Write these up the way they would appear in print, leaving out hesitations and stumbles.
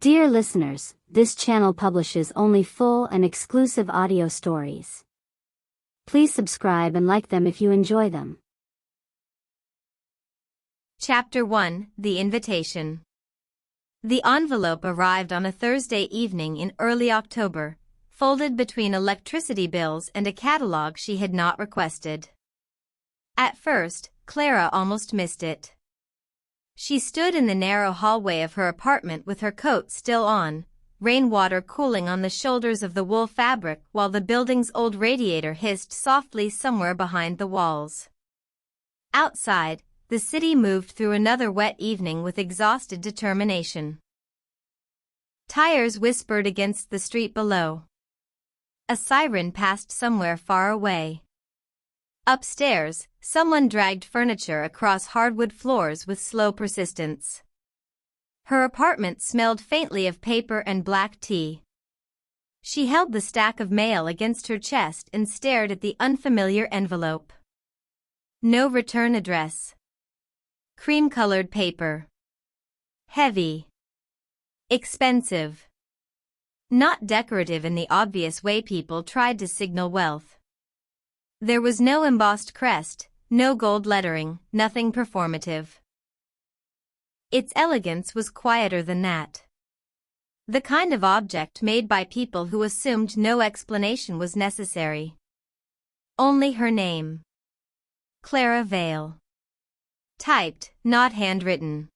Dear listeners, this channel publishes only full and exclusive audio stories. Please subscribe and like them if you enjoy them. Chapter 1: The Invitation. The envelope arrived on a Thursday evening in early October, folded between electricity bills and a catalog she had not requested. At first, Clara almost missed it. She stood in the narrow hallway of her apartment with her coat still on, rainwater cooling on the shoulders of the wool fabric while the building's old radiator hissed softly somewhere behind the walls. Outside, the city moved through another wet evening with exhausted determination. Tires whispered against the street below. A siren passed somewhere far away. Upstairs, someone dragged furniture across hardwood floors with slow persistence. Her apartment smelled faintly of paper and black tea. She held the stack of mail against her chest and stared at the unfamiliar envelope. No return address. Cream-colored paper. Heavy. Expensive. Not decorative in the obvious way people tried to signal wealth. There was no embossed crest, no gold lettering, nothing performative. Its elegance was quieter than that. The kind of object made by people who assumed no explanation was necessary. Only her name. Clara Vale. Typed, not handwritten.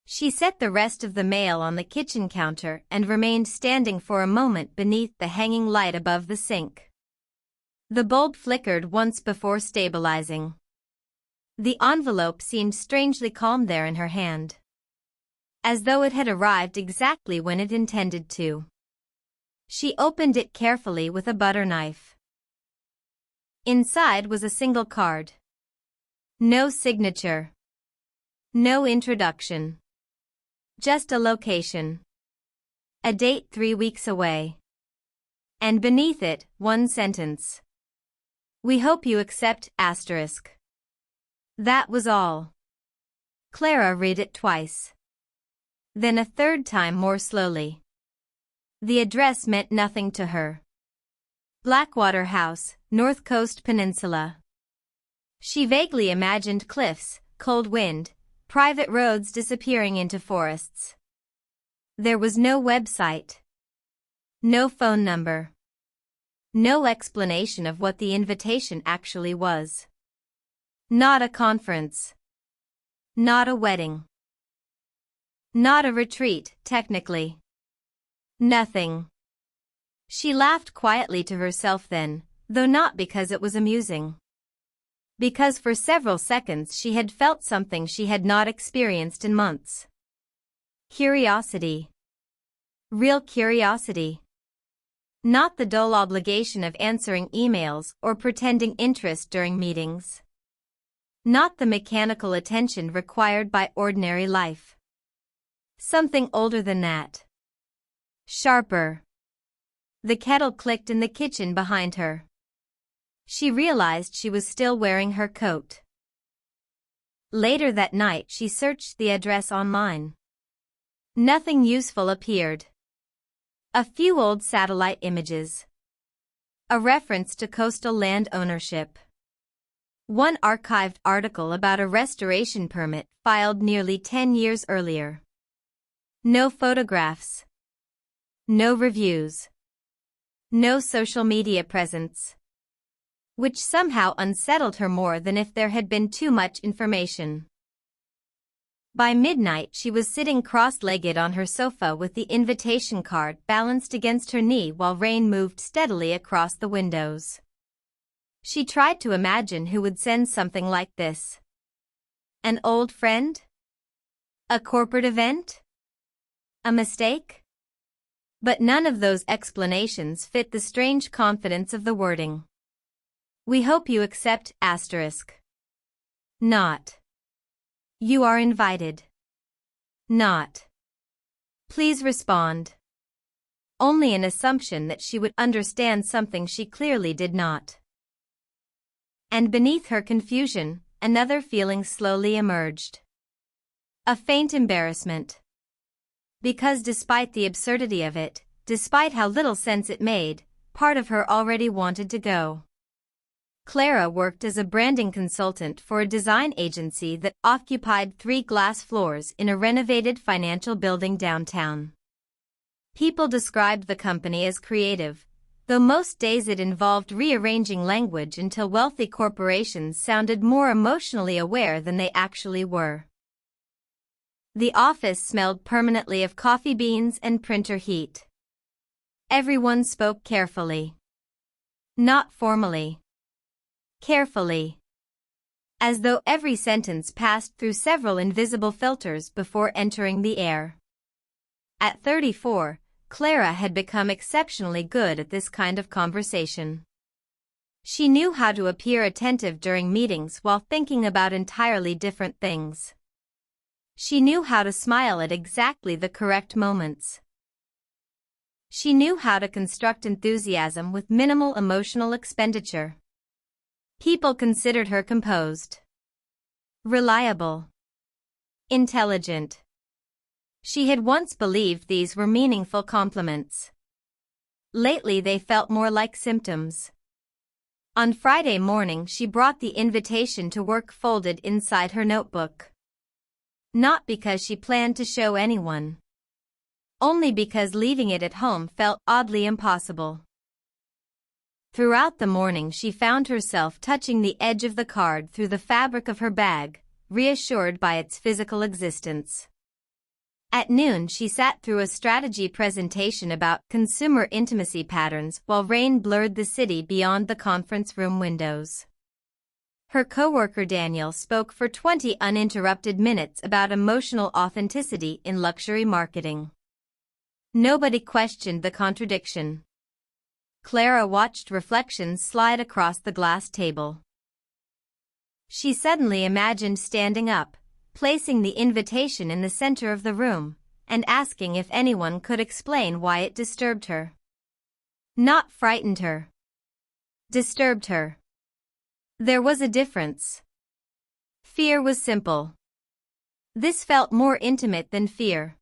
She set the rest of the mail on the kitchen counter and remained standing for a moment beneath the hanging light above the sink. The bulb flickered once before stabilizing. The envelope seemed strangely calm there in her hand. As though it had arrived exactly when it intended to. She opened it carefully with a butter knife. Inside was a single card. No signature. No introduction. Just a location. A date 3 weeks away. And beneath it, one sentence. "We hope you accept, asterisk." That was all. Clara read it twice. Then a third time more slowly. The address meant nothing to her. Blackwater House, North Coast Peninsula. She vaguely imagined cliffs, cold wind, private roads disappearing into forests. There was no website. No phone number. No explanation of what the invitation actually was. Not a conference. Not a wedding. Not a retreat, technically. Nothing. She laughed quietly to herself then, though not because it was amusing. Because for several seconds she had felt something she had not experienced in months. Curiosity. Real curiosity. Not the dull obligation of answering emails or pretending interest during meetings. Not the mechanical attention required by ordinary life. Something older than that. Sharper. The kettle clicked in the kitchen behind her. She realized she was still wearing her coat. Later that night she searched the address online. Nothing useful appeared. A few old satellite images. A reference to coastal land ownership. One archived article about a restoration permit filed nearly 10 years earlier. No photographs. No reviews. No social media presence. Which somehow unsettled her more than if there had been too much information. By midnight she was sitting cross-legged on her sofa with the invitation card balanced against her knee while rain moved steadily across the windows. She tried to imagine who would send something like this. An old friend? A corporate event? A mistake? But none of those explanations fit the strange confidence of the wording. "We hope you accept, asterisk." Not. "You are invited." Not. "Please respond." Only an assumption that she would understand something she clearly did not. And beneath her confusion, another feeling slowly emerged. A faint embarrassment. Because despite the absurdity of it, despite how little sense it made, part of her already wanted to go. Clara worked as a branding consultant for a design agency that occupied 3 glass floors in a renovated financial building downtown. People described the company as creative, though most days it involved rearranging language until wealthy corporations sounded more emotionally aware than they actually were. The office smelled permanently of coffee beans and printer heat. Everyone spoke carefully. Not formally. Carefully. As though every sentence passed through several invisible filters before entering the air. At 34, Clara had become exceptionally good at this kind of conversation. She knew how to appear attentive during meetings while thinking about entirely different things. She knew how to smile at exactly the correct moments. She knew how to construct enthusiasm with minimal emotional expenditure. People considered her composed, reliable, intelligent. She had once believed these were meaningful compliments. Lately they felt more like symptoms. On Friday morning she brought the invitation to work folded inside her notebook. Not because she planned to show anyone. Only because leaving it at home felt oddly impossible. Throughout the morning she found herself touching the edge of the card through the fabric of her bag, reassured by its physical existence. At noon she sat through a strategy presentation about consumer intimacy patterns while rain blurred the city beyond the conference room windows. Her coworker Daniel spoke for 20 uninterrupted minutes about emotional authenticity in luxury marketing. Nobody questioned the contradiction. Clara watched reflections slide across the glass table. She suddenly imagined standing up, placing the invitation in the center of the room, and asking if anyone could explain why it disturbed her. Not frightened her. Disturbed her. There was a difference. Fear was simple. This felt more intimate than fear.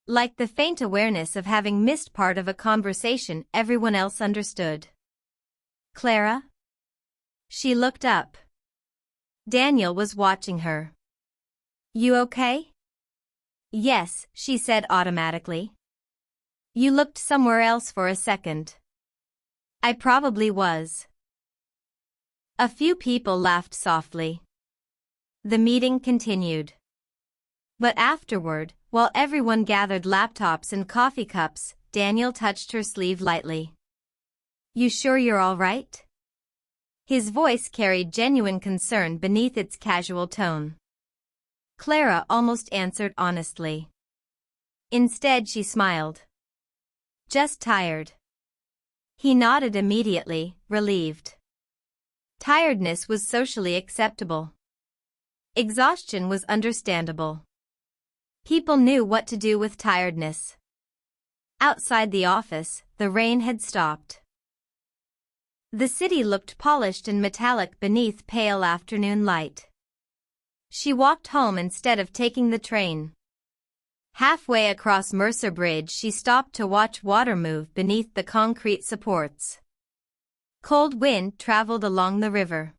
Like the faint awareness of having missed part of a conversation everyone else understood. Clara? She looked up. Daniel was watching her. You okay? Yes, she said automatically. You looked somewhere else for a second. I probably was. A few people laughed softly. The meeting continued. But afterward, while everyone gathered laptops and coffee cups, Daniel touched her sleeve lightly. You sure you're all right? His voice carried genuine concern beneath its casual tone. Clara almost answered honestly. Instead she smiled. Just tired. He nodded immediately, relieved. Tiredness was socially acceptable. Exhaustion was understandable. People knew what to do with tiredness. Outside the office, the rain had stopped. The city looked polished and metallic beneath pale afternoon light. She walked home instead of taking the train. Halfway across Mercer Bridge she stopped to watch water move beneath the concrete supports. Cold wind traveled along the river.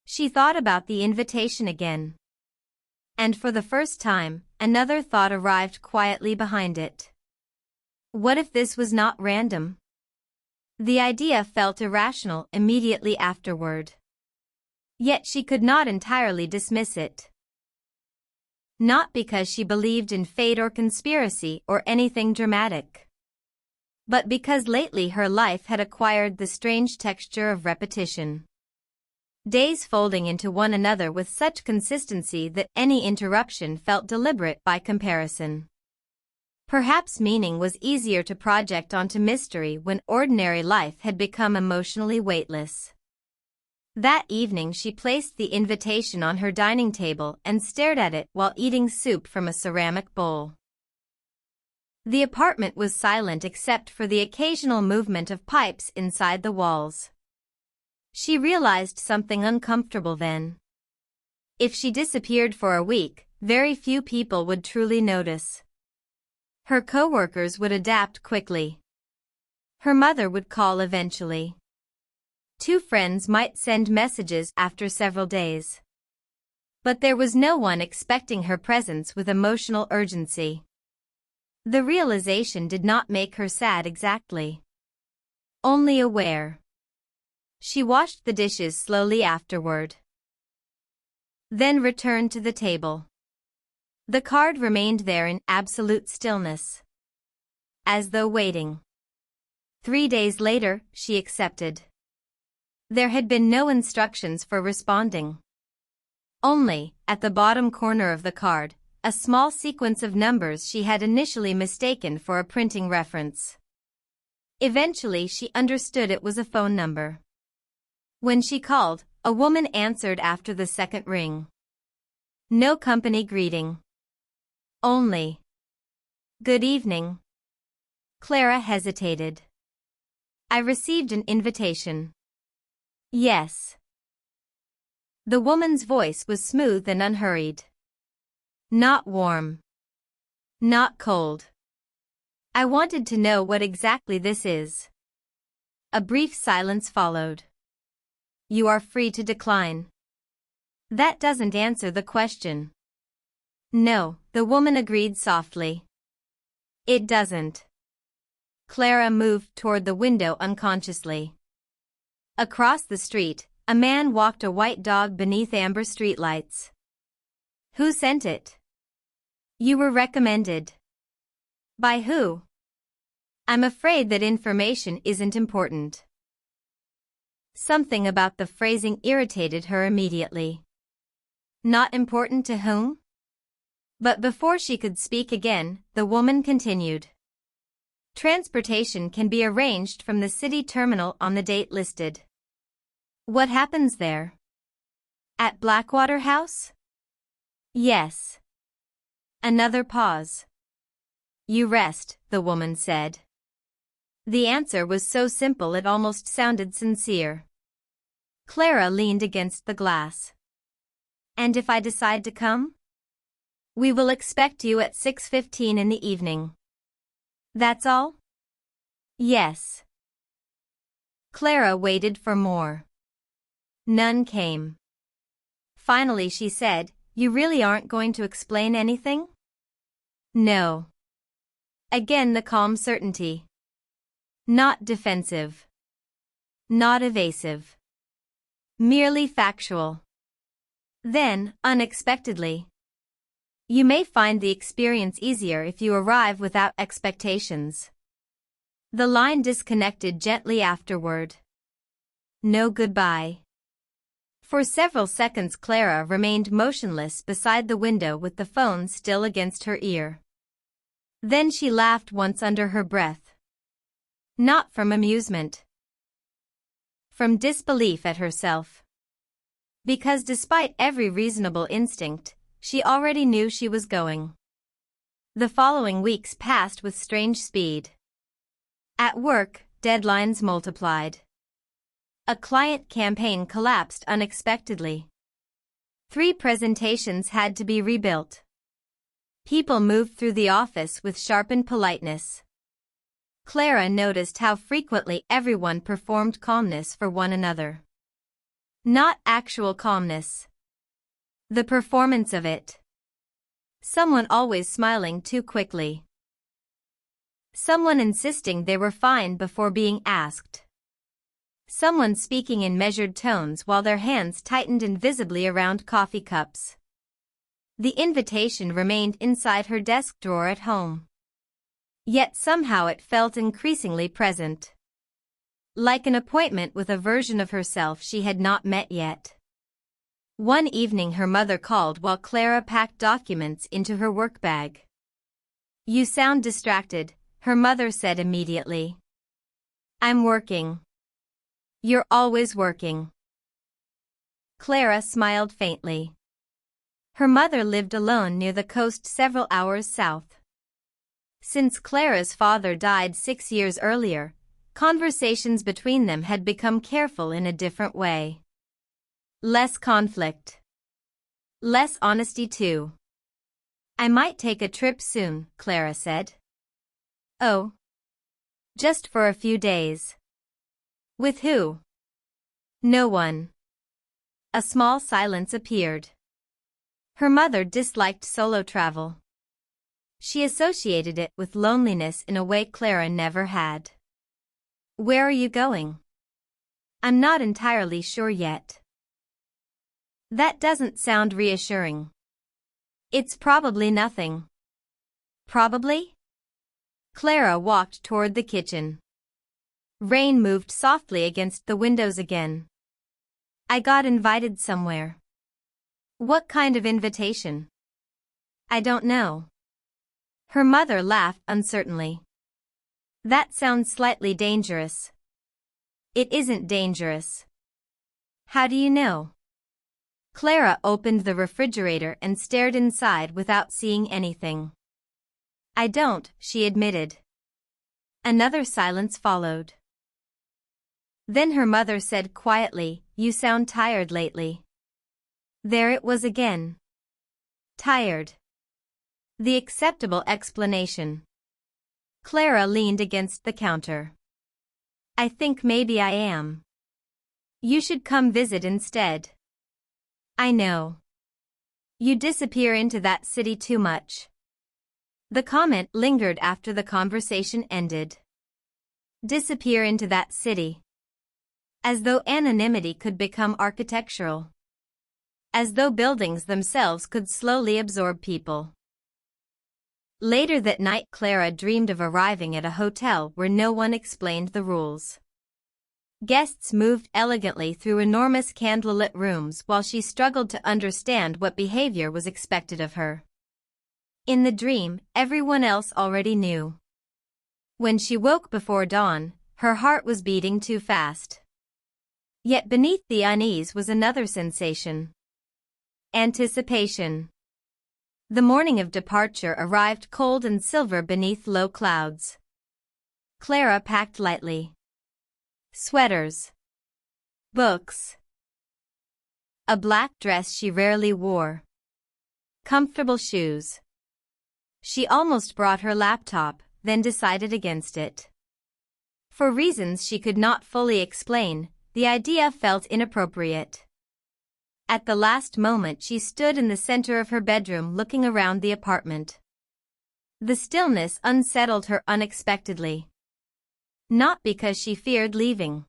She thought about the invitation again. And for the first time, another thought arrived quietly behind it. What if this was not random? The idea felt irrational immediately afterward. Yet she could not entirely dismiss it. Not because she believed in fate or conspiracy or anything dramatic. But because lately her life had acquired the strange texture of repetition. Days folding into one another with such consistency that any interruption felt deliberate by comparison. Perhaps meaning was easier to project onto mystery when ordinary life had become emotionally weightless. That evening she placed the invitation on her dining table and stared at it while eating soup from a ceramic bowl. The apartment was silent except for the occasional movement of pipes inside the walls. She realized something uncomfortable then. If she disappeared for a week, very few people would truly notice. Her coworkers would adapt quickly. Her mother would call eventually. Two friends might send messages after several days. But there was no one expecting her presence with emotional urgency. The realization did not make her sad exactly. Only aware. She washed the dishes slowly afterward. Then returned to the table. The card remained there in absolute stillness. As though waiting. 3 days later, she accepted. There had been no instructions for responding. Only, at the bottom corner of the card, a small sequence of numbers she had initially mistaken for a printing reference. Eventually she understood it was a phone number. When she called, a woman answered after the second ring. No company greeting. Only, "Good evening." Clara hesitated. "I received an invitation." "Yes." The woman's voice was smooth and unhurried. "Not warm. Not cold. I wanted to know what exactly this is." A brief silence followed. "You are free to decline." "That doesn't answer the question." "No," the woman agreed softly. "It doesn't." Clara moved toward the window unconsciously. Across the street, a man walked a white dog beneath amber streetlights. "Who sent it?" "You were recommended." "By who?" "I'm afraid that information isn't important." Something about the phrasing irritated her immediately. Not important to whom? But before she could speak again, the woman continued. "Transportation can be arranged from the city terminal on the date listed." "What happens there?" "At Blackwater House?" "Yes." Another pause. "You rest," the woman said. The answer was so simple it almost sounded sincere. Clara leaned against the glass. "And if I decide to come?" "We will expect you at 6:15 in the evening." "That's all?" "Yes." Clara waited for more. None came. Finally she said, "You really aren't going to explain anything?" "No." Again the calm certainty. Not defensive. Not evasive. Merely factual. Then, unexpectedly, "You may find the experience easier if you arrive without expectations." The line disconnected gently afterward. No goodbye. For several seconds Clara remained motionless beside the window with the phone still against her ear. Then she laughed once under her breath. Not from amusement. From disbelief at herself. Because despite every reasonable instinct, she already knew she was going. The following weeks passed with strange speed. At work, deadlines multiplied. A client campaign collapsed unexpectedly. 3 presentations had to be rebuilt. People moved through the office with sharpened politeness. Clara noticed how frequently everyone performed calmness for one another. Not actual calmness. The performance of it. Someone always smiling too quickly. Someone insisting they were fine before being asked. Someone speaking in measured tones while their hands tightened invisibly around coffee cups. The invitation remained inside her desk drawer at home. Yet somehow it felt increasingly present. Like an appointment with a version of herself she had not met yet. One evening her mother called while Clara packed documents into her work bag. "You sound distracted," her mother said immediately. "I'm working." "You're always working." Clara smiled faintly. Her mother lived alone near the coast several hours south. Since Clara's father died 6 years earlier, conversations between them had become careful in a different way. Less conflict. Less honesty too. "I might take a trip soon," Clara said. Oh. Just for a few days. With who? No one. A small silence appeared. Her mother disliked solo travel. She associated it with loneliness in a way Clara never had. Where are you going? I'm not entirely sure yet. That doesn't sound reassuring. It's probably nothing. Probably? Clara walked toward the kitchen. Rain moved softly against the windows again. I got invited somewhere. What kind of invitation? I don't know. Her mother laughed uncertainly. That sounds slightly dangerous. It isn't dangerous. How do you know? Clara opened the refrigerator and stared inside without seeing anything. I don't, she admitted. Another silence followed. Then her mother said quietly, You sound tired lately. There it was again. Tired. The acceptable explanation. Clara leaned against the counter. I think maybe I am. You should come visit instead. I know. You disappear into that city too much. The comment lingered after the conversation ended. Disappear into that city. As though anonymity could become architectural. As though buildings themselves could slowly absorb people. Later that night Clara dreamed of arriving at a hotel where no one explained the rules. Guests moved elegantly through enormous candlelit rooms while she struggled to understand what behavior was expected of her. In the dream, everyone else already knew. When she woke before dawn, her heart was beating too fast. Yet beneath the unease was another sensation. Anticipation. The morning of departure arrived cold and silver beneath low clouds. Clara packed lightly. Sweaters. Books. A black dress she rarely wore. Comfortable shoes. She almost brought her laptop, then decided against it. For reasons she could not fully explain, the idea felt inappropriate. At the last moment she stood in the center of her bedroom looking around the apartment. The stillness unsettled her unexpectedly. Not because she feared leaving.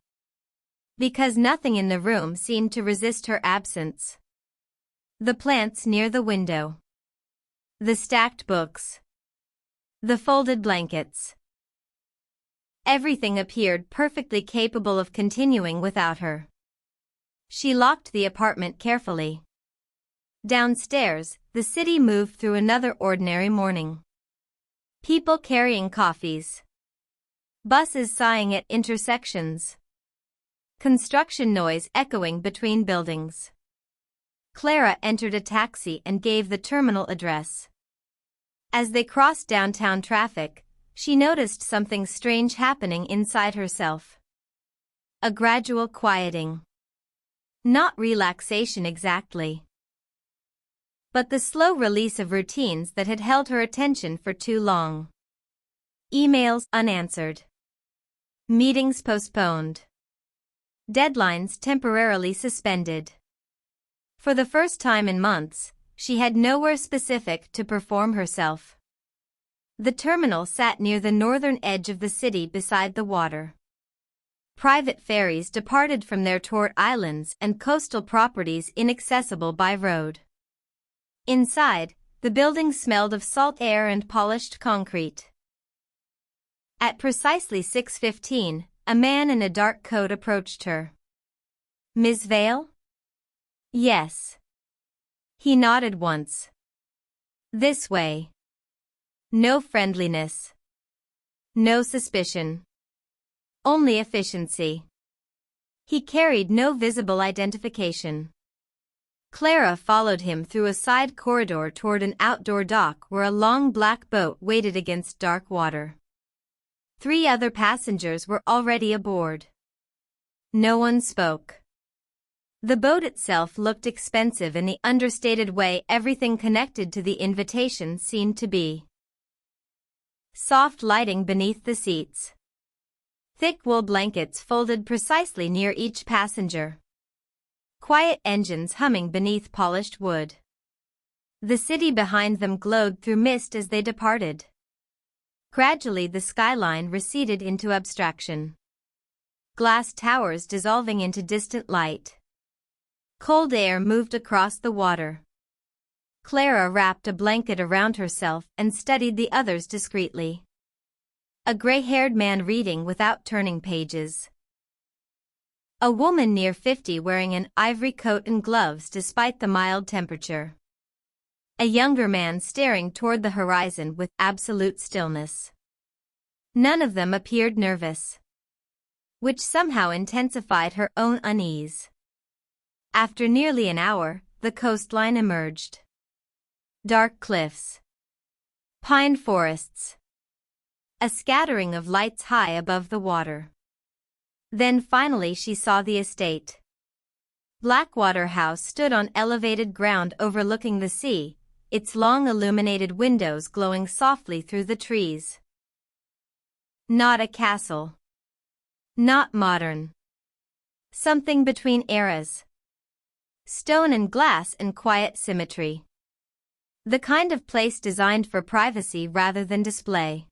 Because nothing in the room seemed to resist her absence. The plants near the window. The stacked books. The folded blankets. Everything appeared perfectly capable of continuing without her. She locked the apartment carefully. Downstairs, the city moved through another ordinary morning. People carrying coffees. Buses sighing at intersections. Construction noise echoing between buildings. Clara entered a taxi and gave the terminal address. As they crossed downtown traffic, she noticed something strange happening inside herself. A gradual quieting. Not relaxation exactly. But the slow release of routines that had held her attention for too long. Emails unanswered. Meetings postponed. Deadlines temporarily suspended. For the first time in months, she had nowhere specific to perform herself. The terminal sat near the northern edge of the city beside the water. Private ferries departed from their toward islands and coastal properties inaccessible by road. Inside, the building smelled of salt air and polished concrete. At precisely 6:15, a man in a dark coat approached her. Ms. Vale? Yes. He nodded once. This way. No friendliness. No suspicion. Only efficiency. He carried no visible identification. Clara followed him through a side corridor toward an outdoor dock where a long black boat waited against dark water. 3 other passengers were already aboard. No one spoke. The boat itself looked expensive in the understated way everything connected to the invitation seemed to be. Soft lighting beneath the seats. Thick wool blankets folded precisely near each passenger. Quiet engines humming beneath polished wood. The city behind them glowed through mist as they departed. Gradually the skyline receded into abstraction. Glass towers dissolving into distant light. Cold air moved across the water. Clara wrapped a blanket around herself and studied the others discreetly. A gray-haired man reading without turning pages. A woman near 50 wearing an ivory coat and gloves despite the mild temperature. A younger man staring toward the horizon with absolute stillness. None of them appeared nervous, which somehow intensified her own unease. After nearly an hour, the coastline emerged. Dark cliffs. Pine forests. A scattering of lights high above the water. Then finally she saw the estate. Blackwater House stood on elevated ground overlooking the sea, its long illuminated windows glowing softly through the trees. Not a castle. Not modern. Something between eras. Stone and glass and quiet symmetry. The kind of place designed for privacy rather than display.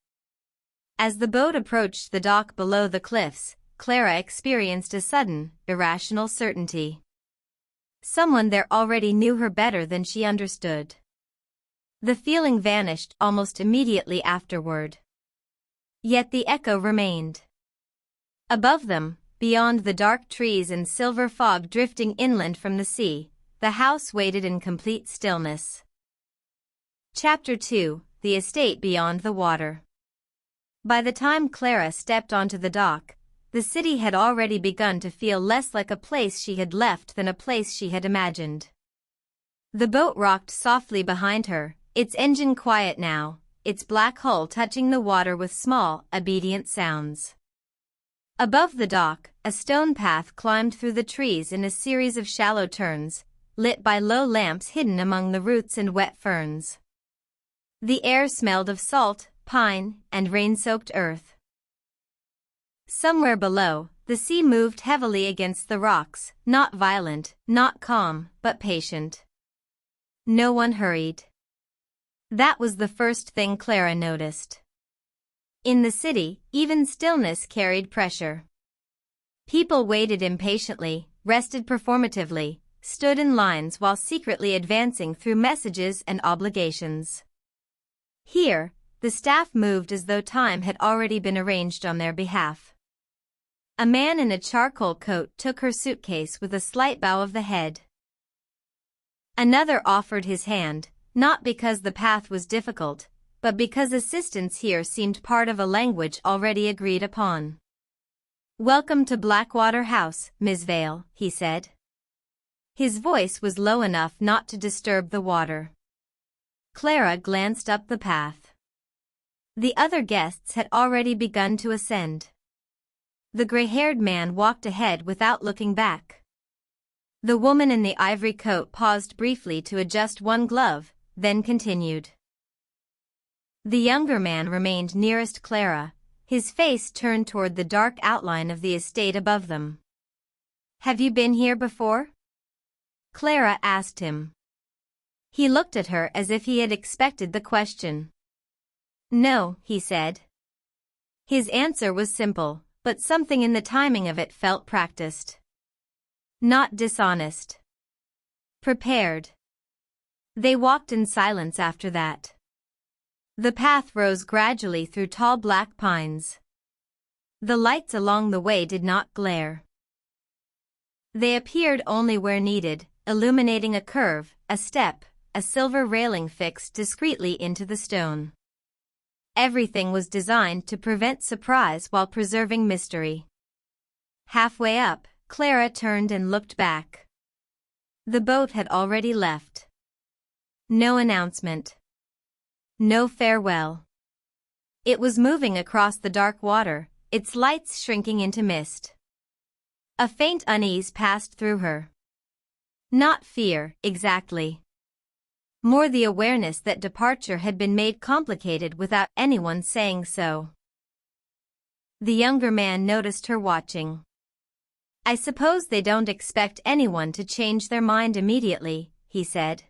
As the boat approached the dock below the cliffs, Clara experienced a sudden, irrational certainty. Someone there already knew her better than she understood. The feeling vanished almost immediately afterward. Yet the echo remained. Above them, beyond the dark trees and silver fog drifting inland from the sea, the house waited in complete stillness. Chapter 2: The Estate Beyond the Water. By the time Clara stepped onto the dock, the city had already begun to feel less like a place she had left than a place she had imagined. The boat rocked softly behind her, its engine quiet now, its black hull touching the water with small, obedient sounds. Above the dock, a stone path climbed through the trees in a series of shallow turns, lit by low lamps hidden among the roots and wet ferns. The air smelled of salt, pine, and rain-soaked earth. Somewhere below, the sea moved heavily against the rocks, not violent, not calm, but patient. No one hurried. That was the first thing Clara noticed. In the city, even stillness carried pressure. People waited impatiently, rested performatively, stood in lines while secretly advancing through messages and obligations. Here, the staff moved as though time had already been arranged on their behalf. A man in a charcoal coat took her suitcase with a slight bow of the head. Another offered his hand, not because the path was difficult, but because assistance here seemed part of a language already agreed upon. "Welcome to Blackwater House, Miss Vale," he said. His voice was low enough not to disturb the water. Clara glanced up the path. The other guests had already begun to ascend. The gray-haired man walked ahead without looking back. The woman in the ivory coat paused briefly to adjust one glove, then continued. The younger man remained nearest Clara, his face turned toward the dark outline of the estate above them. "Have you been here before?" Clara asked him. He looked at her as if he had expected the question. "No," he said. His answer was simple, but something in the timing of it felt practiced. Not dishonest. Prepared. They walked in silence after that. The path rose gradually through tall black pines. The lights along the way did not glare. They appeared only where needed, illuminating a curve, a step, a silver railing fixed discreetly into the stone. Everything was designed to prevent surprise while preserving mystery. Halfway up, Clara turned and looked back. The boat had already left. No announcement. No farewell. It was moving across the dark water, its lights shrinking into mist. A faint unease passed through her. Not fear, exactly. More the awareness that departure had been made complicated without anyone saying so. The younger man noticed her watching. "I suppose they don't expect anyone to change their mind immediately," he said.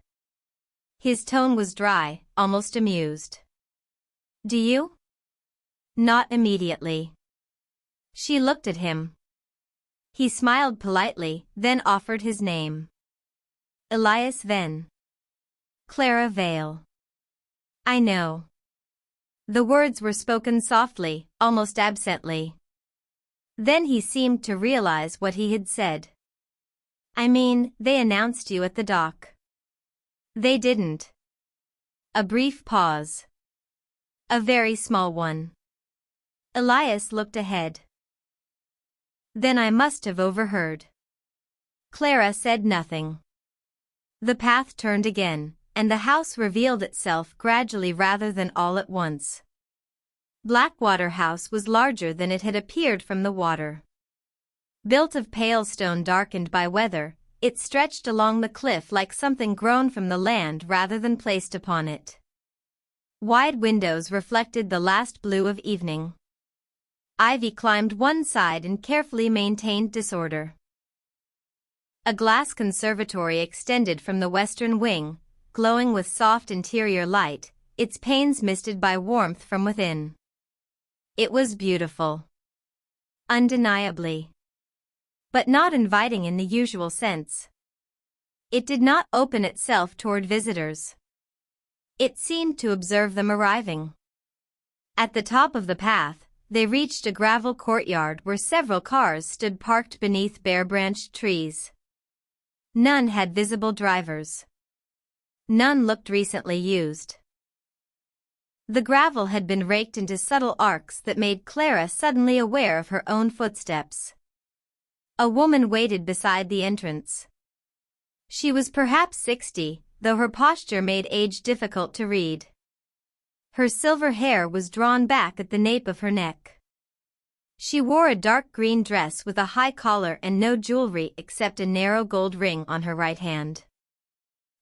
His tone was dry, almost amused. "Do you?" "Not immediately." She looked at him. He smiled politely, then offered his name. "Elias Venn." "Clara Vale." "I know." The words were spoken softly, almost absently. Then he seemed to realize what he had said. "I mean, they announced you at the dock." "They didn't." A brief pause. A very small one. Elias looked ahead. "Then I must have overheard." Clara said nothing. The path turned again, and the house revealed itself gradually rather than all at once. Blackwater House was larger than it had appeared from the water. Built of pale stone darkened by weather, it stretched along the cliff like something grown from the land rather than placed upon it. Wide windows reflected the last blue of evening. Ivy climbed one side in carefully maintained disorder. A glass conservatory extended from the western wing, glowing with soft interior light, its panes misted by warmth from within. It was beautiful. Undeniably. But not inviting in the usual sense. It did not open itself toward visitors. It seemed to observe them arriving. At the top of the path, they reached a gravel courtyard where several cars stood parked beneath bare-branched trees. None had visible drivers. None looked recently used. The gravel had been raked into subtle arcs that made Clara suddenly aware of her own footsteps. A woman waited beside the entrance. She was perhaps 60, though her posture made age difficult to read. Her silver hair was drawn back at the nape of her neck. She wore a dark green dress with a high collar and no jewelry except a narrow gold ring on her right hand.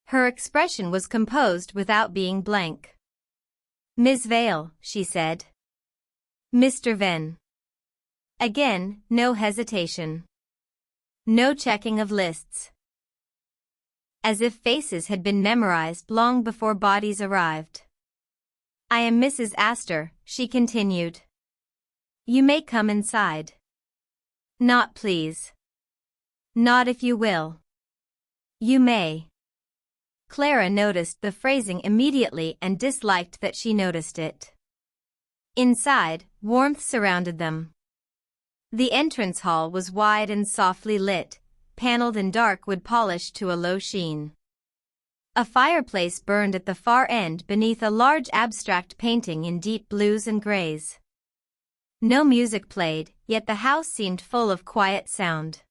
Her expression was composed without being blank. "Miss Vale," she said. "Mr. Venn." Again, no hesitation. No checking of lists. As if faces had been memorized long before bodies arrived. "I am Mrs. Astor," she continued. "You may come inside." "Not please." "Not if you will." "You may." Clara noticed the phrasing immediately and disliked that she noticed it. Inside, warmth surrounded them. The entrance hall was wide and softly lit, paneled in dark wood polish to a low sheen. A fireplace burned at the far end beneath a large abstract painting in deep blues and grays. No music played, yet the house seemed full of quiet sound.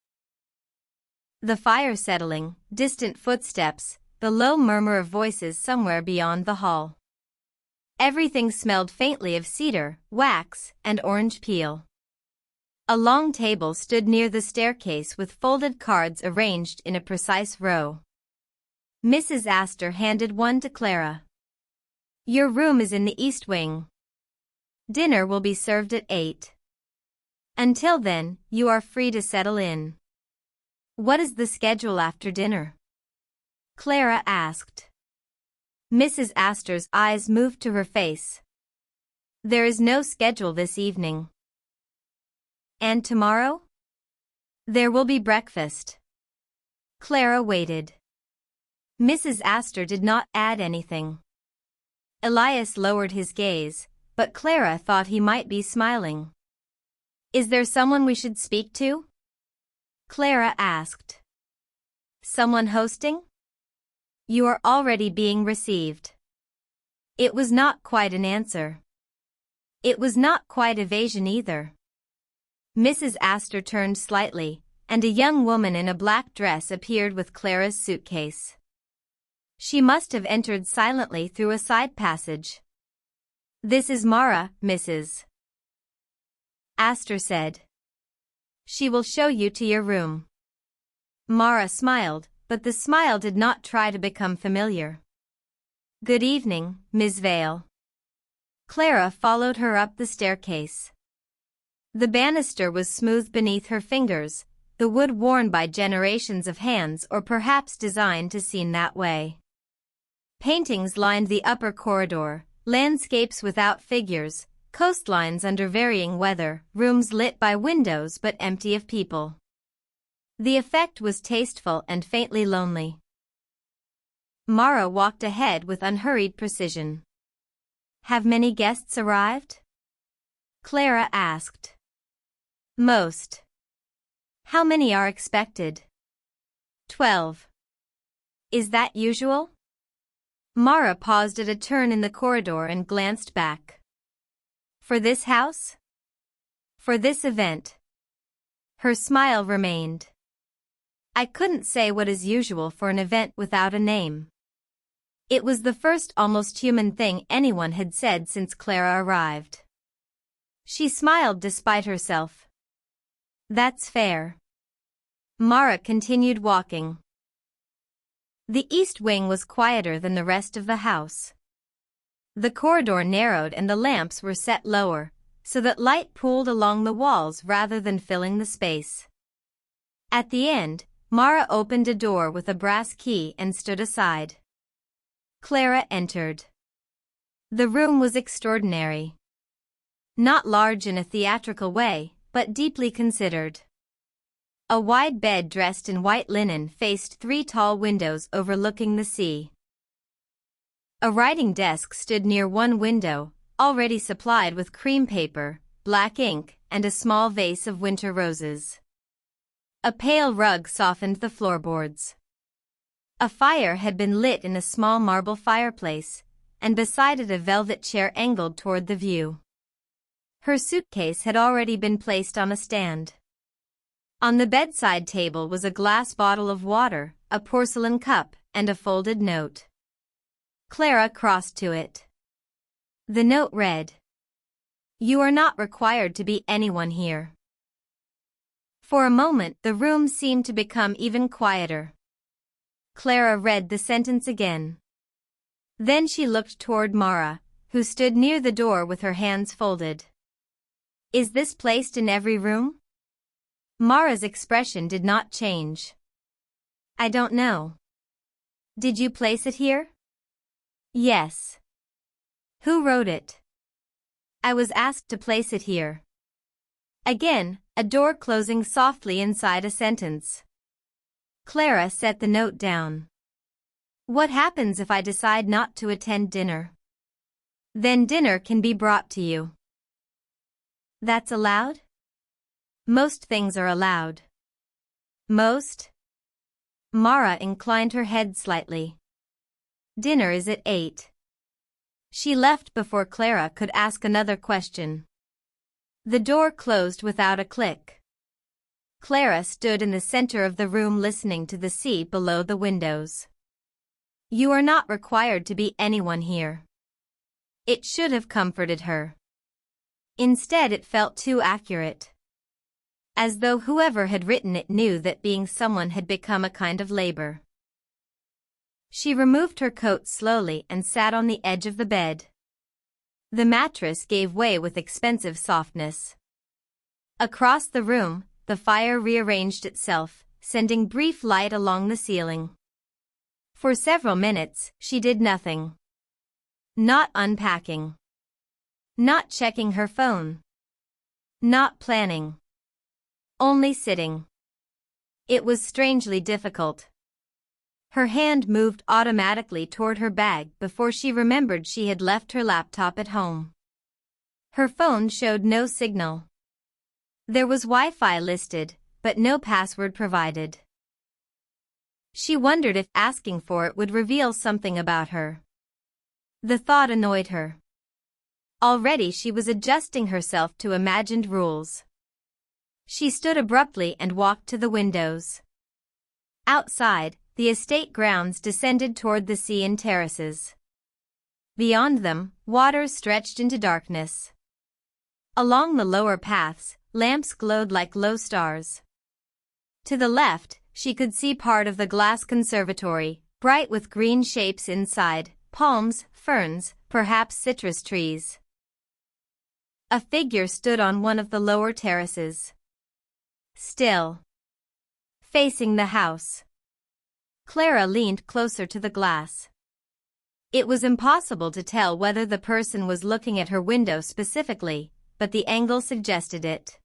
The fire settling, distant footsteps, the low murmur of voices somewhere beyond the hall. Everything smelled faintly of cedar, wax, and orange peel. A long table stood near the staircase with folded cards arranged in a precise row. Mrs. Astor handed one to Clara. "Your room is in the east wing. Dinner will be served at 8. Until then, you are free to settle in." "What is the schedule after dinner?" Clara asked. Mrs. Astor's eyes moved to her face. "There is no schedule this evening." "And tomorrow?" "There will be breakfast." Clara waited. Mrs. Astor did not add anything. Elias lowered his gaze, but Clara thought he might be smiling. "Is there someone we should speak to?" Clara asked. "Someone hosting?" "You are already being received." It was not quite an answer. It was not quite evasion either. Mrs. Astor turned slightly, and a young woman in a black dress appeared with Clara's suitcase. She must have entered silently through a side passage. "This is Mara, Mrs. Astor said. "She will show you to your room." Mara smiled, but the smile did not try to become familiar. "Good evening, Miss Vale." Clara followed her up the staircase. The banister was smooth beneath her fingers, the wood worn by generations of hands or perhaps designed to seem that way. Paintings lined the upper corridor, landscapes without figures, coastlines under varying weather, rooms lit by windows but empty of people. The effect was tasteful and faintly lonely. Mara walked ahead with unhurried precision. "Have many guests arrived?" Clara asked. "Most." "How many are expected?" 12. "Is that usual?" Mara paused at a turn in the corridor and glanced back. "For this house?" "For this event." Her smile remained. "I couldn't say what is usual for an event without a name." It was the first almost human thing anyone had said since Clara arrived. She smiled despite herself. "That's fair." Mara continued walking. The east wing was quieter than the rest of the house. The corridor narrowed and the lamps were set lower, so that light pooled along the walls rather than filling the space. At the end, Mara opened a door with a brass key and stood aside. Clara entered. The room was extraordinary. Not large in a theatrical way, but deeply considered. A wide bed dressed in white linen faced 3 tall windows overlooking the sea. A writing desk stood near one window, already supplied with cream paper, black ink, and a small vase of winter roses. A pale rug softened the floorboards. A fire had been lit in a small marble fireplace, and beside it a velvet chair angled toward the view. Her suitcase had already been placed on a stand. On the bedside table was a glass bottle of water, a porcelain cup, and a folded note. Clara crossed to it. The note read, "You are not required to be anyone here." For a moment the room seemed to become even quieter. Clara read the sentence again. Then she looked toward Mara, who stood near the door with her hands folded. "Is this placed in every room?" Mara's expression did not change. "I don't know." "Did you place it here?" "Yes." "Who wrote it?" "I was asked to place it here." Again, a door closing softly inside a sentence. Clara set the note down. "What happens if I decide not to attend dinner?" "Then dinner can be brought to you." "That's allowed?" "Most things are allowed." "Most?" Mara inclined her head slightly. "Dinner is at 8. She left before Clara could ask another question. The door closed without a click. Clara stood in the center of the room listening to the sea below the windows. "You are not required to be anyone here." It should have comforted her. Instead it felt too accurate. As though whoever had written it knew that being someone had become a kind of labor. She removed her coat slowly and sat on the edge of the bed. The mattress gave way with expensive softness. Across the room, the fire rearranged itself, sending brief light along the ceiling. For several minutes, she did nothing. Not unpacking. Not checking her phone. Not planning. Only sitting. It was strangely difficult. Her hand moved automatically toward her bag before she remembered she had left her laptop at home. Her phone showed no signal. There was Wi-Fi listed, but no password provided. She wondered if asking for it would reveal something about her. The thought annoyed her. Already she was adjusting herself to imagined rules. She stood abruptly and walked to the windows. Outside, the estate grounds descended toward the sea in terraces. Beyond them, waters stretched into darkness. Along the lower paths, lamps glowed like low stars. To the left, she could see part of the glass conservatory, bright with green shapes inside, palms, ferns, perhaps citrus trees. A figure stood on one of the lower terraces. Still. Facing the house. Clara leaned closer to the glass. It was impossible to tell whether the person was looking at her window specifically, but the angle suggested it.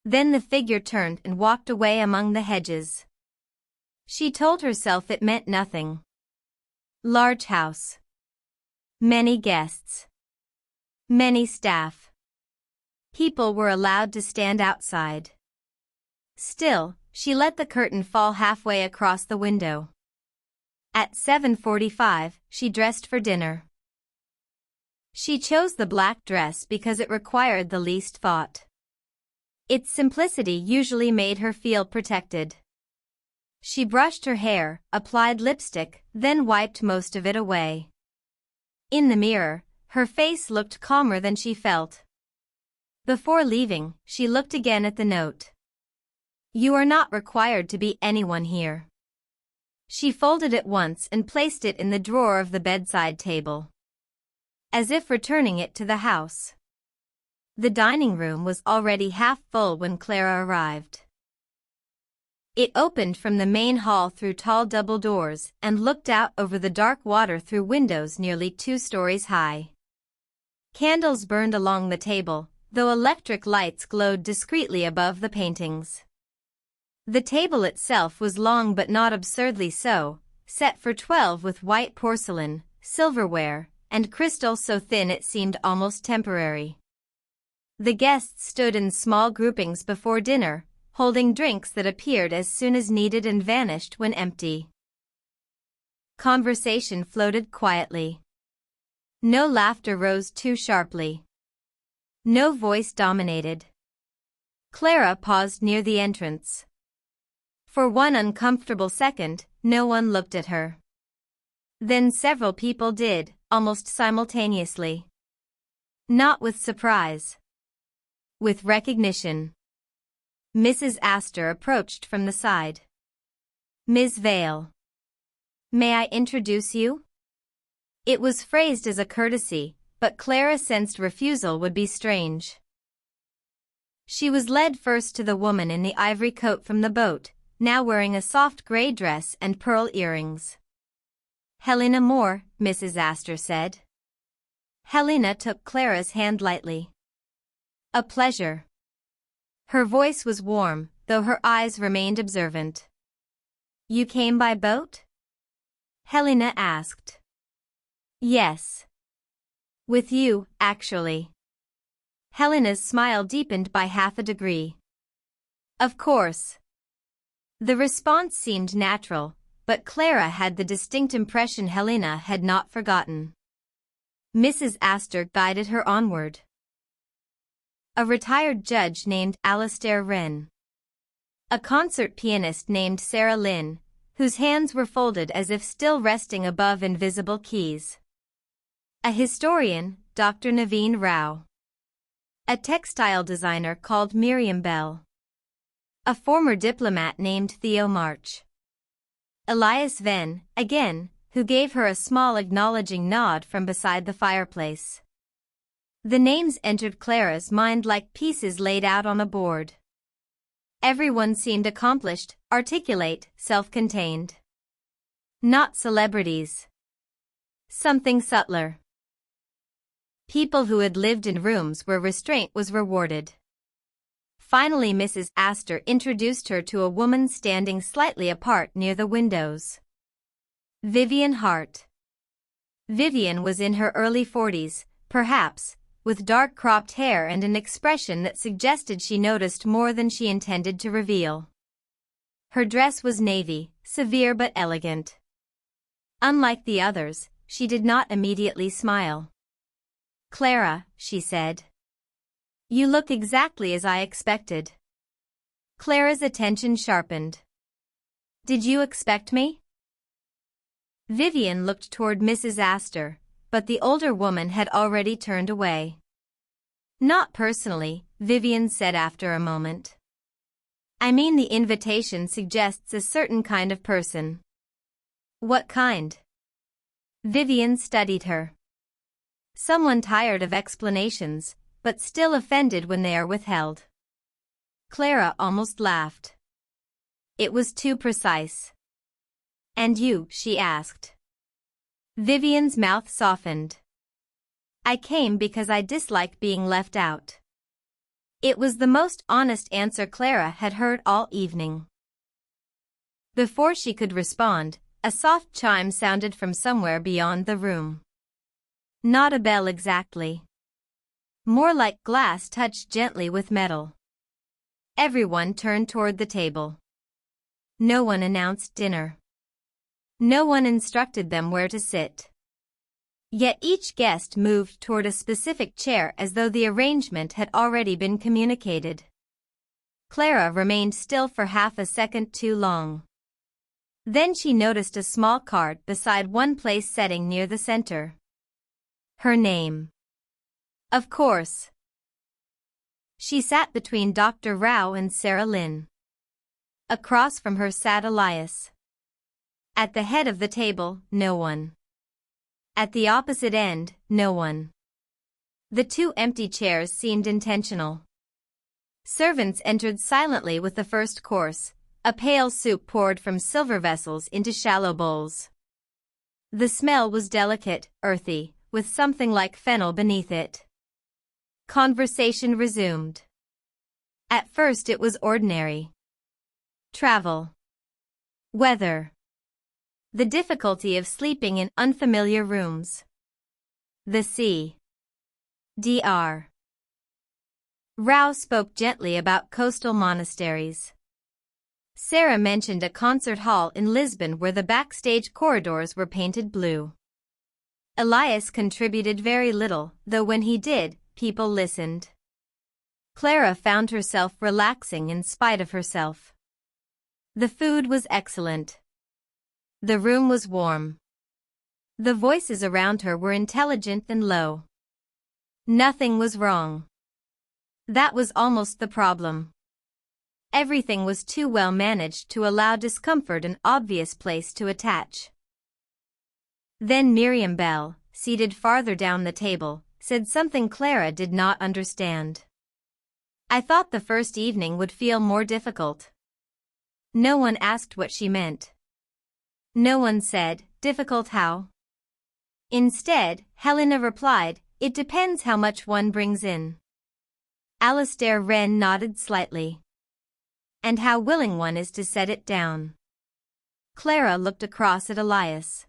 Then the figure turned and walked away among the hedges. She told herself it meant nothing. Large house. Many guests. Many staff. People were allowed to stand outside. Still, she let the curtain fall halfway across the window. At 7:45, she dressed for dinner. She chose the black dress because it required the least thought. Its simplicity usually made her feel protected. She brushed her hair, applied lipstick, then wiped most of it away. In the mirror, her face looked calmer than she felt. Before leaving, she looked again at the note. "You are not required to be anyone here." She folded it once and placed it in the drawer of the bedside table, as if returning it to the house. The dining room was already half full when Clara arrived. It opened from the main hall through tall double doors and looked out over the dark water through windows nearly 2 stories high. Candles burned along the table, though electric lights glowed discreetly above the paintings. The table itself was long but not absurdly so, set for 12 with white porcelain, silverware, and crystal so thin it seemed almost temporary. The guests stood in small groupings before dinner, holding drinks that appeared as soon as needed and vanished when empty. Conversation floated quietly. No laughter rose too sharply. No voice dominated. Clara paused near the entrance. For one uncomfortable second, no one looked at her. Then several people did, almost simultaneously. Not with surprise. With recognition. Mrs. Astor approached from the side. "Ms. Vale. May I introduce you?" It was phrased as a courtesy, but Clara sensed refusal would be strange. She was led first to the woman in the ivory coat from the boat, now wearing a soft gray dress and pearl earrings. "Helena Moore," Mrs. Astor said. Helena took Clara's hand lightly. "A pleasure." Her voice was warm, though her eyes remained observant. "You came by boat?" Helena asked. "Yes. With you, actually." Helena's smile deepened by half a degree. "Of course." The response seemed natural, but Clara had the distinct impression Helena had not forgotten. Mrs. Astor guided her onward. A retired judge named Alastair Wren. A concert pianist named Sarah Lynn, whose hands were folded as if still resting above invisible keys. A historian, Dr. Naveen Rao. A textile designer called Miriam Bell. A former diplomat named Theo March. Elias Venn, again, who gave her a small acknowledging nod from beside the fireplace. The names entered Clara's mind like pieces laid out on a board. Everyone seemed accomplished, articulate, self-contained. Not celebrities. Something subtler. People who had lived in rooms where restraint was rewarded. Finally Mrs. Astor introduced her to a woman standing slightly apart near the windows. Vivian Hart. Vivian was in her early 40s, perhaps, with dark cropped hair and an expression that suggested she noticed more than she intended to reveal. Her dress was navy, severe but elegant. Unlike the others, she did not immediately smile. "Clara," she said. "You look exactly as I expected." Clara's attention sharpened. "Did you expect me?" Vivian looked toward Mrs. Astor, but the older woman had already turned away. "Not personally," Vivian said after a moment. "I mean the invitation suggests a certain kind of person." "What kind?" Vivian studied her. Someone tired of explanations, but still offended when they are withheld. Clara almost laughed. It was too precise. And you? She asked. Vivian's mouth softened. I came because I dislike being left out. It was the most honest answer Clara had heard all evening. Before she could respond, a soft chime sounded from somewhere beyond the room. Not a bell exactly. More like glass touched gently with metal. Everyone turned toward the table. No one announced dinner. No one instructed them where to sit. Yet each guest moved toward a specific chair as though the arrangement had already been communicated. Clara remained still for half a second too long. Then she noticed a small card beside one place setting near the center. Her name. Of course. She sat between Dr. Rao and Sarah Lynn. Across from her sat Elias. At the head of the table, no one. At the opposite end, no one. The two empty chairs seemed intentional. Servants entered silently with the first course, a pale soup poured from silver vessels into shallow bowls. The smell was delicate, earthy, with something like fennel beneath it. Conversation resumed. At first it was ordinary. Travel. Weather. The difficulty of sleeping in unfamiliar rooms. The sea. Dr. Rao spoke gently about coastal monasteries. Sarah mentioned a concert hall in Lisbon where the backstage corridors were painted blue. Elias contributed very little, though when he did, people listened. Clara found herself relaxing in spite of herself. The food was excellent. The room was warm. The voices around her were intelligent and low. Nothing was wrong. That was almost the problem. Everything was too well managed to allow discomfort an obvious place to attach. Then Miriam Bell, seated farther down the table, said something Clara did not understand. I thought the first evening would feel more difficult. No one asked what she meant. No one said, difficult how? Instead, Helena replied, it depends how much one brings in. Alastair Wren nodded slightly. And how willing one is to set it down. Clara looked across at Elias.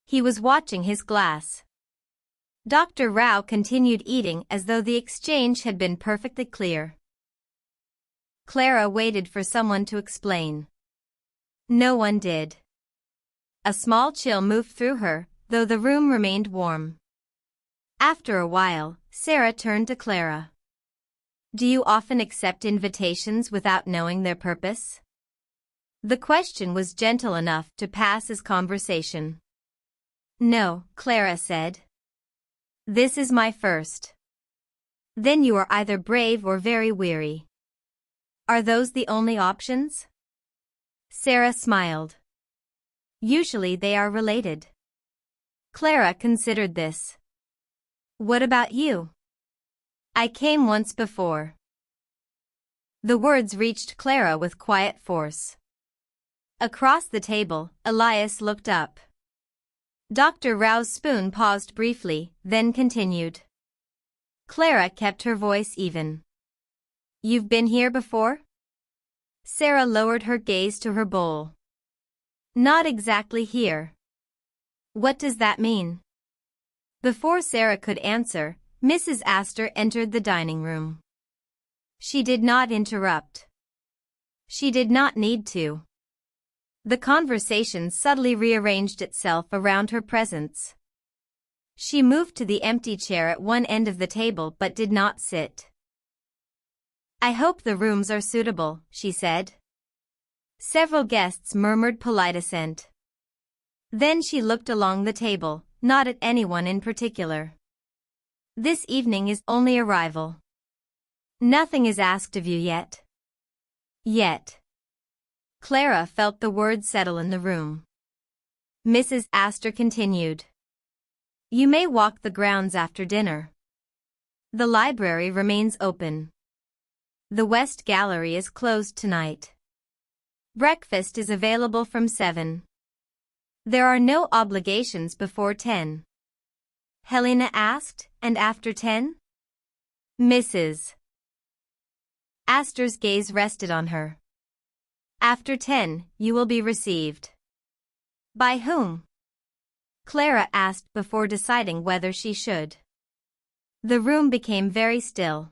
He was watching his glass. Dr. Rao continued eating as though the exchange had been perfectly clear. Clara waited for someone to explain. No one did. A small chill moved through her, though the room remained warm. After a while, Sarah turned to Clara. Do you often accept invitations without knowing their purpose? The question was gentle enough to pass as conversation. No, Clara said. This is my first. Then you are either brave or very weary. Are those the only options? Sarah smiled. Usually they are related. Clara considered this. What about you? I came once before. The words reached Clara with quiet force. Across the table, Elias looked up. Dr. Rao's spoon paused briefly, then continued. Clara kept her voice even. You've been here before? Sarah lowered her gaze to her bowl. Not exactly here. What does that mean? Before Sarah could answer, Mrs. Astor entered the dining room. She did not interrupt. She did not need to. The conversation subtly rearranged itself around her presence. She moved to the empty chair at one end of the table but did not sit. I hope the rooms are suitable, she said. Several guests murmured polite assent. Then she looked along the table, not at anyone in particular. This evening is only arrival. Nothing is asked of you yet. Yet. Clara felt the word settle in the room. Mrs. Astor continued. You may walk the grounds after dinner. The library remains open. The West Gallery is closed tonight. Breakfast is available from 7. There are no obligations before 10. Helena asked, and after 10? Mrs. Astor's gaze rested on her. After 10, you will be received. By whom? Clara asked before deciding whether she should. The room became very still.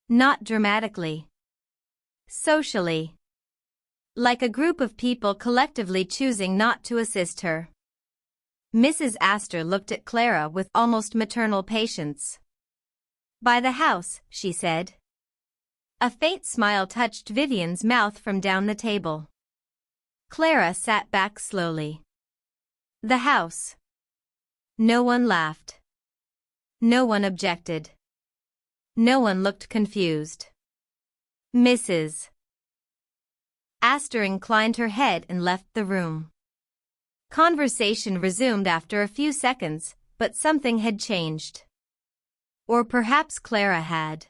Not dramatically. Socially. Like a group of people collectively choosing not to assist her. Mrs. Astor looked at Clara with almost maternal patience. By the house, she said. A faint smile touched Vivian's mouth from down the table. Clara sat back slowly. The house. No one laughed. No one objected. No one looked confused. Mrs. Astor inclined her head and left the room. Conversation resumed after a few seconds, but something had changed. Or perhaps Clara had.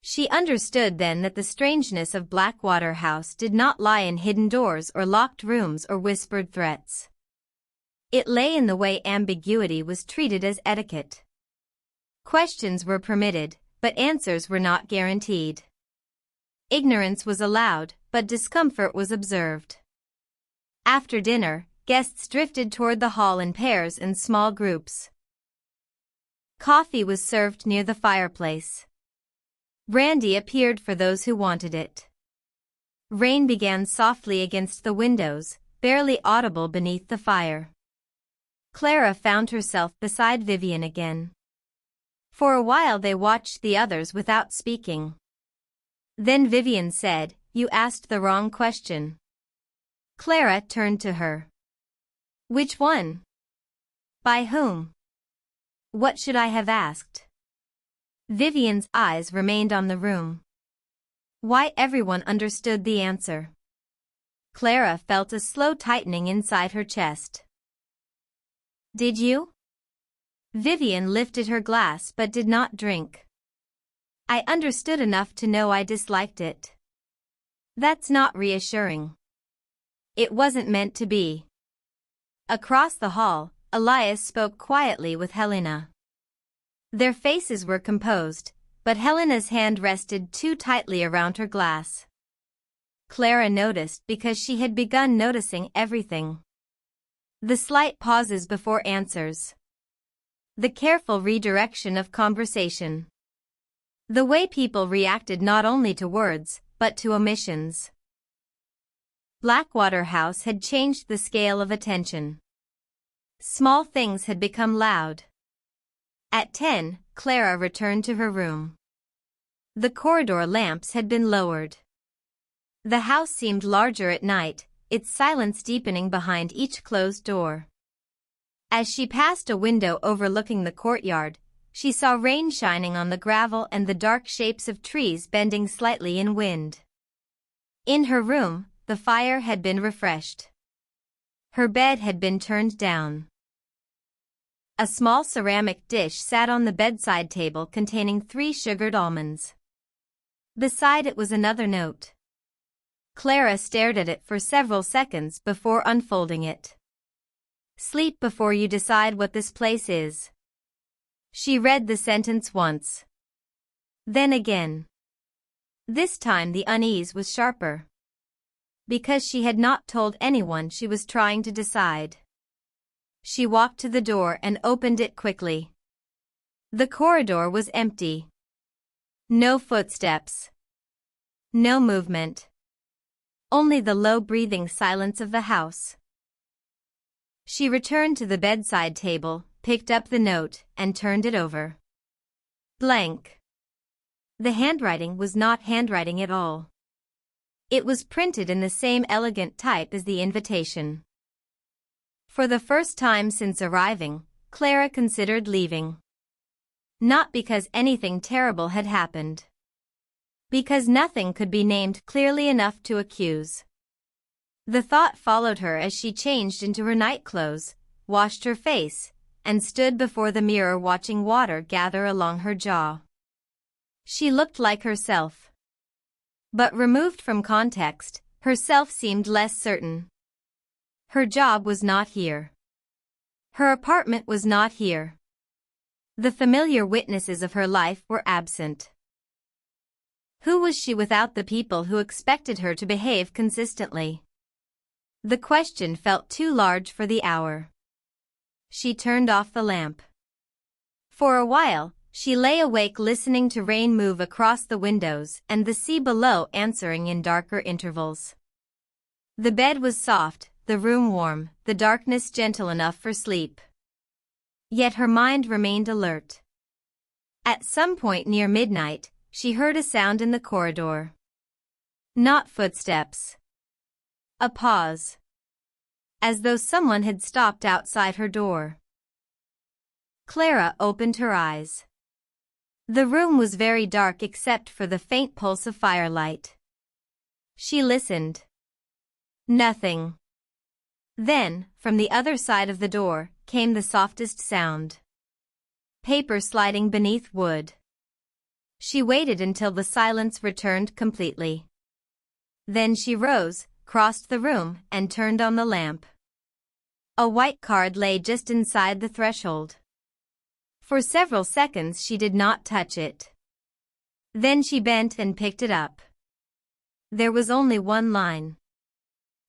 She understood then that the strangeness of Blackwater House did not lie in hidden doors or locked rooms or whispered threats. It lay in the way ambiguity was treated as etiquette. Questions were permitted, but answers were not guaranteed. Ignorance was allowed, but discomfort was observed. After dinner, guests drifted toward the hall in pairs and small groups. Coffee was served near the fireplace. Brandy appeared for those who wanted it. Rain began softly against the windows, barely audible beneath the fire. Clara found herself beside Vivian again. For a while they watched the others without speaking. Then Vivian said, "You asked the wrong question." Clara turned to her. "Which one? By whom? What should I have asked?" Vivian's eyes remained on the room. Why everyone understood the answer. Clara felt a slow tightening inside her chest. "Did you?" Vivian lifted her glass but did not drink. "I understood enough to know I disliked it." "That's not reassuring." "It wasn't meant to be." Across the hall, Elias spoke quietly with Helena. Their faces were composed, but Helena's hand rested too tightly around her glass. Clara noticed because she had begun noticing everything. The slight pauses before answers. The careful redirection of conversation. The way people reacted not only to words, but to omissions. Blackwater House had changed the scale of attention. Small things had become loud. At 10, Clara returned to her room. The corridor lamps had been lowered. The house seemed larger at night, its silence deepening behind each closed door. As she passed a window overlooking the courtyard, she saw rain shining on the gravel and the dark shapes of trees bending slightly in wind. In her room, the fire had been refreshed. Her bed had been turned down. A small ceramic dish sat on the bedside table containing 3 sugared almonds. Beside it was another note. Clara stared at it for several seconds before unfolding it. "Sleep before you decide what this place is." She read the sentence once. Then again. This time the unease was sharper. Because she had not told anyone she was trying to decide. She walked to the door and opened it quickly. The corridor was empty. No footsteps. No movement. Only the low breathing silence of the house. She returned to the bedside table, picked up the note, and turned it over. Blank. The handwriting was not handwriting at all. It was printed in the same elegant type as the invitation. For the first time since arriving, Clara considered leaving. Not because anything terrible had happened. Because nothing could be named clearly enough to accuse. The thought followed her as she changed into her night clothes, washed her face, and stood before the mirror watching water gather along her jaw. She looked like herself. But removed from context, herself seemed less certain. Her job was not here. Her apartment was not here. The familiar witnesses of her life were absent. Who was she without the people who expected her to behave consistently? The question felt too large for the hour. She turned off the lamp. For a while, she lay awake listening to rain move across the windows and the sea below answering in darker intervals. The bed was soft, the room warm, the darkness gentle enough for sleep. Yet her mind remained alert. At some point near midnight, she heard a sound in the corridor. Not footsteps. A pause. As though someone had stopped outside her door. Clara opened her eyes. The room was very dark except for the faint pulse of firelight. She listened. Nothing. Then, from the other side of the door, came the softest sound. Paper sliding beneath wood. She waited until the silence returned completely. Then she rose, crossed the room, and turned on the lamp. A white card lay just inside the threshold. For several seconds she did not touch it. Then she bent and picked it up. There was only one line.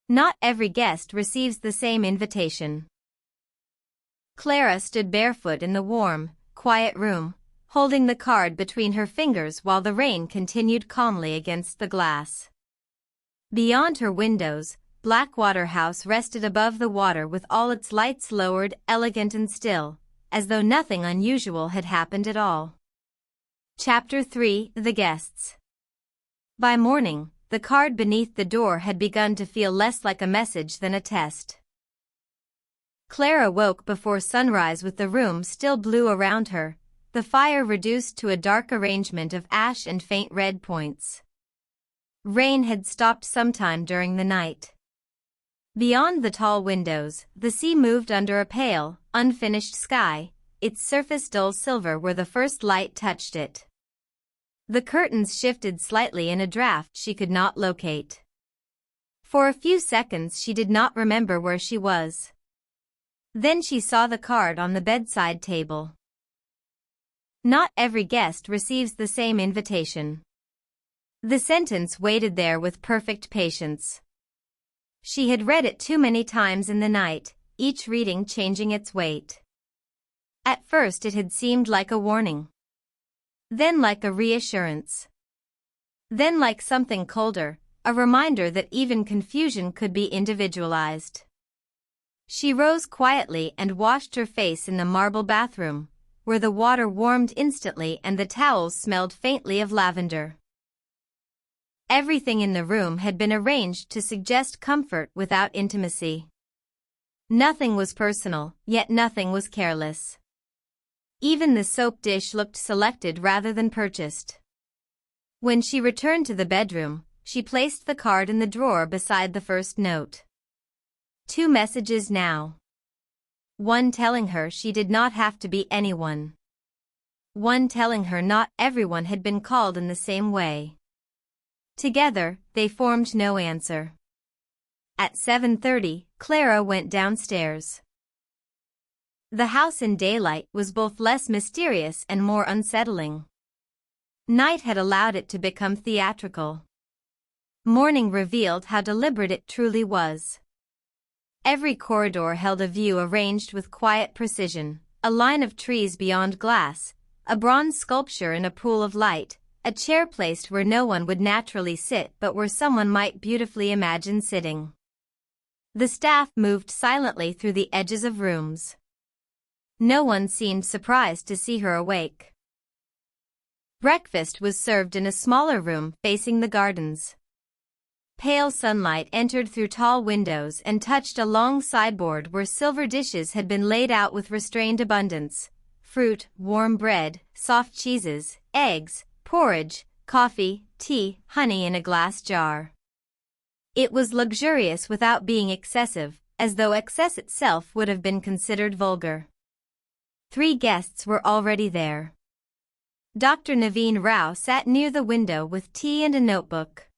Not every guest receives the same invitation. Clara stood barefoot in the warm, quiet room, holding the card between her fingers while the rain continued calmly against the glass. Beyond her windows, Blackwater House rested above the water with all its lights lowered, elegant and still, as though nothing unusual had happened at all. Chapter 3: The Guests. By morning, the card beneath the door had begun to feel less like a message than a test. Clara woke before sunrise with the room still blue around her, the fire reduced to a dark arrangement of ash and faint red points. Rain had stopped sometime during the night. Beyond the tall windows, the sea moved under a pale, unfinished sky, its surface dull silver where the first light touched it. The curtains shifted slightly in a draft she could not locate. For a few seconds she did not remember where she was. Then she saw the card on the bedside table. Not every guest receives the same invitation. The sentence waited there with perfect patience. She had read it too many times in the night, each reading changing its weight. At first it had seemed like a warning. Then like a reassurance. Then like something colder, a reminder that even confusion could be individualized. She rose quietly and washed her face in the marble bathroom, where the water warmed instantly and the towels smelled faintly of lavender. Everything in the room had been arranged to suggest comfort without intimacy. Nothing was personal, yet nothing was careless. Even the soap dish looked selected rather than purchased. When she returned to the bedroom, she placed the card in the drawer beside the first note. 2 messages now. One telling her she did not have to be anyone. One telling her not everyone had been called in the same way. Together, they formed no answer. At 7:30, Clara went downstairs. The house in daylight was both less mysterious and more unsettling. Night had allowed it to become theatrical. Morning revealed how deliberate it truly was. Every corridor held a view arranged with quiet precision, a line of trees beyond glass, a bronze sculpture in a pool of light, a chair placed where no one would naturally sit but where someone might beautifully imagine sitting. The staff moved silently through the edges of rooms. No one seemed surprised to see her awake. Breakfast was served in a smaller room facing the gardens. Pale sunlight entered through tall windows and touched a long sideboard where silver dishes had been laid out with restrained abundance: fruit, warm bread, soft cheeses, eggs, porridge, coffee, tea, honey in a glass jar. It was luxurious without being excessive, as though excess itself would have been considered vulgar. 3 guests were already there. Dr. Naveen Rao sat near the window with tea and a notebook.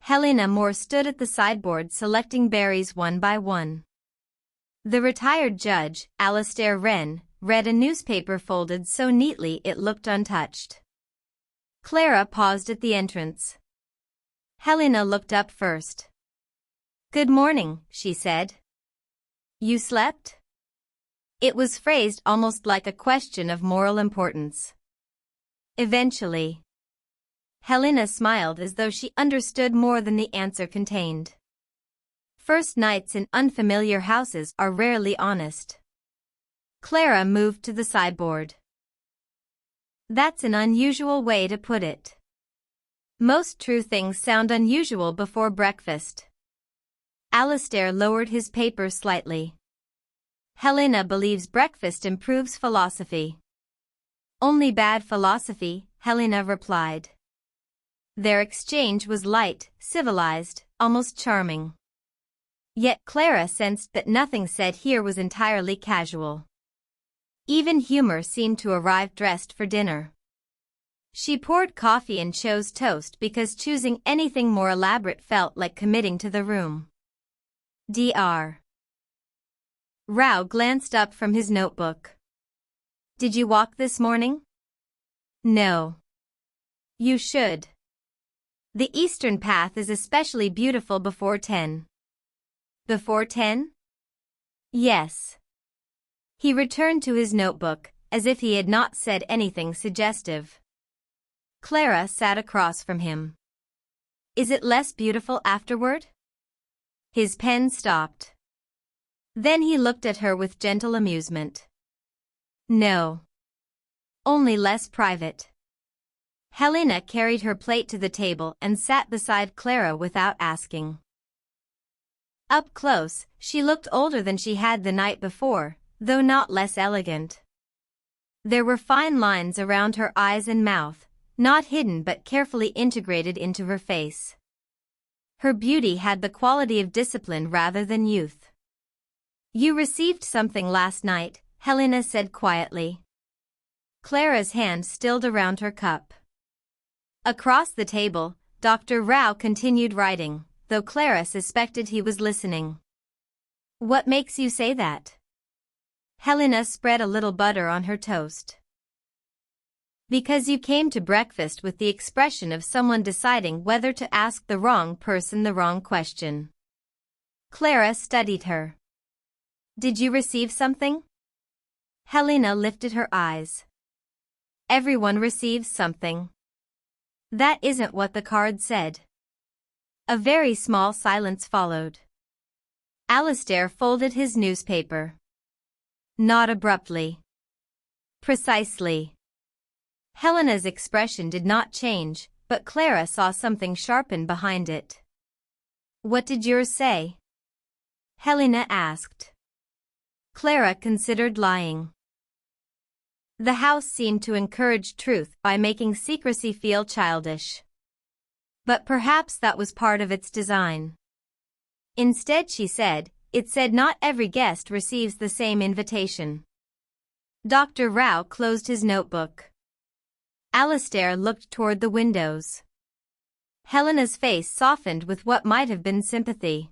Helena Moore stood at the sideboard selecting berries one by one. The retired judge, Alastair Wren, read a newspaper folded so neatly it looked untouched. Clara paused at the entrance. Helena looked up first. "Good morning," she said. "You slept?" It was phrased almost like a question of moral importance. "Eventually." Helena smiled as though she understood more than the answer contained. First nights in unfamiliar houses are rarely honest. Clara moved to the sideboard. "That's an unusual way to put it. Most true things sound unusual before breakfast." Alastair lowered his paper slightly. "Helena believes breakfast improves philosophy." "Only bad philosophy," Helena replied. Their exchange was light, civilized, almost charming. Yet Clara sensed that nothing said here was entirely casual. Even humor seemed to arrive dressed for dinner. She poured coffee and chose toast because choosing anything more elaborate felt like committing to the room. Dr. Rao glanced up from his notebook. "Did you walk this morning?" "No." "You should. The eastern path is especially beautiful before 10. "Before 10? "Yes." He returned to his notebook, as if he had not said anything suggestive. Clara sat across from him. "Is it less beautiful afterward?" His pen stopped. Then he looked at her with gentle amusement. "No. Only less private." Helena carried her plate to the table and sat beside Clara without asking. Up close, she looked older than she had the night before, though not less elegant. There were fine lines around her eyes and mouth, not hidden but carefully integrated into her face. Her beauty had the quality of discipline rather than youth. "You received something last night," Helena said quietly. Clara's hand stilled around her cup. Across the table, Dr. Rao continued writing, though Clara suspected he was listening. "What makes you say that?" Helena spread a little butter on her toast. "Because you came to breakfast with the expression of someone deciding whether to ask the wrong person the wrong question." Clara studied her. "Did you receive something?" Helena lifted her eyes. "Everyone receives something." "That isn't what the card said." A very small silence followed. Alastair folded his newspaper. "Not abruptly." "Precisely." Helena's expression did not change, but Clara saw something sharpen behind it. "What did yours say?" Helena asked. Clara considered lying. The house seemed to encourage truth by making secrecy feel childish. But perhaps that was part of its design. Instead, she said, it said not every guest receives the same invitation. Dr. Rao closed his notebook. Alastair looked toward the windows. Helena's face softened with what might have been sympathy.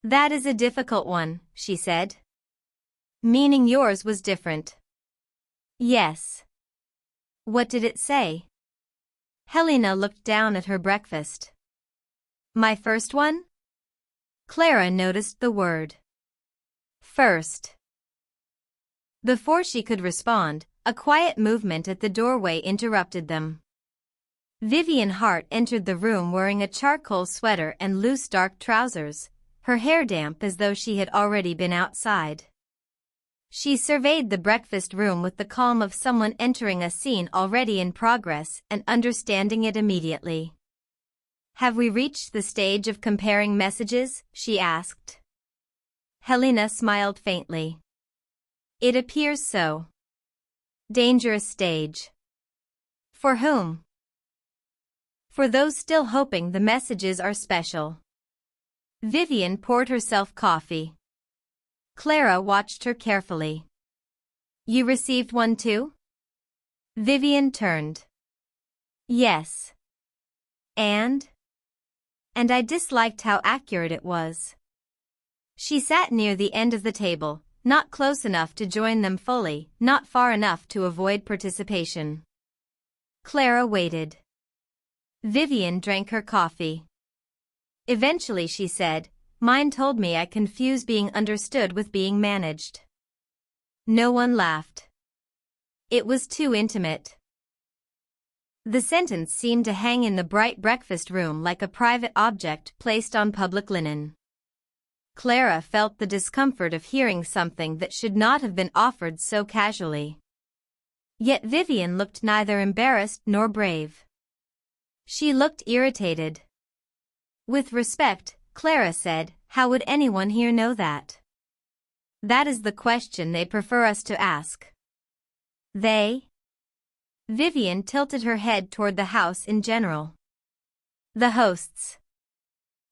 "That is a difficult one," she said. "Meaning yours was different." "Yes." "What did it say?" Helena looked down at her breakfast. "My first one?" Clara noticed the word. "First." Before she could respond, a quiet movement at the doorway interrupted them. Vivian Hart entered the room wearing a charcoal sweater and loose dark trousers, her hair damp as though she had already been outside. She surveyed the breakfast room with the calm of someone entering a scene already in progress and understanding it immediately. "Have we reached the stage of comparing messages?" she asked. Helena smiled faintly. "It appears so." "Dangerous stage." "For whom?" For those still hoping, the messages are special. Vivian poured herself coffee. Clara watched her carefully. You received one too? Vivian turned. Yes. And I disliked how accurate it was. She sat near the end of the table, not close enough to join them fully, not far enough to avoid participation. Clara waited. Vivian drank her coffee. Eventually she said, Mine told me I confuse being understood with being managed. No one laughed. It was too intimate. The sentence seemed to hang in the bright breakfast room like a private object placed on public linen. Clara felt the discomfort of hearing something that should not have been offered so casually. Yet Vivian looked neither embarrassed nor brave. She looked irritated. With respect, Clara said, How would anyone here know that? That is the question they prefer us to ask. They? Vivian tilted her head toward the house in general. The hosts.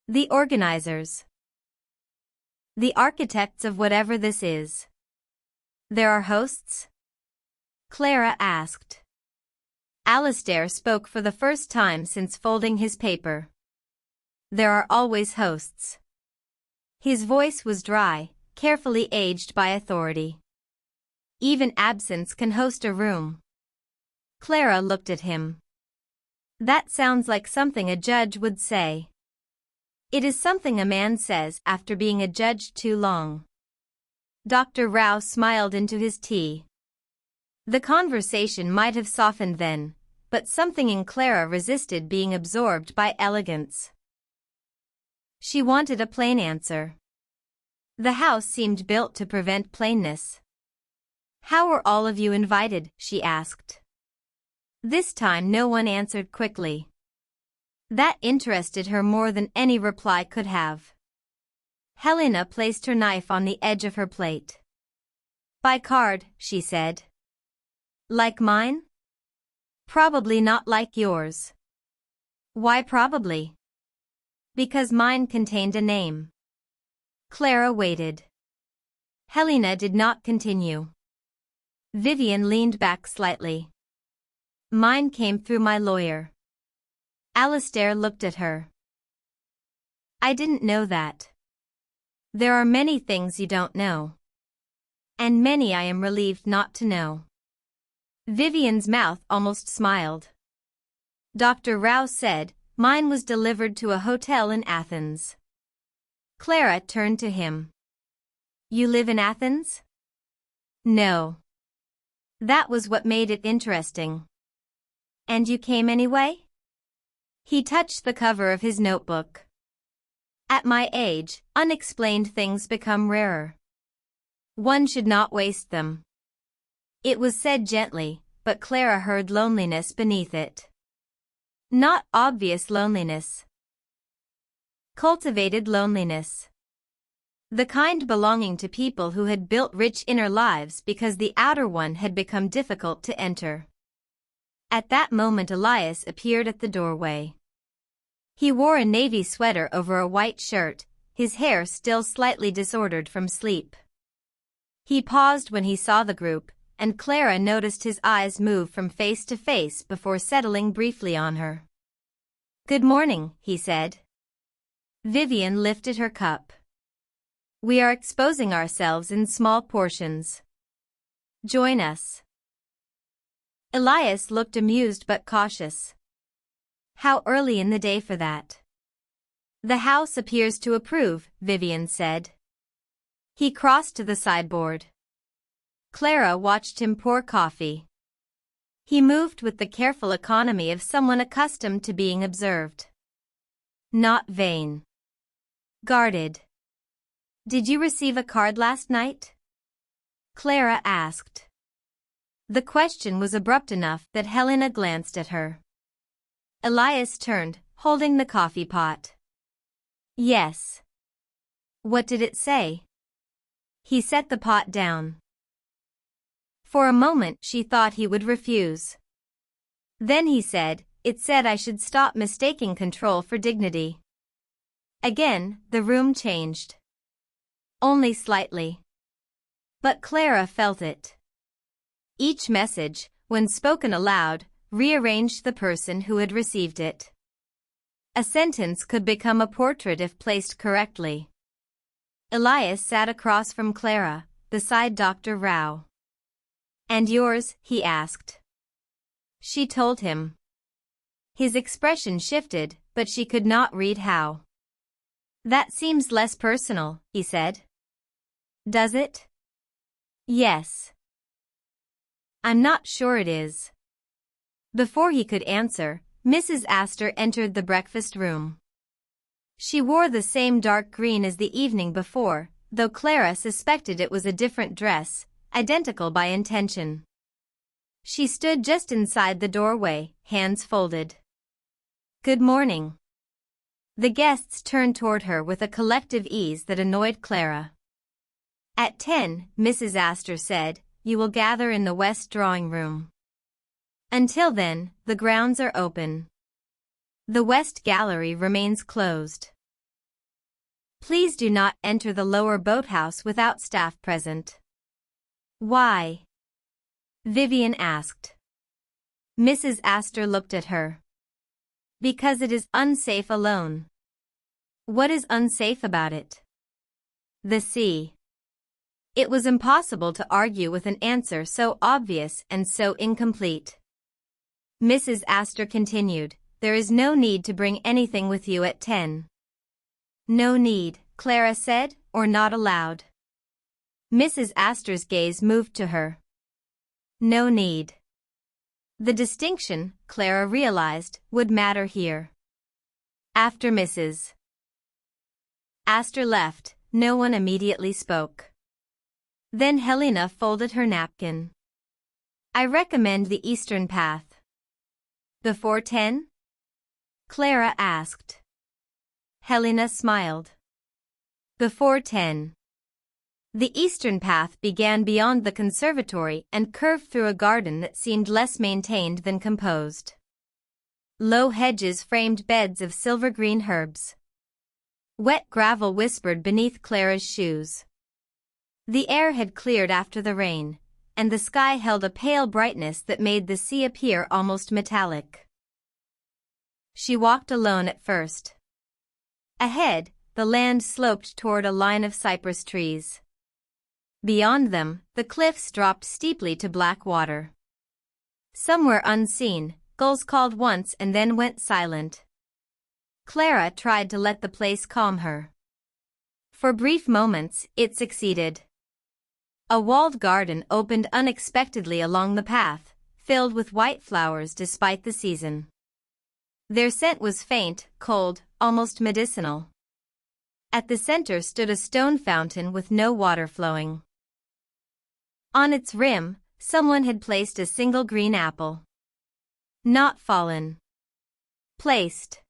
The organizers. The architects of whatever this is. There are hosts? Clara asked. Alistair spoke for the first time since folding his paper. There are always hosts. His voice was dry, carefully aged by authority. Even absence can host a room. Clara looked at him. That sounds like something a judge would say. It is something a man says after being a judge too long. Dr. Rao smiled into his tea. The conversation might have softened then, but something in Clara resisted being absorbed by elegance. She wanted a plain answer. The house seemed built to prevent plainness. How were all of you invited? She asked. This time no one answered quickly. That interested her more than any reply could have. Helena placed her knife on the edge of her plate. By card, she said. Like mine? Probably not like yours. Why probably? Because mine contained a name. Clara waited. Helena did not continue. Vivian leaned back slightly. Mine came through my lawyer. Alistair looked at her. I didn't know that. There are many things you don't know. And many I am relieved not to know. Vivian's mouth almost smiled. Dr. Rao said, Mine was delivered to a hotel in Athens. Clara turned to him. You live in Athens? No. That was what made it interesting. And you came anyway? He touched the cover of his notebook. At my age, unexplained things become rarer. One should not waste them. It was said gently, but Clara heard loneliness beneath it. Not obvious loneliness. Cultivated loneliness. The kind belonging to people who had built rich inner lives because the outer one had become difficult to enter. At that moment Elias appeared at the doorway. He wore a navy sweater over a white shirt, his hair still slightly disordered from sleep. He paused when he saw the group, and Clara noticed his eyes move from face to face before settling briefly on her. Good morning, he said. Vivian lifted her cup. We are exposing ourselves in small portions. Join us. Elias looked amused but cautious. How early in the day for that? The house appears to approve, Vivian said. He crossed to the sideboard. Clara watched him pour coffee. He moved with the careful economy of someone accustomed to being observed. Not vain. Guarded. Did you receive a card last night? Clara asked. The question was abrupt enough that Helena glanced at her. Elias turned, holding the coffee pot. Yes. What did it say? He set the pot down. For a moment she thought he would refuse. Then he said, it said I should stop mistaking control for dignity. Again, the room changed. Only slightly. But Clara felt it. Each message, when spoken aloud, rearranged the person who had received it. A sentence could become a portrait if placed correctly. Elias sat across from Clara, beside Dr. Rao. "And yours?" he asked. She told him. His expression shifted, but she could not read how. "That seems less personal," he said. "Does it?" "Yes." "I'm not sure it is." Before he could answer, Mrs. Astor entered the breakfast room. She wore the same dark green as the evening before, though Clara suspected it was a different dress, identical by intention. She stood just inside the doorway, hands folded. "Good morning." The guests turned toward her with a collective ease that annoyed Clara. "At 10, Mrs. Astor said, you will gather in the west drawing room. Until then, the grounds are open. The west gallery remains closed. Please do not enter the lower boathouse without staff present." "Why?" Vivian asked. Mrs. Astor looked at her. "Because it is unsafe alone." "What is unsafe about it?" "The sea." It was impossible to argue with an answer so obvious and so incomplete. Mrs. Astor continued, "There is no need to bring anything with you at 10. "No need," Clara said, "or not allowed." Mrs. Astor's gaze moved to her. "No need." The distinction, Clara realized, would matter here. After Mrs. Astor left, no one immediately spoke. Then Helena folded her napkin. "I recommend the eastern path." "Before 10? Clara asked. Helena smiled. "Before 10. The eastern path began beyond the conservatory and curved through a garden that seemed less maintained than composed. Low hedges framed beds of silver-green herbs. Wet gravel whispered beneath Clara's shoes. The air had cleared after the rain, and the sky held a pale brightness that made the sea appear almost metallic. She walked alone at first. Ahead, the land sloped toward a line of cypress trees. Beyond them, the cliffs dropped steeply to black water. Somewhere unseen, gulls called once and then went silent. Clara tried to let the place calm her. For brief moments, it succeeded. A walled garden opened unexpectedly along the path, filled with white flowers despite the season. Their scent was faint, cold, almost medicinal. At the center stood a stone fountain with no water flowing. On its rim, someone had placed a single green apple. Not fallen. Placed.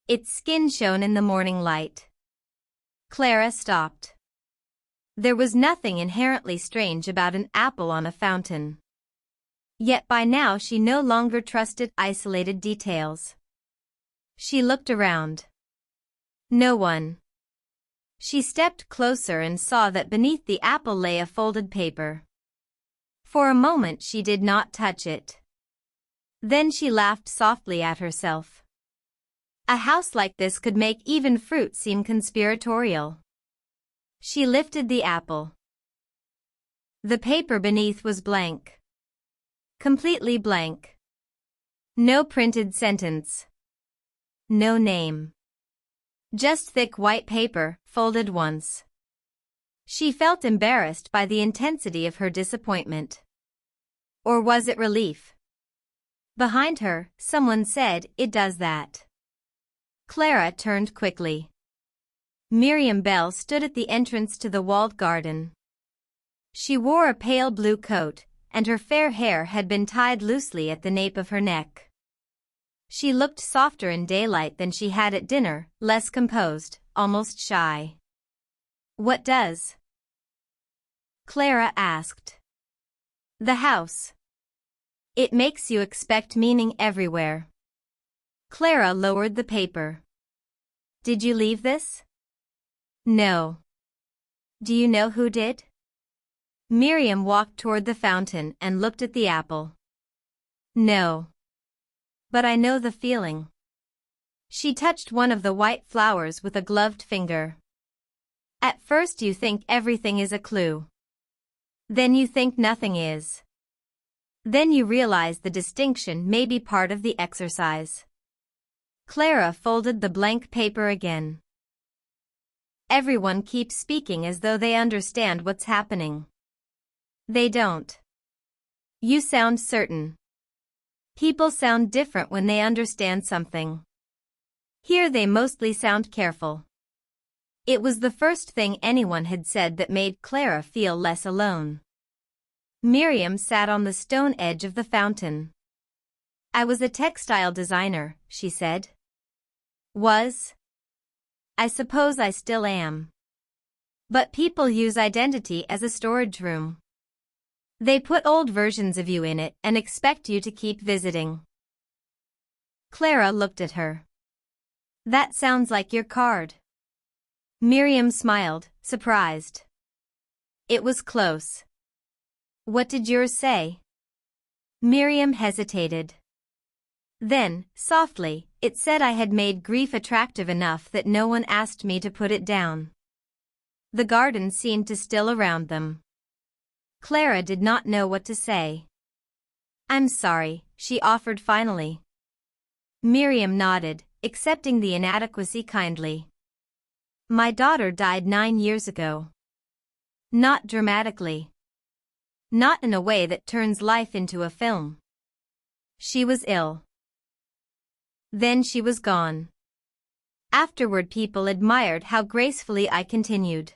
Its skin shone in the morning light. Clara stopped. There was nothing inherently strange about an apple on a fountain. Yet by now she no longer trusted isolated details. She looked around. No one. She stepped closer and saw that beneath the apple lay a folded paper. For a moment she did not touch it. Then she laughed softly at herself. A house like this could make even fruit seem conspiratorial. She lifted the apple. The paper beneath was blank. Completely blank. No printed sentence. No name. Just thick white paper, folded once. She felt embarrassed by the intensity of her disappointment. Or was it relief? Behind her, someone said, "It does that." Clara turned quickly. Miriam Bell stood at the entrance to the walled garden. She wore a pale blue coat, and her fair hair had been tied loosely at the nape of her neck. She looked softer in daylight than she had at dinner, less composed, almost shy. "What does?" Clara asked. "The house. It makes you expect meaning everywhere." Clara lowered the paper. Did you leave this? No. Do you know who did? Miriam walked toward the fountain and looked at the apple. No. But I know the feeling. She touched one of the white flowers with a gloved finger. At first you think everything is a clue. Then you think nothing is. Then you realize the distinction may be part of the exercise. Clara folded the blank paper again. Everyone keeps speaking as though they understand what's happening. They don't. You sound certain. People sound different when they understand something. Here they mostly sound careful. It was the first thing anyone had said that made Clara feel less alone. Miriam sat on the stone edge of the fountain. I was a textile designer, she said. Was? I suppose I still am. But people use identity as a storage room. They put old versions of you in it and expect you to keep visiting. Clara looked at her. That sounds like your card. Miriam smiled, surprised. It was close. What did yours say? Miriam hesitated. Then, softly, it said I had made grief attractive enough that no one asked me to put it down. The garden seemed to still around them. Clara did not know what to say. I'm sorry, she offered finally. Miriam nodded, accepting the inadequacy kindly. My daughter died 9 years ago. Not dramatically. Not in a way that turns life into a film. She was ill. Then she was gone. Afterward people admired how gracefully I continued.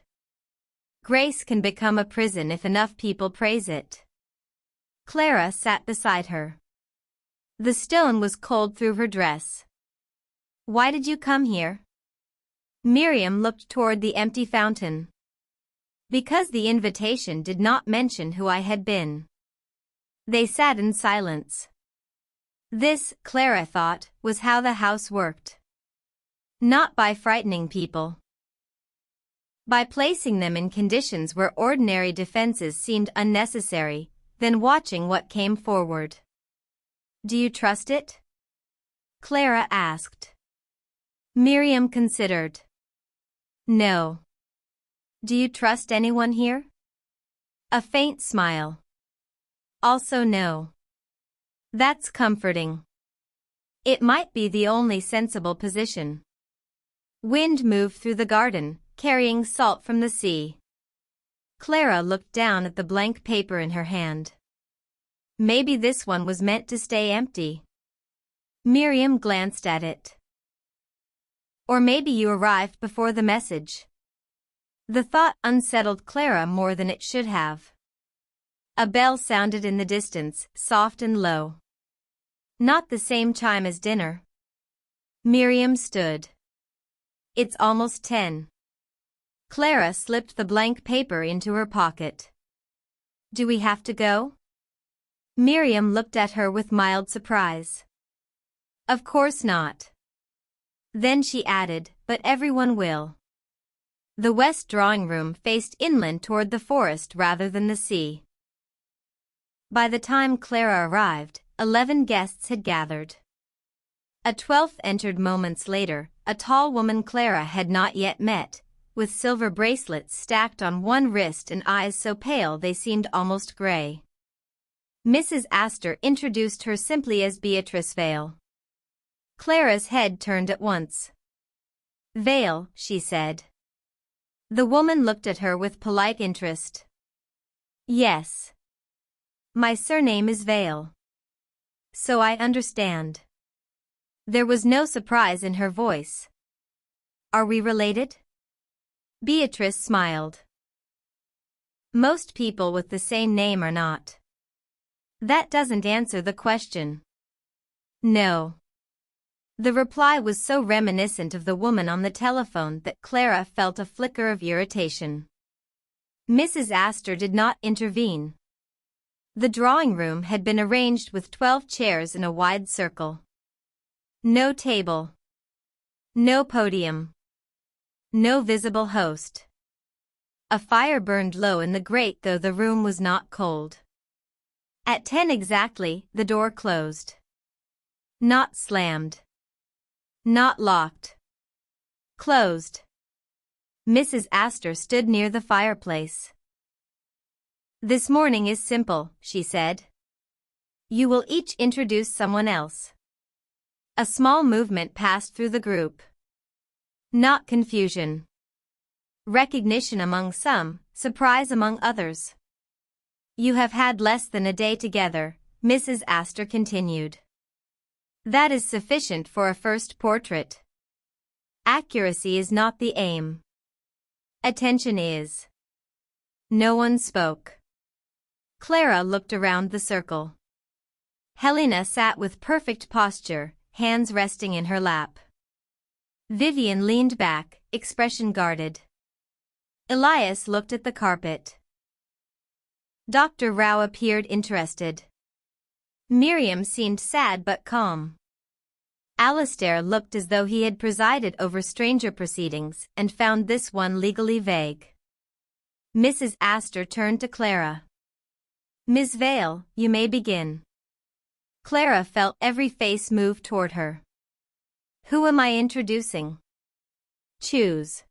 Grace can become a prison if enough people praise it. Clara sat beside her. The stone was cold through her dress. Why did you come here? Miriam looked toward the empty fountain. Because the invitation did not mention who I had been. They sat in silence. This, Clara thought, was how the house worked. Not by frightening people. By placing them in conditions where ordinary defenses seemed unnecessary, then watching what came forward. Do you trust it? Clara asked. Miriam considered. No. Do you trust anyone here? A faint smile. Also no. That's comforting. It might be the only sensible position. Wind moved through the garden, carrying salt from the sea. Clara looked down at the blank paper in her hand. Maybe this one was meant to stay empty. Miriam glanced at it. Or maybe you arrived before the message. The thought unsettled Clara more than it should have. A bell sounded in the distance, soft and low. Not the same chime as dinner. Miriam stood. It's almost 10. Clara slipped the blank paper into her pocket. Do we have to go? Miriam looked at her with mild surprise. Of course not. Then she added, but everyone will. The west drawing room faced inland toward the forest rather than the sea. By the time Clara arrived, 11 guests had gathered. A 12th entered moments later, a tall woman Clara had not yet met, with silver bracelets stacked on one wrist and eyes so pale they seemed almost gray. Mrs. Astor introduced her simply as Beatrice Vale. Clara's head turned at once. Vale, she said. The woman looked at her with polite interest. Yes. My surname is Vale. So I understand. There was no surprise in her voice. Are we related? Beatrice smiled. Most people with the same name are not. That doesn't answer the question. No. The reply was so reminiscent of the woman on the telephone that Clara felt a flicker of irritation. Mrs. Astor did not intervene. The drawing room had been arranged with 12 chairs in a wide circle. No table. No podium. No visible host. A fire burned low in the grate, though the room was not cold. At 10 exactly, the door closed. Not slammed. Not locked. Closed. Mrs. Astor stood near the fireplace. "This morning is simple," she said. "You will each introduce someone else." A small movement passed through the group. Not confusion. Recognition among some, surprise among others. "You have had less than a day together," Mrs. Astor continued. "That is sufficient for a first portrait. Accuracy is not the aim. Attention is." No one spoke. Clara looked around the circle. Helena sat with perfect posture, hands resting in her lap. Vivian leaned back, expression guarded. Elias looked at the carpet. Dr. Rao appeared interested. Miriam seemed sad but calm. Alastair looked as though he had presided over stranger proceedings and found this one legally vague. Mrs. Astor turned to Clara. "Miss Vale, you may begin." Clara felt every face move toward her. "Who am I introducing?" "Choose."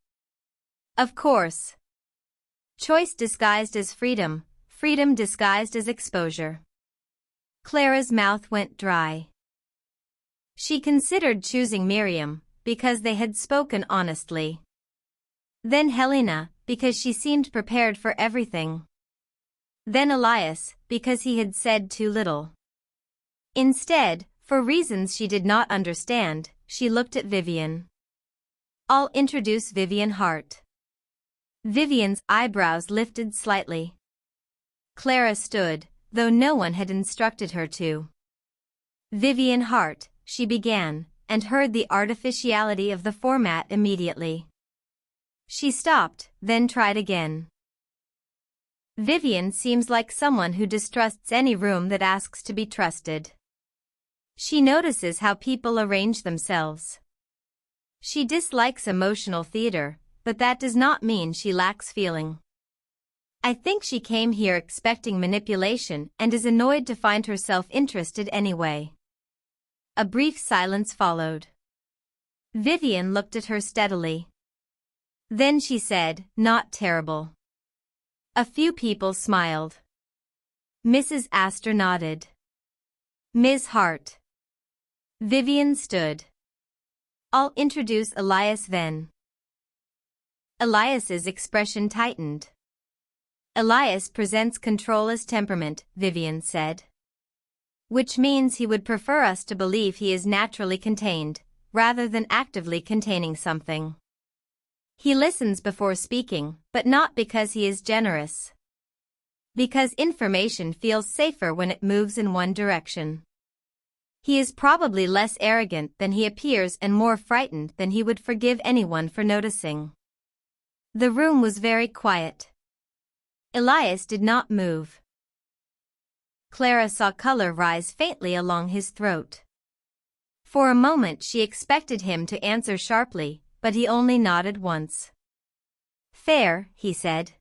"Of course. Choice disguised as freedom, freedom disguised as exposure." Clara's mouth went dry. She considered choosing Miriam, because they had spoken honestly. Then Helena, because she seemed prepared for everything. Then Elias, because he had said too little. Instead, for reasons she did not understand, she looked at Vivian. "I'll introduce Vivian Hart." Vivian's eyebrows lifted slightly. Clara stood, though no one had instructed her to. "Vivian Hart," she began, and heard the artificiality of the format immediately. She stopped, then tried again. "Vivian seems like someone who distrusts any room that asks to be trusted. She notices how people arrange themselves. She dislikes emotional theater, but that does not mean she lacks feeling. I think she came here expecting manipulation and is annoyed to find herself interested anyway." A brief silence followed. Vivian looked at her steadily. Then she said, "Not terrible." A few people smiled. Mrs. Astor nodded. "Ms. Hart." Vivian stood. "I'll introduce Elias then." Elias's expression tightened. "Elias presents control as temperament," Vivian said. "Which means he would prefer us to believe he is naturally contained, rather than actively containing something. He listens before speaking, but not because he is generous. Because information feels safer when it moves in one direction. He is probably less arrogant than he appears and more frightened than he would forgive anyone for noticing." The room was very quiet. Elias did not move. Clara saw color rise faintly along his throat. For a moment she expected him to answer sharply, but he only nodded once. "Fair," he said.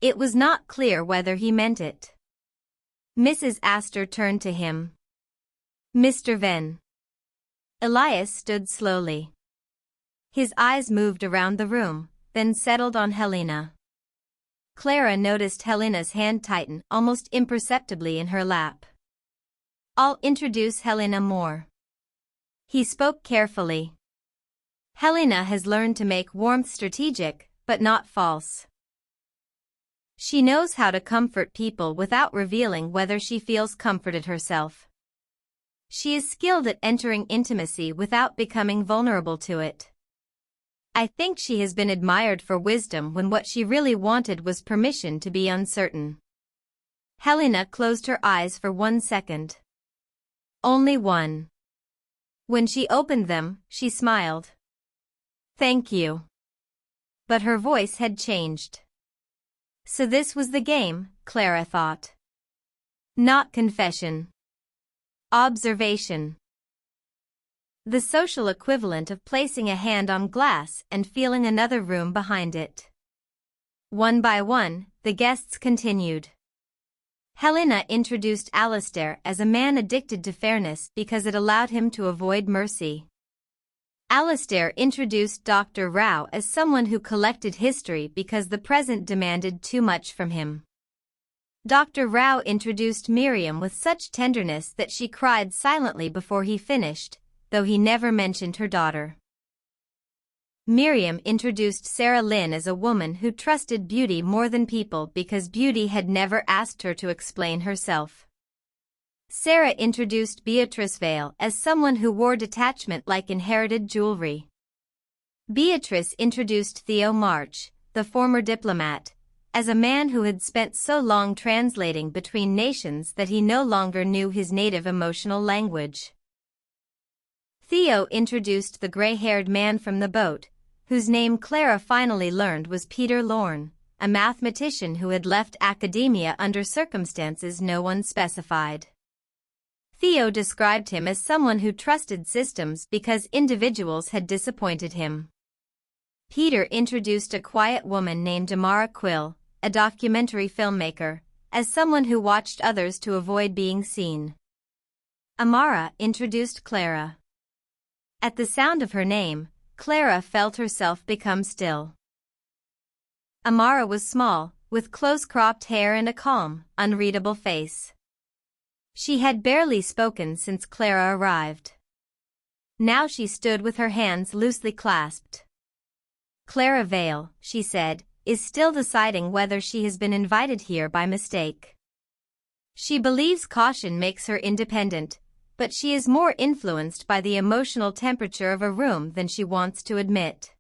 It was not clear whether he meant it. Mrs. Astor turned to him. "Mr. Venn." Elias stood slowly. His eyes moved around the room, then settled on Helena. Clara noticed Helena's hand tighten almost imperceptibly in her lap. "I'll introduce Helena Moore." He spoke carefully. "Helena has learned to make warmth strategic, but not false. She knows how to comfort people without revealing whether she feels comforted herself. She is skilled at entering intimacy without becoming vulnerable to it. I think she has been admired for wisdom when what she really wanted was permission to be uncertain." Helena closed her eyes for 1 second. Only one. When she opened them, she smiled. "Thank you." But her voice had changed. So this was the game, Clara thought. Not confession. Observation. the social equivalent of placing a hand on glass and feeling another room behind it. One by one, the guests continued. Helena introduced Alistair as a man addicted to fairness because it allowed him to avoid mercy. Alistair introduced Dr. Rao as someone who collected history because the present demanded too much from him. Dr. Rao introduced Miriam with such tenderness that she cried silently before he finished, though he never mentioned her daughter. Miriam introduced Sarah Lynn as a woman who trusted beauty more than people because beauty had never asked her to explain herself. Sarah introduced Beatrice Vale as someone who wore detachment like inherited jewelry. Beatrice introduced Theo March, the former diplomat, as a man who had spent so long translating between nations that he no longer knew his native emotional language. Theo introduced the gray-haired man from the boat, whose name Clara finally learned was Peter Lorne, a mathematician who had left academia under circumstances no one specified. Theo described him as someone who trusted systems because individuals had disappointed him. Peter introduced a quiet woman named Amara Quill, a documentary filmmaker, as someone who watched others to avoid being seen. Amara introduced Clara. At the sound of her name, Clara felt herself become still. Amara was small, with close-cropped hair and a calm, unreadable face. She had barely spoken since Clara arrived. Now she stood with her hands loosely clasped. Clara Vale, she said, is still deciding whether she has been invited here by mistake. She believes caution makes her independent, but she is more influenced by the emotional temperature of a room than she wants to admit.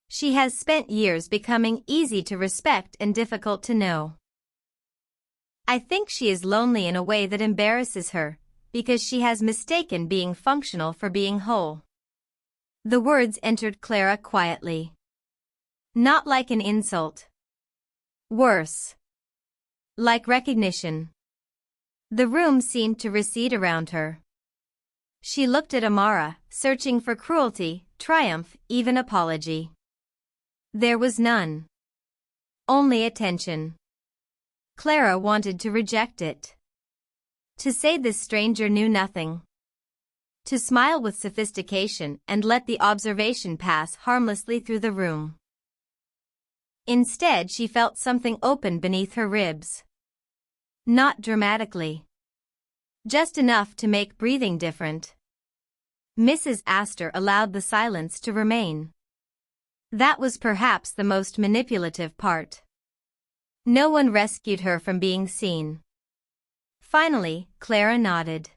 She has spent years becoming easy to respect and difficult to know. I think she is lonely in a way that embarrasses her, because she has mistaken being functional for being whole. The words entered Clara quietly. Not like an insult. Worse. Like recognition. The room seemed to recede around her. She looked at Amara, searching for cruelty, triumph, even apology. There was none. Only attention. Clara wanted to reject it. To say this stranger knew nothing. To smile with sophistication and let the observation pass harmlessly through the room. Instead, she felt something open beneath her ribs. Not dramatically. Just enough to make breathing different. Mrs. Astor allowed the silence to remain. That was perhaps the most manipulative part. No one rescued her from being seen. Finally, Clara nodded.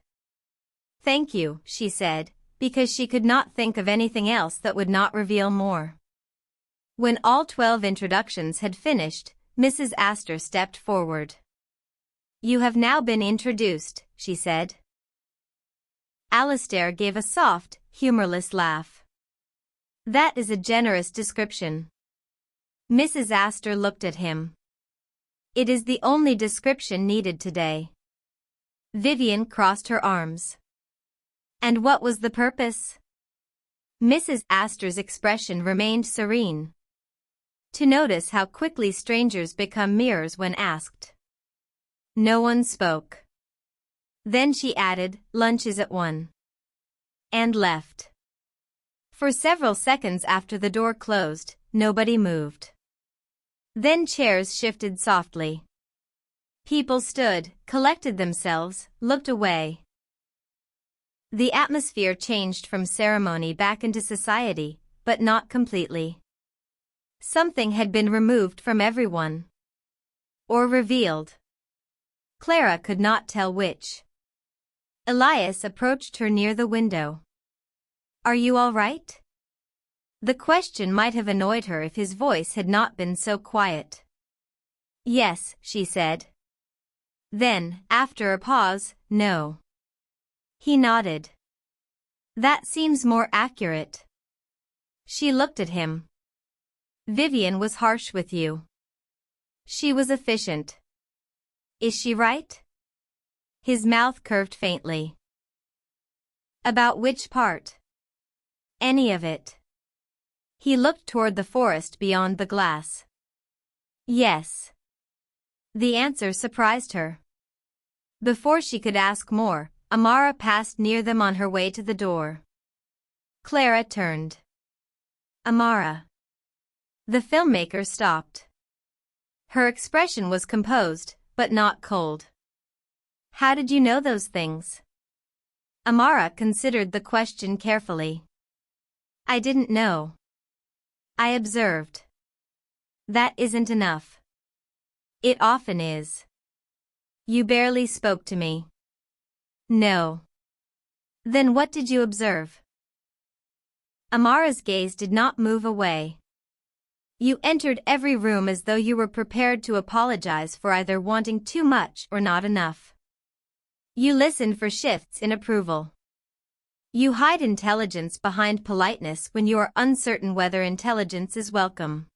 Thank you, she said, because she could not think of anything else that would not reveal more. When all 12 introductions had finished, Mrs. Astor stepped forward. You have now been introduced, she said. Alistair gave a soft, humorless laugh. That is a generous description. Mrs. Astor looked at him. It is the only description needed today. Vivian crossed her arms. And what was the purpose? Mrs. Astor's expression remained serene. To notice how quickly strangers become mirrors when asked. No one spoke. Then she added, lunch is at 1. And left. For several seconds after the door closed, nobody moved. Then chairs shifted softly. People stood, collected themselves, looked away. The atmosphere changed from ceremony back into society, but not completely. Something had been removed from everyone. Or revealed. Clara could not tell which. Elias approached her near the window. Are you all right? The question might have annoyed her if his voice had not been so quiet. Yes, she said. Then, after a pause, no. He nodded. That seems more accurate. She looked at him. Vivian was harsh with you. She was efficient. Is she right? His mouth curved faintly. About which part? Any of it. He looked toward the forest beyond the glass. Yes. The answer surprised her. Before she could ask more, Amara passed near them on her way to the door. Clara turned. Amara. The filmmaker stopped. Her expression was composed, but not cold. How did you know those things? Amara considered the question carefully. I didn't know. I observed. That isn't enough. It often is. You barely spoke to me. No. Then what did you observe? Amara's gaze did not move away. You entered every room as though you were prepared to apologize for either wanting too much or not enough. You listened for shifts in approval. You hide intelligence behind politeness when you are uncertain whether intelligence is welcome.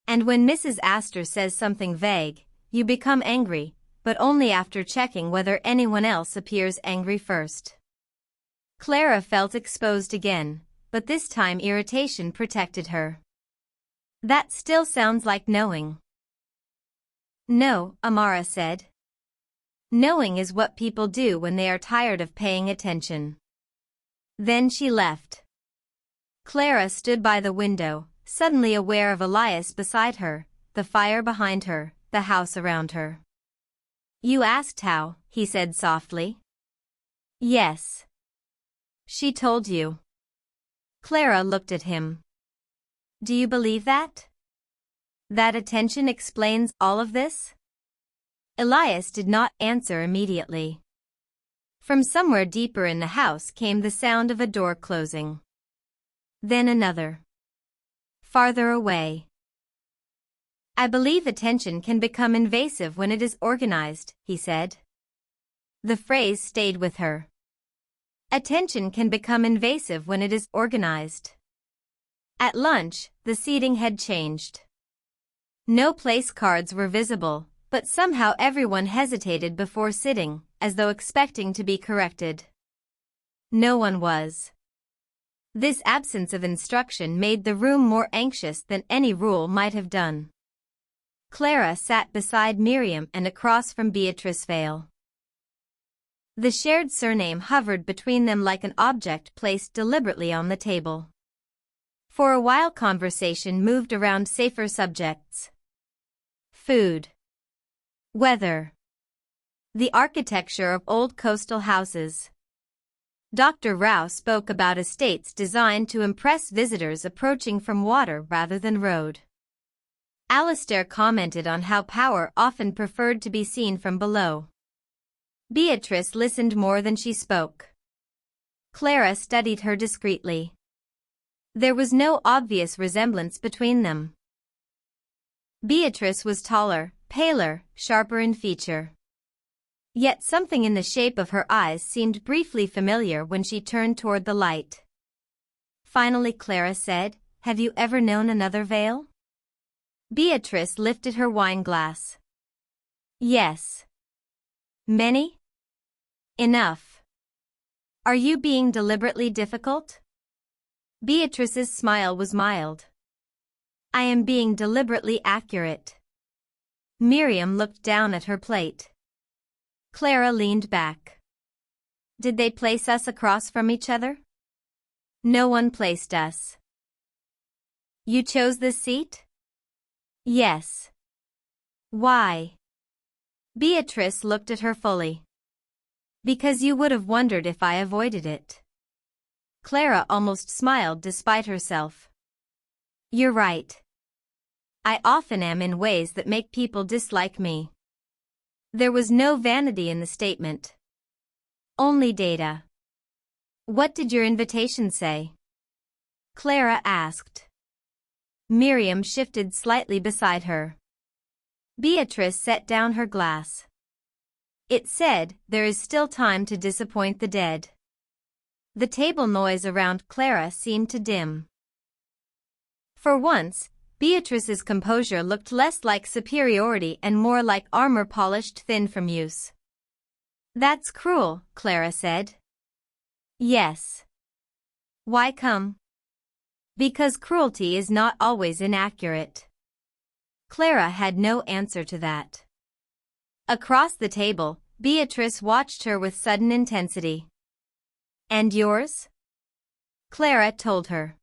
And when Mrs. Astor says something vague, you become angry, but only after checking whether anyone else appears angry first. Clara felt exposed again, but this time irritation protected her. That still sounds like knowing. No, Amara said. Knowing is what people do when they are tired of paying attention. Then she left. Clara stood by the window, suddenly aware of Elias beside her, the fire behind her, the house around her. You asked how, he said softly. Yes. She told you. Clara looked at him. Do you believe that? That attention explains all of this? Elias did not answer immediately. From somewhere deeper in the house came the sound of a door closing. Then another. Farther away. I believe attention can become invasive when it is organized, he said. The phrase stayed with her. Attention can become invasive when it is organized. At lunch, the seating had changed. No place cards were visible, but somehow everyone hesitated before sitting, as though expecting to be corrected. No one was. This absence of instruction made the room more anxious than any rule might have done. Clara sat beside Miriam and across from Beatrice Vale. The shared surname hovered between them like an object placed deliberately on the table. For a while conversation moved around safer subjects. Food. Weather. The architecture of old coastal houses. Dr. Rao spoke about estates designed to impress visitors approaching from water rather than road. Alistair commented on how power often preferred to be seen from below. Beatrice listened more than she spoke. Clara studied her discreetly. There was no obvious resemblance between them. Beatrice was taller, paler, sharper in feature. Yet something in the shape of her eyes seemed briefly familiar when she turned toward the light. Finally Clara said, "Have you ever known another Vale?" Beatrice lifted her wine glass. Yes. Many? Enough. Are you being deliberately difficult? Beatrice's smile was mild. I am being deliberately accurate. Miriam looked down at her plate. Clara leaned back. Did they place us across from each other? No one placed us. You chose this seat? Yes. Why? Beatrice looked at her fully. Because you would have wondered if I avoided it. Clara almost smiled despite herself. You're right. I often am in ways that make people dislike me. There was no vanity in the statement. Only data. What did your invitation say? Clara asked. Miriam shifted slightly beside her. Beatrice set down her glass. It said, "There is still time to disappoint the dead." The table noise around Clara seemed to dim. For once, Beatrice's composure looked less like superiority and more like armor polished thin from use. That's cruel, Clara said. Yes. Why come? Because cruelty is not always inaccurate. Clara had no answer to that. Across the table, Beatrice watched her with sudden intensity. And yours? Clara told her.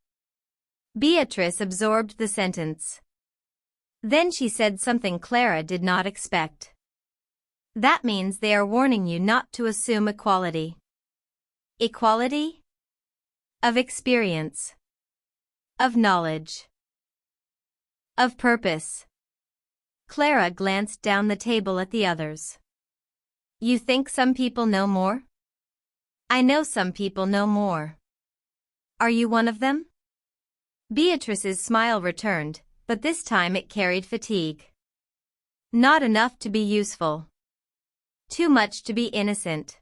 Beatrice absorbed the sentence. Then she said something Clara did not expect. That means they are warning you not to assume equality. Equality? Of experience. Of knowledge. Of purpose. Clara glanced down the table at the others. You think some people know more? I know some people know more. Are you one of them? Beatrice's smile returned, but this time it carried fatigue. Not enough to be useful. Too much to be innocent.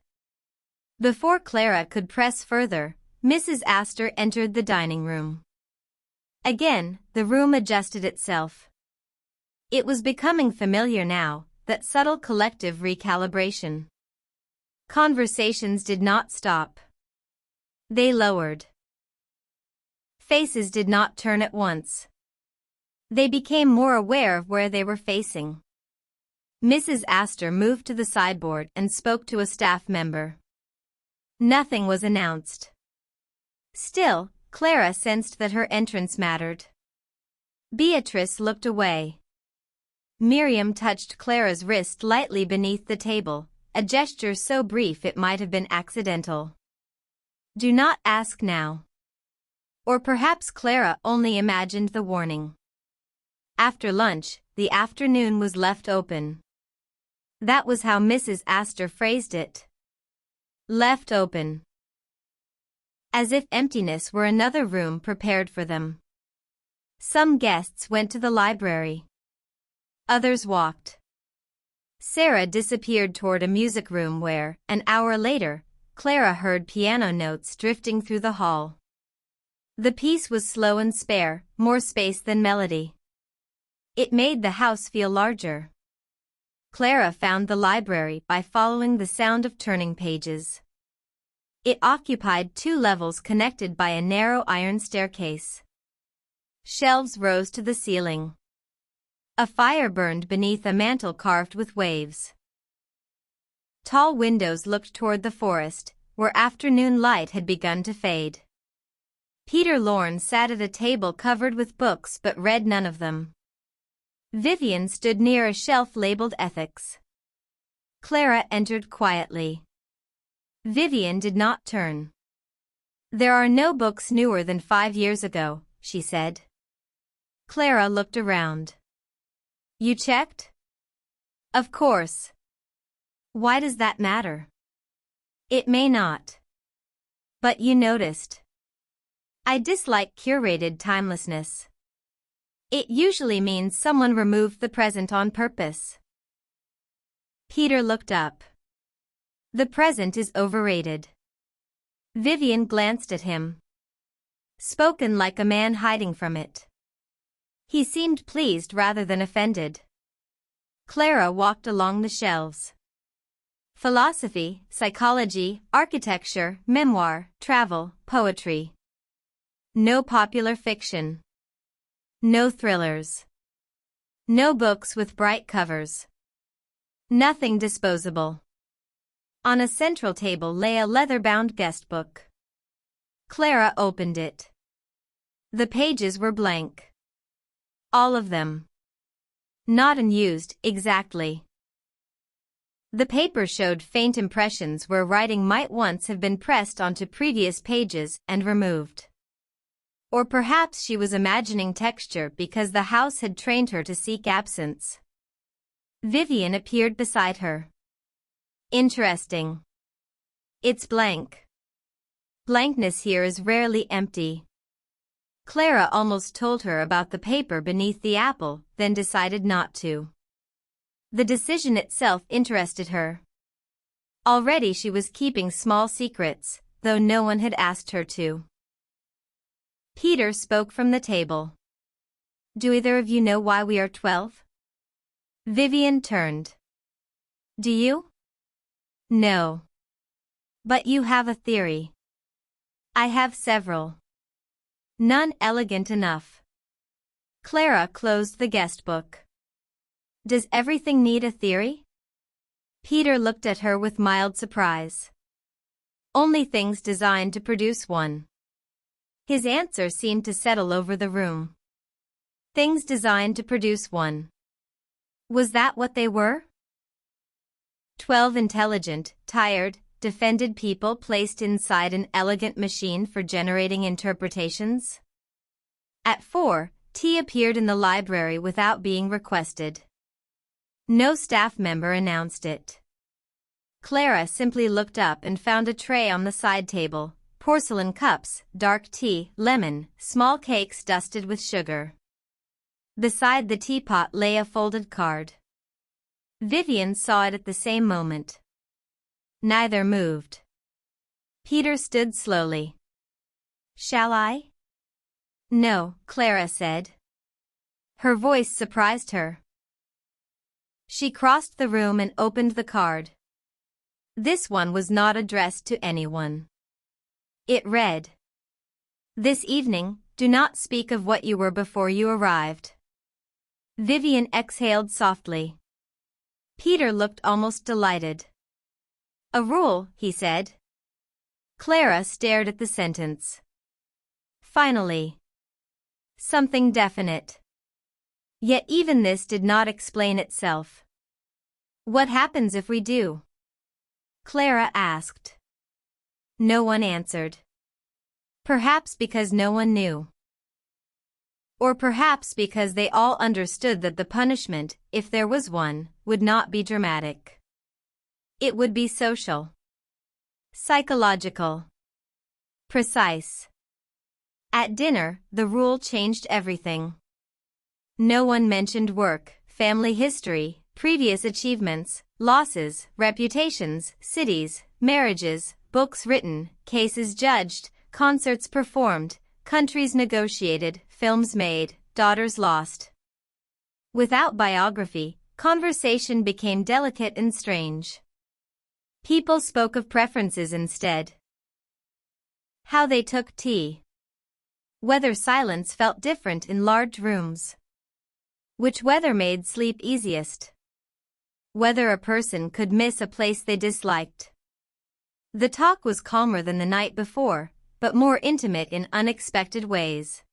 Before Clara could press further, Mrs. Astor entered the dining room. Again, the room adjusted itself. It was becoming familiar now, that subtle collective recalibration. Conversations did not stop. They lowered. Faces did not turn at once. They became more aware of where they were facing. Mrs. Astor moved to the sideboard and spoke to a staff member. Nothing was announced. Still, Clara sensed that her entrance mattered. Beatrice looked away. Miriam touched Clara's wrist lightly beneath the table, a gesture so brief it might have been accidental. Do not ask now. Or perhaps Clara only imagined the warning. After lunch, the afternoon was left open. That was how Mrs. Astor phrased it. Left open. As if emptiness were another room prepared for them. Some guests went to the library. Others walked. Sarah disappeared toward a music room where, an hour later, Clara heard piano notes drifting through the hall. The piece was slow and spare, more space than melody. It made the house feel larger. Clara found the library by following the sound of turning pages. It occupied 2 levels connected by a narrow iron staircase. Shelves rose to the ceiling. A fire burned beneath a mantel carved with waves. Tall windows looked toward the forest, where afternoon light had begun to fade. Peter Lorne sat at a table covered with books but read none of them. Vivian stood near a shelf labeled Ethics. Clara entered quietly. Vivian did not turn. There are no books newer than 5 years ago, she said. Clara looked around. You checked? Of course. Why does that matter? It may not. But you noticed. I dislike curated timelessness. It usually means someone removed the present on purpose. Peter looked up. The present is overrated. Vivian glanced at him. Spoken like a man hiding from it. He seemed pleased rather than offended. Clara walked along the shelves. Philosophy, psychology, architecture, memoir, travel, poetry. No popular fiction. No thrillers. No books with bright covers. Nothing disposable. On a central table lay a leather-bound guest book. Clara opened it. The pages were blank. All of them. Not unused, exactly. The paper showed faint impressions where writing might once have been pressed onto previous pages and removed. Or perhaps she was imagining texture because the house had trained her to seek absence. Vivian appeared beside her. Interesting. It's blank. Blankness here is rarely empty. Clara almost told her about the paper beneath the apple, then decided not to. The decision itself interested her. Already she was keeping small secrets, though no one had asked her to. Peter spoke from the table. Do either of you know why we are 12? Vivian turned. Do you? No. But you have a theory. I have several. None elegant enough. Clara closed the guest book. Does everything need a theory? Peter looked at her with mild surprise. Only things designed to produce one. His answer seemed to settle over the room. Things designed to produce one. Was that what they were? 12 intelligent, tired, defended people placed inside an elegant machine for generating interpretations? At 4, tea appeared in the library without being requested. No staff member announced it. Clara simply looked up and found a tray on the side table, porcelain cups, dark tea, lemon, small cakes dusted with sugar. Beside the teapot lay a folded card. Vivian saw it at the same moment. Neither moved. Peter stood slowly. Shall I? No, Clara said. Her voice surprised her. She crossed the room and opened the card. This one was not addressed to anyone. It read, "This evening, do not speak of what you were before you arrived." Vivian exhaled softly. Peter looked almost delighted. A rule, he said. Clara stared at the sentence. Finally. Something definite. Yet even this did not explain itself. What happens if we do? Clara asked. No one answered. Perhaps because no one knew. Or perhaps because they all understood that the punishment, if there was one, would not be dramatic. It would be social. Psychological. Precise. At dinner, the rule changed everything. No one mentioned work, family history, previous achievements, losses, reputations, cities, marriages, books written, cases judged, concerts performed, countries negotiated, films made, daughters lost. Without biography, conversation became delicate and strange. People spoke of preferences instead. How they took tea. Whether silence felt different in large rooms. Which weather made sleep easiest. Whether a person could miss a place they disliked. The talk was calmer than the night before, but more intimate in unexpected ways.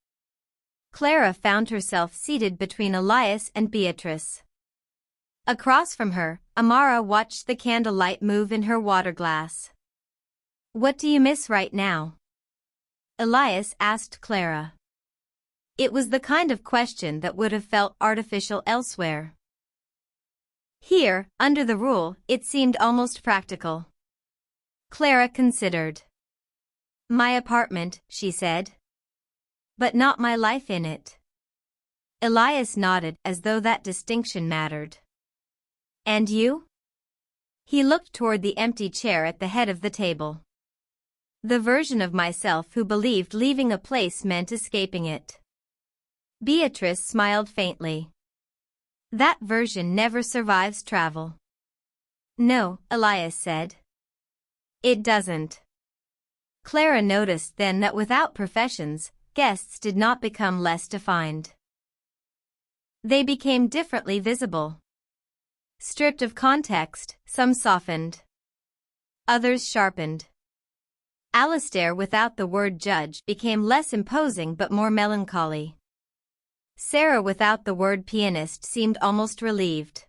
Clara found herself seated between Elias and Beatrice. Across from her, Amara watched the candlelight move in her water glass. What do you miss right now? Elias asked Clara. It was the kind of question that would have felt artificial elsewhere. Here, under the rule, it seemed almost practical. Clara considered. My apartment, she said. But not my life in it. Elias nodded as though that distinction mattered. And you? He looked toward the empty chair at the head of the table. The version of myself who believed leaving a place meant escaping it. Beatrice smiled faintly. That version never survives travel. No, Elias said. It doesn't. Clara noticed then that without professions, guests did not become less defined. They became differently visible. Stripped of context, some softened. Others sharpened. Alistair without the word judge became less imposing but more melancholy. Sarah without the word pianist seemed almost relieved.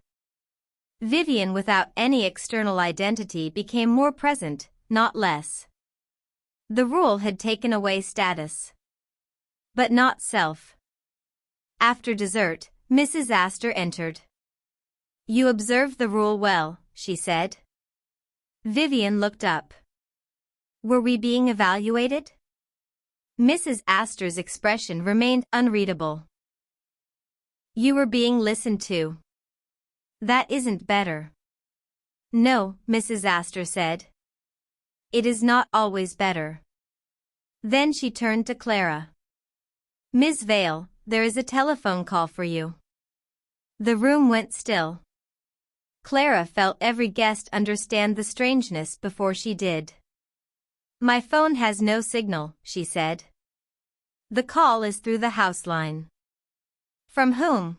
Vivian without any external identity became more present, not less. The rule had taken away status. But not self. After dessert, Mrs. Astor entered. You observed the rule well, she said. Vivian looked up. Were we being evaluated? Mrs. Astor's expression remained unreadable. You were being listened to. That isn't better. No, Mrs. Astor said. It is not always better. Then she turned to Clara. Miss Vale, there is a telephone call for you. The room went still. Clara felt every guest understand the strangeness before she did. My phone has no signal, she said. The call is through the house line. From whom?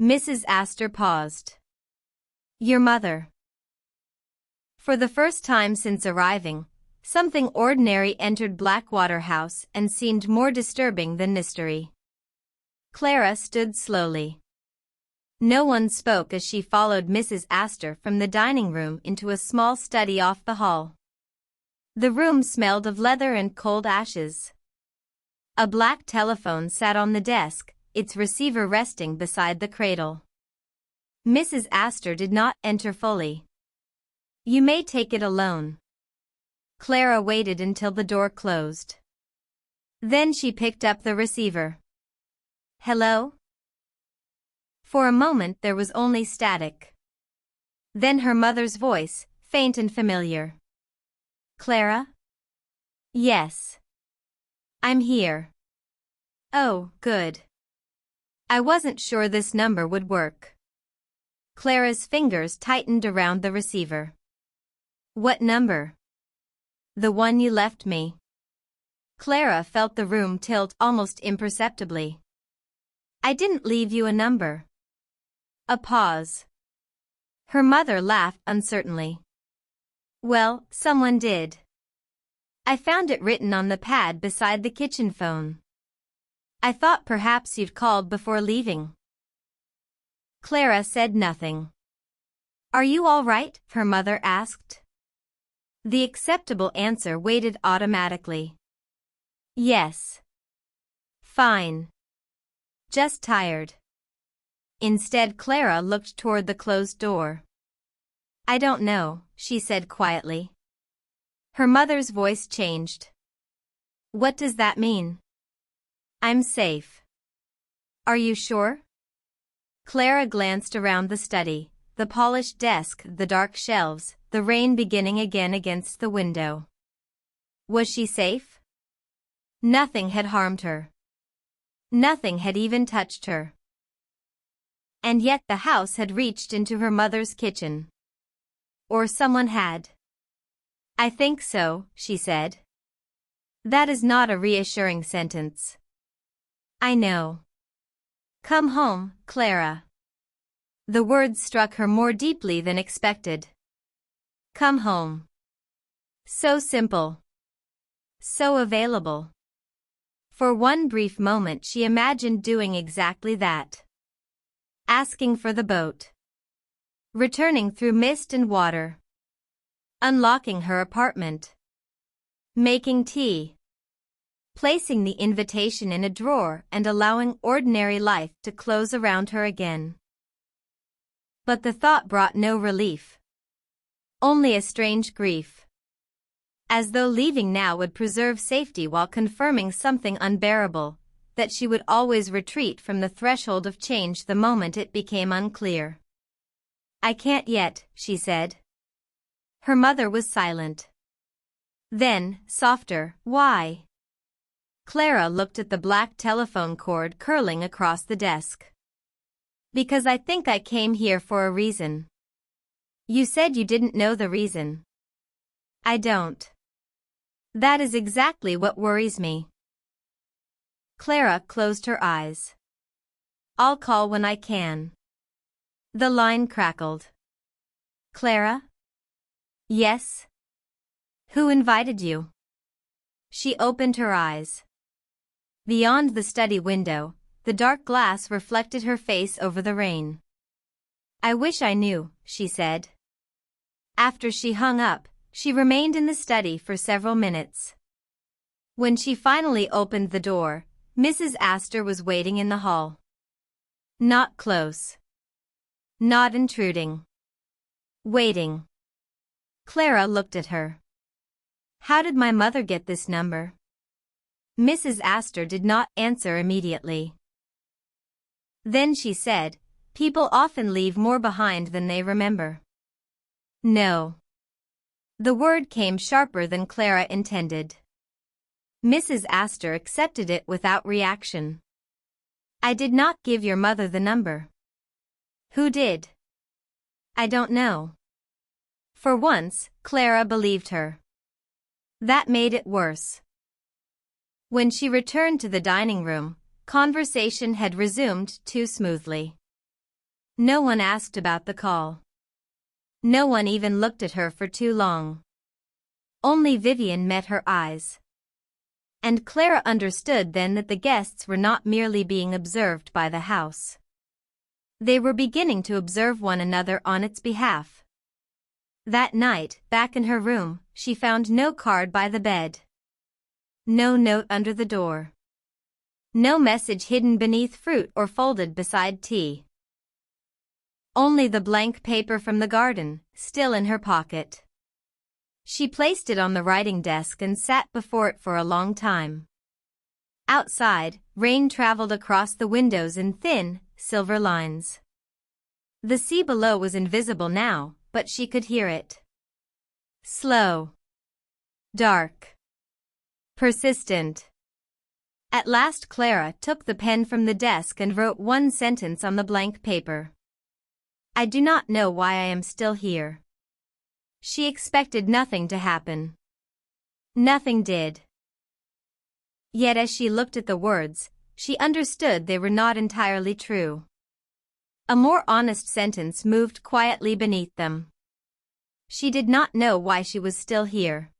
Mrs. Astor paused. Your mother. For the first time since arriving, something ordinary entered Blackwater House and seemed more disturbing than mystery. Clara stood slowly. No one spoke as she followed Mrs. Astor from the dining room into a small study off the hall. The room smelled of leather and cold ashes. A black telephone sat on the desk, its receiver resting beside the cradle. Mrs. Astor did not enter fully. You may take it alone. Clara waited until the door closed. Then she picked up the receiver. Hello? For a moment there was only static. Then her mother's voice, faint and familiar. Clara? Yes. I'm here. Oh, good. I wasn't sure this number would work. Clara's fingers tightened around the receiver. What number? The one you left me. Clara felt the room tilt almost imperceptibly. I didn't leave you a number. A pause. Her mother laughed uncertainly. Well, someone did. I found it written on the pad beside the kitchen phone. I thought perhaps you'd called before leaving. Clara said nothing. Are you all right? Her mother asked. The acceptable answer waited automatically. Yes. Fine. Just tired. Instead, Clara looked toward the closed door. I don't know, she said quietly. Her mother's voice changed. What does that mean? I'm safe. Are you sure? Clara glanced around the study, the polished desk, the dark shelves, the rain beginning again against the window. Was she safe? Nothing had harmed her. Nothing had even touched her. And yet the house had reached into her mother's kitchen. Or someone had. I think so, she said. That is not a reassuring sentence. I know. Come home, Clara. The words struck her more deeply than expected. Come home. So simple. So available. For one brief moment she imagined doing exactly that. Asking for the boat. Returning through mist and water. Unlocking her apartment. Making tea. Placing the invitation in a drawer and allowing ordinary life to close around her again. But the thought brought no relief. Only a strange grief. As though leaving now would preserve safety while confirming something unbearable, that she would always retreat from the threshold of change the moment it became unclear. I can't yet, she said. Her mother was silent. Then, softer, why? Clara looked at the black telephone cord curling across the desk. Because I think I came here for a reason. You said you didn't know the reason. I don't. That is exactly what worries me. Clara closed her eyes. I'll call when I can. The line crackled. Clara? Yes? Who invited you? She opened her eyes. Beyond the study window, the dark glass reflected her face over the rain. I wish I knew, she said. After she hung up, she remained in the study for several minutes. When she finally opened the door, Mrs. Astor was waiting in the hall. Not close. Not intruding. Waiting. Clara looked at her. How did my mother get this number? Mrs. Astor did not answer immediately. Then she said, people often leave more behind than they remember. No. The word came sharper than Clara intended. Mrs. Astor accepted it without reaction. I did not give your mother the number. Who did? I don't know. For once, Clara believed her. That made it worse. When she returned to the dining room, conversation had resumed too smoothly. No one asked about the call. No one even looked at her for too long. Only Vivian met her eyes. And Clara understood then that the guests were not merely being observed by the house. They were beginning to observe one another on its behalf. That night, back in her room, she found no card by the bed. No note under the door. No message hidden beneath fruit or folded beside tea. Only the blank paper from the garden, still in her pocket. She placed it on the writing desk and sat before it for a long time. Outside, rain traveled across the windows in thin, silver lines. The sea below was invisible now, but she could hear it. Slow. Dark. Persistent. At last Clara took the pen from the desk and wrote one sentence on the blank paper. I do not know why I am still here. She expected nothing to happen. Nothing did. Yet as she looked at the words, she understood they were not entirely true. A more honest sentence moved quietly beneath them. She did not know why she was still here.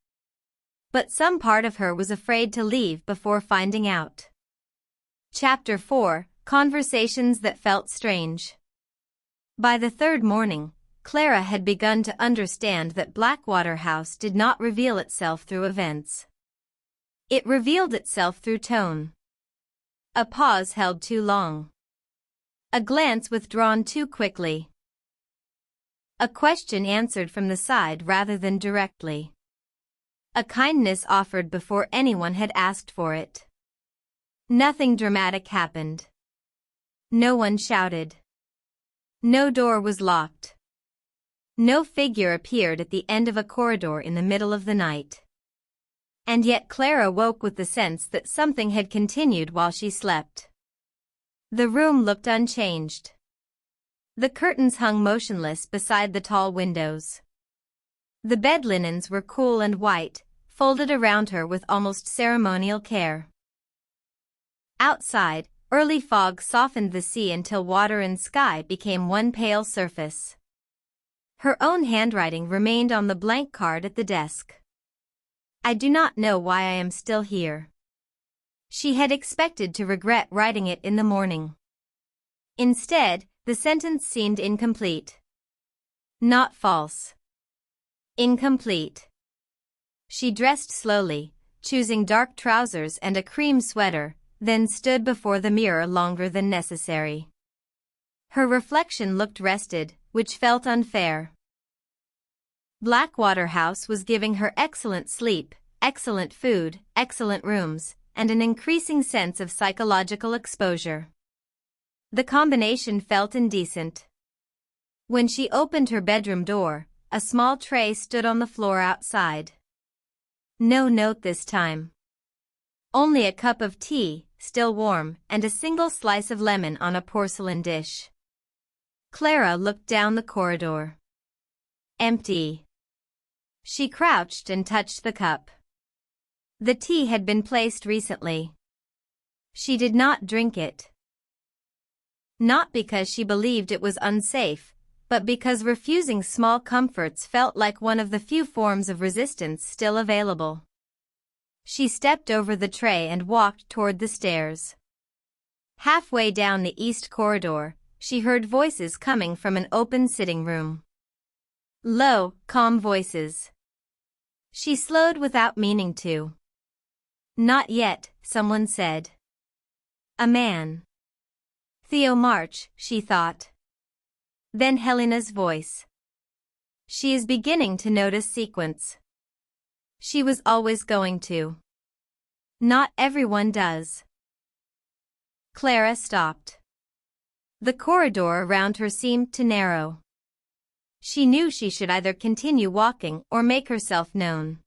But some part of her was afraid to leave before finding out. Chapter 4: Conversations that felt strange. By the third morning, Clara had begun to understand that Blackwater House did not reveal itself through events. It revealed itself through tone. A pause held too long. A glance withdrawn too quickly. A question answered from the side rather than directly. A kindness offered before anyone had asked for it. Nothing dramatic happened. No one shouted. No door was locked. No figure appeared at the end of a corridor in the middle of the night. And yet Clara woke with the sense that something had continued while she slept. The room looked unchanged. The curtains hung motionless beside the tall windows. The bed linens were cool and white, folded around her with almost ceremonial care. Outside, early fog softened the sea until water and sky became one pale surface. Her own handwriting remained on the blank card at the desk. I do not know why I am still here. She had expected to regret writing it in the morning. Instead, the sentence seemed incomplete. Not false. Incomplete. She dressed slowly, choosing dark trousers and a cream sweater, then stood before the mirror longer than necessary. Her reflection looked rested, which felt unfair. Blackwater House was giving her excellent sleep, excellent food, excellent rooms, and an increasing sense of psychological exposure. The combination felt indecent. When she opened her bedroom door, a small tray stood on the floor outside. No note this time. Only a cup of tea, still warm, and a single slice of lemon on a porcelain dish. Clara looked down the corridor. Empty. She crouched and touched the cup. The tea had been placed recently. She did not drink it. Not because she believed it was unsafe, but because refusing small comforts felt like one of the few forms of resistance still available. She stepped over the tray and walked toward the stairs. Halfway down the east corridor, she heard voices coming from an open sitting room. Low, calm voices. She slowed without meaning to. Not yet, someone said. A man. Theo March, she thought. Then Helena's voice. She is beginning to notice sequence. She was always going to. Not everyone does. Clara stopped. The corridor around her seemed to narrow. She knew she should either continue walking or make herself known.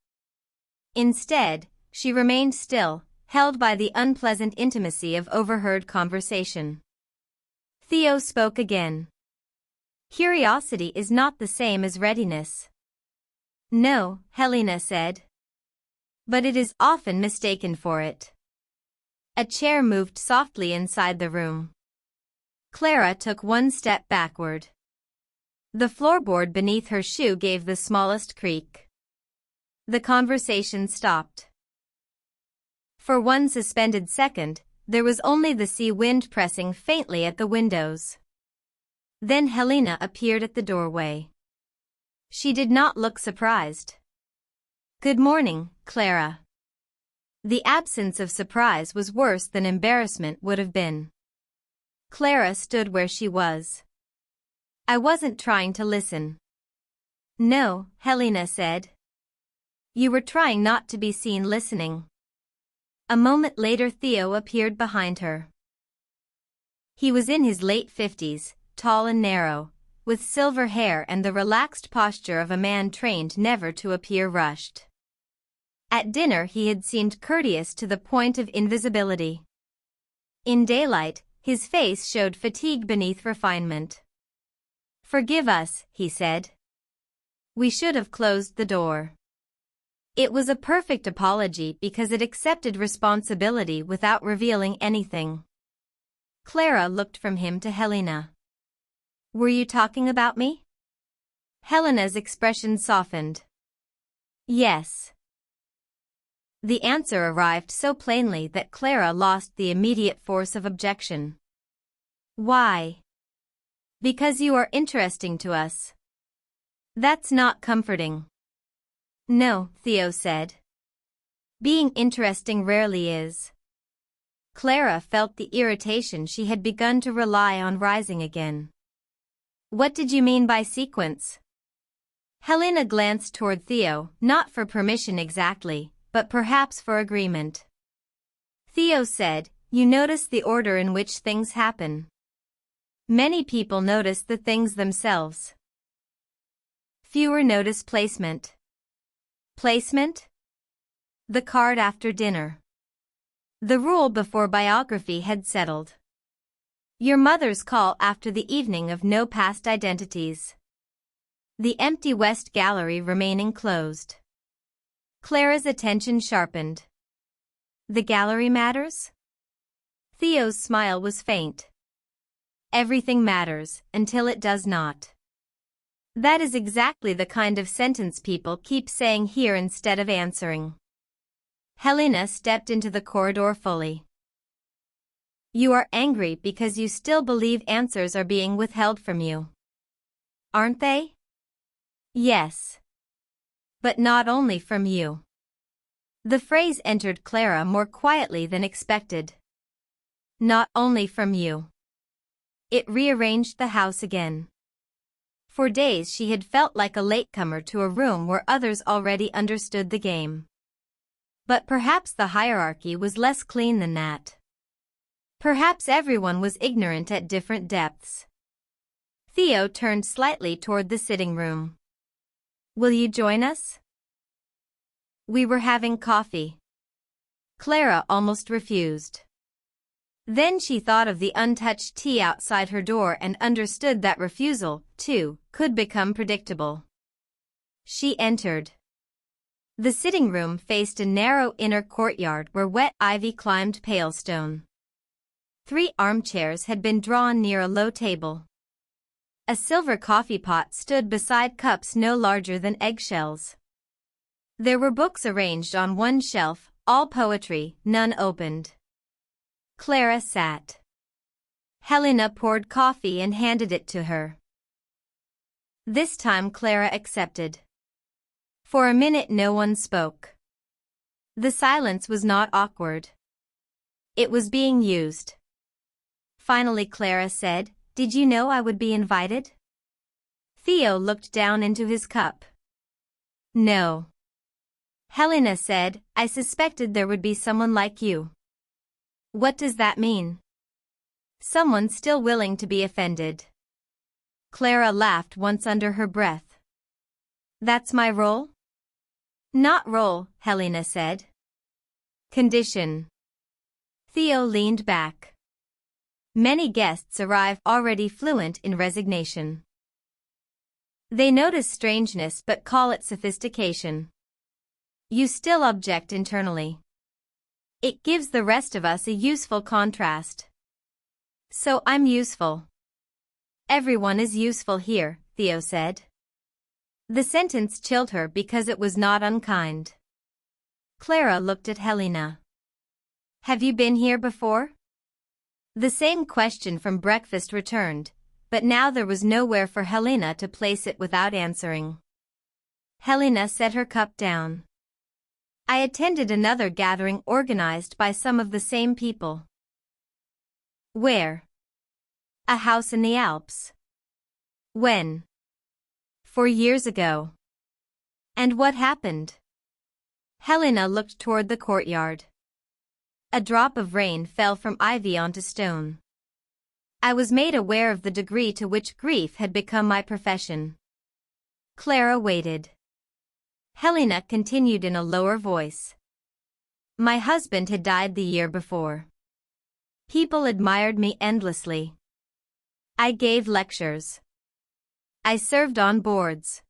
Instead, she remained still, held by the unpleasant intimacy of overheard conversation. Theo spoke again. Curiosity is not the same as readiness. No, Helena said. but it is often mistaken for it. A chair moved softly inside the room. Clara took one step backward. The floorboard beneath her shoe gave the smallest creak. The conversation stopped. For one suspended second, there was only the sea wind pressing faintly at the windows. Then Helena appeared at the doorway. She did not look surprised. "Good morning, Clara." The absence of surprise was worse than embarrassment would have been. Clara stood where she was. "I wasn't trying to listen." "No," Helena said. "You were trying not to be seen listening." A moment later Theo appeared behind her. He was in his late 50s, tall and narrow, with silver hair and the relaxed posture of a man trained never to appear rushed. At dinner he had seemed courteous to the point of invisibility. In daylight, his face showed fatigue beneath refinement. "Forgive us," he said. "We should have closed the door." It was a perfect apology because it accepted responsibility without revealing anything. Clara looked from him to Helena. "Were you talking about me?" Helena's expression softened. "Yes." The answer arrived so plainly that Clara lost the immediate force of objection. "Why?" "Because you are interesting to us." "That's not comforting." "No," Theo said. "Being interesting rarely is." Clara felt the irritation she had begun to rely on rising again. "What did you mean by sequence?" Helena glanced toward Theo, not for permission exactly, but perhaps for agreement. Theo said, "You notice the order in which things happen. Many people notice the things themselves. Fewer notice placement." "Placement?" "The card after dinner. The rule before biography had settled. Your mother's call after the evening of no past identities. The empty West Gallery remaining closed." Clara's attention sharpened. "The gallery matters?" Theo's smile was faint. "Everything matters, until it does not." That is exactly the kind of sentence people keep saying here instead of answering. Helena stepped into the corridor fully. "You are angry because you still believe answers are being withheld from you. Aren't they?" "Yes. But not only from you." The phrase entered Clara more quietly than expected. "Not only from you." It rearranged the house again. For days she had felt like a latecomer to a room where others already understood the game. But perhaps the hierarchy was less clean than that. Perhaps everyone was ignorant at different depths. Theo turned slightly toward the sitting room. "Will you join us?" "We were having coffee." Clara almost refused. Then she thought of the untouched tea outside her door and understood that refusal, too, could become predictable. She entered. The sitting room faced a narrow inner courtyard where wet ivy climbed pale stone. 3 armchairs had been drawn near a low table. A silver coffee pot stood beside cups no larger than eggshells. There were books arranged on one shelf, all poetry, none opened. Clara sat. Helena poured coffee and handed it to her. This time Clara accepted. For a minute no one spoke. The silence was not awkward. It was being used. Finally Clara said, "Did you know I would be invited?" Theo looked down into his cup. "No." Helena said, "I suspected there would be someone like you." "What does that mean?" "Someone still willing to be offended." Clara laughed once under her breath. "That's my role?" "Not role," Helena said. "Condition." Theo leaned back. Many guests arrive already fluent in resignation. They notice strangeness but call it sophistication. You still object internally. It gives the rest of us a useful contrast. So I'm useful. Everyone is useful here, Theo said. The sentence chilled her because it was not unkind. Clara looked at Helena. Have you been here before? The same question from breakfast returned, but now there was nowhere for Helena to place it without answering. Helena set her cup down. I attended another gathering organized by some of the same people. Where? A house in the Alps. When? 4 years ago. And what happened? Helena looked toward the courtyard. A drop of rain fell from ivy onto stone. I was made aware of the degree to which grief had become my profession. Clara waited. Helena continued in a lower voice. My husband had died the year before. People admired me endlessly. I gave lectures. I served on boards.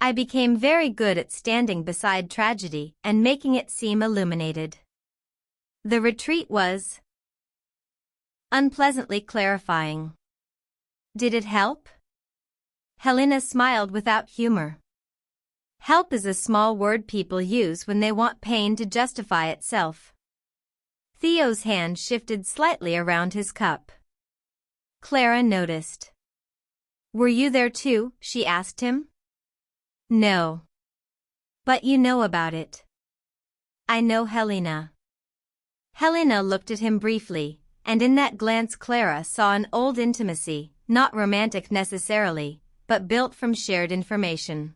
I became very good at standing beside tragedy and making it seem illuminated. The retreat was unpleasantly clarifying. Did it help? Helena smiled without humor. Help is a small word people use when they want pain to justify itself. Theo's hand shifted slightly around his cup. Clara noticed. Were you there too? She asked him. No. But you know about it. I know Helena. Helena looked at him briefly, and in that glance Clara saw an old intimacy, not romantic necessarily, but built from shared information.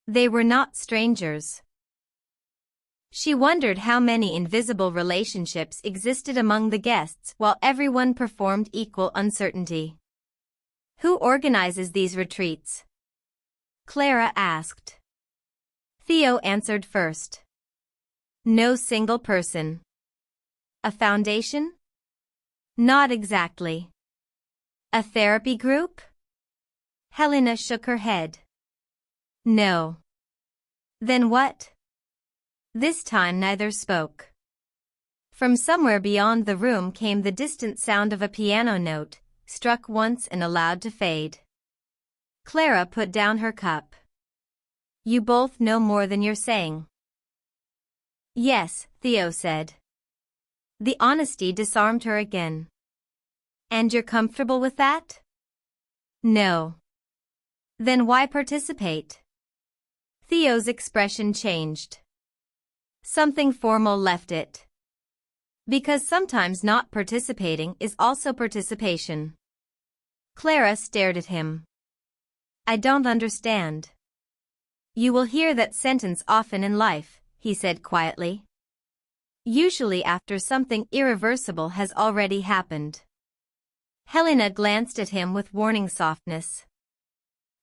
They were not strangers. She wondered how many invisible relationships existed among the guests while everyone performed equal uncertainty. Who organizes these retreats? Clara asked. Theo answered first. No single person. A foundation? Not exactly. A therapy group? Helena shook her head. No. Then what? This time neither spoke. From somewhere beyond the room came the distant sound of a piano note, struck once and allowed to fade. Clara put down her cup. You both know more than you're saying. Yes, Theo said. The honesty disarmed her again. And you're comfortable with that? No. Then why participate? Theo's expression changed. Something formal left it. Because sometimes not participating is also participation. Clara stared at him. I don't understand. You will hear that sentence often in life, he said quietly. Usually after something irreversible has already happened. Helena glanced at him with warning softness.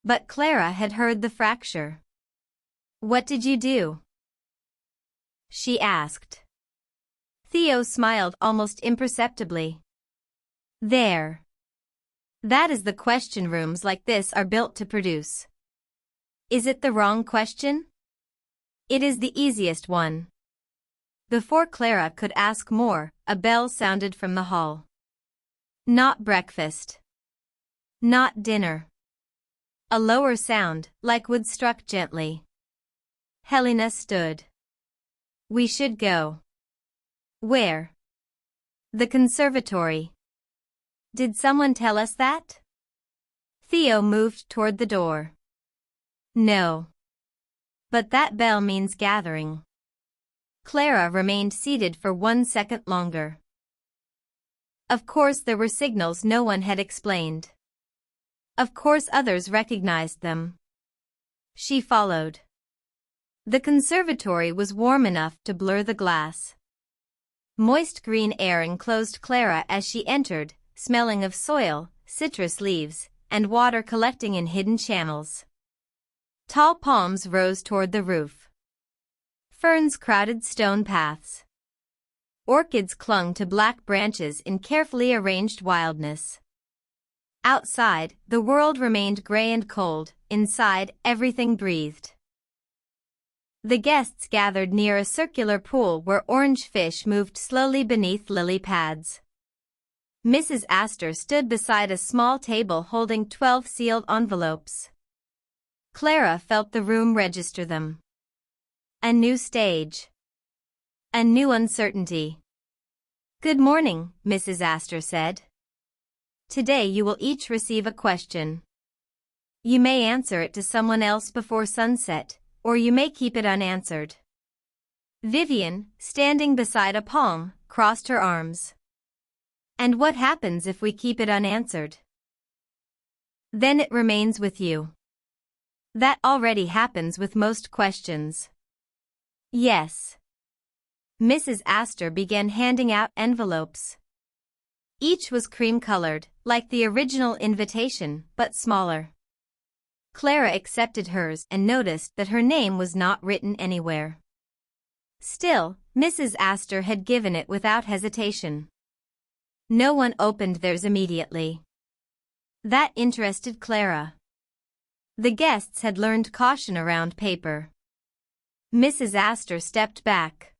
But Clara had heard the fracture. What did you do? She asked. Theo smiled almost imperceptibly. There. That is the question rooms like this are built to produce. Is it the wrong question? It is the easiest one. Before Clara could ask more, a bell sounded from the hall. Not breakfast. Not dinner. A lower sound, like wood struck gently. Helena stood. We should go. Where? The conservatory. Did someone tell us that? Theo moved toward the door. No. But that bell means gathering. Clara remained seated for 1 second longer. Of course there were signals no one had explained. Of course others recognized them. She followed. The conservatory was warm enough to blur the glass. Moist green air enclosed Clara as she entered, smelling of soil, citrus leaves, and water collecting in hidden channels. Tall palms rose toward the roof. Ferns crowded stone paths. Orchids clung to black branches in carefully arranged wildness. Outside, the world remained gray and cold. Inside, everything breathed. The guests gathered near a circular pool where orange fish moved slowly beneath lily pads. Mrs. Astor stood beside a small table holding 12 sealed envelopes. Clara felt the room register them. A new stage. A new uncertainty. "Good morning," Mrs. Astor said. "Today you will each receive a question. You may answer it to someone else before sunset, or you may keep it unanswered." Vivian, standing beside a palm, crossed her arms. "And what happens if we keep it unanswered?" "Then it remains with you." "That already happens with most questions." "Yes." Mrs. Astor began handing out envelopes. Each was cream-colored, like the original invitation, but smaller. Clara accepted hers and noticed that her name was not written anywhere. Still, Mrs. Astor had given it without hesitation. No one opened theirs immediately. That interested Clara. The guests had learned caution around paper. Mrs. Astor stepped back.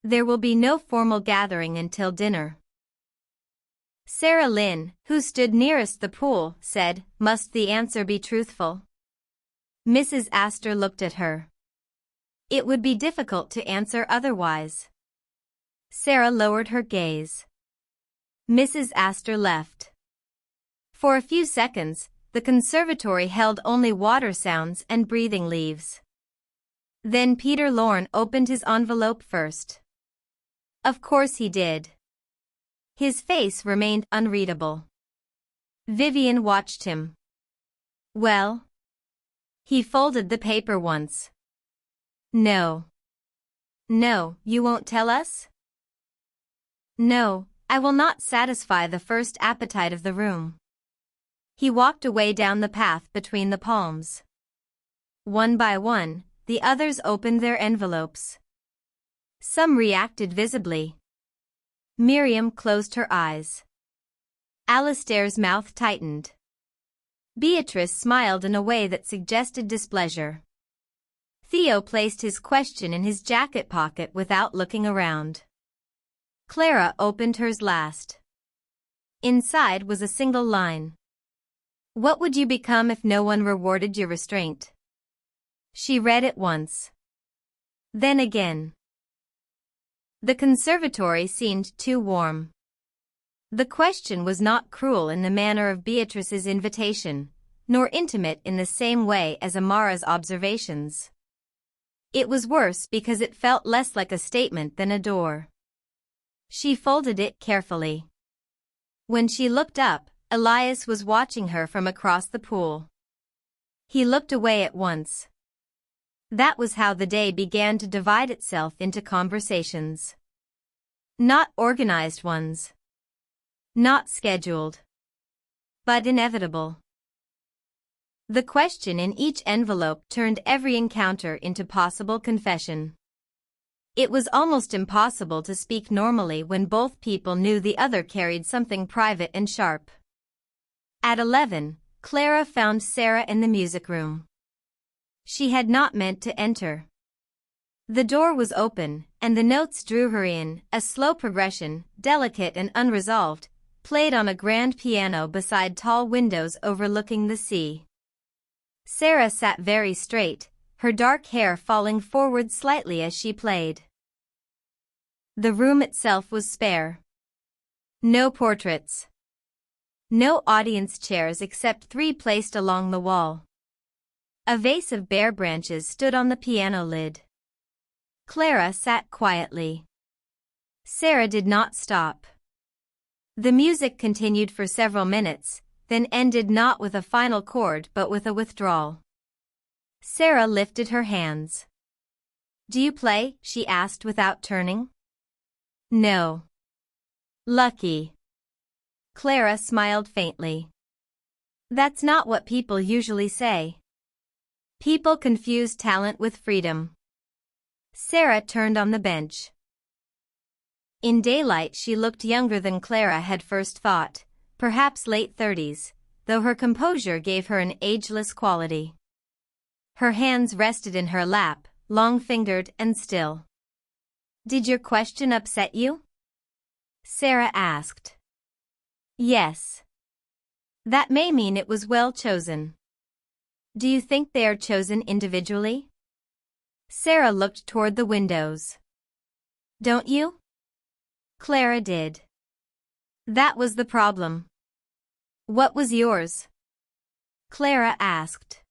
"There will be no formal gathering until dinner." Sarah Lynn, who stood nearest the pool, said, "Must the answer be truthful?" Mrs. Astor looked at her. "It would be difficult to answer otherwise." Sarah lowered her gaze. Mrs. Astor left. For a few seconds, the conservatory held only water sounds and breathing leaves. Then Peter Lorne opened his envelope first. Of course he did. His face remained unreadable. Vivian watched him. "Well?" He folded the paper once. "No." "No, you won't tell us?" "No, I will not satisfy the first appetite of the room." He walked away down the path between the palms. One by one, the others opened their envelopes. Some reacted visibly. Miriam closed her eyes. Alistair's mouth tightened. Beatrice smiled in a way that suggested displeasure. Theo placed his question in his jacket pocket without looking around. Clara opened hers last. Inside was a single line. "What would you become if no one rewarded your restraint?" She read it once. Then again. The conservatory seemed too warm. The question was not cruel in the manner of Beatrice's invitation, nor intimate in the same way as Amara's observations. It was worse because it felt less like a statement than a door. She folded it carefully. When she looked up, Elias was watching her from across the pool. He looked away at once. That was how the day began to divide itself into conversations. Not organized ones. Not scheduled. But inevitable. The question in each envelope turned every encounter into possible confession. It was almost impossible to speak normally when both people knew the other carried something private and sharp. At 11, Clara found Sarah in the music room. She had not meant to enter. The door was open, and the notes drew her in, a slow progression, delicate and unresolved, played on a grand piano beside tall windows overlooking the sea. Sarah sat very straight, her dark hair falling forward slightly as she played. The room itself was spare. No portraits. No audience chairs except 3 placed along the wall. A vase of bare branches stood on the piano lid. Clara sat quietly. Sarah did not stop. The music continued for several minutes, then ended not with a final chord but with a withdrawal. Sarah lifted her hands. "Do you play?" she asked without turning. "No." "Lucky." Clara smiled faintly. "That's not what people usually say. People confuse talent with freedom." Sarah turned on the bench. In daylight she looked younger than Clara had first thought, perhaps late 30s, though her composure gave her an ageless quality. Her hands rested in her lap, long-fingered and still. "Did your question upset you?" Sarah asked. "Yes. That may mean it was well chosen." "Do you think they are chosen individually?" Sarah looked toward the windows. "Don't you?" Clara did. That was the problem. "What was yours?" Clara asked.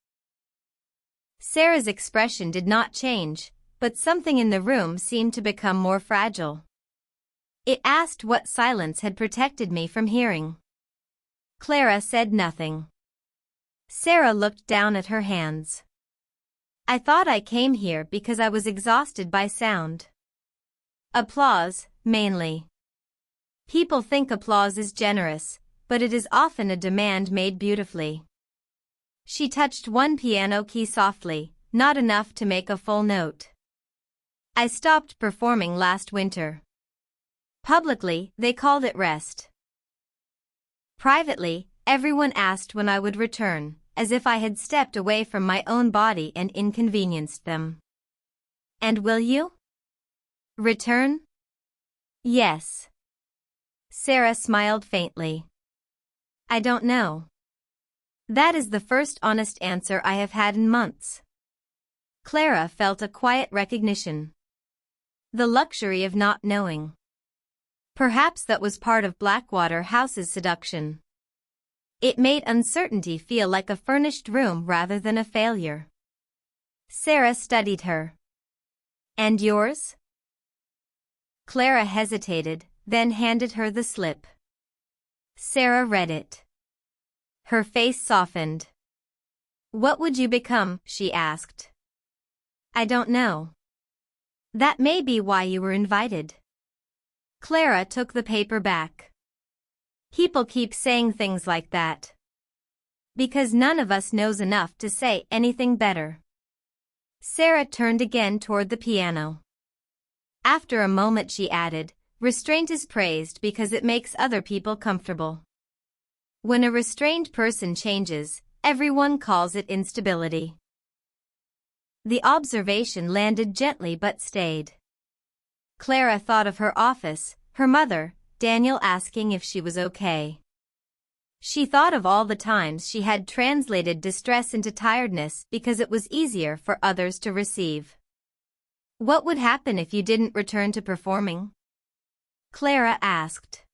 Sarah's expression did not change, but something in the room seemed to become more fragile. It asked what silence had protected me from hearing. Clara said nothing. Sarah looked down at her hands. "I thought I came here because I was exhausted by sound." Applause, mainly. People think applause is generous, but it is often a demand made beautifully. She touched one piano key softly, not enough to make a full note. "I stopped performing last winter. Publicly, they called it rest. Privately, everyone asked when I would return, as if I had stepped away from my own body and inconvenienced them." "And will you return?" "Yes." Sarah smiled faintly. "I don't know. That is the first honest answer I have had in months." Clara felt a quiet recognition. The luxury of not knowing. Perhaps that was part of Blackwater House's seduction. It made uncertainty feel like a furnished room rather than a failure. Sarah studied her. "And yours?" Clara hesitated, then handed her the slip. Sarah read it. Her face softened. "What would you become?" she asked. "I don't know." "That may be why you were invited." Clara took the paper back. "People keep saying things like that. Because none of us knows enough to say anything better." Sarah turned again toward the piano. After a moment she added, "Restraint is praised because it makes other people comfortable. When a restrained person changes, everyone calls it instability." The observation landed gently but stayed. Clara thought of her office, her mother, Daniel asking if she was okay. She thought of all the times she had translated distress into tiredness because it was easier for others to receive. "What would happen if you didn't return to performing?" Clara asked.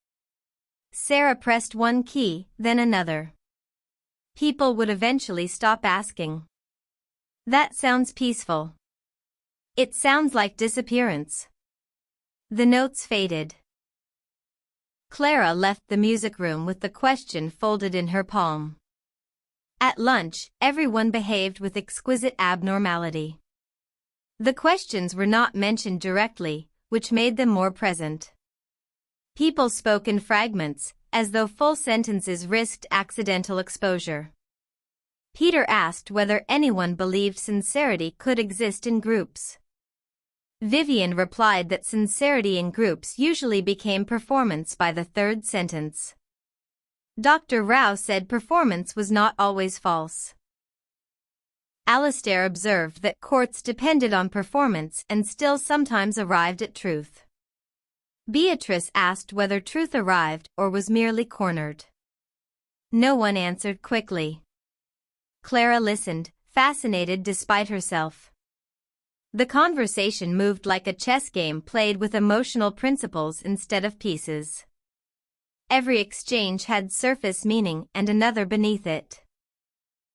Sarah pressed one key, then another. "People would eventually stop asking." "That sounds peaceful." "It sounds like disappearance." The notes faded. Clara left the music room with the question folded in her palm. At lunch, everyone behaved with exquisite abnormality. The questions were not mentioned directly, which made them more present. People spoke in fragments, as though full sentences risked accidental exposure. Peter asked whether anyone believed sincerity could exist in groups. Vivian replied that sincerity in groups usually became performance by the third sentence. Dr. Rao said performance was not always false. Alistair observed that courts depended on performance and still sometimes arrived at truth. Beatrice asked whether truth arrived or was merely cornered. No one answered quickly. Clara listened, fascinated despite herself. The conversation moved like a chess game played with emotional principles instead of pieces. Every exchange had surface meaning and another beneath it.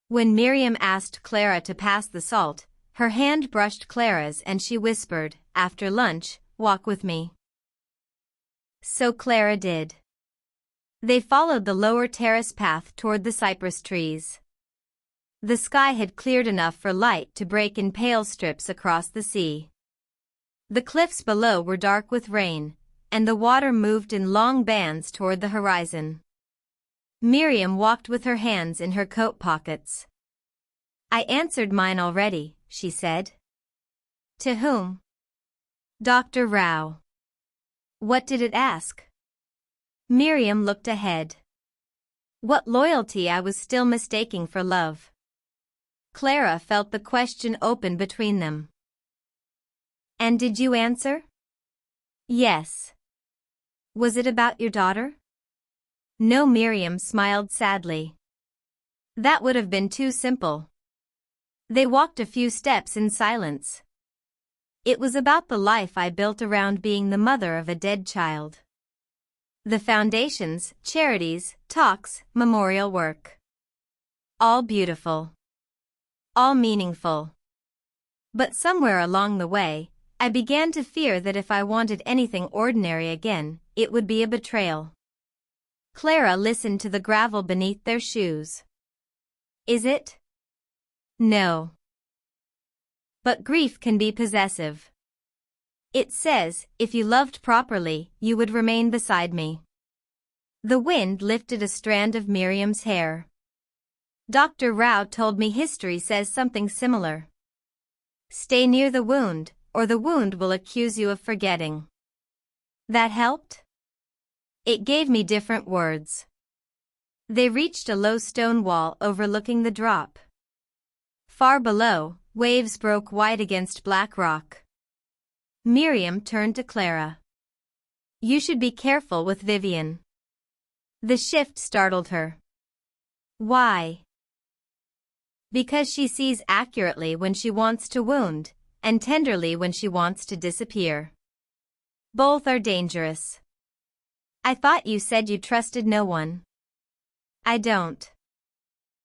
When Miriam asked Clara to pass the salt, her hand brushed Clara's and she whispered, "After lunch, walk with me." So Clara did. They followed the lower terrace path toward the cypress trees. The sky had cleared enough for light to break in pale strips across the sea. The cliffs below were dark with rain, and the water moved in long bands toward the horizon. Miriam walked with her hands in her coat pockets. "I answered mine already," she said. "To whom?" "Dr. Rao." "What did it ask?" Miriam looked ahead. What loyalty I was still mistaking for love. Clara felt the question open between them. And did you answer? Yes. Was it about your daughter? No, Miriam smiled sadly. That would have been too simple. They walked a few steps in silence. It was about the life I built around being the mother of a dead child. The foundations, charities, talks, memorial work. All beautiful. All meaningful. But somewhere along the way, I began to fear that if I wanted anything ordinary again, it would be a betrayal. Clara listened to the gravel beneath their shoes. Is it? No. But grief can be possessive. It says, if you loved properly, you would remain beside me. The wind lifted a strand of Miriam's hair. Dr. Rao told me history says something similar. Stay near the wound, or the wound will accuse you of forgetting. That helped? It gave me different words. They reached a low stone wall overlooking the drop. Far below, waves broke white against black rock. Miriam turned to Clara. You should be careful with Vivian. The shift startled her. Why? Because she sees accurately when she wants to wound, and tenderly when she wants to disappear. Both are dangerous. I thought you said you trusted no one. I don't.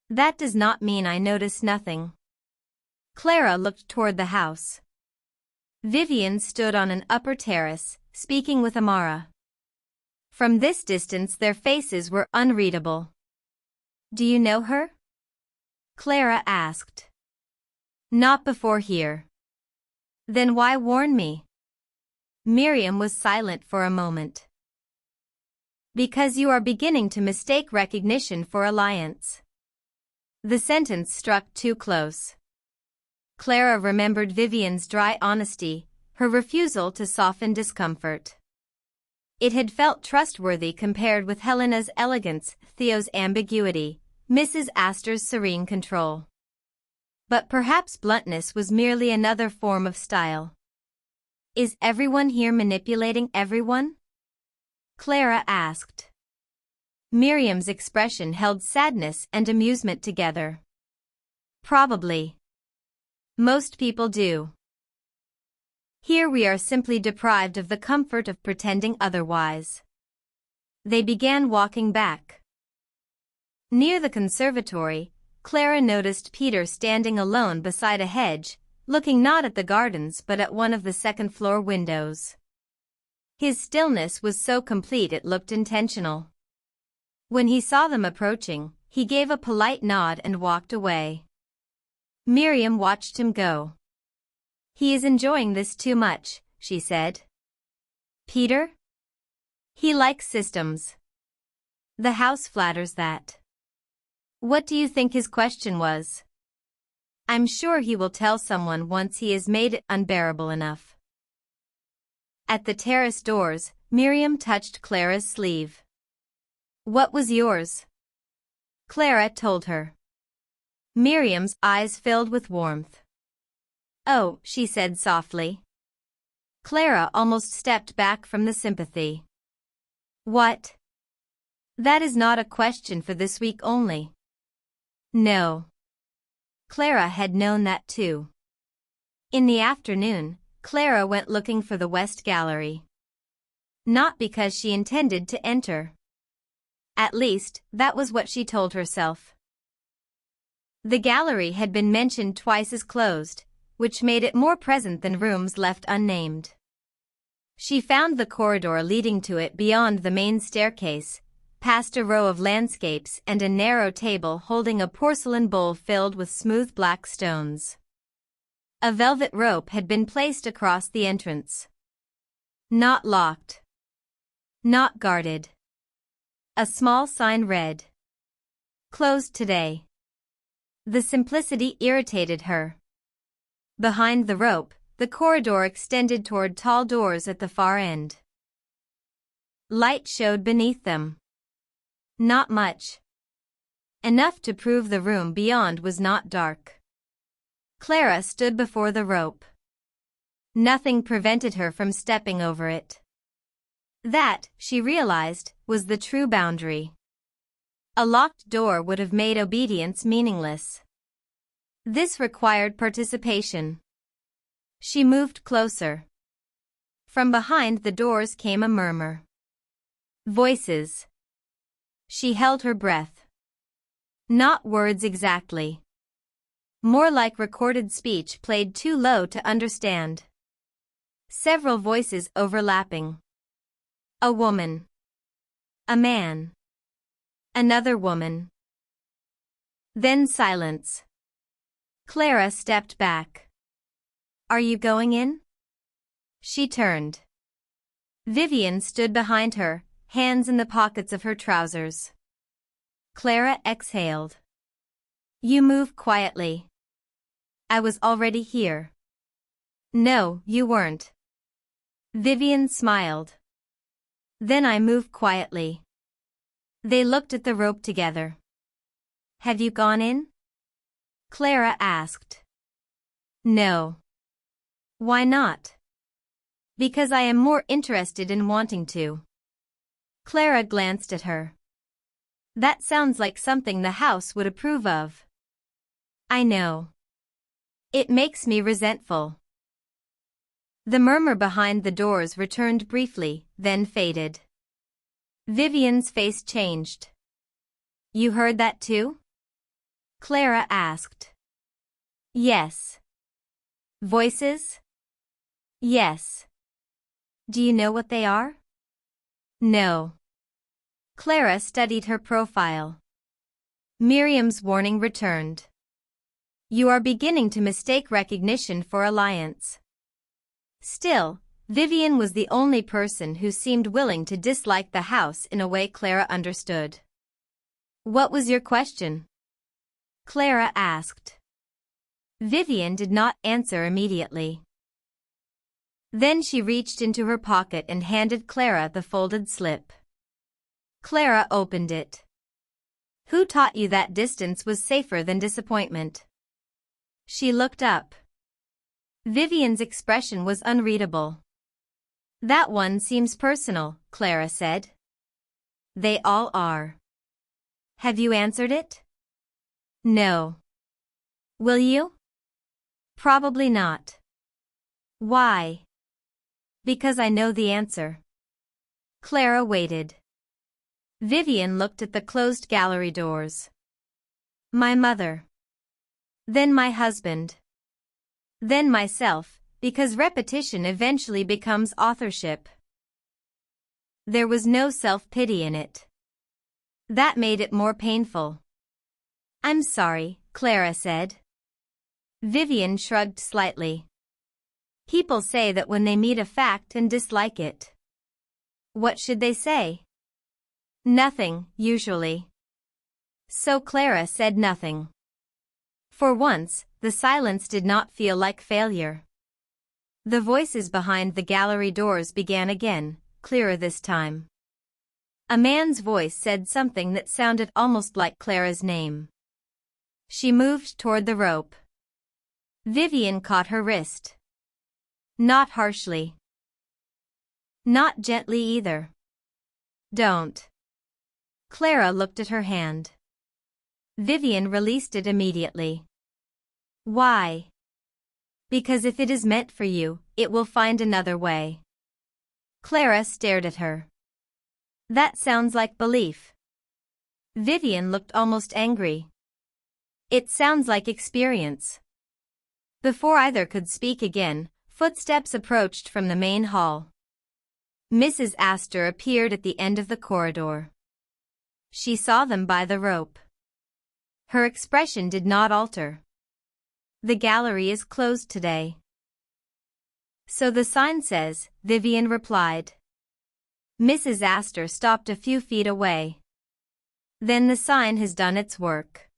That does not mean I notice nothing. Clara looked toward the house. Vivian stood on an upper terrace, speaking with Amara. From this distance their faces were unreadable. Do you know her? Clara asked. Not before here. Then why warn me? Miriam was silent for a moment. Because you are beginning to mistake recognition for alliance. The sentence struck too close. Clara remembered Vivian's dry honesty, her refusal to soften discomfort. It had felt trustworthy compared with Helena's elegance, Theo's ambiguity, Mrs. Astor's serene control. But perhaps bluntness was merely another form of style. Is everyone here manipulating everyone? Clara asked. Miriam's expression held sadness and amusement together. Probably. Most people do. Here we are simply deprived of the comfort of pretending otherwise. They began walking back. Near the conservatory, Clara noticed Peter standing alone beside a hedge, looking not at the gardens but at one of the second-floor windows. His stillness was so complete it looked intentional. When he saw them approaching, he gave a polite nod and walked away. Miriam watched him go. He is enjoying this too much, she said. Peter? He likes systems. The house flatters that. What do you think his question was? I'm sure he will tell someone once he has made it unbearable enough. At the terrace doors, Miriam touched Clara's sleeve. What was yours? Clara told her. Miriam's eyes filled with warmth. Oh, she said softly. Clara almost stepped back from the sympathy. What? That is not a question for this week only. No. Clara had known that too. In the afternoon, Clara went looking for the West Gallery. Not because she intended to enter. At least, that was what she told herself. The gallery had been mentioned twice as closed, which made it more present than rooms left unnamed. She found the corridor leading to it beyond the main staircase, past a row of landscapes and a narrow table holding a porcelain bowl filled with smooth black stones. A velvet rope had been placed across the entrance. Not locked. Not guarded. A small sign read, "Closed today." The simplicity irritated her. Behind the rope, the corridor extended toward tall doors at the far end. Light showed beneath them. Not much. Enough to prove the room beyond was not dark. Clara stood before the rope. Nothing prevented her from stepping over it. That, she realized, was the true boundary. A locked door would have made obedience meaningless. This required participation. She moved closer. From behind the doors came a murmur. Voices. She held her breath. Not words exactly. More like recorded speech played too low to understand. Several voices overlapping. A woman. A man. Another woman. Then silence. Clara stepped back. Are you going in? She turned. Vivian stood behind her, hands in the pockets of her trousers. Clara exhaled. You move quietly. I was already here. No, you weren't. Vivian smiled. Then I move quietly. They looked at the rope together. Have you gone in? Clara asked. No. Why not? Because I am more interested in wanting to. Clara glanced at her. That sounds like something the house would approve of. I know. It makes me resentful. The murmur behind the doors returned briefly, then faded. Vivian's face changed. You heard that too? Clara asked. Yes. Voices? Yes. Do you know what they are? No. Clara studied her profile. Miriam's warning returned. You are beginning to mistake recognition for alliance. Still, Vivian was the only person who seemed willing to dislike the house in a way Clara understood. What was your question? Clara asked. Vivian did not answer immediately. Then she reached into her pocket and handed Clara the folded slip. Clara opened it. Who taught you that distance was safer than disappointment? She looked up. Vivian's expression was unreadable. That one seems personal, Clara said. They all are. Have you answered it? No. Will you? Probably not. Why? Because I know the answer. Clara waited. Vivian looked at the closed gallery doors. My mother. Then my husband. Then myself, because repetition eventually becomes authorship. There was no self-pity in it. That made it more painful. I'm sorry, Clara said. Vivian shrugged slightly. People say that when they meet a fact and dislike it. What should they say? Nothing, usually. So Clara said nothing. For once, the silence did not feel like failure. The voices behind the gallery doors began again, clearer this time. A man's voice said something that sounded almost like Clara's name. She moved toward the rope. Vivian caught her wrist. Not harshly. Not gently either. Don't. Clara looked at her hand. Vivian released it immediately. Why? Because if it is meant for you, it will find another way. Clara stared at her. That sounds like belief. Vivian looked almost angry. It sounds like experience. Before either could speak again, footsteps approached from the main hall. Mrs. Astor appeared at the end of the corridor. She saw them by the rope. Her expression did not alter. The gallery is closed today. So the sign says, Vivian replied. Mrs. Astor stopped a few feet away. Then the sign has done its work.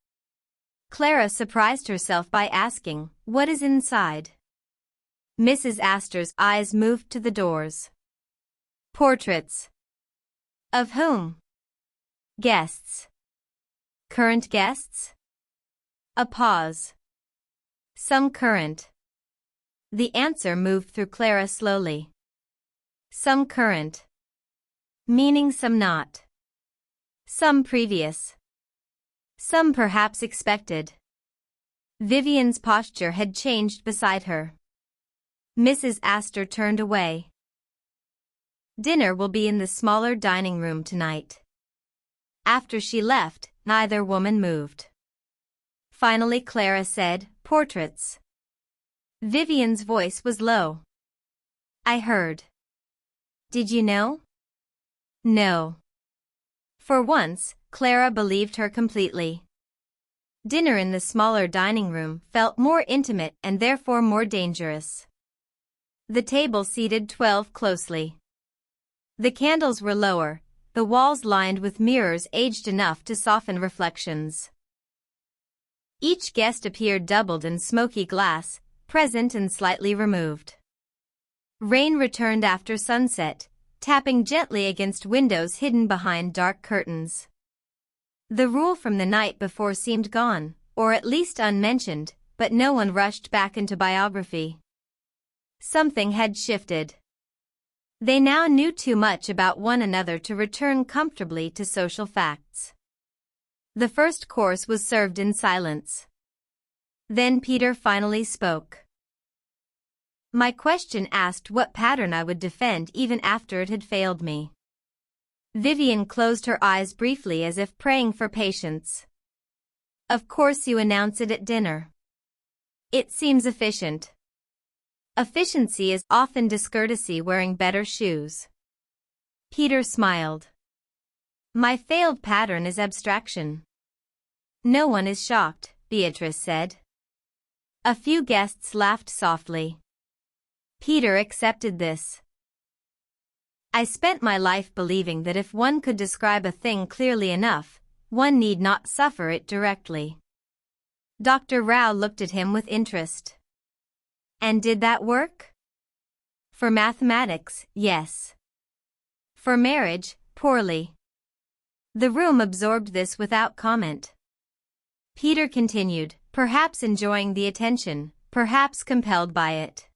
Clara surprised herself by asking, what is inside? Mrs. Astor's eyes moved to the doors. Portraits. Of whom? Guests. Current guests? A pause. Some current. The answer moved through Clara slowly. Some current. Meaning some not. Some previous. Some perhaps expected. Vivian's posture had changed beside her. Mrs. Astor turned away. Dinner will be in the smaller dining room tonight. After she left, neither woman moved. Finally Clara said, "Portraits." Vivian's voice was low. "I heard." "Did you know?" "No." For once, Clara believed her completely. Dinner in the smaller dining room felt more intimate and therefore more dangerous. The table seated 12 closely. The candles were lower, the walls lined with mirrors aged enough to soften reflections. Each guest appeared doubled in smoky glass, present and slightly removed. Rain returned after sunset, tapping gently against windows hidden behind dark curtains. The rule from the night before seemed gone, or at least unmentioned, but no one rushed back into biography. Something had shifted. They now knew too much about one another to return comfortably to social facts. The first course was served in silence. Then Peter finally spoke. "My question asked what pattern I would defend even after it had failed me." Vivian closed her eyes briefly as if praying for patience. "Of course you announce it at dinner. It seems efficient." Efficiency is often discourtesy wearing better shoes. Peter smiled. "My failed pattern is abstraction." "No one is shocked," Beatrice said. A few guests laughed softly. Peter accepted this. "I spent my life believing that if one could describe a thing clearly enough, one need not suffer it directly." Dr. Rao looked at him with interest. "And did that work?" "For mathematics, yes. For marriage, poorly." The room absorbed this without comment. Peter continued, perhaps enjoying the attention, perhaps compelled by it.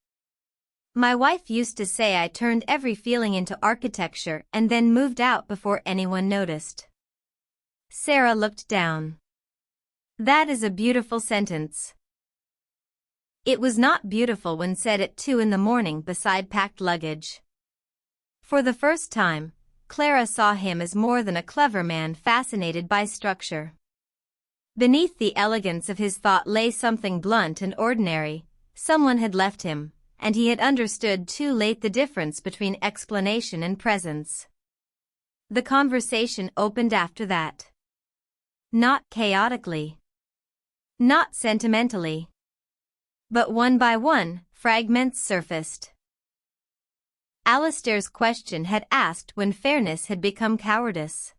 "My wife used to say I turned every feeling into architecture and then moved out before anyone noticed." Sarah looked down. "That is a beautiful sentence." It was not beautiful when said at 2 a.m. beside packed luggage. For the first time, Clara saw him as more than a clever man fascinated by structure. Beneath the elegance of his thought lay something blunt and ordinary. Someone had left him, and he had understood too late the difference between explanation and presence. The conversation opened after that. Not chaotically. Not sentimentally. But one by one, fragments surfaced. Alistair's question had asked when fairness had become cowardice.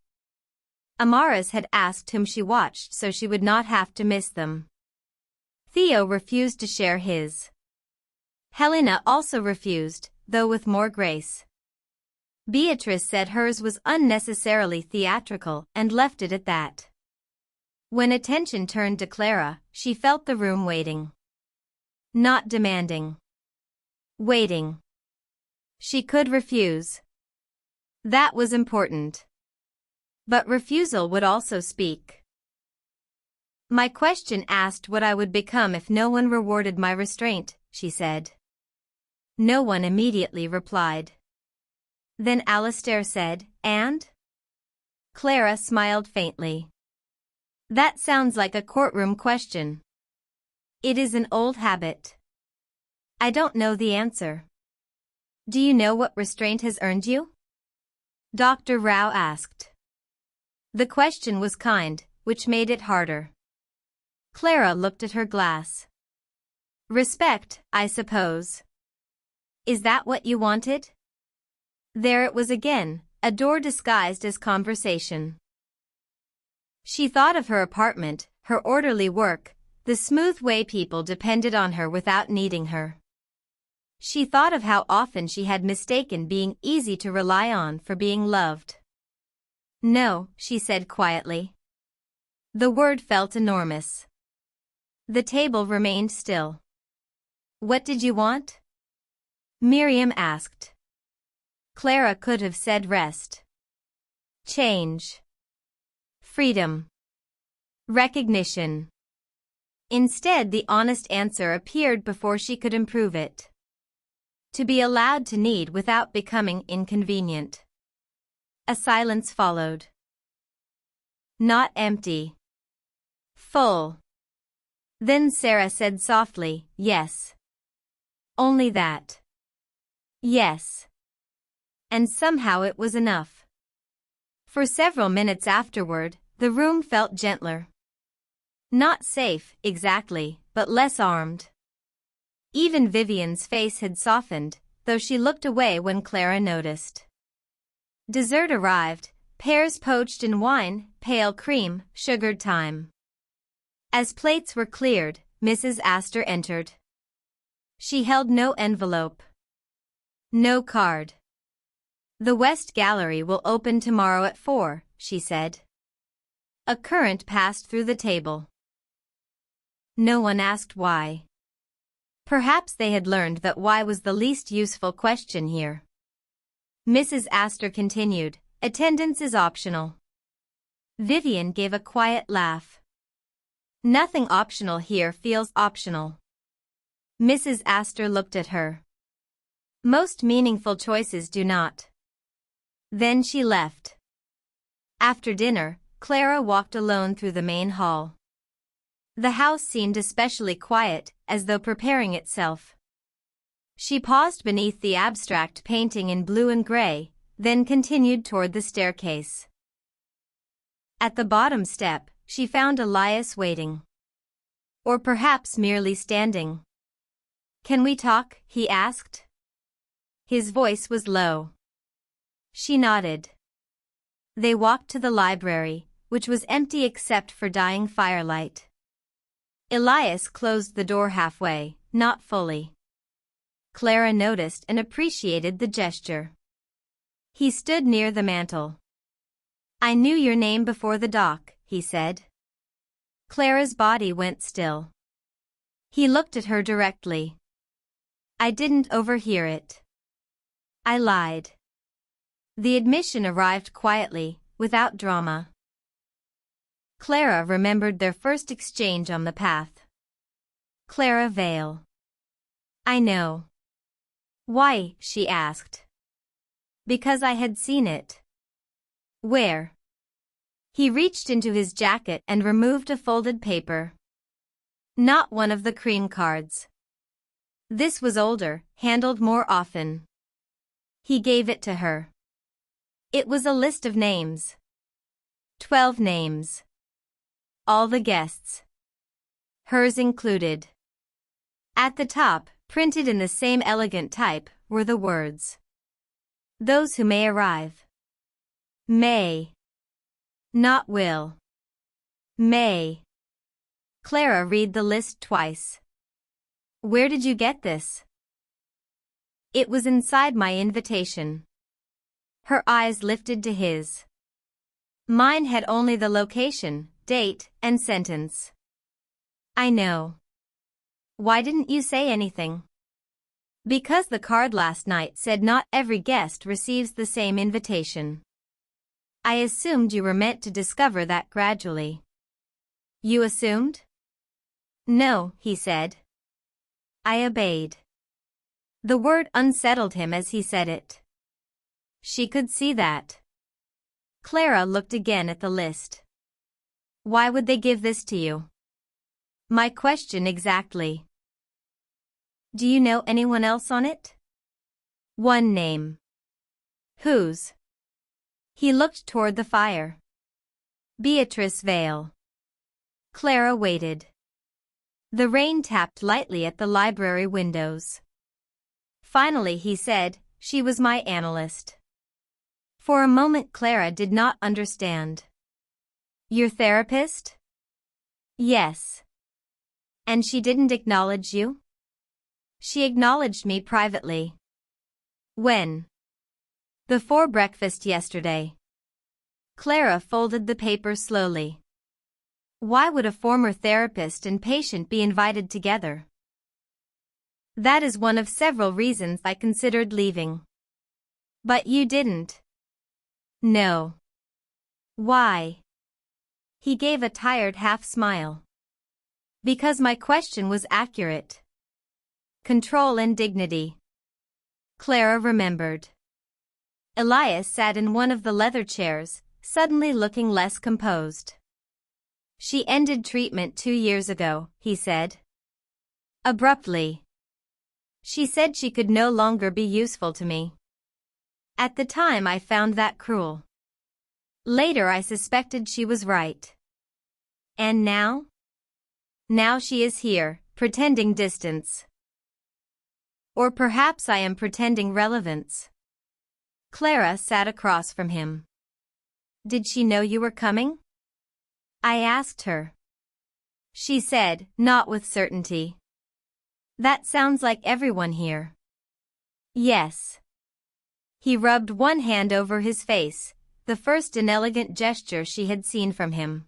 Amara's had asked whom she watched so she would not have to miss them. Theo refused to share his. Helena also refused, though with more grace. Beatrice said hers was unnecessarily theatrical and left it at that. When attention turned to Clara, she felt the room waiting. Not demanding. Waiting. She could refuse. That was important. But refusal would also speak. "My question asked what I would become if no one rewarded my restraint," she said. No one immediately replied. Then Alistair said, "And?" Clara smiled faintly. "That sounds like a courtroom question." "It is an old habit." "I don't know the answer." "Do you know what restraint has earned you?" Dr. Rao asked. The question was kind, which made it harder. Clara looked at her glass. "Respect, I suppose." "Is that what you wanted?" There it was again, a door disguised as conversation. She thought of her apartment, her orderly work, the smooth way people depended on her without needing her. She thought of how often she had mistaken being easy to rely on for being loved. "No," she said quietly. The word felt enormous. The table remained still. What did you want? Miriam asked. Clara could have said rest, change, freedom, recognition. Instead, the honest answer appeared before she could improve it. To be allowed to need without becoming inconvenient. A silence followed. Not empty. Full. Then Sarah said softly, yes. Only that. Yes. And somehow it was enough. For several minutes afterward, the room felt gentler. Not safe, exactly, but less armed. Even Vivian's face had softened, though she looked away when Clara noticed. Dessert arrived, pears poached in wine, pale cream, sugared thyme. As plates were cleared, Mrs. Astor entered. She held no envelope. No card. The West Gallery will open tomorrow at 4, she said. A current passed through the table. No one asked why. Perhaps they had learned that why was the least useful question here. Mrs. Astor continued, attendance is optional. Vivian gave a quiet laugh. Nothing optional here feels optional. Mrs. Astor looked at her. Most meaningful choices do not. Then she left. After dinner, Clara walked alone through the main hall. The house seemed especially quiet, as though preparing itself. She paused beneath the abstract painting in blue and gray, then continued toward the staircase. At the bottom step, she found Elias waiting. Or perhaps merely standing. Can we talk? He asked. His voice was low. She nodded. They walked to the library, which was empty except for dying firelight. Elias closed the door halfway, not fully. Clara noticed and appreciated the gesture. He stood near the mantel. I knew your name before the doc, he said. Clara's body went still. He looked at her directly. I didn't overhear it. I lied. The admission arrived quietly, without drama. Clara remembered their first exchange on the path. Clara Vale. I know. Why? She asked. Because I had seen it. Where? He reached into his jacket and removed a folded paper. Not one of the cream cards. This was older, handled more often. He gave it to her. It was a list of names. 12 names. All the guests. Hers included. At the top, printed in the same elegant type, were the words. Those who may arrive. May. Not will. May. Clara read the list twice. Where did you get this? It was inside my invitation. Her eyes lifted to his. Mine had only the location, date, and sentence. I know. Why didn't you say anything? Because the card last night said not every guest receives the same invitation. I assumed you were meant to discover that gradually. You assumed? No, he said. I obeyed. The word unsettled him as he said it. She could see that. Clara looked again at the list. Why would they give this to you? My question exactly. Do you know anyone else on it? One name. Whose? He looked toward the fire. Beatrice Vale. Clara waited. The rain tapped lightly at the library windows. Finally he said, she was my analyst. For a moment Clara did not understand. Your therapist? Yes. And she didn't acknowledge you? She acknowledged me privately. When? Before breakfast yesterday. Clara folded the paper slowly. Why would a former therapist and patient be invited together? That is one of several reasons I considered leaving. But you didn't. No. Why? He gave a tired half-smile. Because my question was accurate. Control and dignity. Clara remembered. Elias sat in one of the leather chairs, suddenly looking less composed. She ended treatment 2 years ago, he said. Abruptly. She said she could no longer be useful to me. At the time I found that cruel. Later I suspected she was right. And now? Now she is here, pretending distance. Or perhaps I am pretending relevance. Clara sat across from him. Did she know you were coming? I asked her. She said, not with certainty. That sounds like everyone here. Yes. He rubbed one hand over his face, the first inelegant gesture she had seen from him.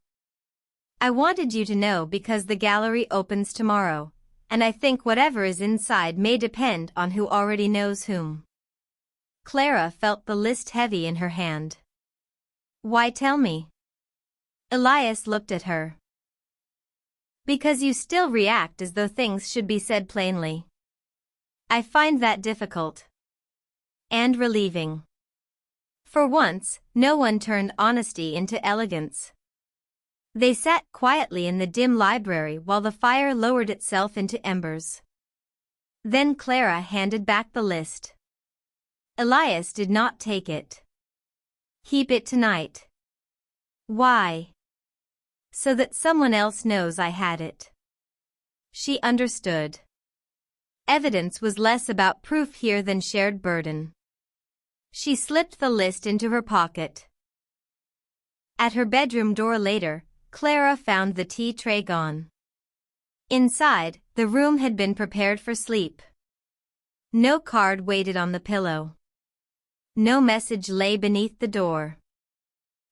I wanted you to know because the gallery opens tomorrow, and I think whatever is inside may depend on who already knows whom. Clara felt the list heavy in her hand. Why tell me? Elias looked at her. Because you still react as though things should be said plainly. I find that difficult. And relieving. For once, no one turned honesty into elegance. They sat quietly in the dim library while the fire lowered itself into embers. Then Clara handed back the list. Elias did not take it. Keep it tonight. Why? So that someone else knows I had it. She understood. Evidence was less about proof here than shared burden. She slipped the list into her pocket. At her bedroom door later, Clara found the tea tray gone. Inside, the room had been prepared for sleep. No card waited on the pillow. No message lay beneath the door.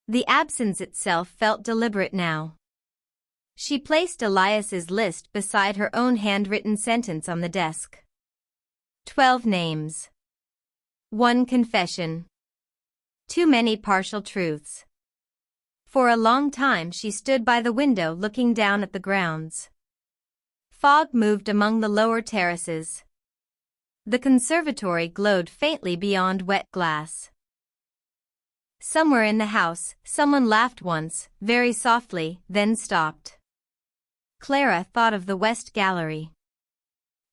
The absence itself felt deliberate now. She placed Elias's list beside her own handwritten sentence on the desk. 12 names. 1 confession. Too many partial truths. For a long time she stood by the window looking down at the grounds. Fog moved among the lower terraces. The conservatory glowed faintly beyond wet glass. Somewhere in the house, someone laughed once, very softly, then stopped. Clara thought of the West Gallery.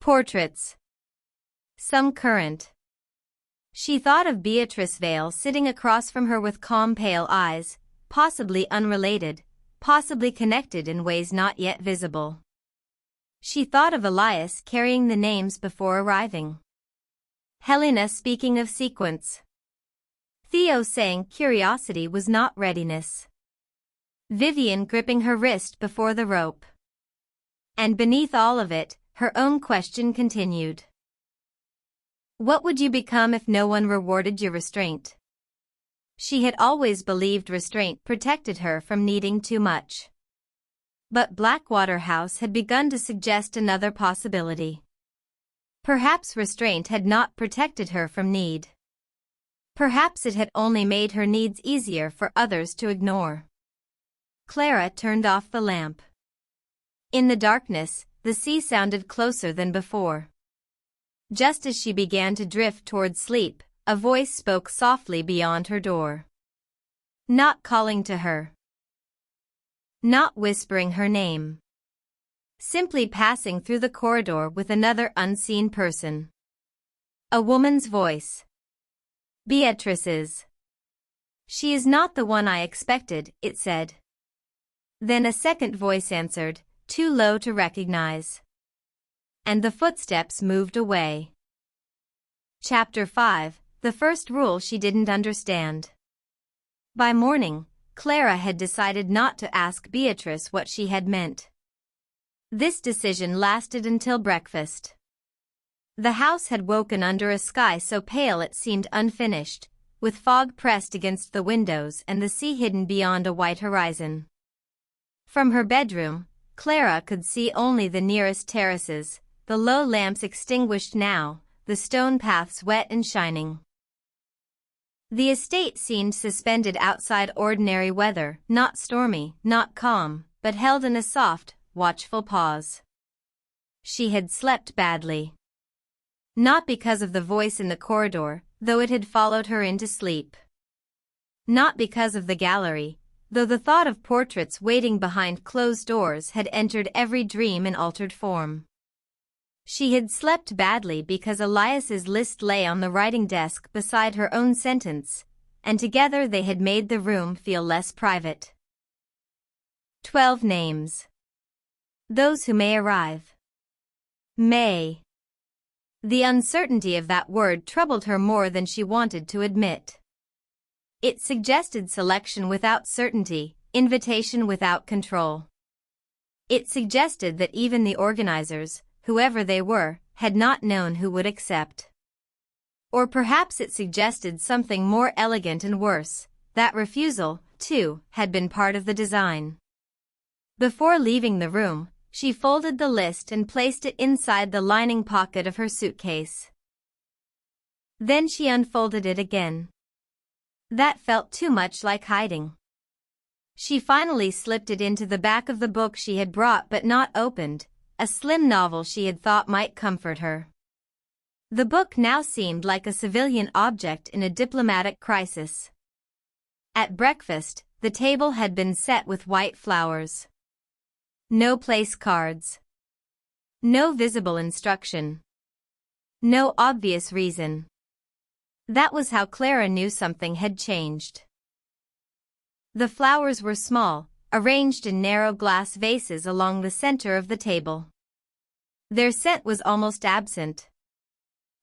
Portraits. Some current. She thought of Beatrice Vale sitting across from her with calm pale eyes, possibly unrelated, possibly connected in ways not yet visible. She thought of Elias carrying the names before arriving. Helena speaking of sequence. Theo saying curiosity was not readiness. Vivian gripping her wrist before the rope. And beneath all of it, her own question continued. What would you become if no one rewarded your restraint? She had always believed restraint protected her from needing too much. But Blackwater House had begun to suggest another possibility. Perhaps restraint had not protected her from need. Perhaps it had only made her needs easier for others to ignore. Clara turned off the lamp. In the darkness, the sea sounded closer than before. Just as she began to drift toward sleep, a voice spoke softly beyond her door. Not calling to her. Not whispering her name. Simply passing through the corridor with another unseen person. A woman's voice. Beatrice's. She is not the one I expected, it said. Then a second voice answered, too low to recognize. And the footsteps moved away. Chapter 5, the first rule she didn't understand. By morning, Clara had decided not to ask Beatrice what she had meant. This decision lasted until breakfast. The house had woken under a sky so pale it seemed unfinished, with fog pressed against the windows and the sea hidden beyond a white horizon. From her bedroom, Clara could see only the nearest terraces, the low lamps extinguished now, the stone paths wet and shining. The estate seemed suspended outside ordinary weather, not stormy, not calm, but held in a soft, watchful pause. She had slept badly. Not because of the voice in the corridor, though it had followed her into sleep. Not because of the gallery, though the thought of portraits waiting behind closed doors had entered every dream in altered form. She had slept badly because Elias's list lay on the writing desk beside her own sentence, and together they had made the room feel less private. 12 names. Those who may arrive. May. The uncertainty of that word troubled her more than she wanted to admit. It suggested selection without certainty, invitation without control. It suggested that even the organizers, whoever they were, had not known who would accept. Or perhaps it suggested something more elegant and worse, that refusal, too, had been part of the design. Before leaving the room, she folded the list and placed it inside the lining pocket of her suitcase. Then she unfolded it again. That felt too much like hiding. She finally slipped it into the back of the book she had brought but not opened, a slim novel she had thought might comfort her. The book now seemed like a civilian object in a diplomatic crisis. At breakfast, the table had been set with white flowers. No place cards. No visible instruction. No obvious reason. That was how Clara knew something had changed. The flowers were small, arranged in narrow glass vases along the center of the table. Their scent was almost absent.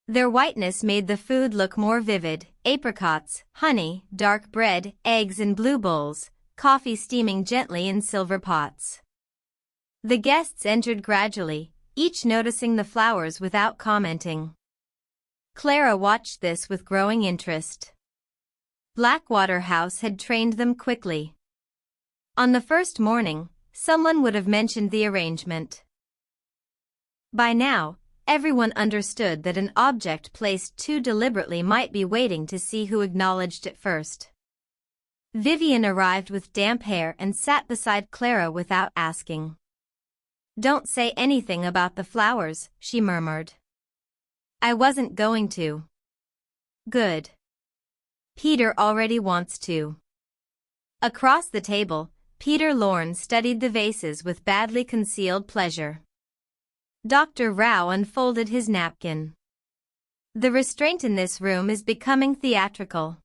Their whiteness made the food look more vivid: apricots, honey, dark bread, eggs in blue bowls, coffee steaming gently in silver pots. The guests entered gradually, each noticing the flowers without commenting. Clara watched this with growing interest. Blackwater House had trained them quickly. On the first morning, someone would have mentioned the arrangement. By now, everyone understood that an object placed too deliberately might be waiting to see who acknowledged it first. Vivian arrived with damp hair and sat beside Clara without asking. "Don't say anything about the flowers," she murmured. "I wasn't going to." "Good. Peter already wants to." Across the table, Peter Lorne studied the vases with badly concealed pleasure. Dr. Rao unfolded his napkin. "The restraint in this room is becoming theatrical."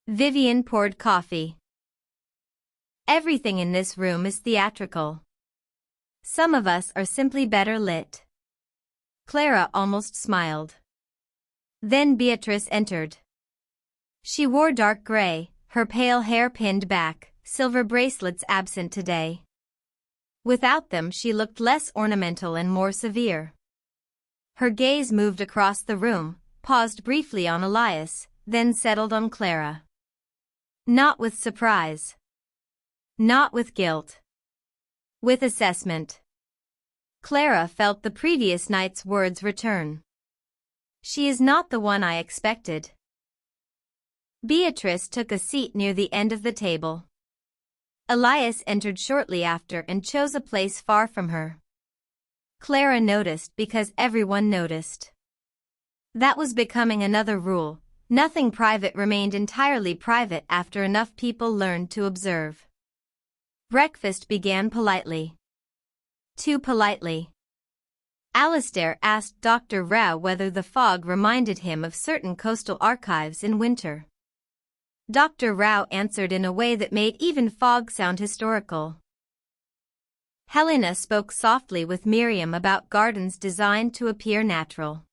Vivian poured coffee. "Everything in this room is theatrical. Some of us are simply better lit." Clara almost smiled. Then Beatrice entered. She wore dark gray, her pale hair pinned back, silver bracelets absent today. Without them she looked less ornamental and more severe. Her gaze moved across the room, paused briefly on Elias, then settled on Clara. Not with surprise. Not with guilt. With assessment. Clara felt the previous night's words return. "She is not the one I expected." Beatrice took a seat near the end of the table. Elias entered shortly after and chose a place far from her. Clara noticed because everyone noticed. That was becoming another rule: nothing private remained entirely private after enough people learned to observe. Breakfast began politely. Too politely. Alistair asked Dr. Rao whether the fog reminded him of certain coastal archives in winter. Dr. Rao answered in a way that made even fog sound historical. Helena spoke softly with Miriam about gardens designed to appear natural.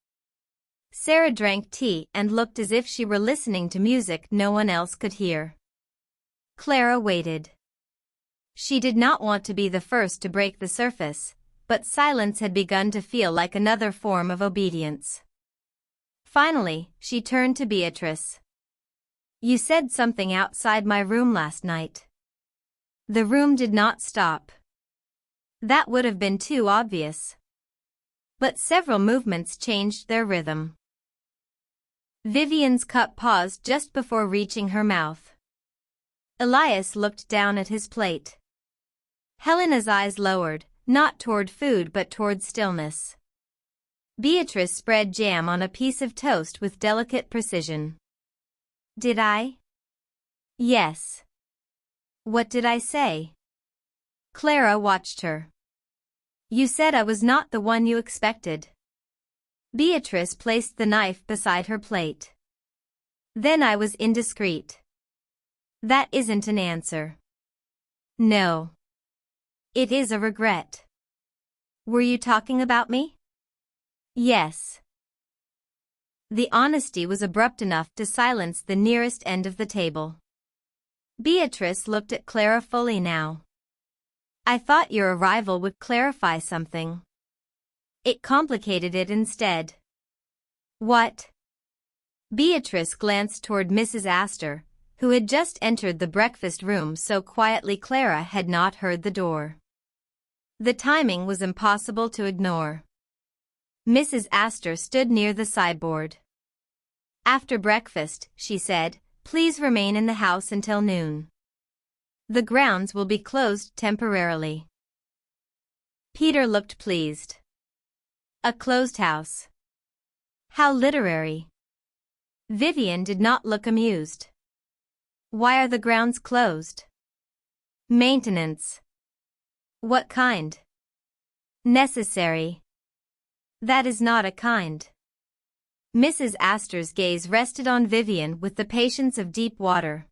Sarah drank tea and looked as if she were listening to music no one else could hear. Clara waited. She did not want to be the first to break the surface, but silence had begun to feel like another form of obedience. Finally, she turned to Beatrice. "You said something outside my room last night." The room did not stop. That would have been too obvious. but several movements changed their rhythm. Vivian's cup paused just before reaching her mouth. Elias looked down at his plate. Helena's eyes lowered, not toward food but toward stillness. Beatrice spread jam on a piece of toast with delicate precision. Did I? Yes. What did I say? Clara watched her. You said I was not the one you expected. Beatrice placed the knife beside her plate. Then I was indiscreet. That isn't an answer. No. It is a regret. Were you talking about me? Yes. The honesty was abrupt enough to silence the nearest end of the table. Beatrice looked at Clara fully now. I thought your arrival would clarify something. It complicated it instead. What? Beatrice glanced toward Mrs. Astor, who had just entered the breakfast room so quietly Clara had not heard the door. The timing was impossible to ignore. Mrs. Astor stood near the sideboard. After breakfast, she said, please remain in the house until noon. The grounds will be closed temporarily. Peter looked pleased. A closed house. How literary. Vivian did not look amused. Why are the grounds closed? Maintenance. What kind? Necessary. That is not a kind. Mrs. Astor's gaze rested on Vivian with the patience of deep water.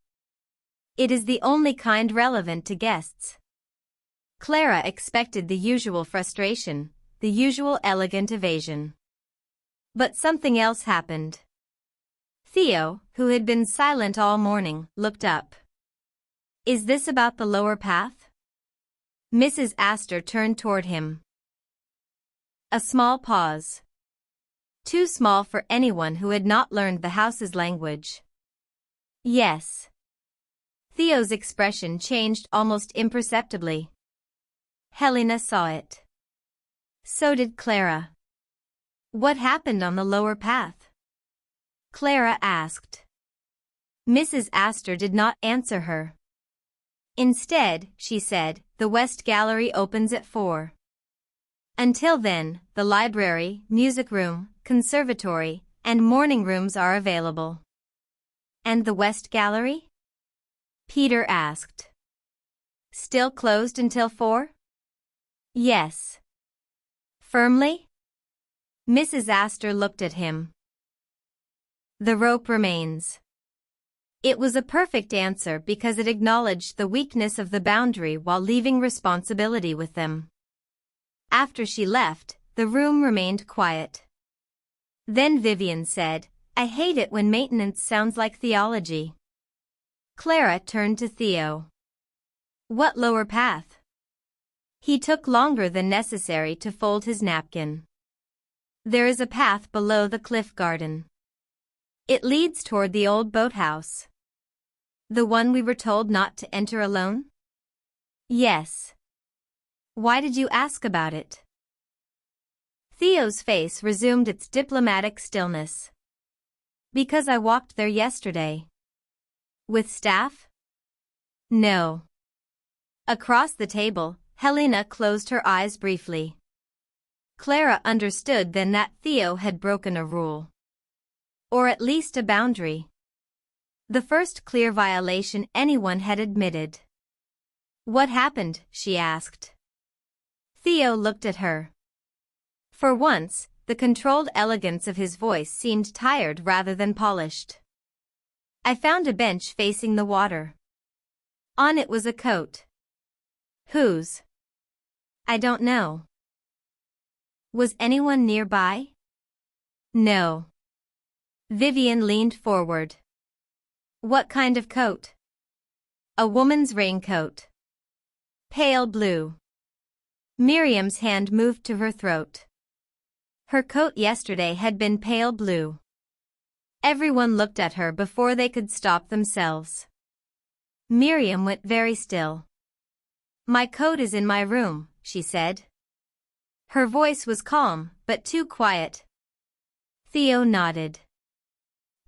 It is the only kind relevant to guests. Clara expected the usual frustration, the usual elegant evasion. But something else happened. Theo, who had been silent all morning, looked up. Is this about the lower path? Mrs. Astor turned toward him. A small pause. Too small for anyone who had not learned the house's language. Yes. Theo's expression changed almost imperceptibly. Helena saw it. So did Clara. What happened on the lower path? Clara asked. Mrs. Astor did not answer her. Instead, she said, the West Gallery opens at 4. Until then, the library, music room, conservatory, and morning rooms are available. And the West Gallery? Peter asked. Still closed until 4? Yes. Firmly? Mrs. Astor looked at him. The rope remains. It was a perfect answer because it acknowledged the weakness of the boundary while leaving responsibility with them. After she left, the room remained quiet. Then Vivian said, I hate it when maintenance sounds like theology. Clara turned to Theo. What lower path? He took longer than necessary to fold his napkin. There is a path below the cliff garden. It leads toward the old boathouse. The one we were told not to enter alone? Yes. Why did you ask about it? Theo's face resumed its diplomatic stillness. Because I walked there yesterday. With staff? No. Across the table, Helena closed her eyes briefly. Clara understood then that Theo had broken a rule. Or at least a boundary. The first clear violation anyone had admitted. What happened? She asked. Theo looked at her. For once, the controlled elegance of his voice seemed tired rather than polished. I found a bench facing the water. On it was a coat. Whose? I don't know. Was anyone nearby? No. Vivian leaned forward. What kind of coat? A woman's raincoat. Pale blue. Miriam's hand moved to her throat. Her coat yesterday had been pale blue. Everyone looked at her before they could stop themselves. Miriam went very still. My coat is in my room, she said. Her voice was calm, but too quiet. Theo nodded.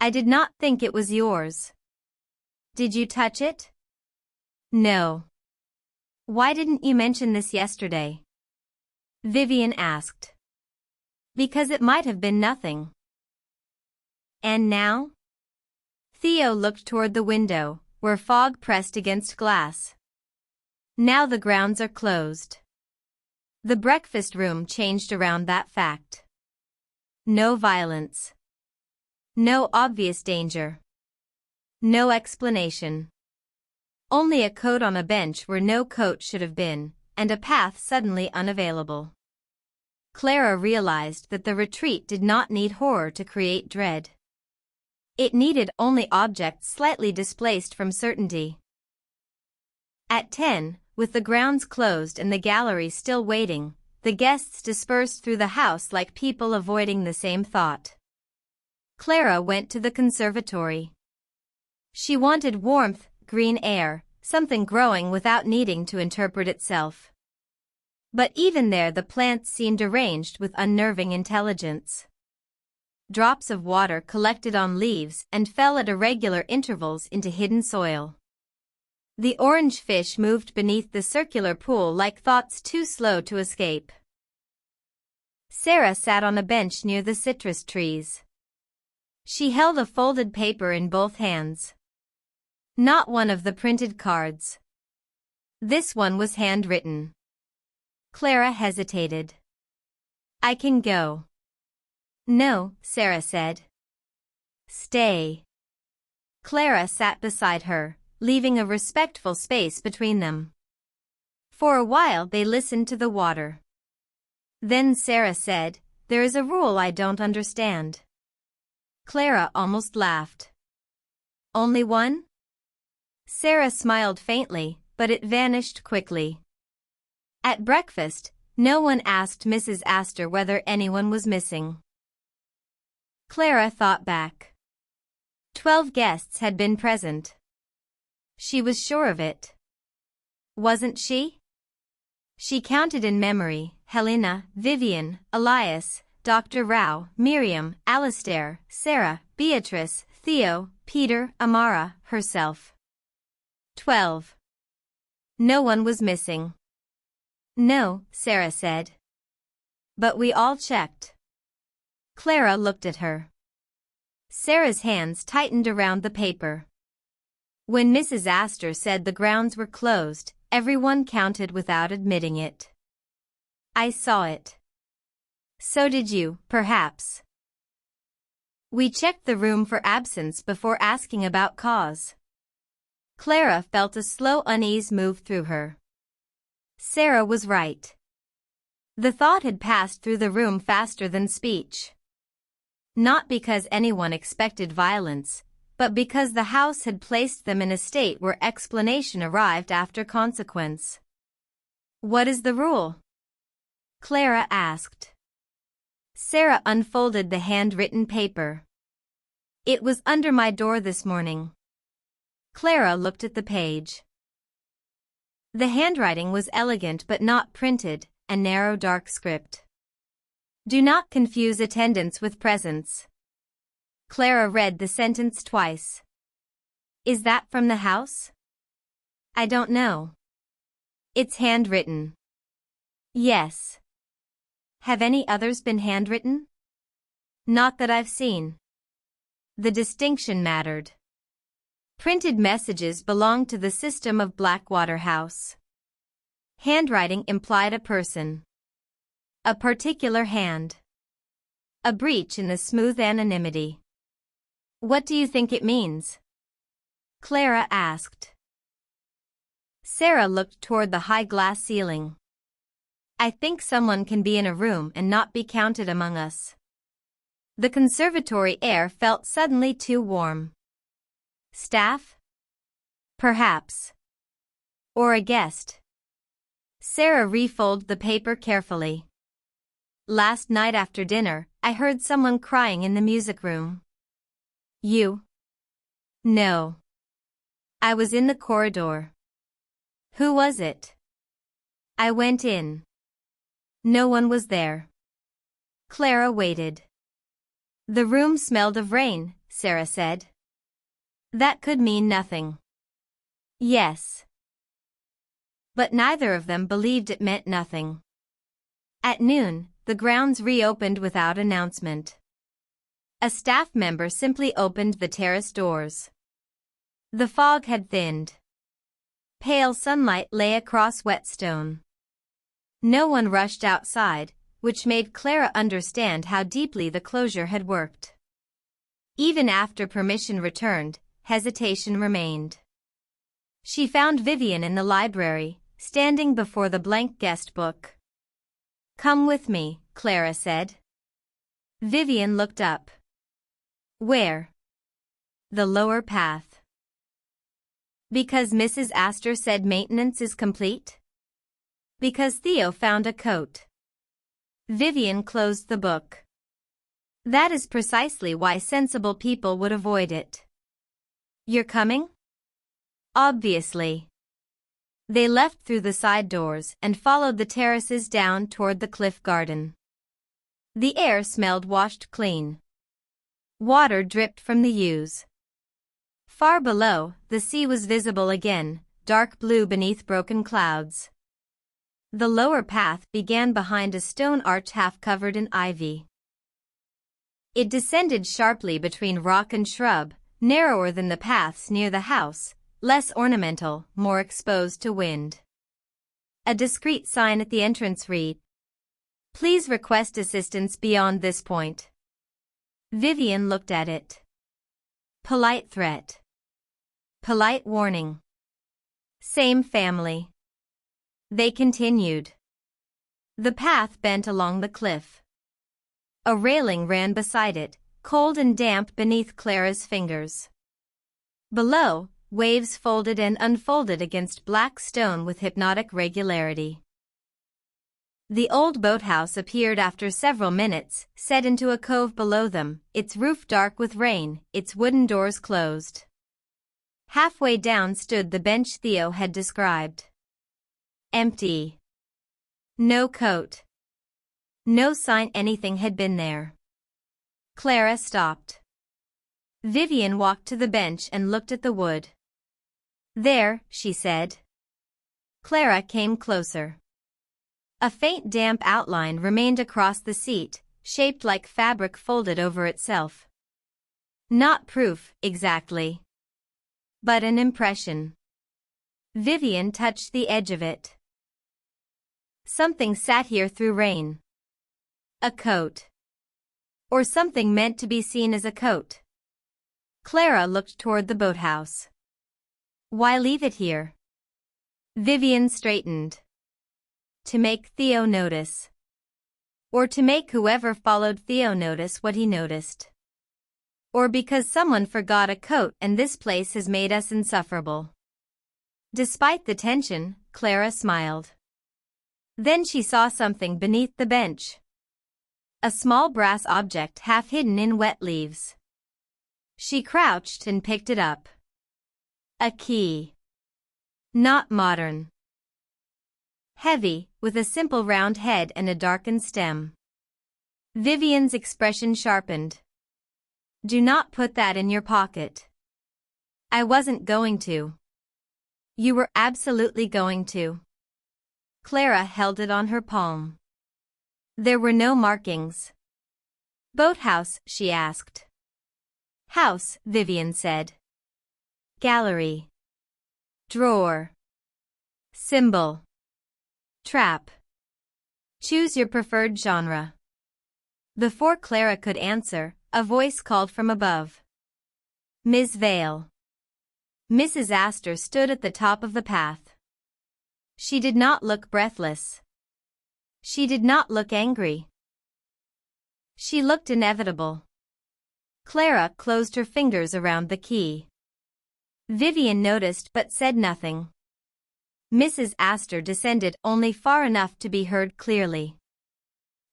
I did not think it was yours. Did you touch it? No. Why didn't you mention this yesterday? Vivian asked. Because it might have been nothing. And now? Theo looked toward the window, where fog pressed against glass. Now the grounds are closed. The breakfast room changed around that fact. No violence. No obvious danger. No explanation. Only a coat on a bench where no coat should have been, and a path suddenly unavailable. Clara realized that the retreat did not need horror to create dread. It needed only objects slightly displaced from certainty. At 10, with the grounds closed and the gallery still waiting, the guests dispersed through the house like people avoiding the same thought. Clara went to the conservatory. She wanted warmth, green air, something growing without needing to interpret itself. But even there the plants seemed arranged with unnerving intelligence. Drops of water collected on leaves and fell at irregular intervals into hidden soil. The orange fish moved beneath the circular pool like thoughts too slow to escape. Sarah sat on a bench near the citrus trees. She held a folded paper in both hands. Not one of the printed cards. This one was handwritten. Clara hesitated. I can go. No, Sarah said. Stay. Clara sat beside her, leaving a respectful space between them. For a while they listened to the water. Then Sarah said, There is a rule I don't understand. Clara almost laughed. Only one? Sarah smiled faintly, but it vanished quickly. At breakfast, no one asked Mrs. Astor whether anyone was missing. Clara thought back. 12 guests had been present. She was sure of it. Wasn't she? She counted in memory: Helena, Vivian, Elias, Dr. Rao, Miriam, Alastair, Sarah, Beatrice, Theo, Peter, Amara, herself. 12. No one was missing. No, Sarah said. But we all checked. Clara looked at her. Sarah's hands tightened around the paper. When Mrs. Astor said the grounds were closed, everyone counted without admitting it. I saw it. So did you, perhaps. We checked the room for absence before asking about cause. Clara felt a slow unease move through her. Sarah was right. The thought had passed through the room faster than speech. Not because anyone expected violence, but because the house had placed them in a state where explanation arrived after consequence. What is the rule? Clara asked. Sarah unfolded the handwritten paper. It was under my door this morning. Clara looked at the page. The handwriting was elegant but not printed, a narrow dark script. Do not confuse attendance with presence. Clara read the sentence twice. Is that from the house? I don't know. It's handwritten. Yes. Have any others been handwritten? Not that I've seen. The distinction mattered. Printed messages belonged to the system of Blackwater House. Handwriting implied a person. A particular hand. A breach in the smooth anonymity. What do you think it means? Clara asked. Sarah looked toward the high glass ceiling. I think someone can be in a room and not be counted among us. The conservatory air felt suddenly too warm. Staff? Perhaps. Or a guest. Sarah refolded the paper carefully. Last night after dinner, I heard someone crying in the music room. You? No. I was in the corridor. Who was it? I went in. No one was there. Clara waited. The room smelled of rain, Sarah said. That could mean nothing. Yes. But neither of them believed it meant nothing. At noon, the grounds reopened without announcement. A staff member simply opened the terrace doors. The fog had thinned. Pale sunlight lay across wet stone. No one rushed outside, which made Clara understand how deeply the closure had worked. Even after permission returned, hesitation remained. She found Vivian in the library, standing before the blank guest book. "Come with me," Clara said. Vivian looked up. "Where?" "The lower path." "Because Mrs. Astor said maintenance is complete?" "Because Theo found a coat." Vivian closed the book. "That is precisely why sensible people would avoid it." "You're coming?" "Obviously." They left through the side doors and followed the terraces down toward the cliff garden. The air smelled washed clean. Water dripped from the yews. Far below, the sea was visible again, dark blue beneath broken clouds. The lower path began behind a stone arch half covered in ivy. It descended sharply between rock and shrub, narrower than the paths near the house, less ornamental, more exposed to wind. A discreet sign at the entrance read, "Please request assistance beyond this point." Vivian looked at it. Polite threat. Polite warning. Same family. They continued. The path bent along the cliff. A railing ran beside it, cold and damp beneath Clara's fingers. Below, waves folded and unfolded against black stone with hypnotic regularity. The old boathouse appeared after several minutes, set into a cove below them, its roof dark with rain, its wooden doors closed. Halfway down stood the bench Theo had described. Empty. No coat. No sign anything had been there. Clara stopped. Vivian walked to the bench and looked at the wood. "There," she said. Clara came closer. A faint damp outline remained across the seat, shaped like fabric folded over itself. Not proof, exactly. But an impression. Vivian touched the edge of it. Something sat here through rain. A coat. Or something meant to be seen as a coat. Clara looked toward the boathouse. "Why leave it here?" Vivian straightened. To make Theo notice. Or to make whoever followed Theo notice what he noticed. Or because someone forgot a coat and this place has made us insufferable. Despite the tension, Clara smiled. Then she saw something beneath the bench. A small brass object half hidden in wet leaves. She crouched and picked it up. A key. Not modern. Heavy, with a simple round head and a darkened stem. Vivian's expression sharpened. "Do not put that in your pocket." "I wasn't going to." "You were absolutely going to." Clara held it on her palm. There were no markings. "Boathouse?" she asked. "House," Vivian said. "Gallery. Drawer. Symbol. Trap. Choose your preferred genre." Before Clara could answer, a voice called from above. "Ms. Vale." Mrs. Astor stood at the top of the path. She did not look breathless. She did not look angry. She looked inevitable. Clara closed her fingers around the key. Vivian noticed but said nothing. Mrs. Astor descended only far enough to be heard clearly.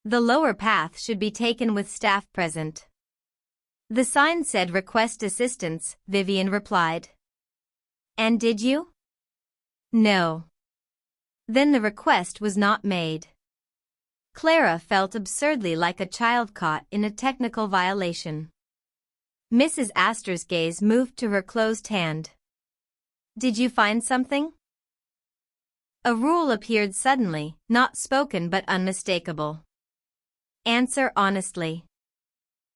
"The lower path should be taken with staff present." "The sign said request assistance," Vivian replied. "And did you?" "No." "Then the request was not made." Clara felt absurdly like a child caught in a technical violation. Mrs. Astor's gaze moved to her closed hand. "Did you find something?" A rule appeared suddenly, not spoken but unmistakable. Answer honestly.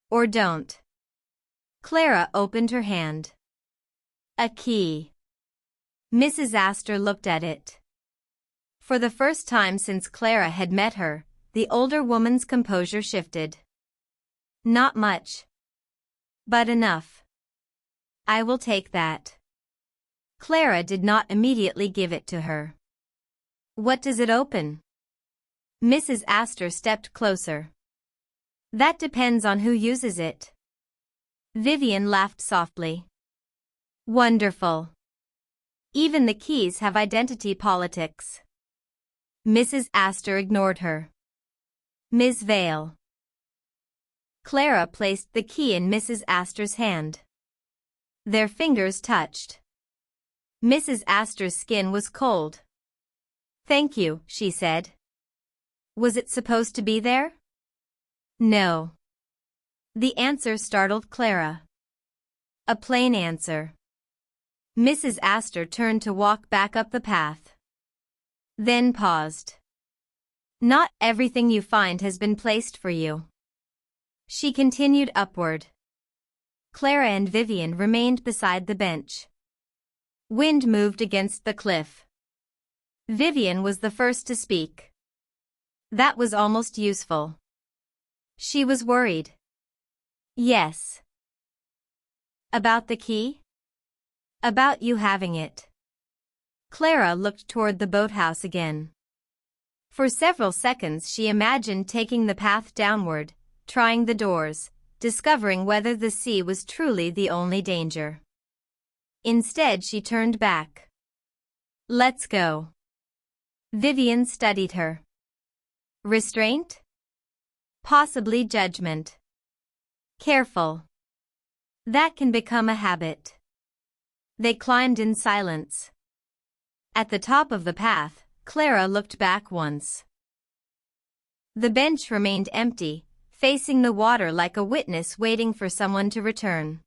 Or don't. Clara opened her hand. A key. Mrs. Astor looked at it. For the first time since Clara had met her, the older woman's composure shifted. "Not much. But enough. I will take that." Clara did not immediately give it to her. "What does it open?" Mrs. Astor stepped closer. "That depends on who uses it." Vivian laughed softly. "Wonderful. Even the keys have identity politics." Mrs. Astor ignored her. "Ms. Vale." Clara placed the key in Mrs. Astor's hand. Their fingers touched. Mrs. Astor's skin was cold. "Thank you," she said. "Was it supposed to be there?" "No." The answer startled Clara. A plain answer. Mrs. Astor turned to walk back up the path. Then paused. "Not everything you find has been placed for you." She continued upward. Clara and Vivian remained beside the bench. Wind moved against the cliff. Vivian was the first to speak. That was almost useful. She was worried. "Yes." "About the key?" "About you having it." Clara looked toward the boathouse again. For several seconds she imagined taking the path downward, trying the doors, discovering whether the sea was truly the only danger. Instead she turned back. "Let's go." Vivian studied her. "Restraint? Possibly judgment. Careful. That can become a habit." They climbed in silence. At the top of the path, Clara looked back once. The bench remained empty, facing the water like a witness waiting for someone to return.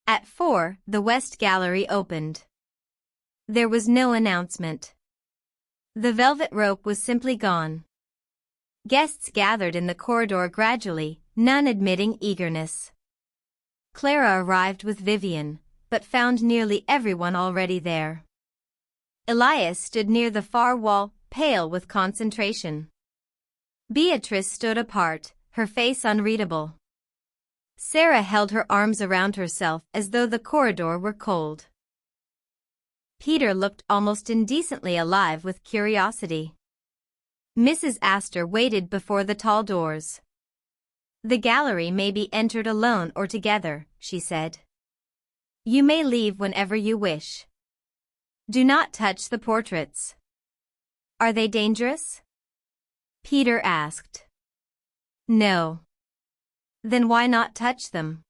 At 4, the west gallery opened. There was no announcement. The velvet rope was simply gone. Guests gathered in the corridor gradually, none admitting eagerness. Clara arrived with Vivian, but found nearly everyone already there. Elias stood near the far wall, pale with concentration. Beatrice stood apart, her face unreadable. Sarah held her arms around herself as though the corridor were cold. Peter looked almost indecently alive with curiosity. Mrs. Astor waited before the tall doors. "The gallery may be entered alone or together," she said. "You may leave whenever you wish. Do not touch the portraits." "Are they dangerous?" Peter asked. "No." "Then why not touch them?"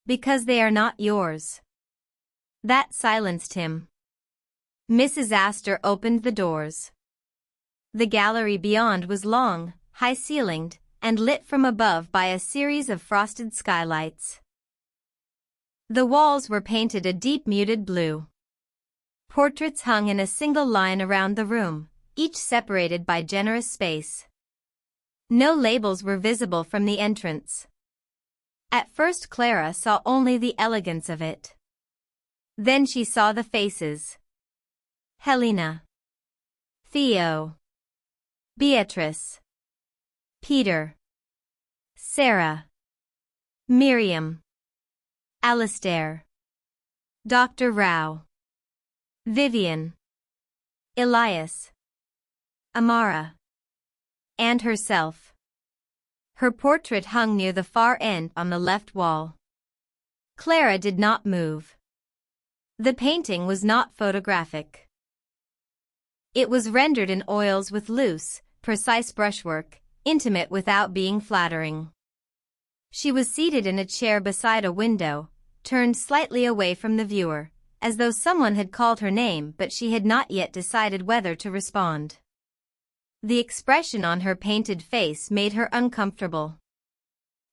"Because they are not yours." That silenced him. Mrs. Astor opened the doors. The gallery beyond was long, high-ceilinged, and lit from above by a series of frosted skylights. The walls were painted a deep muted blue. Portraits hung in a single line around the room, each separated by generous space. No labels were visible from the entrance. At first Clara saw only the elegance of it. Then she saw the faces. Helena. Theo. Beatrice. Peter. Sarah. Miriam. Alistair. Dr. Rao. Vivian. Elias. Amara. And herself. Her portrait hung near the far end on the left wall. Clara did not move. The painting was not photographic. It was rendered in oils with loose, precise brushwork, intimate without being flattering. She was seated in a chair beside a window, turned slightly away from the viewer, as though someone had called her name but she had not yet decided whether to respond. The expression on her painted face made her uncomfortable.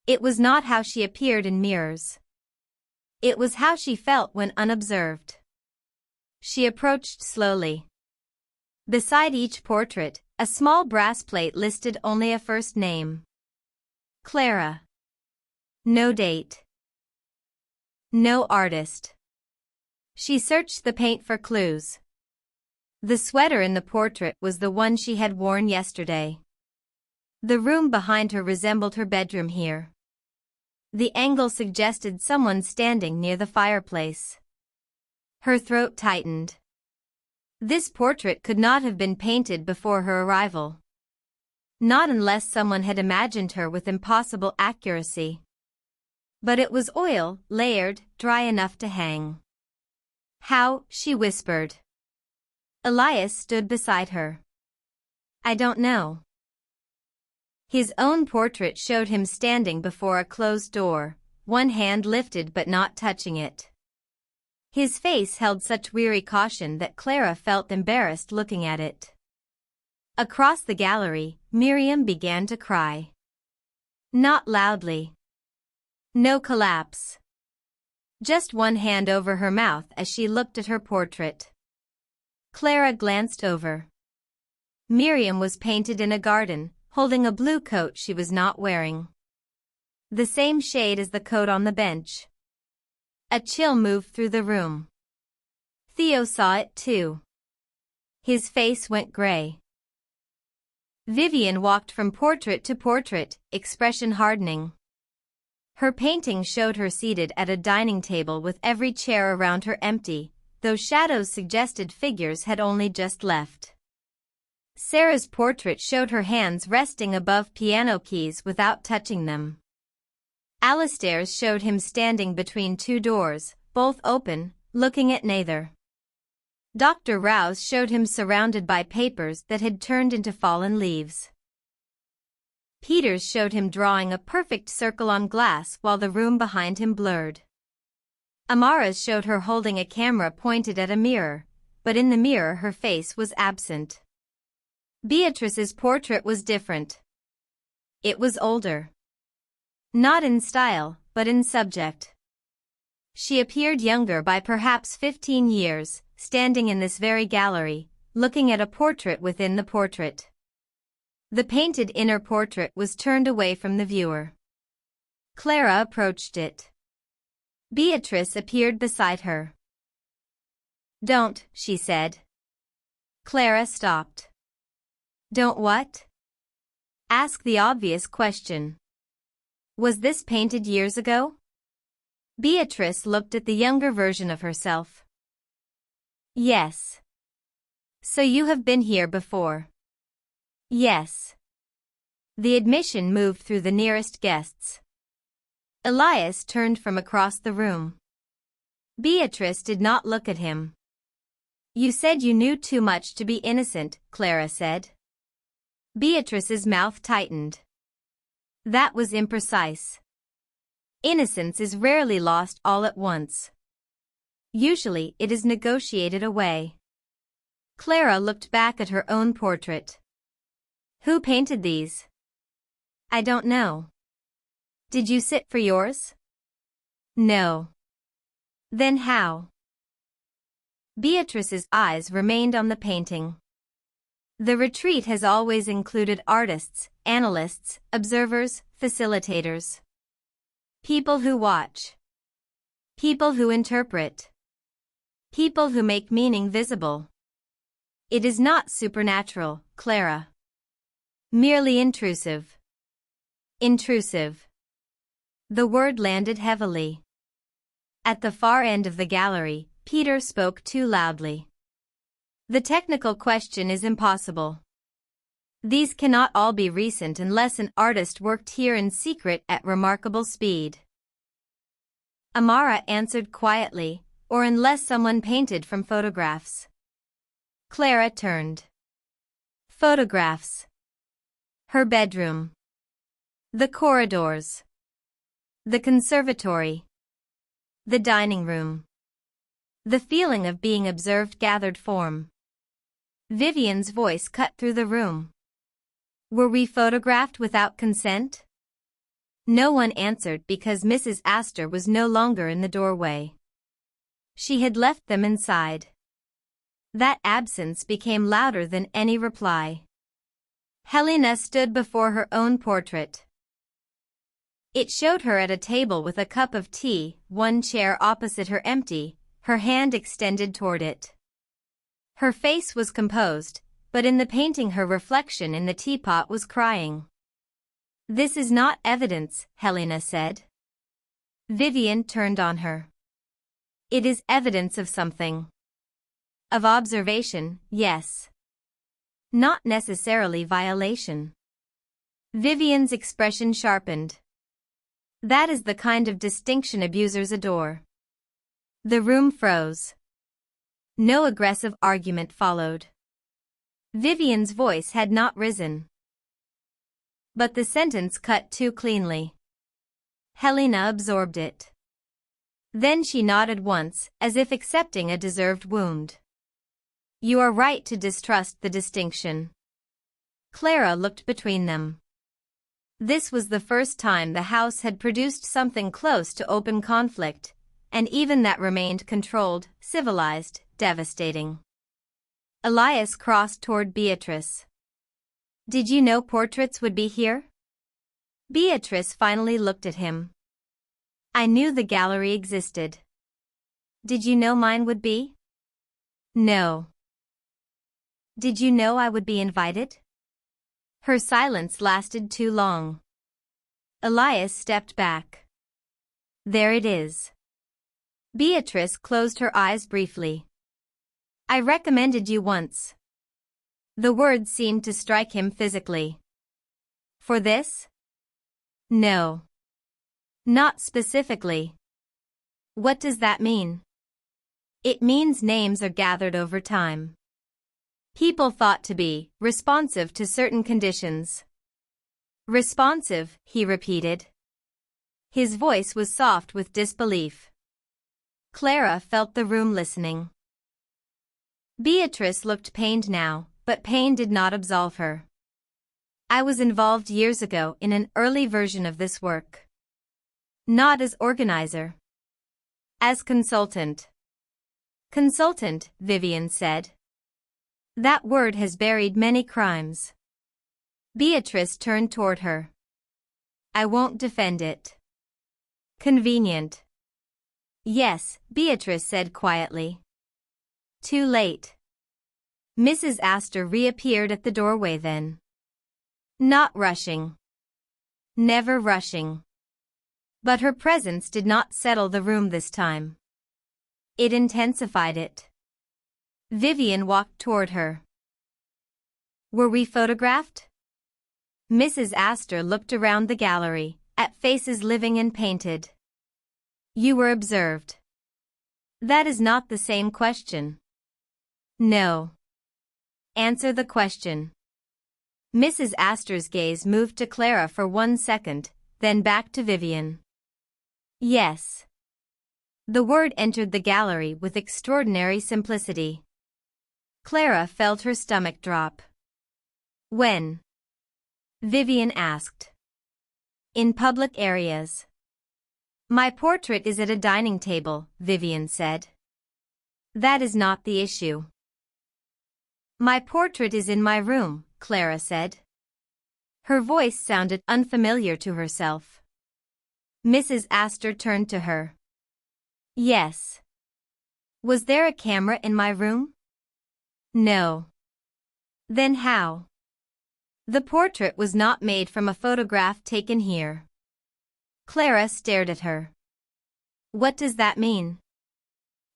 It was not how she appeared in mirrors. It was how she felt when unobserved. She approached slowly. Beside each portrait, a small brass plate listed only a first name. Clara. No date. No artist. She searched the paint for clues. The sweater in the portrait was the one she had worn yesterday. The room behind her resembled her bedroom here. The angle suggested someone standing near the fireplace. Her throat tightened. This portrait could not have been painted before her arrival. Not unless someone had imagined her with impossible accuracy. But it was oil, layered, dry enough to hang. How, she whispered. Elias stood beside her. I don't know. His own portrait showed him standing before a closed door, one hand lifted but not touching it. His face held such weary caution that Clara felt embarrassed looking at it. Across the gallery, Miriam began to cry. Not loudly. No collapse. Just one hand over her mouth as she looked at her portrait. Clara glanced over. Miriam was painted in a garden, holding a blue coat she was not wearing. The same shade as the coat on the bench. A chill moved through the room. Theo saw it too. His face went gray. Vivian walked from portrait to portrait, expression hardening. Her painting showed her seated at a dining table with every chair around her empty, though shadows suggested figures had only just left. Sarah's portrait showed her hands resting above piano keys without touching them. Alistair's showed him standing between two doors, both open, looking at neither. Dr. Rouse showed him surrounded by papers that had turned into fallen leaves. Peters showed him drawing a perfect circle on glass while the room behind him blurred. Amara's showed her holding a camera pointed at a mirror, but in the mirror her face was absent. Beatrice's portrait was different. It was older. Not in style, but in subject. She appeared younger by perhaps 15 years, standing in this very gallery, looking at a portrait within the portrait. The painted inner portrait was turned away from the viewer. Clara approached it. Beatrice appeared beside her. Don't, she said. Clara stopped. Don't what? Ask the obvious question. Was this painted years ago? Beatrice looked at the younger version of herself. Yes. So you have been here before? Yes. The admission moved through the nearest guests. Elias turned from across the room. Beatrice did not look at him. You said you knew too much to be innocent, Clara said. Beatrice's mouth tightened. That was imprecise. Innocence is rarely lost all at once. Usually it is negotiated away. Clara looked back at her own portrait. Who painted these? I don't know. Did you sit for yours? No. Then how? Beatrice's eyes remained on the painting. The retreat has always included artists, analysts, observers, facilitators. People who watch. People who interpret. People who make meaning visible. It is not supernatural, Clara. Merely intrusive. Intrusive. The word landed heavily. At the far end of the gallery, Peter spoke too loudly. The technical question is impossible. These cannot all be recent unless an artist worked here in secret at remarkable speed. Amara answered quietly, or unless someone painted from photographs. Clara turned. Photographs. Her bedroom. The corridors. The conservatory. The dining room. The feeling of being observed gathered form. Vivian's voice cut through the room. Were we photographed without consent? No one answered because Mrs. Astor was no longer in the doorway. She had left them inside. That absence became louder than any reply. Helena stood before her own portrait. It showed her at a table with a cup of tea, one chair opposite her empty, her hand extended toward it. Her face was composed, but in the painting her reflection in the teapot was crying. "This is not evidence," Helena said. Vivian turned on her. "It is evidence of something. Of observation, yes. Not necessarily violation." Vivian's expression sharpened. That is the kind of distinction abusers adore. The room froze. No aggressive argument followed. Vivian's voice had not risen. But the sentence cut too cleanly. Helena absorbed it. Then she nodded once, as if accepting a deserved wound. "You are right to distrust the distinction." Clara looked between them. This was the first time the house had produced something close to open conflict, and even that remained controlled, civilized, devastating. Elias crossed toward Beatrice. "Did you know portraits would be here?" Beatrice finally looked at him. "I knew the gallery existed." "Did you know mine would be?" "No." "Did you know I would be invited?" Her silence lasted too long. Elias stepped back. "There it is." Beatrice closed her eyes briefly. "I recommended you once." The word seemed to strike him physically. "For this?" "No. Not specifically." "What does that mean?" "It means names are gathered over time. People thought to be responsive to certain conditions." "Responsive," he repeated. His voice was soft with disbelief. Clara felt the room listening. Beatrice looked pained now, but pain did not absolve her. "I was involved years ago in an early version of this work. Not as organizer. As consultant." "Consultant," Vivian said. "That word has buried many crimes." Beatrice turned toward her. "I won't defend it." "Convenient." "Yes," Beatrice said quietly. "Too late." Mrs. Astor reappeared at the doorway then. Not rushing. Never rushing. But her presence did not settle the room this time. It intensified it. Vivian walked toward her. "Were we photographed?" Mrs. Astor looked around the gallery, at faces living and painted. "You were observed." "That is not the same question." "No." "Answer the question." Mrs. Astor's gaze moved to Clara for 1 second, then back to Vivian. "Yes." The word entered the gallery with extraordinary simplicity. Clara felt her stomach drop. "When?" Vivian asked. "In public areas." "My portrait is at a dining table," Vivian said. "That is not the issue." "My portrait is in my room," Clara said. Her voice sounded unfamiliar to herself. Mrs. Astor turned to her. "Yes." "Was there a camera in my room?" "No." "Then how?" "The portrait was not made from a photograph taken here." Clara stared at her. "What does that mean?"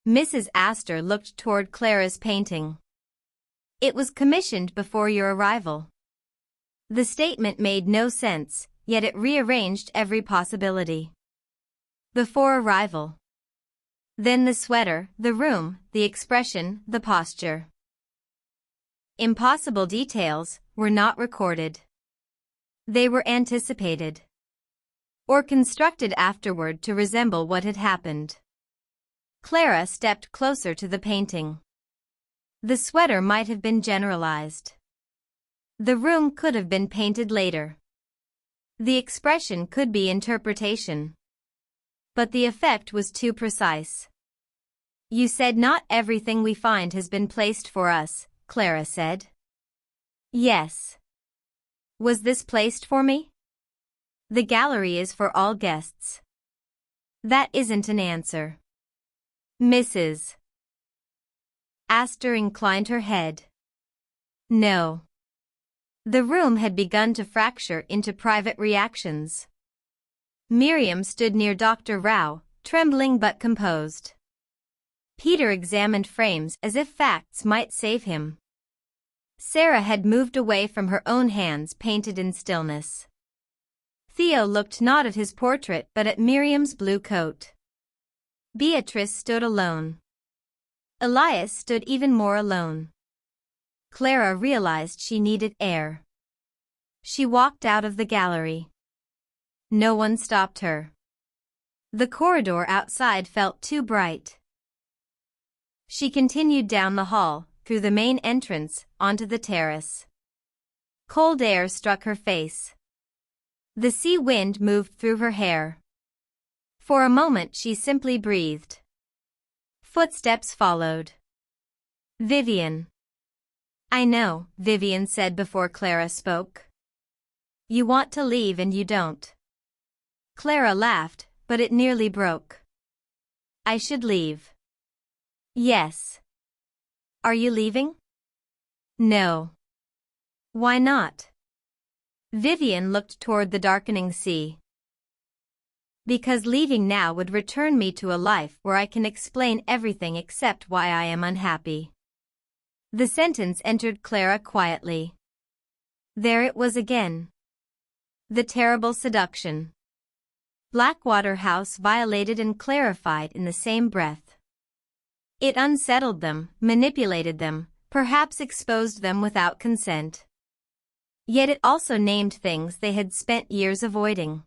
Mrs. Astor looked toward Clara's painting. "It was commissioned before your arrival." The statement made no sense, yet it rearranged every possibility. Before arrival. Then the sweater, the room, the expression, the posture. Impossible details were not recorded. They were anticipated. Or constructed afterward to resemble what had happened. Clara stepped closer to the painting. The sweater might have been generalized. The room could have been painted later. The expression could be interpretation. But the effect was too precise. You said not everything we find has been placed for us, Clara said. Yes. Was this placed for me? The gallery is for all guests. That isn't an answer. Mrs. Astor inclined her head. No. The room had begun to fracture into private reactions. Miriam stood near Dr. Rao, trembling but composed. Peter examined frames as if facts might save him. Sarah had moved away from her own hands painted in stillness. Theo looked not at his portrait but at Miriam's blue coat. Beatrice stood alone. Elias stood even more alone. Clara realized she needed air. She walked out of the gallery. No one stopped her. The corridor outside felt too bright. She continued down the hall, through the main entrance, onto the terrace. Cold air struck her face. The sea wind moved through her hair. For a moment she simply breathed. Footsteps followed. Vivian. I know, Vivian said before Clara spoke. You want to leave and you don't. Clara laughed, but it nearly broke. I should leave. Yes. Are you leaving? No. Why not? Vivian looked toward the darkening sea. Because leaving now would return me to a life where I can explain everything except why I am unhappy. The sentence entered Clara quietly. There it was again. The terrible seduction. Blackwater House violated and clarified in the same breath. It unsettled them, manipulated them, perhaps exposed them without consent. Yet it also named things they had spent years avoiding.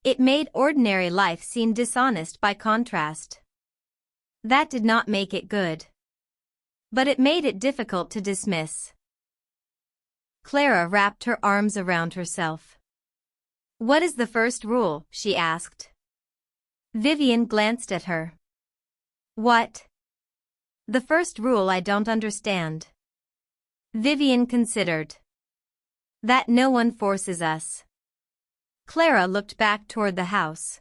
It made ordinary life seem dishonest by contrast. That did not make it good. But it made it difficult to dismiss. Clara wrapped her arms around herself. What is the first rule? She asked. Vivian glanced at her. What? The first rule I don't understand. Vivian considered. That no one forces us. Clara looked back toward the house.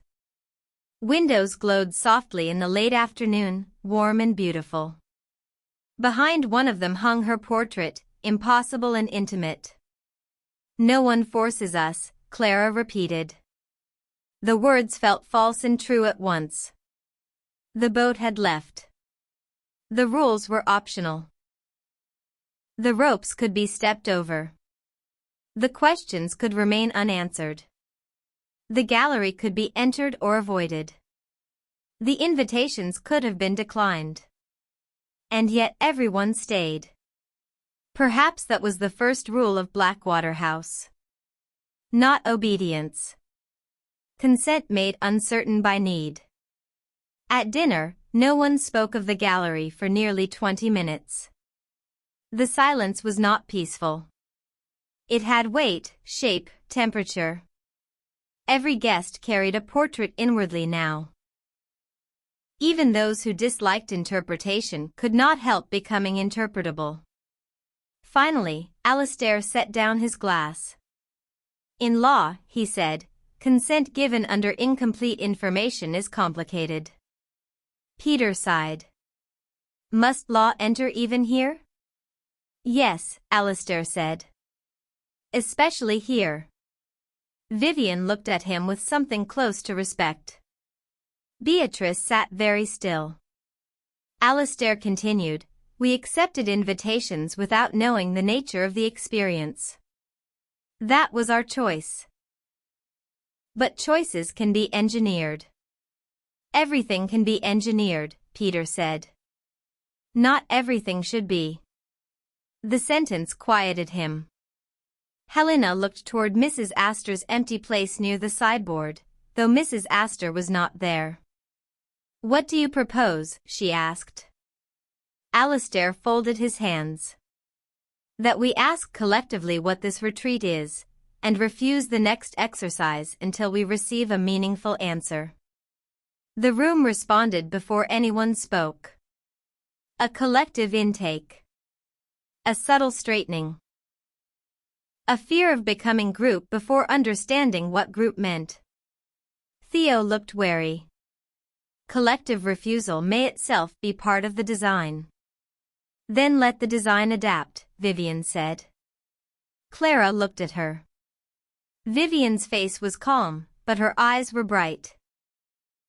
Windows glowed softly in the late afternoon, warm and beautiful. Behind one of them hung her portrait, impossible and intimate. No one forces us, Clara repeated. The words felt false and true at once. The boat had left. The rules were optional. The ropes could be stepped over. The questions could remain unanswered. The gallery could be entered or avoided. The invitations could have been declined. And yet everyone stayed. Perhaps that was the first rule of Blackwater House. Not obedience. Consent made uncertain by need. At dinner, no one spoke of the gallery for nearly 20 minutes. The silence was not peaceful. It had weight, shape, temperature. Every guest carried a portrait inwardly now. Even those who disliked interpretation could not help becoming interpretable. Finally, Alistair set down his glass. In law, he said, consent given under incomplete information is complicated. Peter sighed. Must law enter even here? Yes, Alistair said. Especially here. Vivian looked at him with something close to respect. Beatrice sat very still. Alistair continued, we accepted invitations without knowing the nature of the experience. That was our choice. But choices can be engineered. Everything can be engineered, Peter said. Not everything should be. The sentence quieted him. Helena looked toward Mrs. Astor's empty place near the sideboard, though Mrs. Astor was not there. What do you propose? She asked. Alistair folded his hands. That we ask collectively what this retreat is, and refuse the next exercise until we receive a meaningful answer. The room responded before anyone spoke. A collective intake. A subtle straightening. A fear of becoming group before understanding what group meant. Theo looked wary. Collective refusal may itself be part of the design. Then let the design adapt, Vivian said. Clara looked at her. Vivian's face was calm, but her eyes were bright.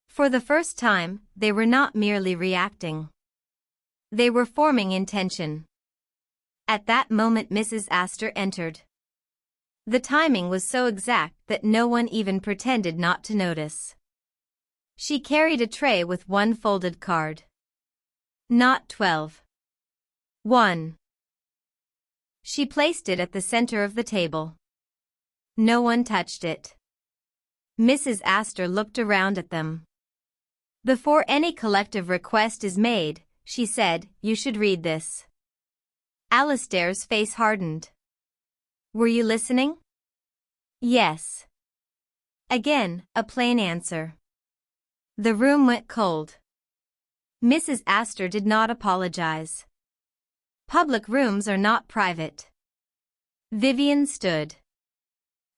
For the first time, they were not merely reacting. They were forming intention. At that moment Mrs. Astor entered. The timing was so exact that no one even pretended not to notice. She carried a tray with one folded card. Not 12. 1. She placed it at the center of the table. No one touched it. Mrs. Astor looked around at them. Before any collective request is made, she said, you should read this. Alistair's face hardened. Were you listening? Yes. Again, a plain answer. The room went cold. Mrs. Astor did not apologize. Public rooms are not private. Vivian stood.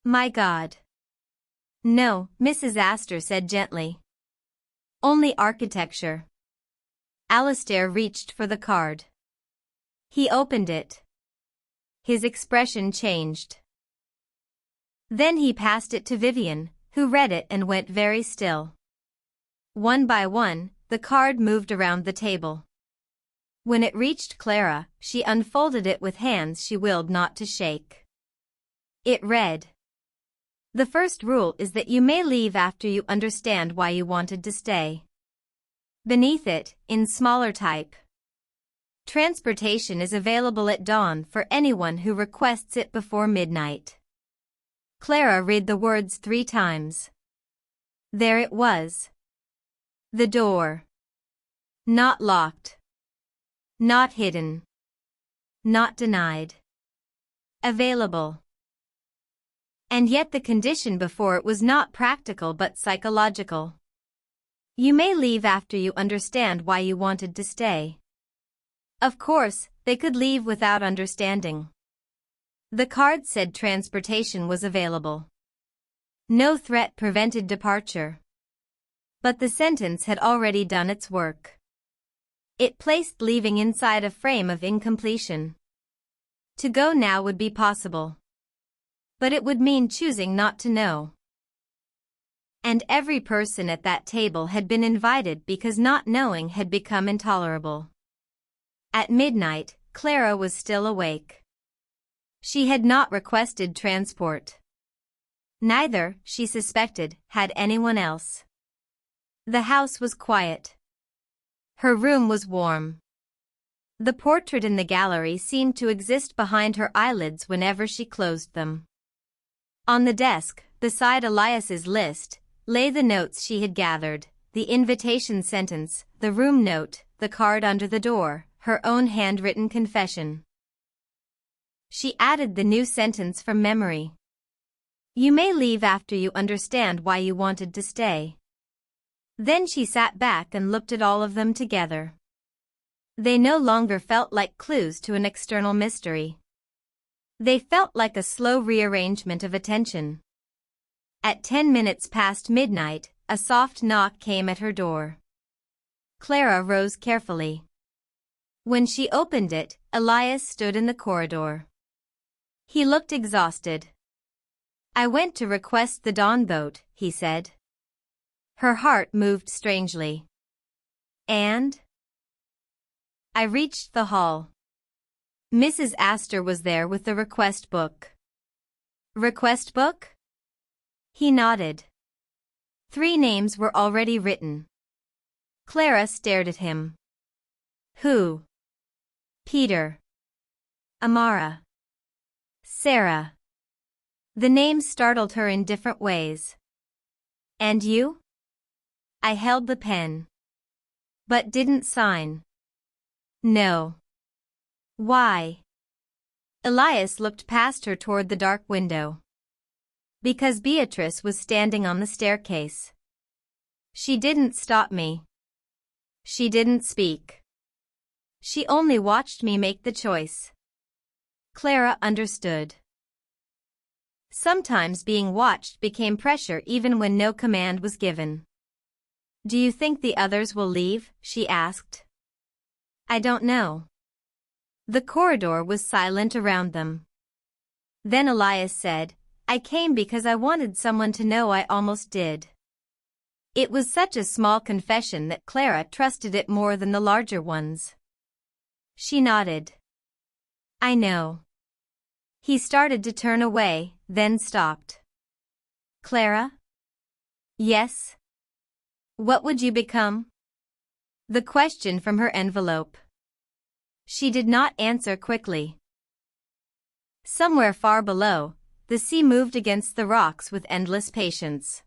My God. No, Mrs. Astor said gently. Only architecture. Alistair reached for the card. He opened it. His expression changed. Then he passed it to Vivian, who read it and went very still. One by one, the card moved around the table. When it reached Clara, she unfolded it with hands she willed not to shake. It read, the first rule is that you may leave after you understand why you wanted to stay. Beneath it, in smaller type, transportation is available at dawn for anyone who requests it before midnight. Clara read the words 3 times. There it was. The door. Not locked. Not hidden. Not denied. Available. And yet the condition before it was not practical but psychological. You may leave after you understand why you wanted to stay. Of course, they could leave without understanding. The card said transportation was available. No threat prevented departure. But the sentence had already done its work. It placed leaving inside a frame of incompletion. To go now would be possible. But it would mean choosing not to know. And every person at that table had been invited because not knowing had become intolerable. At midnight, Clara was still awake. She had not requested transport. Neither, she suspected, had anyone else. The house was quiet. Her room was warm. The portrait in the gallery seemed to exist behind her eyelids whenever she closed them. On the desk, beside Elias's list, lay the notes she had gathered, the invitation sentence, the room note, the card under the door, her own handwritten confession. She added the new sentence from memory. You may leave after you understand why you wanted to stay. Then she sat back and looked at all of them together. They no longer felt like clues to an external mystery. They felt like a slow rearrangement of attention. At 10 minutes past midnight, a soft knock came at her door. Clara rose carefully. When she opened it, Elias stood in the corridor. He looked exhausted. I went to request the dawn boat, he said. Her heart moved strangely. And? I reached the hall. Mrs. Astor was there with the request book. Request book? He nodded. 3 names were already written. Clara stared at him. Who? Peter. Amara. Sarah. The names startled her in different ways. And you? I held the pen. But didn't sign. No. Why? Elias looked past her toward the dark window. Because Beatrice was standing on the staircase. She didn't stop me. She didn't speak. She only watched me make the choice. Clara understood. Sometimes being watched became pressure even when no command was given. "Do you think the others will leave?" she asked. "I don't know." The corridor was silent around them. Then Elias said, "I came because I wanted someone to know I almost did." It was such a small confession that Clara trusted it more than the larger ones. She nodded. "I know." He started to turn away, then stopped. "Clara?" "Yes?" "What would you become?" The question from her envelope. She did not answer quickly. Somewhere far below, the sea moved against the rocks with endless patience.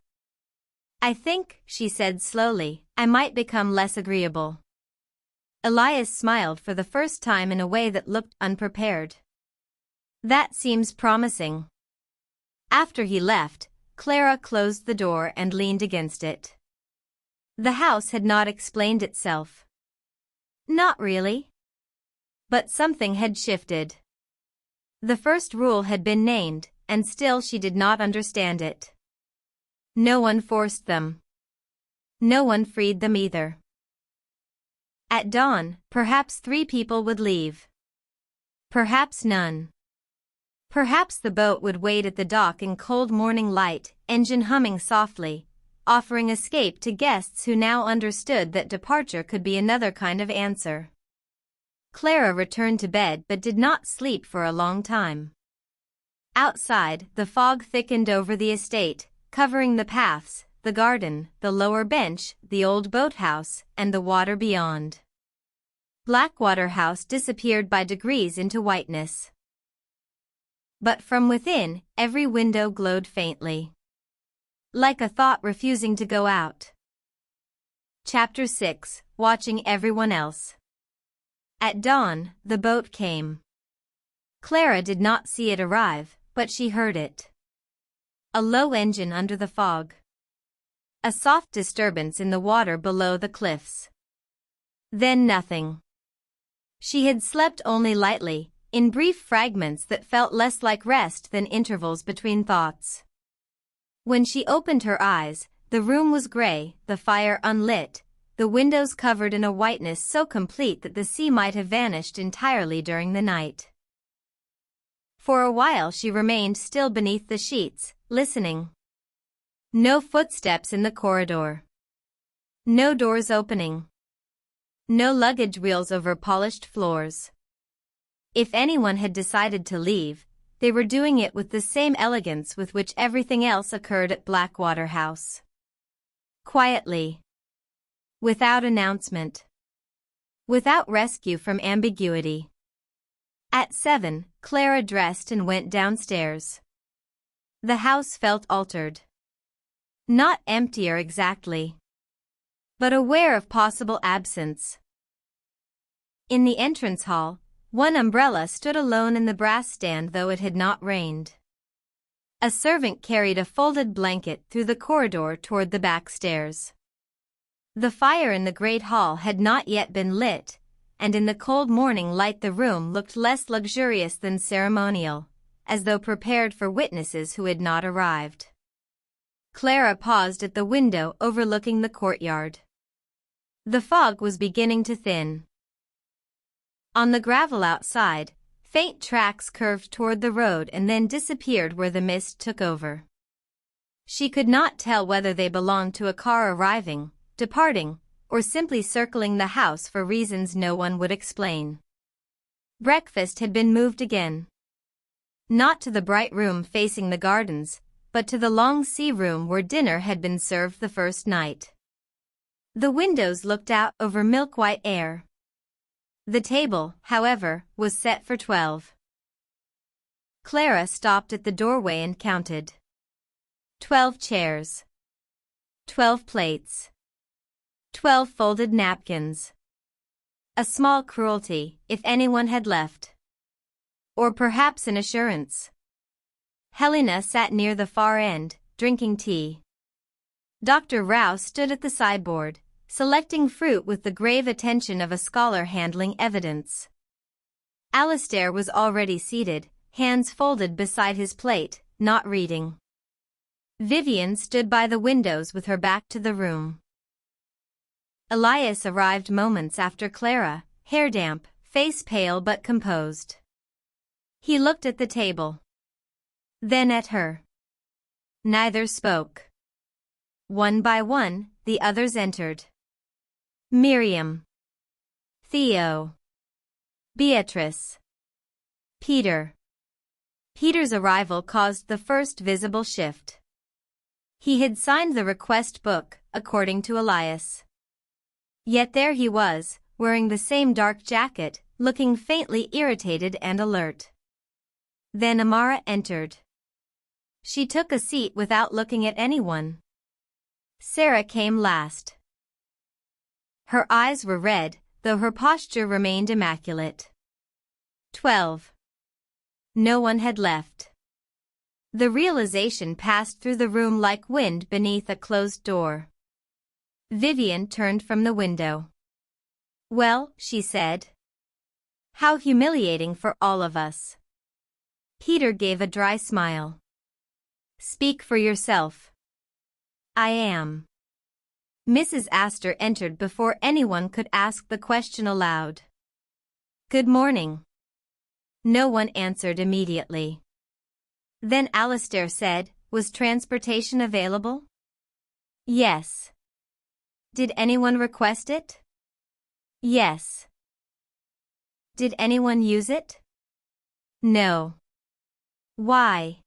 "I think," she said slowly, "I might become less agreeable." Elias smiled for the first time in a way that looked unprepared. "That seems promising." After he left, Clara closed the door and leaned against it. The house had not explained itself. Not really. But something had shifted. The first rule had been named, and still she did not understand it. No one forced them. No one freed them either. At dawn, perhaps 3 people would leave. Perhaps none. Perhaps the boat would wait at the dock in cold morning light, engine humming softly, offering escape to guests who now understood that departure could be another kind of answer. Clara returned to bed but did not sleep for a long time. Outside, the fog thickened over the estate, covering the paths, the garden, the lower bench, the old boathouse, and the water beyond. Blackwater House disappeared by degrees into whiteness. But from within, every window glowed faintly. Like a thought refusing to go out. Chapter 6, Watching Everyone Else. At dawn, the boat came. Clara did not see it arrive, but she heard it. A low engine under the fog. A soft disturbance in the water below the cliffs. Then nothing. She had slept only lightly, in brief fragments that felt less like rest than intervals between thoughts. When she opened her eyes, the room was gray, the fire unlit, the windows covered in a whiteness so complete that the sea might have vanished entirely during the night. For a while she remained still beneath the sheets, listening. No footsteps in the corridor. No doors opening. No luggage wheels over polished floors. If anyone had decided to leave, they were doing it with the same elegance with which everything else occurred at Blackwater House. Quietly. Without announcement. Without rescue from ambiguity. At 7, Clara dressed and went downstairs. The house felt altered. Not emptier exactly, but aware of possible absence. In the entrance hall, one umbrella stood alone in the brass stand though it had not rained. A servant carried a folded blanket through the corridor toward the back stairs. The fire in the great hall had not yet been lit, and in the cold morning light the room looked less luxurious than ceremonial, as though prepared for witnesses who had not arrived. Clara paused at the window overlooking the courtyard. The fog was beginning to thin. On the gravel outside, faint tracks curved toward the road and then disappeared where the mist took over. She could not tell whether they belonged to a car arriving, departing, or simply circling the house for reasons no one would explain. Breakfast had been moved again. Not to the bright room facing the gardens, but to the long sea room where dinner had been served the first night. The windows looked out over milk-white air. The table, however, was set for 12. Clara stopped at the doorway and counted. 12 chairs. 12 plates. 12 folded napkins. A small cruelty, if anyone had left. Or perhaps an assurance. Helena sat near the far end, drinking tea. Dr. Rao stood at the sideboard, selecting fruit with the grave attention of a scholar handling evidence. Alistair was already seated, hands folded beside his plate, not reading. Vivian stood by the windows with her back to the room. Elias arrived moments after Clara, hair damp, face pale but composed. He looked at the table. Then at her. Neither spoke. One by one, the others entered. Miriam. Theo. Beatrice. Peter. Peter's arrival caused the first visible shift. He had signed the request book, according to Elias. Yet there he was, wearing the same dark jacket, looking faintly irritated and alert. Then Amara entered. She took a seat without looking at anyone. Sarah came last. Her eyes were red, though her posture remained immaculate. 12. No one had left. The realization passed through the room like wind beneath a closed door. Vivian turned from the window. Well, she said. How humiliating for all of us. Peter gave a dry smile. Speak for yourself. I am. Mrs. Astor entered before anyone could ask the question aloud. Good morning. No one answered immediately. Then Alistair said, was transportation available? Yes. Did anyone request it? Yes. Did anyone use it? No. Why?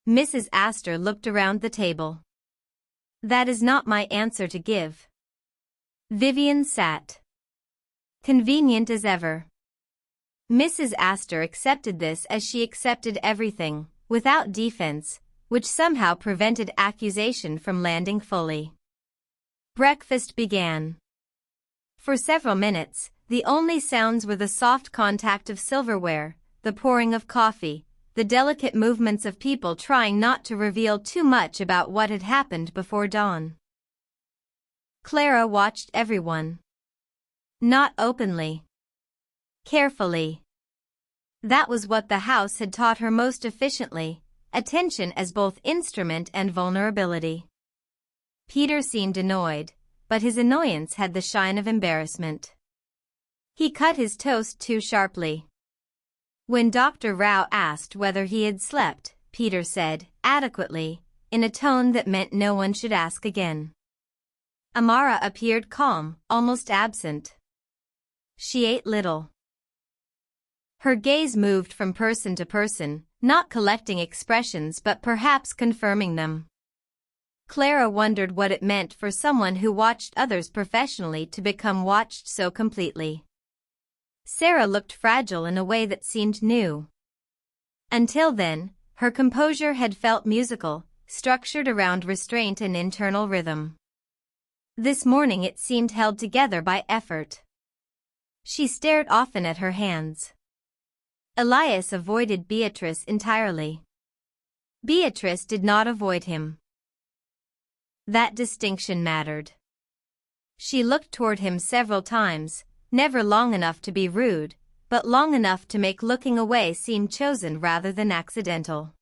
Mrs. Astor looked around the table. That is not my answer to give. Vivian sat. Convenient as ever. Mrs. Astor accepted this as she accepted everything, without defense, which somehow prevented accusation from landing fully. Breakfast began. For several minutes, the only sounds were the soft contact of silverware, the pouring of coffee, the delicate movements of people trying not to reveal too much about what had happened before dawn. Clara watched everyone. Not openly. Carefully. That was what the house had taught her most efficiently, attention as both instrument and vulnerability. Peter seemed annoyed, but his annoyance had the shine of embarrassment. He cut his toast too sharply. When Dr. Rao asked whether he had slept, Peter said, adequately, in a tone that meant no one should ask again. Amara appeared calm, almost absent. She ate little. Her gaze moved from person to person, not collecting expressions but perhaps confirming them. Clara wondered what it meant for someone who watched others professionally to become watched so completely. Sarah looked fragile in a way that seemed new. Until then, her composure had felt musical, structured around restraint and internal rhythm. This morning it seemed held together by effort. She stared often at her hands. Elias avoided Beatrice entirely. Beatrice did not avoid him. That distinction mattered. She looked toward him several times, never long enough to be rude, but long enough to make looking away seem chosen rather than accidental.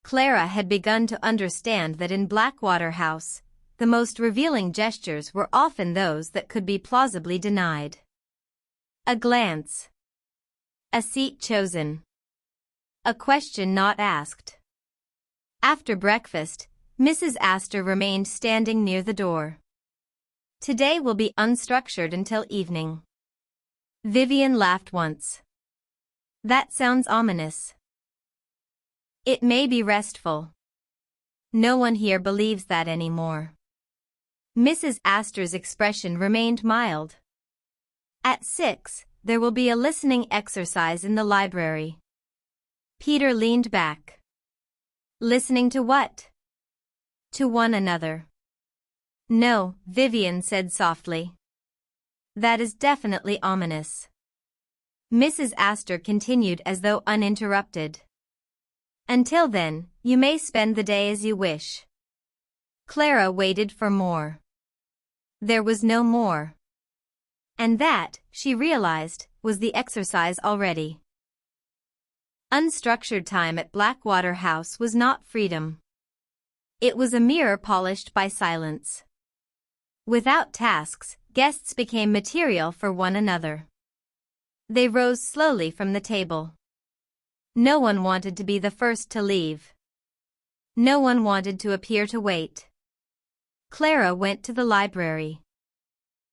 Clara had begun to understand that in Blackwater House, the most revealing gestures were often those that could be plausibly denied. A glance. A seat chosen. A question not asked. After breakfast, Mrs. Astor remained standing near the door. Today will be unstructured until evening. Vivian laughed once. That sounds ominous. It may be restful. No one here believes that anymore. Mrs. Astor's expression remained mild. At 6, there will be a listening exercise in the library. Peter leaned back. Listening to what? To one another. No, Vivian said softly. That is definitely ominous. Mrs. Astor continued as though uninterrupted. Until then, you may spend the day as you wish. Clara waited for more. There was no more. And that, she realized, was the exercise already. Unstructured time at Blackwater House was not freedom. It was a mirror polished by silence. Without tasks, guests became material for one another. They rose slowly from the table. No one wanted to be the first to leave. No one wanted to appear to wait. Clara went to the library.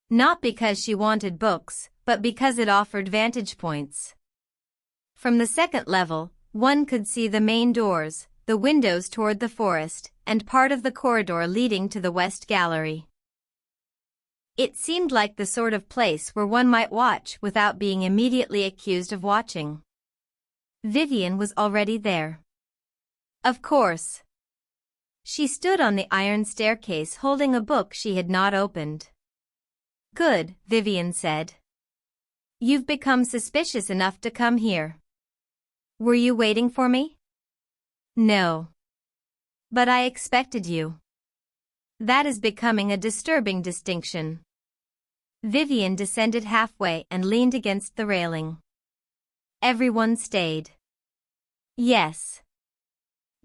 Not because she wanted books, but because it offered vantage points. From the second level, one could see the main doors, the windows toward the forest, and part of the corridor leading to the West Gallery. It seemed like the sort of place where one might watch without being immediately accused of watching. Vivian was already there. Of course. She stood on the iron staircase holding a book she had not opened. Good, Vivian said. You've become suspicious enough to come here. Were you waiting for me? No. But I expected you. That is becoming a disturbing distinction. Vivian descended halfway and leaned against the railing. Everyone stayed. Yes.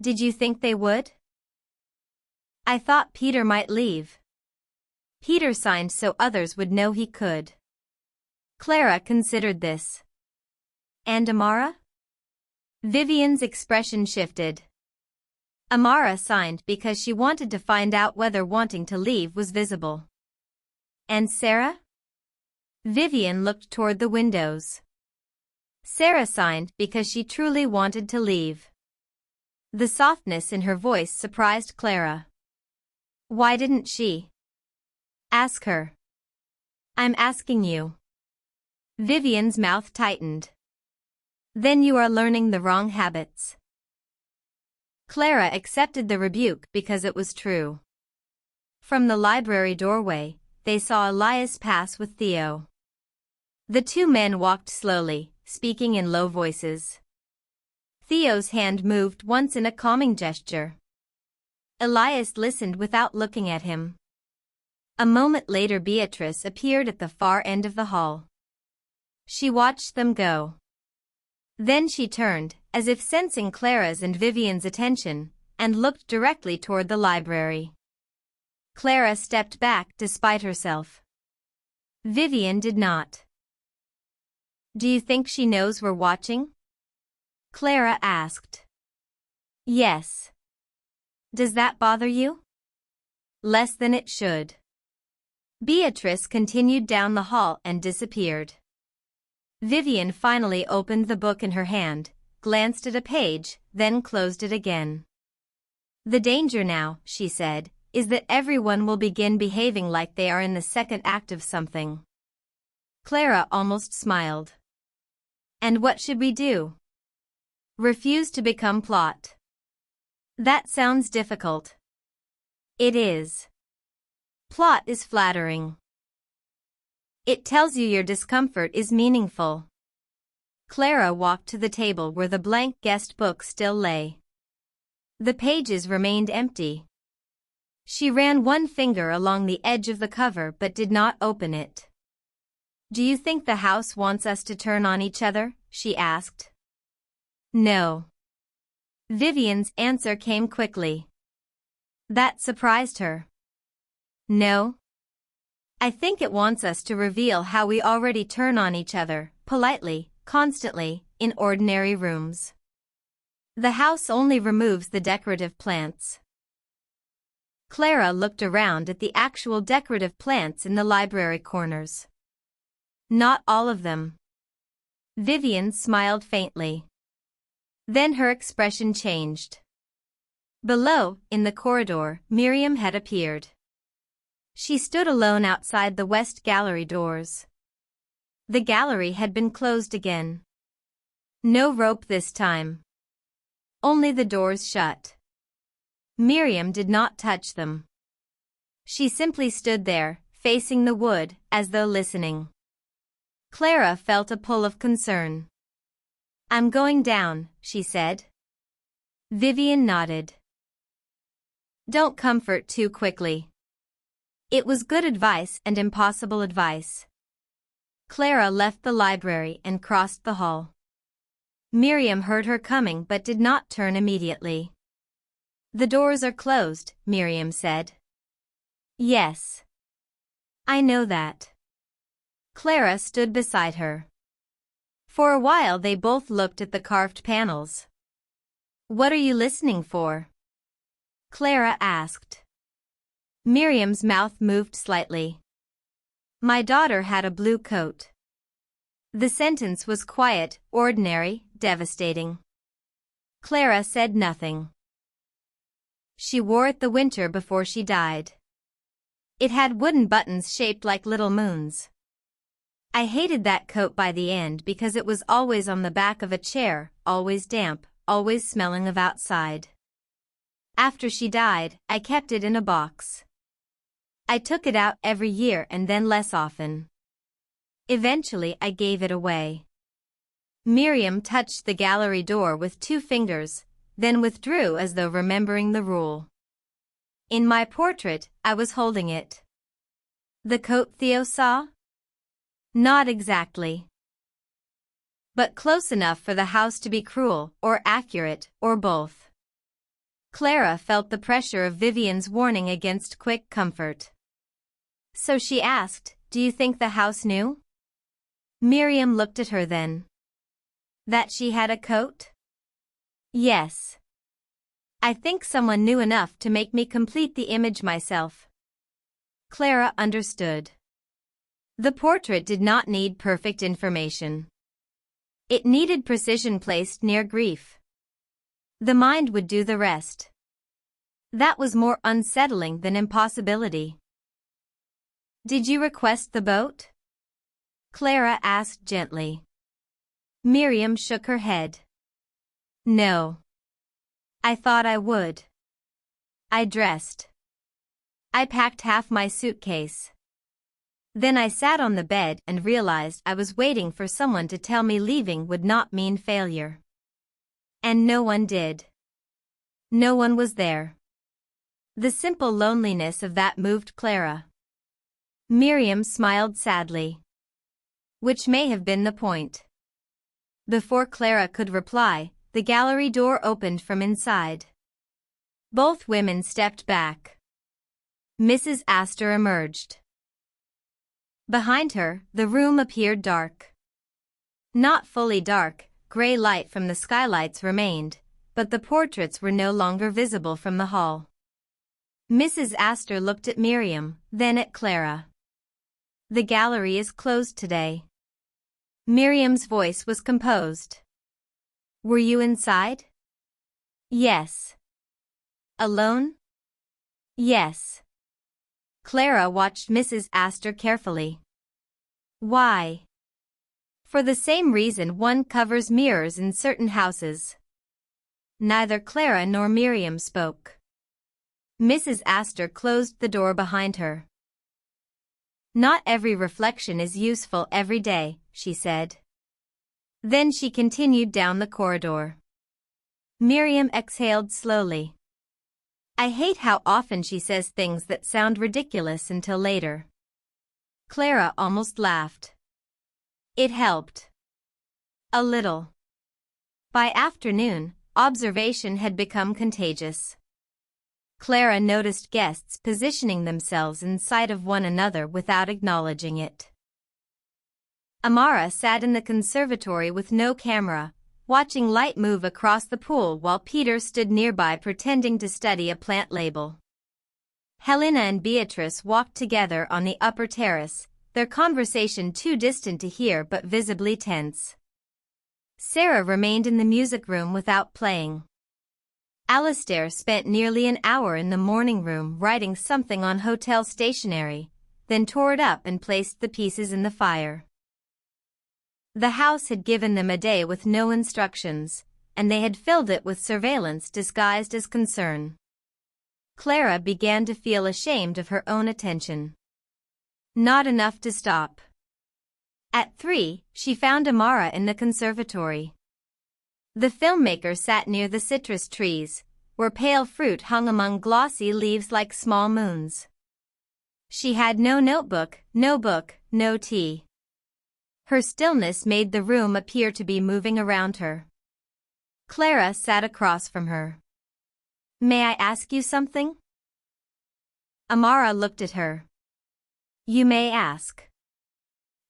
Did you think they would? I thought Peter might leave. Peter signed so others would know he could. Clara considered this. And Amara? Vivian's expression shifted. Amara signed because she wanted to find out whether wanting to leave was visible. And Sarah? Vivian looked toward the windows. Sarah signed because she truly wanted to leave. The softness in her voice surprised Clara. Why didn't she? Ask her. I'm asking you. Vivian's mouth tightened. Then you are learning the wrong habits. Clara accepted the rebuke because it was true. From the library doorway, they saw Elias pass with Theo. The two men walked slowly, speaking in low voices. Theo's hand moved once in a calming gesture. Elias listened without looking at him. A moment later Beatrice appeared at the far end of the hall. She watched them go. Then she turned, as if sensing Clara's and Vivian's attention, and looked directly toward the library. Clara stepped back despite herself. Vivian did not. Do you think she knows we're watching? Clara asked. Yes. Does that bother you? Less than it should. Beatrice continued down the hall and disappeared. Vivian finally opened the book in her hand, glanced at a page, then closed it again. The danger now, she said, is that everyone will begin behaving like they are in the second act of something. Clara almost smiled. And what should we do? Refuse to become plot. That sounds difficult. It is. Plot is flattering. It tells you your discomfort is meaningful. Clara walked to the table where the blank guest book still lay. The pages remained empty. She ran one finger along the edge of the cover but did not open it. Do you think the house wants us to turn on each other? She asked. No. Vivian's answer came quickly. That surprised her. No. I think it wants us to reveal how we already turn on each other, politely, constantly, in ordinary rooms. The house only removes the decorative plants. Clara looked around at the actual decorative plants in the library corners. Not all of them. Vivian smiled faintly. Then her expression changed. Below, in the corridor, Miriam had appeared. She stood alone outside the West Gallery doors. The gallery had been closed again. No rope this time. Only the doors shut. Miriam did not touch them. She simply stood there, facing the wood, as though listening. Clara felt a pull of concern. "I'm going down," she said. Vivian nodded. "Don't comfort too quickly." It was good advice and impossible advice. Clara left the library and crossed the hall. Miriam heard her coming but did not turn immediately. "The doors are closed," Miriam said. "Yes. I know that." Clara stood beside her. For a while they both looked at the carved panels. "What are you listening for?" Clara asked. Miriam's mouth moved slightly. "My daughter had a blue coat." The sentence was quiet, ordinary, devastating. Clara said nothing. "She wore it the winter before she died. It had wooden buttons shaped like little moons. I hated that coat by the end because it was always on the back of a chair, always damp, always smelling of outside. After she died, I kept it in a box. I took it out every year and then less often. Eventually I gave it away." Miriam touched the gallery door with 2 fingers, then withdrew as though remembering the rule. "In my portrait, I was holding it." "The coat Theo saw?" "Not exactly. But close enough for the house to be cruel, or accurate, or both." Clara felt the pressure of Vivian's warning against quick comfort. So she asked, "Do you think the house knew?" Miriam looked at her then. "That she had a coat?" "Yes. I think someone knew enough to make me complete the image myself." Clara understood. The portrait did not need perfect information. It needed precision placed near grief. The mind would do the rest. That was more unsettling than impossibility. "Did you request the boat?" Clara asked gently. Miriam shook her head. "No. I thought I would. I dressed. I packed half my suitcase. Then I sat on the bed and realized I was waiting for someone to tell me leaving would not mean failure. And no one did. No one was there." The simple loneliness of that moved Clara. Miriam smiled sadly. Which may have been the point. Before Clara could reply, the gallery door opened from inside. Both women stepped back. Mrs. Astor emerged. Behind her, the room appeared dark. Not fully dark, gray light from the skylights remained, but the portraits were no longer visible from the hall. Mrs. Astor looked at Miriam, then at Clara. "The gallery is closed today." Miriam's voice was composed. "Were you inside?" "Yes." "Alone?" "Yes." Clara watched Mrs. Astor carefully. "Why?" "For the same reason one covers mirrors in certain houses." Neither Clara nor Miriam spoke. Mrs. Astor closed the door behind her. "Not every reflection is useful every day," she said. Then she continued down the corridor. Miriam exhaled slowly. "I hate how often she says things that sound ridiculous until later." Clara almost laughed. It helped. A little. By afternoon, observation had become contagious. Clara noticed guests positioning themselves in sight of one another without acknowledging it. Amara sat in the conservatory with no camera, watching light move across the pool while Peter stood nearby pretending to study a plant label. Helena and Beatrice walked together on the upper terrace, their conversation too distant to hear but visibly tense. Sarah remained in the music room without playing. Alistair spent nearly an hour in the morning room writing something on hotel stationery, then tore it up and placed the pieces in the fire. The house had given them a day with no instructions, and they had filled it with surveillance disguised as concern. Clara began to feel ashamed of her own attention. Not enough to stop. At 3, she found Amara in the conservatory. The filmmaker sat near the citrus trees, where pale fruit hung among glossy leaves like small moons. She had no notebook, no book, no tea. Her stillness made the room appear to be moving around her. Clara sat across from her. "May I ask you something?" Amara looked at her. "You may ask.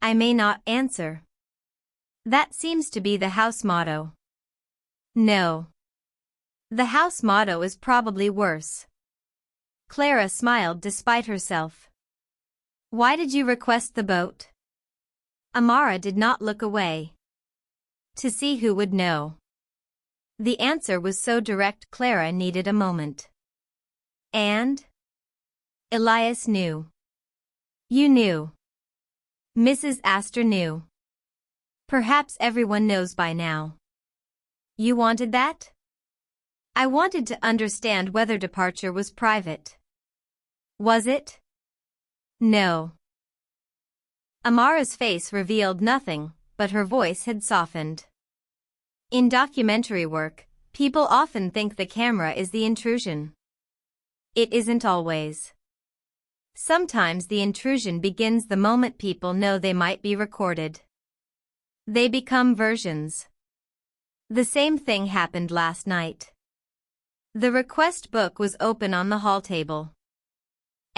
I may not answer." That seems to be the house motto. No. The house motto is probably worse. Clara smiled despite herself. "Why did you request the boat?" Amara did not look away. To see who would know. The answer was so direct Clara needed a moment. "And?" Elias knew. "You knew." Mrs. Astor knew. "Perhaps everyone knows by now." "You wanted that?" "I wanted to understand whether departure was private." "Was it?" "No." Amara's face revealed nothing, but her voice had softened. In documentary work, people often think the camera is the intrusion. It isn't always. Sometimes the intrusion begins the moment people know they might be recorded. They become versions. The same thing happened last night. The request book was open on the hall table.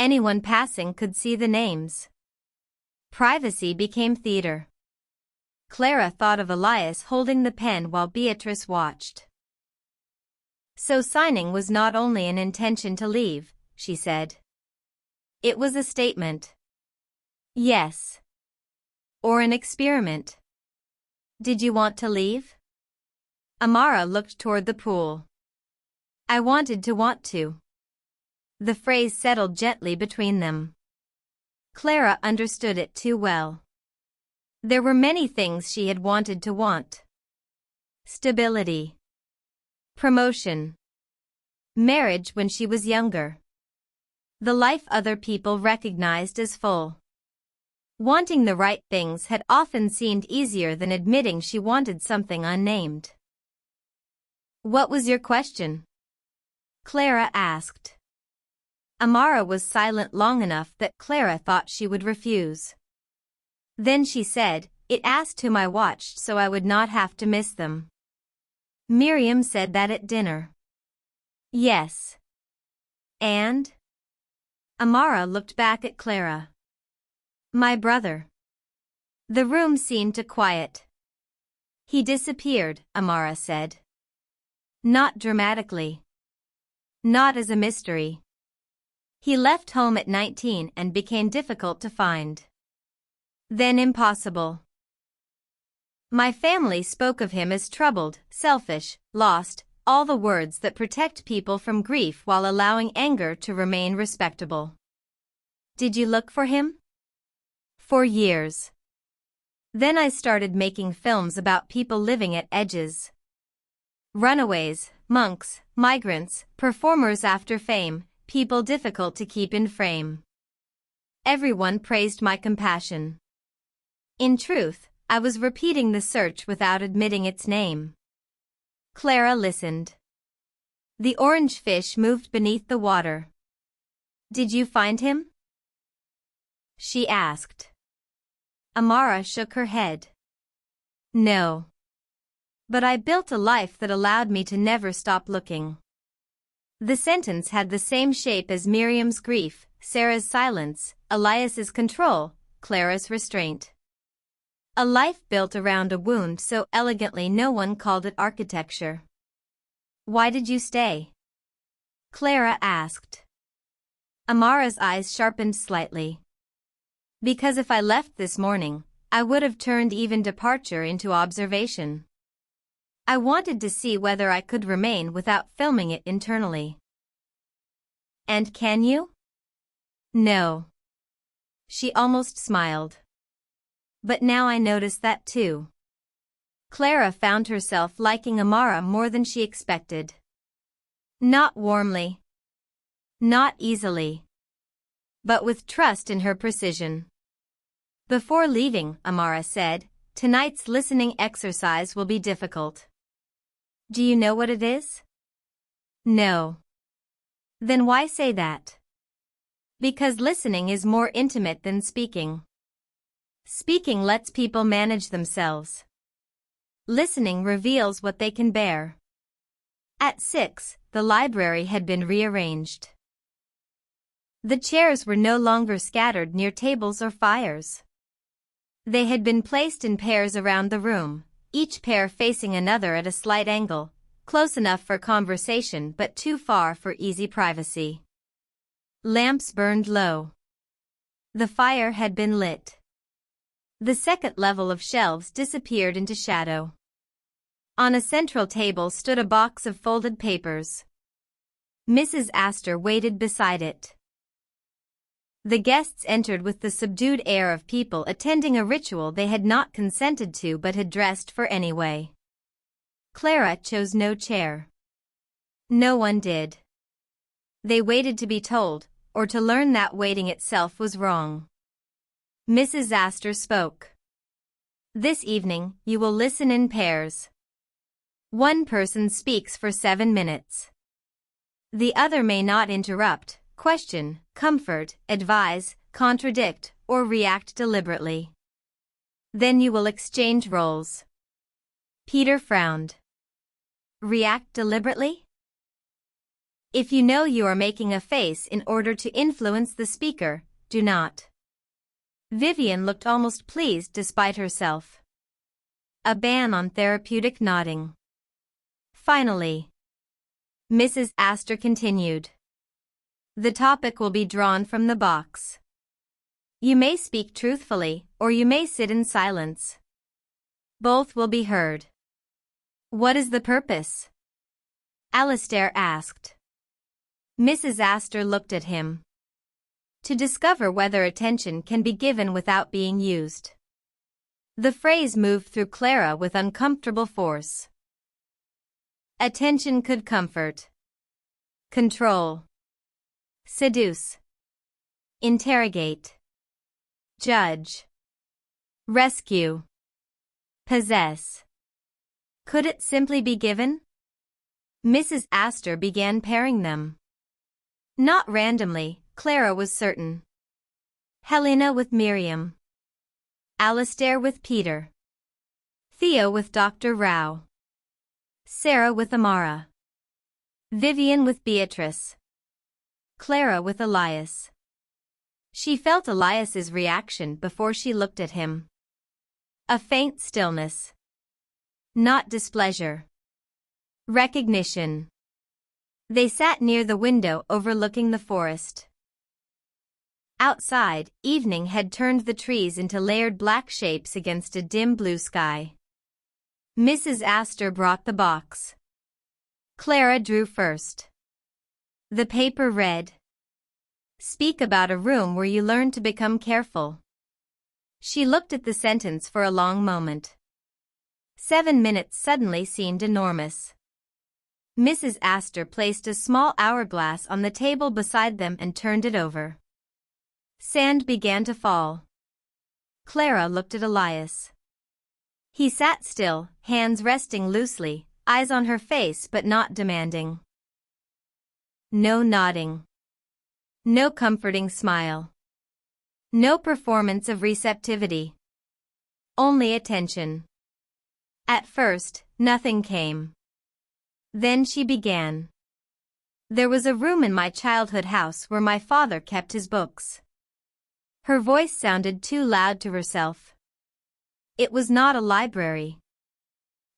Anyone passing could see the names. Privacy became theater. Clara thought of Elias holding the pen while Beatrice watched. So signing was not only an intention to leave, she said. It was a statement. Yes. Or an experiment. Did you want to leave? Amara looked toward the pool. I wanted to want to. The phrase settled gently between them. Clara understood it too well. There were many things she had wanted to want. Stability. Promotion. Marriage when she was younger. The life other people recognized as full. Wanting the right things had often seemed easier than admitting she wanted something unnamed. What was your question? Clara asked. Amara was silent long enough that Clara thought she would refuse. Then she said, It asked whom I watched so I would not have to miss them. Miriam said that at dinner. Yes. And? Amara looked back at Clara. My brother. The room seemed to quiet. He disappeared, Amara said. Not dramatically. Not as a mystery. He left home at 19 and became difficult to find. Then impossible. My family spoke of him as troubled, selfish, lost, all the words that protect people from grief while allowing anger to remain respectable. Did you look for him? For years. Then I started making films about people living at edges. Runaways, monks, migrants, performers after fame, people difficult to keep in frame. Everyone praised my compassion. In truth, I was repeating the search without admitting its name. Clara listened. The orange fish moved beneath the water. Did you find him? She asked. Amara shook her head. No. But I built a life that allowed me to never stop looking. The sentence had the same shape as Miriam's grief, Sarah's silence, Elias's control, Clara's restraint. A life built around a wound so elegantly no one called it architecture. Why did you stay? Clara asked. Amara's eyes sharpened slightly. Because if I left this morning, I would have turned even departure into observation. I wanted to see whether I could remain without filming it internally. And can you? No. She almost smiled. But now I notice that too. Clara found herself liking Amara more than she expected. Not warmly. Not easily. But with trust in her precision. Before leaving, Amara said, "Tonight's listening exercise will be difficult." "Do you know what it is?" "No." "Then why say that?" "Because listening is more intimate than speaking. Speaking lets people manage themselves. Listening reveals what they can bear." At 6, the library had been rearranged. The chairs were no longer scattered near tables or fires. They had been placed in pairs around the room, each pair facing another at a slight angle, close enough for conversation but too far for easy privacy. Lamps burned low. The fire had been lit. The second level of shelves disappeared into shadow. On a central table stood a box of folded papers. Mrs. Astor waited beside it. The guests entered with the subdued air of people attending a ritual they had not consented to but had dressed for anyway. Clara chose no chair. No one did. They waited to be told, or to learn that waiting itself was wrong. Mrs. Astor spoke. "This evening, you will listen in pairs. One person speaks for 7 minutes. The other may not interrupt, question, comfort, advise, contradict, or react deliberately. Then you will exchange roles." Peter frowned. "React deliberately?" "If you know you are making a face in order to influence the speaker, do not." Vivian looked almost pleased despite herself. A ban on therapeutic nodding. Finally, Mrs. Astor continued. "The topic will be drawn from the box. You may speak truthfully, or you may sit in silence. Both will be heard." "What is the purpose?" Alastair asked. Mrs. Astor looked at him. "To discover whether attention can be given without being used." The phrase moved through Clara with uncomfortable force. Attention could comfort, control, seduce, interrogate, judge, rescue, possess. Could it simply be given? Mrs. Astor began pairing them. Not randomly, Clara was certain. Helena with Miriam. Alastair with Peter. Theo with Dr. Rao. Sarah with Amara. Vivian with Beatrice. Clara with Elias. She felt Elias's reaction before she looked at him. A faint stillness. Not displeasure. Recognition. They sat near the window overlooking the forest. Outside, evening had turned the trees into layered black shapes against a dim blue sky. Mrs. Astor brought the box. Clara drew first. The paper read, "Speak about a room where you learn to become careful." She looked at the sentence for a long moment. 7 minutes suddenly seemed enormous. Mrs. Astor placed a small hourglass on the table beside them and turned it over. Sand began to fall. Clara looked at Elias. He sat still, hands resting loosely, eyes on her face but not demanding. No nodding. No comforting smile. No performance of receptivity. Only attention. At first, nothing came. Then she began. "There was a room in my childhood house where my father kept his books." Her voice sounded too loud to herself. It was not a library.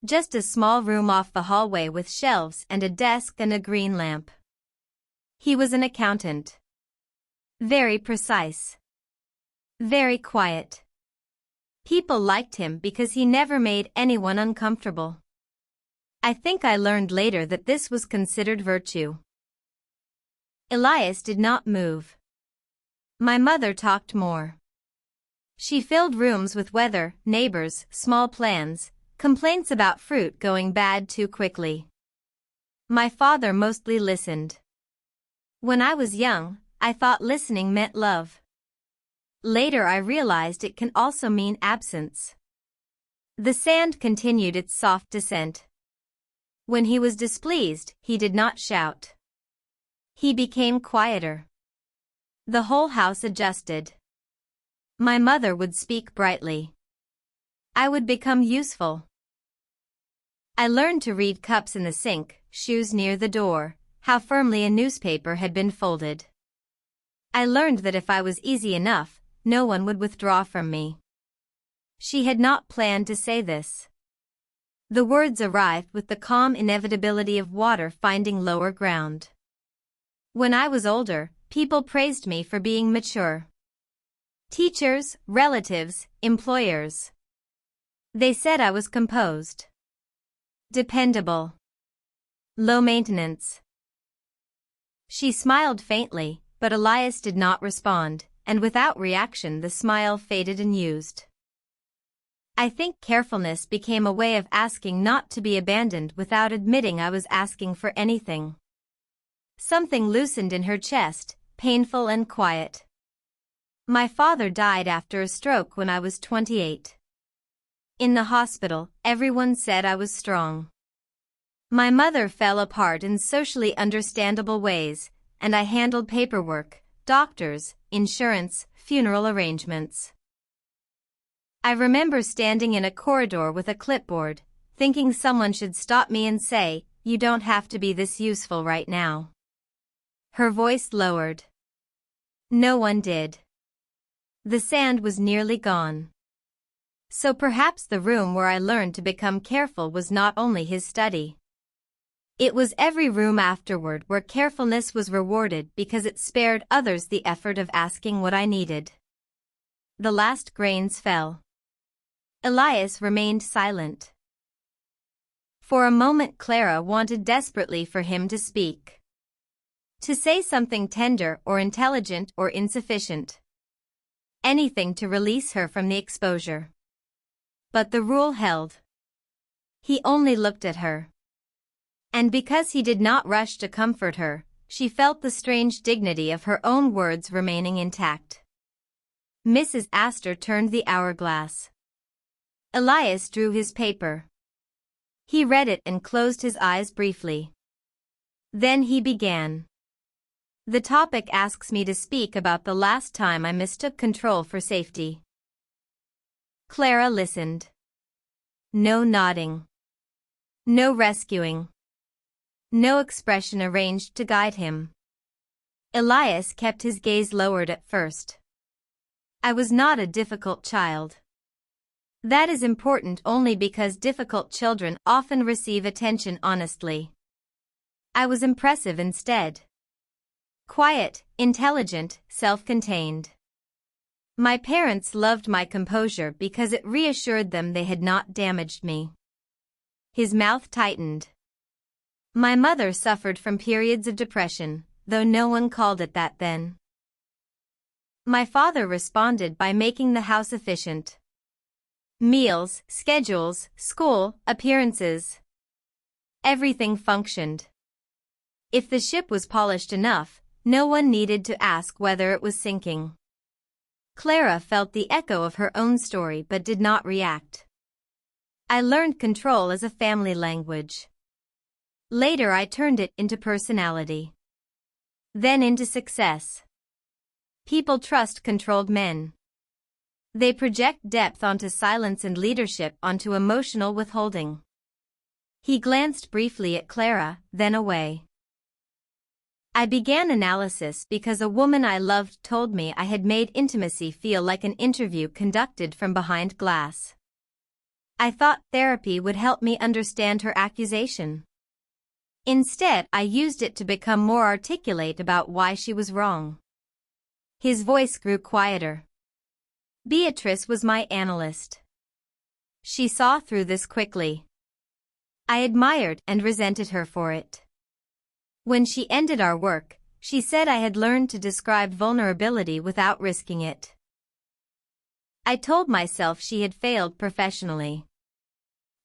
Just a small room off the hallway with shelves and a desk and a green lamp. He was an accountant. Very precise. Very quiet. People liked him because he never made anyone uncomfortable. I think I learned later that this was considered virtue. Elias did not move. My mother talked more. She filled rooms with weather, neighbors, small plans, complaints about fruit going bad too quickly. My father mostly listened. When I was young, I thought listening meant love. Later I realized it can also mean absence. The sand continued its soft descent. When he was displeased, he did not shout. He became quieter. The whole house adjusted. My mother would speak brightly. I would become useful. I learned to read cups in the sink, shoes near the door, how firmly a newspaper had been folded. I learned that if I was easy enough, no one would withdraw from me. She had not planned to say this. The words arrived with the calm inevitability of water finding lower ground. When I was older, people praised me for being mature. Teachers, relatives, employers. They said I was composed, dependable, low maintenance. She smiled faintly, but Elias did not respond, and without reaction the smile faded and used. I think carefulness became a way of asking not to be abandoned without admitting I was asking for anything. Something loosened in her chest, painful and quiet. My father died after a stroke when I was 28. In the hospital, everyone said I was strong. My mother fell apart in socially understandable ways, and I handled paperwork, doctors, insurance, funeral arrangements. I remember standing in a corridor with a clipboard, thinking someone should stop me and say, "You don't have to be this useful right now." Her voice lowered. No one did. The sand was nearly gone. So perhaps the room where I learned to become careful was not only his study. It was every room afterward where carefulness was rewarded because it spared others the effort of asking what I needed. The last grains fell. Elias remained silent. For a moment Clara wanted desperately for him to speak. To say something tender or intelligent or insufficient. Anything to release her from the exposure. But the rule held. He only looked at her. And because he did not rush to comfort her, she felt the strange dignity of her own words remaining intact. Mrs. Astor turned the hourglass. Elias drew his paper. He read it and closed his eyes briefly. Then he began. The topic asks me to speak about the last time I mistook control for safety. Clara listened. No nodding. No rescuing. No expression arranged to guide him. Elias kept his gaze lowered at first. I was not a difficult child. That is important only because difficult children often receive attention honestly. I was impressive instead. Quiet, intelligent, self-contained. My parents loved my composure because it reassured them they had not damaged me. His mouth tightened. My mother suffered from periods of depression, though no one called it that then. My father responded by making the house efficient. Meals, schedules, school, appearances. Everything functioned. If the ship was polished enough, no one needed to ask whether it was sinking. Clara felt the echo of her own story but did not react. I learned control as a family language. Later I turned it into personality. Then into success. People trust controlled men. They project depth onto silence and leadership onto emotional withholding. He glanced briefly at Clara, then away. I began analysis because a woman I loved told me I had made intimacy feel like an interview conducted from behind glass. I thought therapy would help me understand her accusation. Instead, I used it to become more articulate about why she was wrong. His voice grew quieter. Beatrice was my analyst. She saw through this quickly. I admired and resented her for it. When she ended our work, she said I had learned to describe vulnerability without risking it. I told myself she had failed professionally.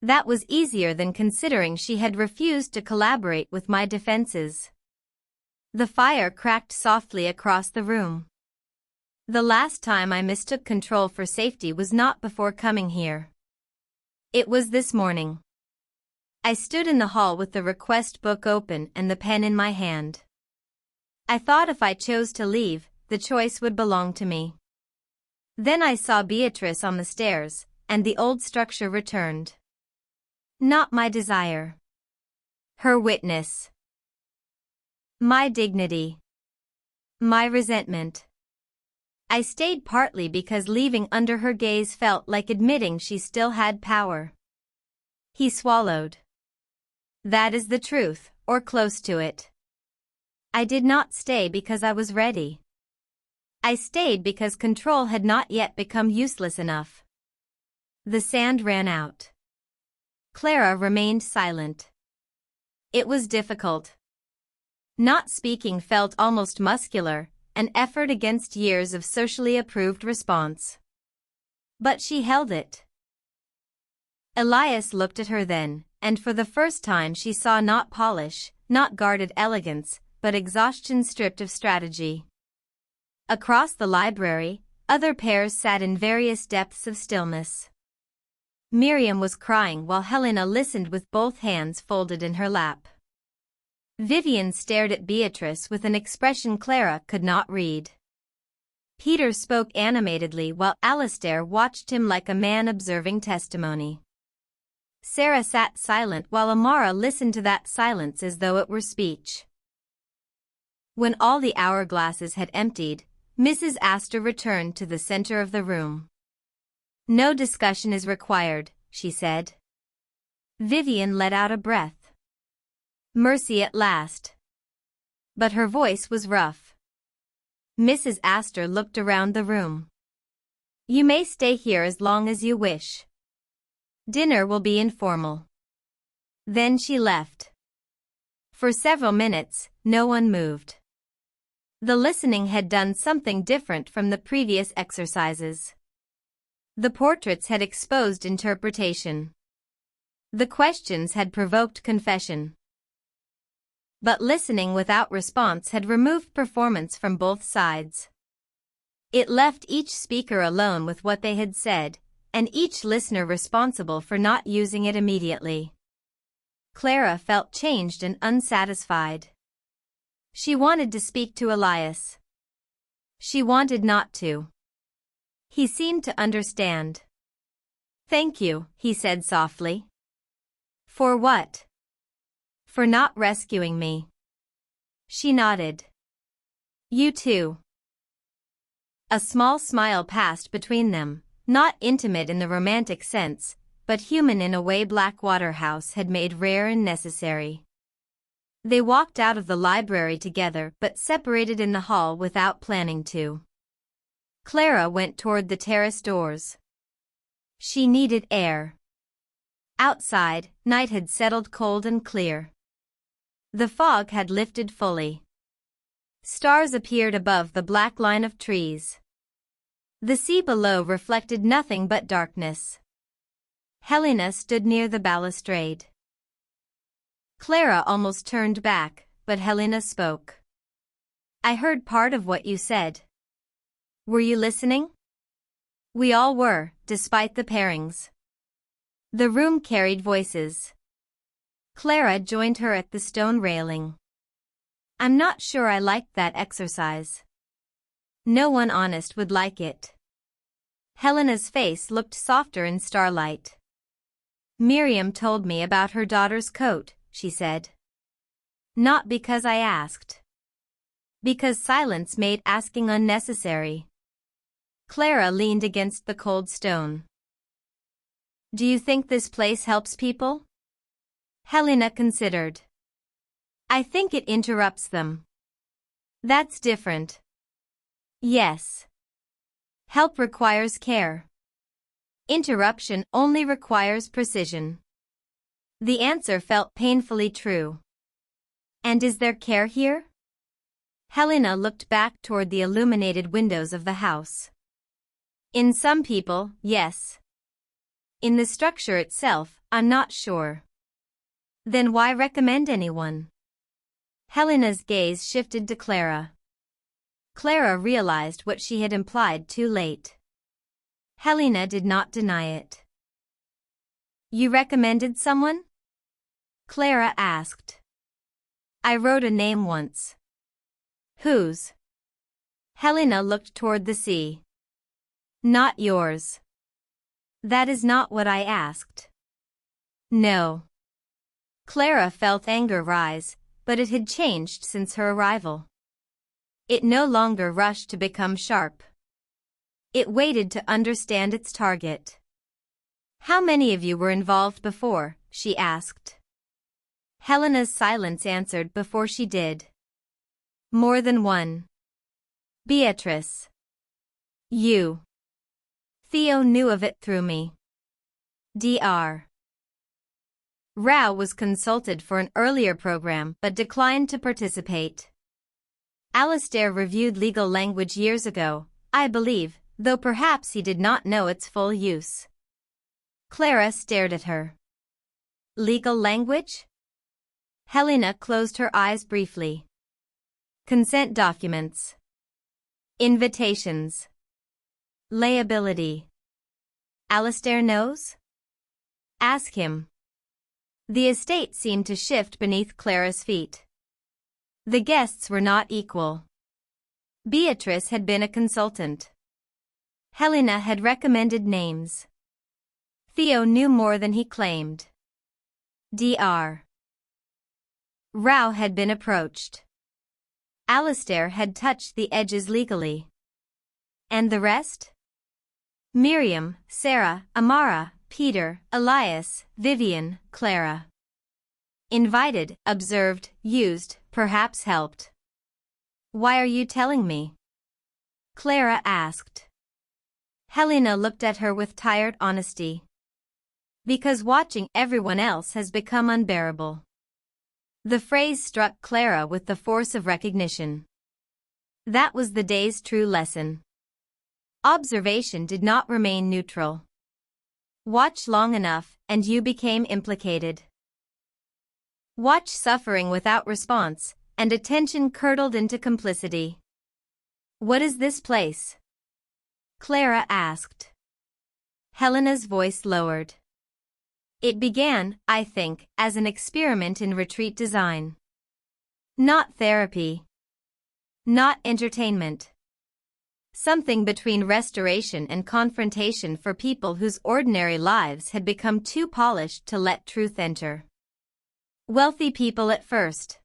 That was easier than considering she had refused to collaborate with my defenses. The fire cracked softly across the room. The last time I mistook control for safety was not before coming here. It was this morning. I stood in the hall with the request book open and the pen in my hand. I thought if I chose to leave, the choice would belong to me. Then I saw Beatrice on the stairs, and the old structure returned. Not my desire. Her witness. My dignity. My resentment. I stayed partly because leaving under her gaze felt like admitting she still had power. He swallowed. That is the truth, or close to it. I did not stay because I was ready. I stayed because control had not yet become useless enough. The sand ran out. Clara remained silent. It was difficult. Not speaking felt almost muscular, an effort against years of socially approved response. But she held it. Elias looked at her then, and for the first time she saw not polish, not guarded elegance, but exhaustion stripped of strategy. Across the library, other pairs sat in various depths of stillness. Miriam was crying while Helena listened with both hands folded in her lap. Vivian stared at Beatrice with an expression Clara could not read. Peter spoke animatedly while Alistair watched him like a man observing testimony. Sarah sat silent while Amara listened to that silence as though it were speech. When all the hourglasses had emptied, Mrs. Astor returned to the center of the room. No discussion is required, she said. Vivian let out a breath. Mercy at last. But her voice was rough. Mrs. Astor looked around the room. You may stay here as long as you wish. Dinner will be informal. Then she left. For several minutes, no one moved. The listening had done something different from the previous exercises. The portraits had exposed interpretation. The questions had provoked confession. But listening without response had removed performance from both sides. It left each speaker alone with what they had said, and each listener responsible for not using it immediately. Clara felt changed and unsatisfied. She wanted to speak to Elias. She wanted not to. He seemed to understand. Thank you, he said softly. For what? For not rescuing me. She nodded. You too. A small smile passed between them, not intimate in the romantic sense, but human in a way Blackwater House had made rare and necessary. They walked out of the library together but separated in the hall without planning to. Clara went toward the terrace doors. She needed air. Outside, night had settled cold and clear. The fog had lifted fully. Stars appeared above the black line of trees. The sea below reflected nothing but darkness. Helena stood near the balustrade. Clara almost turned back, but Helena spoke. I heard part of what you said. Were you listening? We all were, despite the pairings. The room carried voices. Clara joined her at the stone railing. I'm not sure I liked that exercise. No one honest would like it. Helena's face looked softer in starlight. Miriam told me about her daughter's coat, she said. Not because I asked. Because silence made asking unnecessary. Clara leaned against the cold stone. Do you think this place helps people? Helena considered. I think it interrupts them. That's different. Yes. Help requires care. Interruption only requires precision. The answer felt painfully true. And is there care here? Helena looked back toward the illuminated windows of the house. In some people, yes. In the structure itself, I'm not sure. Then why recommend anyone? Helena's gaze shifted to Clara. Clara realized what she had implied too late. Helena did not deny it. You recommended someone? Clara asked. I wrote a name once. Whose? Helena looked toward the sea. Not yours. That is not what I asked. No. Clara felt anger rise, but it had changed since her arrival. It no longer rushed to become sharp. It waited to understand its target. How many of you were involved before? She asked. Helena's silence answered before she did. More than one. Beatrice. You. Theo knew of it through me. Dr. Rao was consulted for an earlier program but declined to participate. Alistair reviewed legal language years ago, I believe, though perhaps he did not know its full use. Clara stared at her. Legal language? Helena closed her eyes briefly. Consent documents. Invitations. Liability. Alistair knows? Ask him. The estate seemed to shift beneath Clara's feet. The guests were not equal. Beatrice had been a consultant. Helena had recommended names. Theo knew more than he claimed. Dr. Rao had been approached. Alistair had touched the edges legally. And the rest? Miriam, Sarah, Amara, Peter, Elias, Vivian, Clara. Invited, observed, used, perhaps helped. Why are you telling me? Clara asked. Helena looked at her with tired honesty. Because watching everyone else has become unbearable. The phrase struck Clara with the force of recognition. That was the day's true lesson. Observation did not remain neutral. Watch long enough, and you became implicated. Watch suffering without response, and attention curdled into complicity. What is this place? Clara asked. Helena's voice lowered. It began, I think, as an experiment in retreat design. Not therapy. Not entertainment. Something between restoration and confrontation for people whose ordinary lives had become too polished to let truth enter. Wealthy people at first.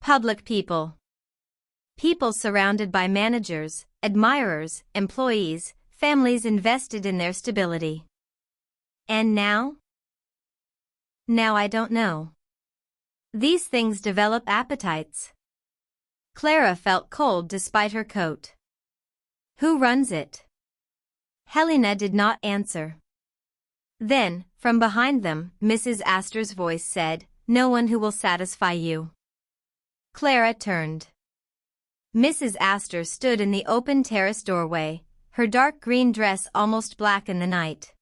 Public people. People surrounded by managers, admirers, employees, families invested in their stability. And now? Now I don't know. These things develop appetites. Clara felt cold despite her coat. Who runs it? Helena did not answer. Then, from behind them, Mrs. Astor's voice said, No one who will satisfy you. Clara turned. Mrs. Astor stood in the open terrace doorway, her dark green dress almost black in the night.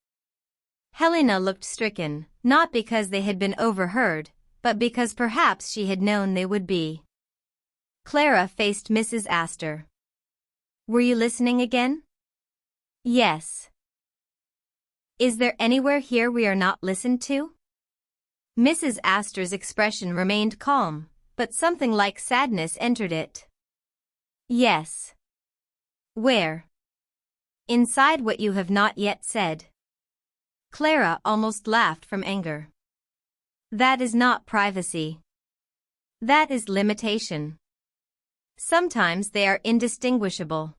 Helena looked stricken, not because they had been overheard, but because perhaps she had known they would be. Clara faced Mrs. Astor. Were you listening again? Yes. Is there anywhere here we are not listened to? Mrs. Astor's expression remained calm, but something like sadness entered it. Yes. Where? Inside what you have not yet said. Clara almost laughed from anger. That is not privacy. That is limitation. Sometimes they are indistinguishable.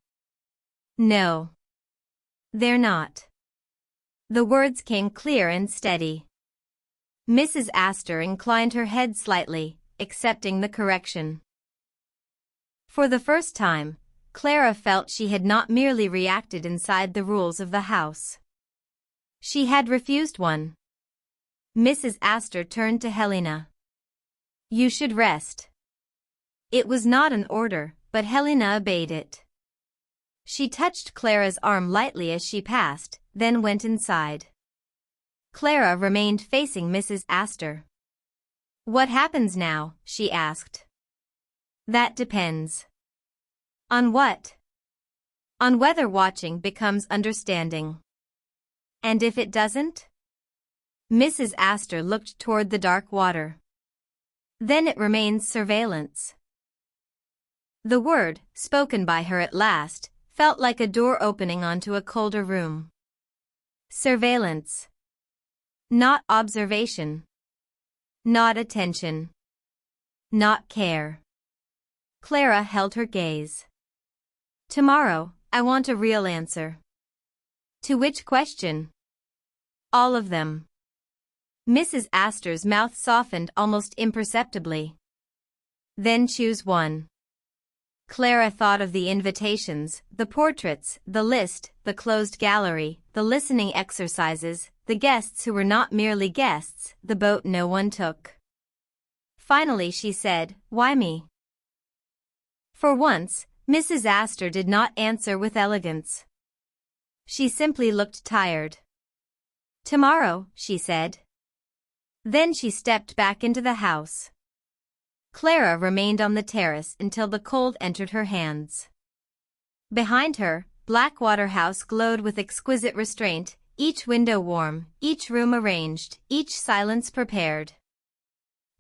No. They're not. The words came clear and steady. Mrs. Astor inclined her head slightly, accepting the correction. For the first time, Clara felt she had not merely reacted inside the rules of the house. She had refused one. Mrs. Astor turned to Helena. You should rest. It was not an order, but Helena obeyed it. She touched Clara's arm lightly as she passed, then went inside. Clara remained facing Mrs. Astor. What happens now? She asked. That depends. On what? On whether watching becomes understanding. And if it doesn't? Mrs. Astor looked toward the dark water. Then it remains surveillance. The word, spoken by her at last, felt like a door opening onto a colder room. Surveillance. Not observation. Not attention. Not care. Clara held her gaze. Tomorrow, I want a real answer. To which question? All of them. Mrs. Astor's mouth softened almost imperceptibly. Then choose one. Clara thought of the invitations, the portraits, the list, the closed gallery, the listening exercises, the guests who were not merely guests, the boat no one took. Finally she said, "Why me?" For once, Mrs. Astor did not answer with elegance. She simply looked tired. "Tomorrow," she said. Then she stepped back into the house. Clara remained on the terrace until the cold entered her hands. Behind her, Blackwater House glowed with exquisite restraint, each window warm, each room arranged, each silence prepared.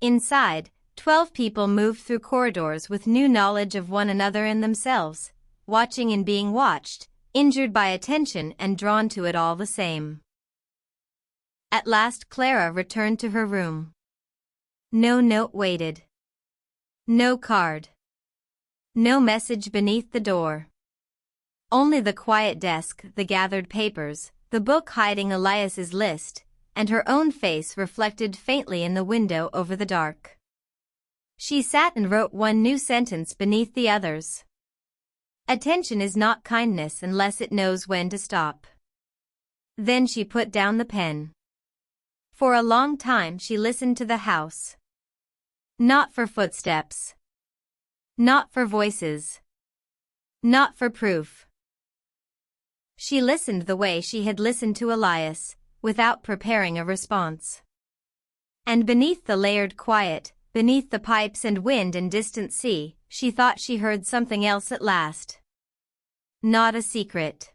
Inside, 12 people moved through corridors with new knowledge of one another and themselves, watching and being watched, injured by attention and drawn to it all the same. At last Clara returned to her room. No note waited. No card. No message beneath the door. Only the quiet desk, the gathered papers, the book hiding Elias's list, and her own face reflected faintly in the window over the dark. She sat and wrote one new sentence beneath the others. Attention is not kindness unless it knows when to stop. Then she put down the pen. For a long time she listened to the house. Not for footsteps. Not for voices. Not for proof. She listened the way she had listened to Elias, without preparing a response. And beneath the layered quiet, beneath the pipes and wind and distant sea, she thought she heard something else at last. Not a secret.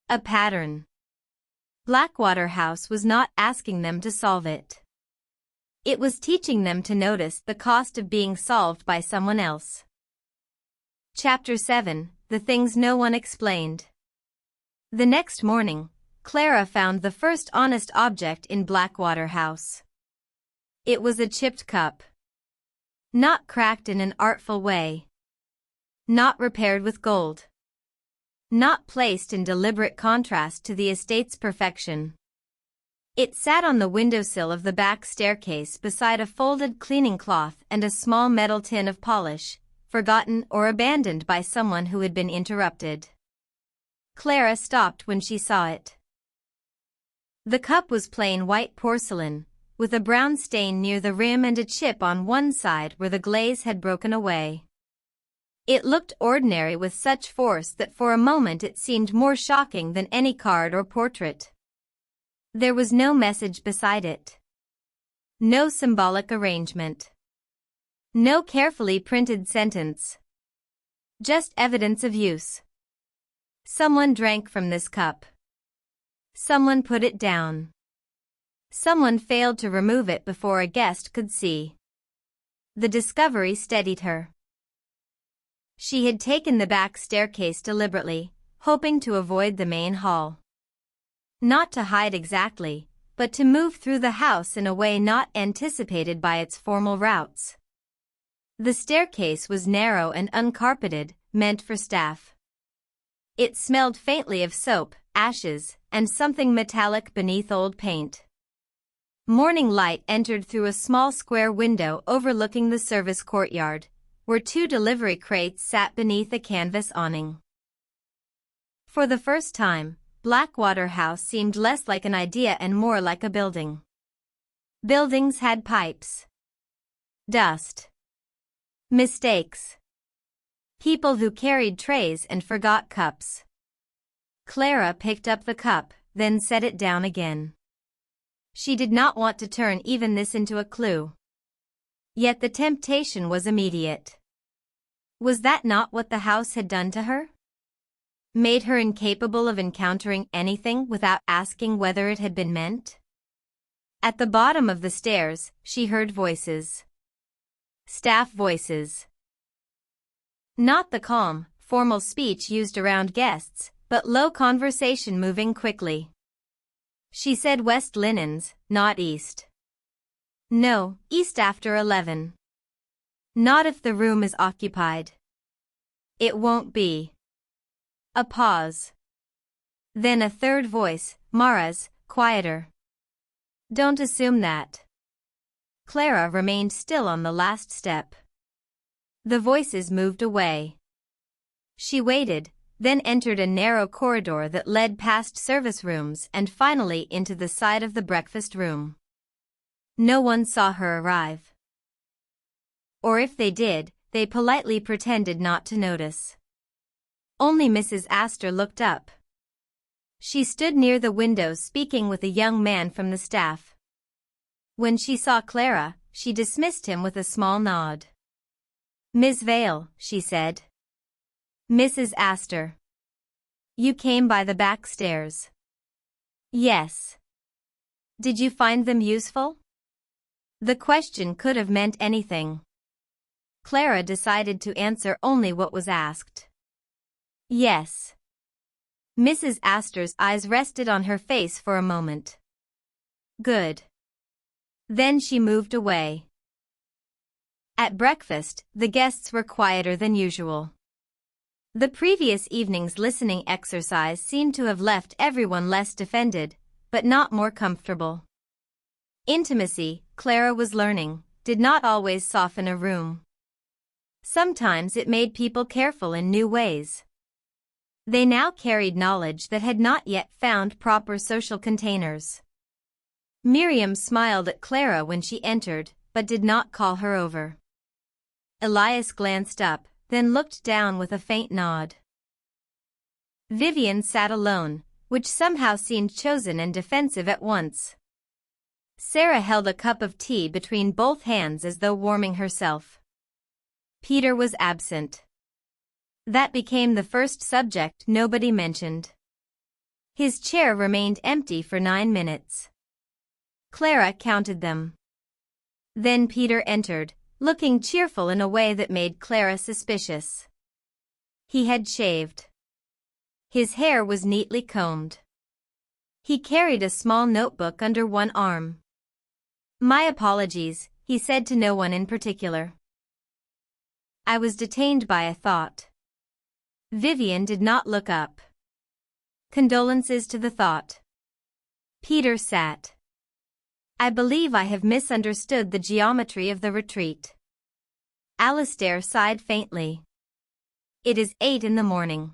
A pattern. Blackwater House was not asking them to solve it. It was teaching them to notice the cost of being solved by someone else. Chapter 7, The Things No One Explained. The next morning, Clara found the first honest object in Blackwater House. It was a chipped cup. Not cracked in an artful way. Not repaired with gold. Not placed in deliberate contrast to the estate's perfection. It sat on the windowsill of the back staircase beside a folded cleaning cloth and a small metal tin of polish, forgotten or abandoned by someone who had been interrupted. Clara stopped when she saw it. The cup was plain white porcelain, with a brown stain near the rim and a chip on one side where the glaze had broken away. It looked ordinary with such force that for a moment it seemed more shocking than any card or portrait. There was no message beside it. No symbolic arrangement. No carefully printed sentence. Just evidence of use. Someone drank from this cup. Someone put it down. Someone failed to remove it before a guest could see. The discovery steadied her. She had taken the back staircase deliberately, hoping to avoid the main hall. Not to hide exactly, but to move through the house in a way not anticipated by its formal routes. The staircase was narrow and uncarpeted, meant for staff. It smelled faintly of soap, ashes, and something metallic beneath old paint. Morning light entered through a small square window overlooking the service courtyard, where 2 delivery crates sat beneath a canvas awning. For the first time, Blackwater House seemed less like an idea and more like a building. Buildings had pipes. Dust. Mistakes. People who carried trays and forgot cups. Clara picked up the cup, then set it down again. She did not want to turn even this into a clue. Yet the temptation was immediate. Was that not what the house had done to her? Made her incapable of encountering anything without asking whether it had been meant? At the bottom of the stairs, she heard voices. Staff voices. Not the calm, formal speech used around guests, but low conversation moving quickly. She said west linens, not east. No, east after 11. Not if the room is occupied. It won't be. A pause. Then a third voice, Mara's, quieter. Don't assume that. Clara remained still on the last step. The voices moved away. She waited, then entered a narrow corridor that led past service rooms and finally into the side of the breakfast room. No one saw her arrive. Or if they did, they politely pretended not to notice. Only Mrs. Astor looked up. She stood near the window speaking with a young man from the staff. When she saw Clara, she dismissed him with a small nod. Miss Vale, she said. Mrs. Astor. You came by the back stairs. Yes. Did you find them useful? The question could have meant anything. Clara decided to answer only what was asked. Yes. Mrs. Astor's eyes rested on her face for a moment. Good. Then she moved away. At breakfast, the guests were quieter than usual. The previous evening's listening exercise seemed to have left everyone less defended, but not more comfortable. Intimacy, Clara was learning, did not always soften a room. Sometimes it made people careful in new ways. They now carried knowledge that had not yet found proper social containers. Miriam smiled at Clara when she entered, but did not call her over. Elias glanced up, then looked down with a faint nod. Vivian sat alone, which somehow seemed chosen and defensive at once. Sarah held a cup of tea between both hands as though warming herself. Peter was absent. That became the first subject nobody mentioned. His chair remained empty for 9 minutes. Clara counted them. Then Peter entered, looking cheerful in a way that made Clara suspicious. He had shaved. His hair was neatly combed. He carried a small notebook under one arm. My apologies, he said to no one in particular. I was detained by a thought. Vivian did not look up. Condolences to the thought. Peter sat. I believe I have misunderstood the geometry of the retreat. Alistair sighed faintly. It is 8 in the morning.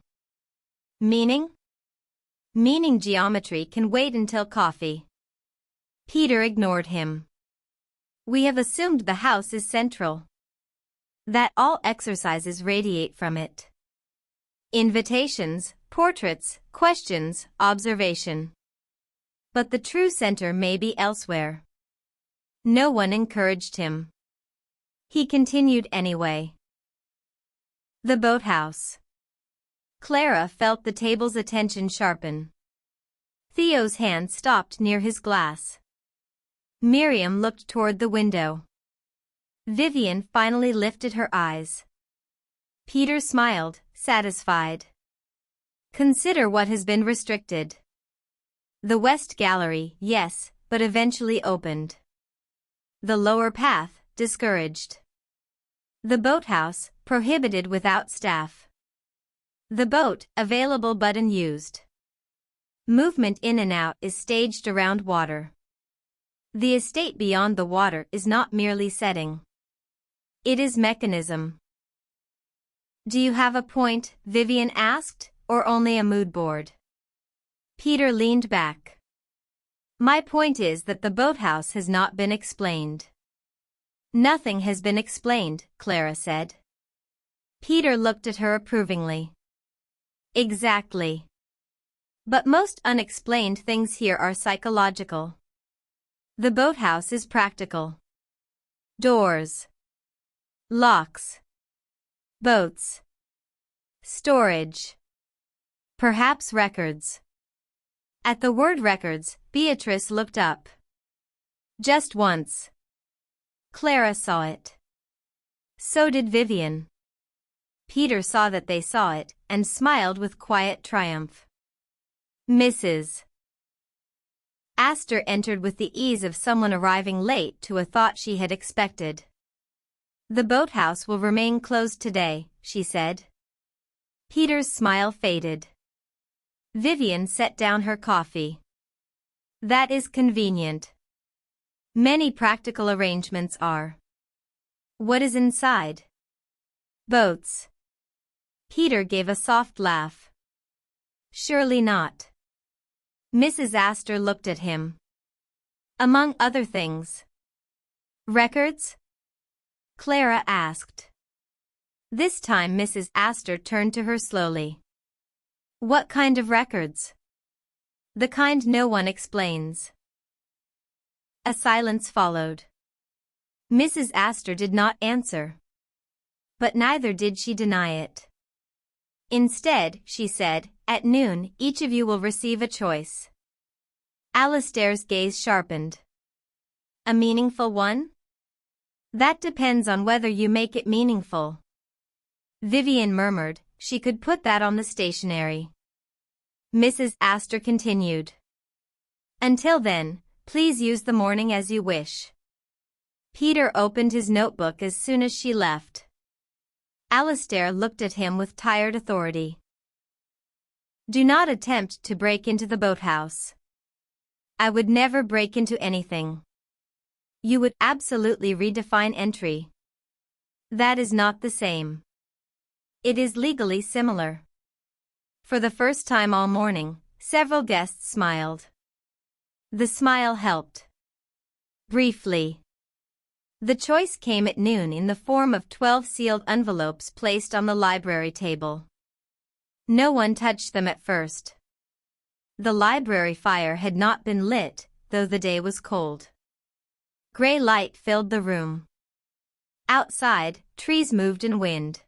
Meaning? Meaning geometry can wait until coffee. Peter ignored him. We have assumed the house is central. That all exercises radiate from it. Invitations, portraits, questions, observation. But the true center may be elsewhere. No one encouraged him. He continued anyway. The boathouse. Clara felt the table's attention sharpen. Theo's hand stopped near his glass. Miriam looked toward the window. Vivian finally lifted her eyes. Peter smiled, satisfied. Consider what has been restricted. The west gallery, yes, but eventually opened. The lower path, discouraged. The boathouse, prohibited without staff. The boat, available but unused. Movement in and out is staged around water. The estate beyond the water is not merely setting. It is mechanism. Do you have a point, Vivian asked, or only a mood board? Peter leaned back. My point is that the boathouse has not been explained. Nothing has been explained, Clara said. Peter looked at her approvingly. Exactly. But most unexplained things here are psychological. The boathouse is practical. Doors. Locks. Boats. Storage. Perhaps records. At the word records, Beatrice looked up. Just once. Clara saw it. So did Vivian. Peter saw that they saw it, and smiled with quiet triumph. Mrs. Astor entered with the ease of someone arriving late to a thought she had expected. The boathouse will remain closed today, she said. Peter's smile faded. Vivian set down her coffee. That is convenient. Many practical arrangements are. What is inside? Boats. Peter gave a soft laugh. Surely not. Mrs. Astor looked at him. Among other things. Records? Clara asked. This time Mrs. Astor turned to her slowly. What kind of records? The kind no one explains. A silence followed. Mrs. Astor did not answer. But neither did she deny it. Instead, she said, at noon, each of you will receive a choice. Alastair's gaze sharpened. A meaningful one? That depends on whether you make it meaningful. Vivian murmured, she could put that on the stationery. Mrs. Astor continued. Until then, please use the morning as you wish. Peter opened his notebook as soon as she left. Alastair looked at him with tired authority. Do not attempt to break into the boathouse. I would never break into anything. You would absolutely redefine entry. That is not the same. It is legally similar. For the first time all morning, several guests smiled. The smile helped. Briefly. The choice came at noon in the form of 12 sealed envelopes placed on the library table. No one touched them at first. The library fire had not been lit, though the day was cold. Gray light filled the room. Outside, trees moved in wind.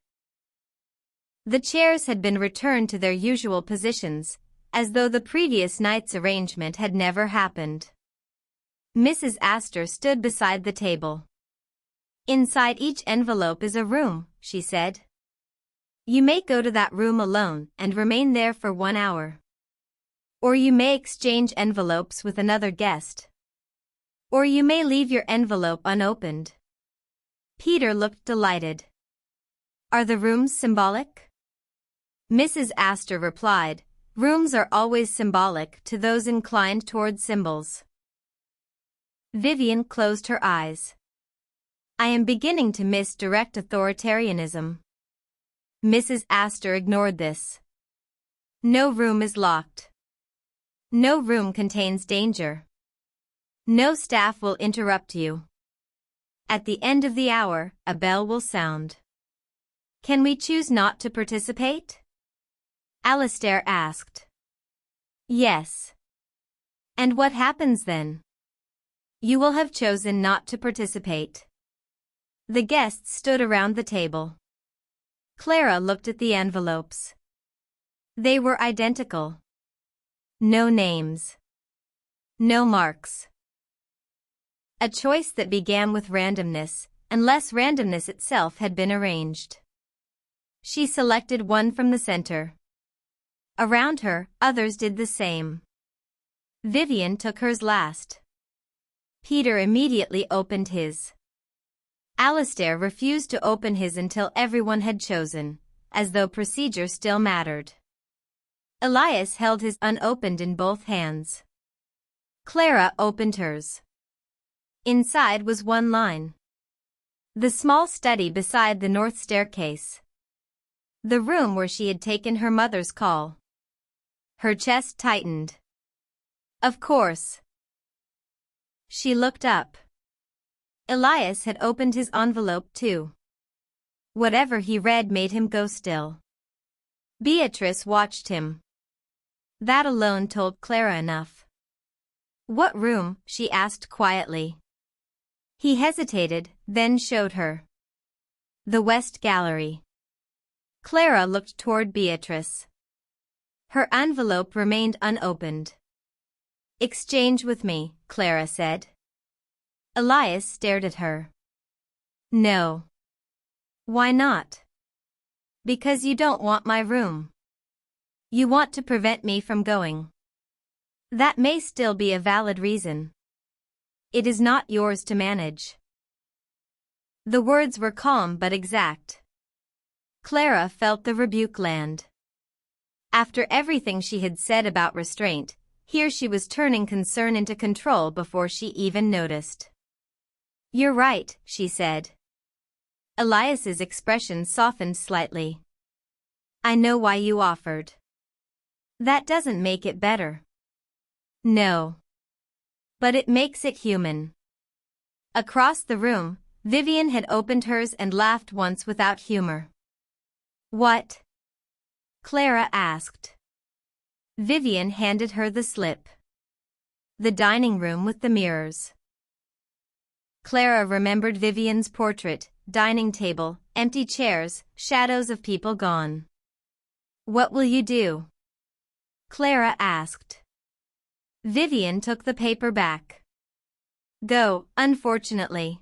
The chairs had been returned to their usual positions, as though the previous night's arrangement had never happened. Mrs. Astor stood beside the table. Inside each envelope is a room, she said. You may go to that room alone and remain there for 1 hour. Or you may exchange envelopes with another guest. Or you may leave your envelope unopened. Peter looked delighted. Are the rooms symbolic? Mrs. Astor replied, rooms are always symbolic to those inclined toward symbols. Vivian closed her eyes. I am beginning to miss direct authoritarianism. Mrs. Astor ignored this. No room is locked. No room contains danger. No staff will interrupt you. At the end of the hour, a bell will sound. Can we choose not to participate? Alastair asked. Yes. And what happens then? You will have chosen not to participate. The guests stood around the table. Clara looked at the envelopes. They were identical. No names. No marks. A choice that began with randomness, unless randomness itself had been arranged. She selected one from the center. Around her, others did the same. Vivian took hers last. Peter immediately opened his. Alastair refused to open his until everyone had chosen, as though procedure still mattered. Elias held his unopened in both hands. Clara opened hers. Inside was one line. The small study beside the north staircase. The room where she had taken her mother's call. Her chest tightened. Of course. She looked up. Elias had opened his envelope too. Whatever he read made him go still. Beatrice watched him. That alone told Clara enough. What room? She asked quietly. He hesitated, then showed her. The West Gallery. Clara looked toward Beatrice. Her envelope remained unopened. "Exchange with me," Clara said. Elias stared at her. "No." "Why not?" "Because you don't want my room. You want to prevent me from going." "That may still be a valid reason. It is not yours to manage." The words were calm but exact. Clara felt the rebuke land. After everything she had said about restraint, here she was turning concern into control before she even noticed. "You're right," she said. Elias's expression softened slightly. "I know why you offered." "That doesn't make it better." "No. But it makes it human." Across the room, Vivian had opened hers and laughed once without humor. "What?" Clara asked. Vivian handed her the slip. "The dining room with the mirrors." Clara remembered Vivian's portrait, dining table, empty chairs, shadows of people gone. "What will you do?" Clara asked. Vivian took the paper back. "Go, unfortunately."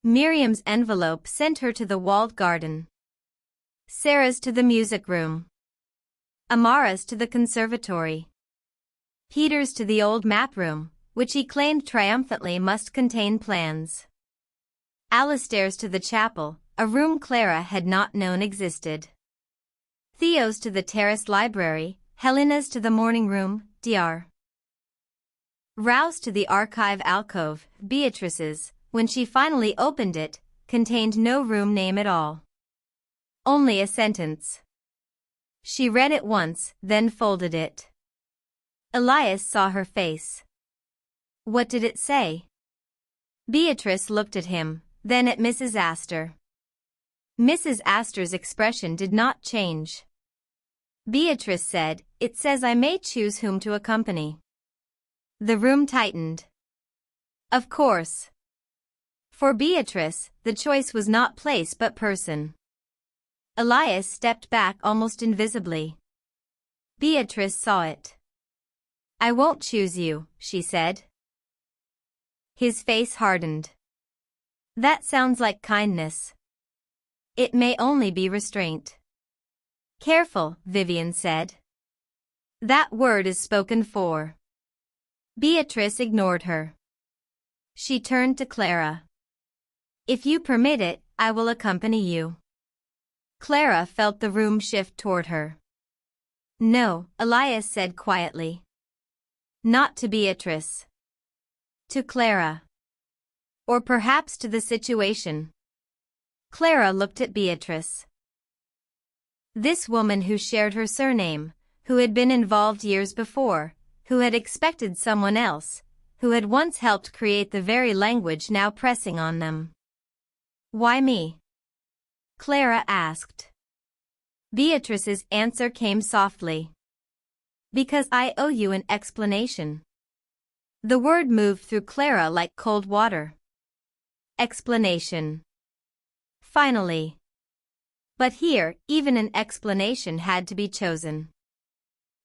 Miriam's envelope sent her to the walled garden. Sarah's to the music room. Amara's to the conservatory. Peter's to the old map room, which he claimed triumphantly must contain plans. Alistair's to the chapel, a room Clara had not known existed. Theo's to the terrace library, Helena's to the morning room, Dr. Rao's to the archive alcove. Beatrice's, when she finally opened it, contained no room name at all. Only a sentence. She read it once, then folded it. Elias saw her face. "What did it say?" Beatrice looked at him, then at Mrs. Astor. Mrs. Astor's expression did not change. Beatrice said, "It says I may choose whom to accompany." The room tightened. Of course. For Beatrice, the choice was not place but person. Elias stepped back almost invisibly. Beatrice saw it. "I won't choose you," she said. His face hardened. "That sounds like kindness." "It may only be restraint." "Careful," Vivian said. "That word is spoken for." Beatrice ignored her. She turned to Clara. "If you permit it, I will accompany you." Clara felt the room shift toward her. "No," Elias said quietly. "Not to Beatrice. To Clara. Or perhaps to the situation." Clara looked at Beatrice. This woman who shared her surname, who had been involved years before, who had expected someone else, who had once helped create the very language now pressing on them. "Why me?" Clara asked. Beatrice's answer came softly. "Because I owe you an explanation." The word moved through Clara like cold water. Explanation. Finally. But here, even an explanation had to be chosen.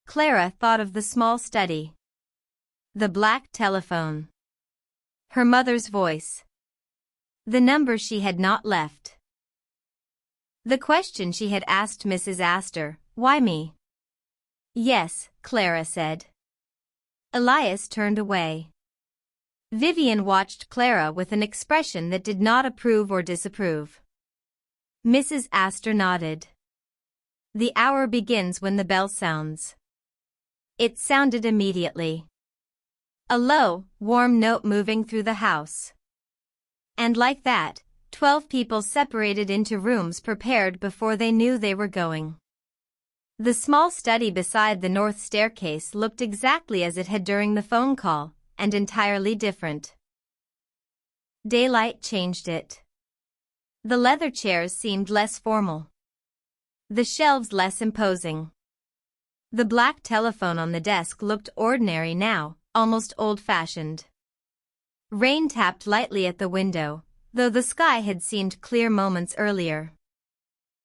Clara thought of the small study. The black telephone. Her mother's voice. The number she had not left. The question she had asked Mrs. Astor, "Why me?" "Yes," Clara said. Elias turned away. Vivian watched Clara with an expression that did not approve or disapprove. Mrs. Astor nodded. "The hour begins when the bell sounds." It sounded immediately. A low, warm note moving through the house. And like that, 12 people separated into rooms prepared before they knew they were going. The small study beside the north staircase looked exactly as it had during the phone call, and entirely different. Daylight changed it. The leather chairs seemed less formal. The shelves less imposing. The black telephone on the desk looked ordinary now, almost old-fashioned. Rain tapped lightly at the window, though the sky had seemed clear moments earlier.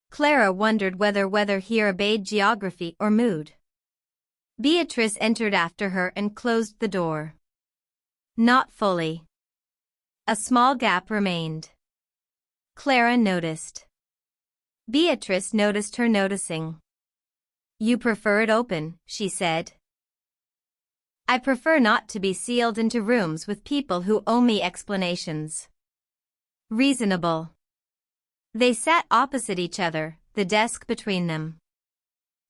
Clara wondered whether weather here obeyed geography or mood. Beatrice entered after her and closed the door. Not fully. A small gap remained. Clara noticed. Beatrice noticed her noticing. "You prefer it open," she said. "I prefer not to be sealed into rooms with people who owe me explanations." Reasonable. They sat opposite each other, the desk between them.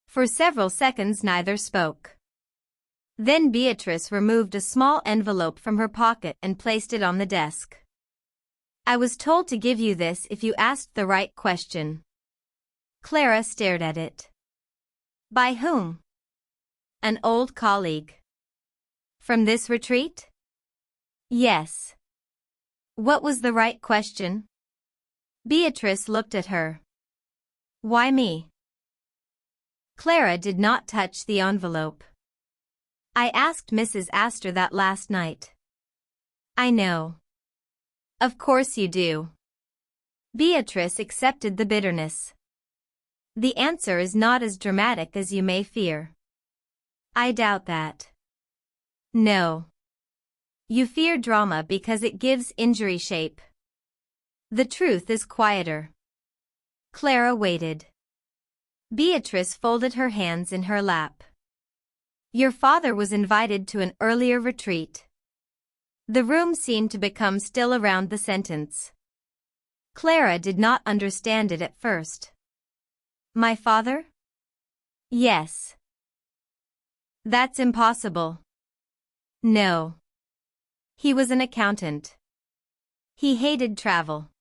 For several seconds neither spoke. Then Beatrice removed a small envelope from her pocket and placed it on the desk. "I was told to give you this if you asked the right question." Clara stared at it. "By whom?" "An old colleague." "From this retreat?" "Yes." "What was the right question?" Beatrice looked at her. "Why me?" Clara did not touch the envelope. "I asked Mrs. Astor that last night." "I know." "Of course you do." Beatrice accepted the bitterness. "The answer is not as dramatic as you may fear." "I doubt that." "No. You fear drama because it gives injury shape. The truth is quieter." Clara waited. Beatrice folded her hands in her lap. "Your father was invited to an earlier retreat." The room seemed to become still around the sentence. Clara did not understand it at first. "My father?" "Yes." "That's impossible." "No. He was an accountant. He hated travel.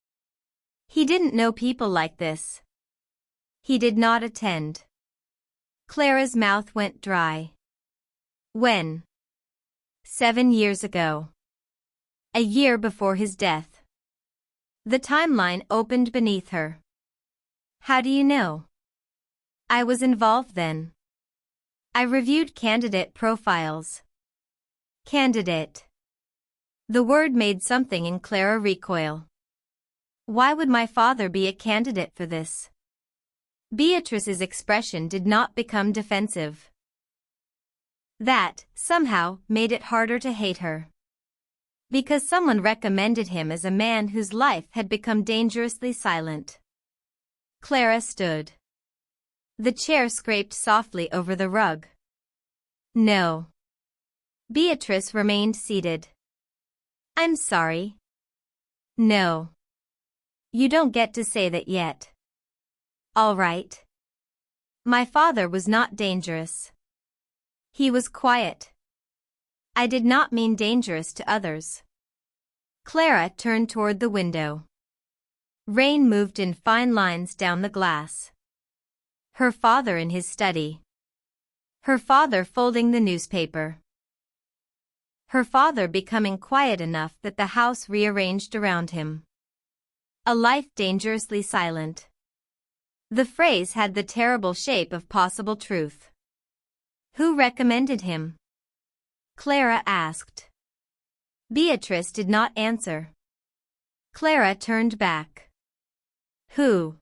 He didn't know people like this. He did not attend." Clara's mouth went dry. "When?" 7 years ago. A year before his death. The timeline opened beneath her. "How do you know?" "I was involved then. I reviewed candidate profiles." "Candidate." The word made something in Clara recoil. "Why would my father be a candidate for this?" Beatrice's expression did not become defensive. That, somehow, made it harder to hate her. Because someone recommended him as a man whose life had become dangerously silent. Clara stood. The chair scraped softly over the rug. "No." Beatrice remained seated. "I'm sorry." "No. You don't get to say that yet." "All right." "My father was not dangerous. He was quiet." "I did not mean dangerous to others." Clara turned toward the window. Rain moved in fine lines down the glass. Her father in his study. Her father folding the newspaper. Her father becoming quiet enough that the house rearranged around him. A life dangerously silent. The phrase had the terrible shape of possible truth. "Who recommended him?" Clara asked. Beatrice did not answer. Clara turned back. "Who?"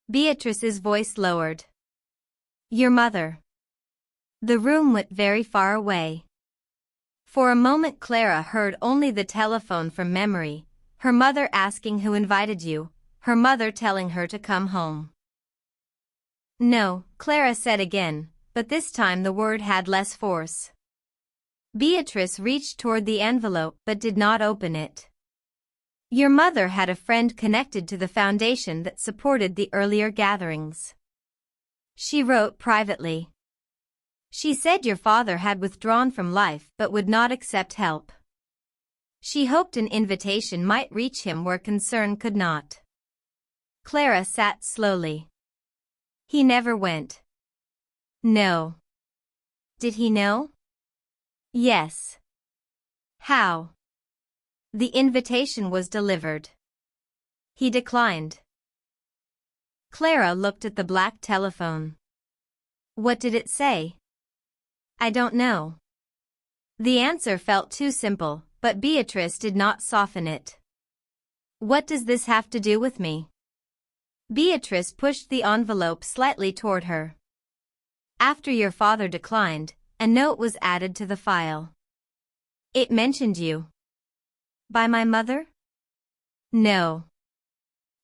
Beatrice's voice lowered. "Your mother." The room went very far away. For a moment Clara heard only the telephone from memory, her mother asking who invited you, her mother telling her to come home. "No," Clara said again, but this time the word had less force. Beatrice reached toward the envelope but did not open it. "Your mother had a friend connected to the foundation that supported the earlier gatherings. She wrote privately. She said your father had withdrawn from life but would not accept help. She hoped an invitation might reach him where concern could not." Clara sat slowly. "He never went." "No." "Did he know?" "Yes." "How?" "The invitation was delivered." "He declined." Clara looked at the black telephone. "What did it say?" "I don't know." The answer felt too simple, but Beatrice did not soften it. "What does this have to do with me?" Beatrice pushed the envelope slightly toward her. After your father declined, a note was added to the file. It mentioned you. By my mother? No.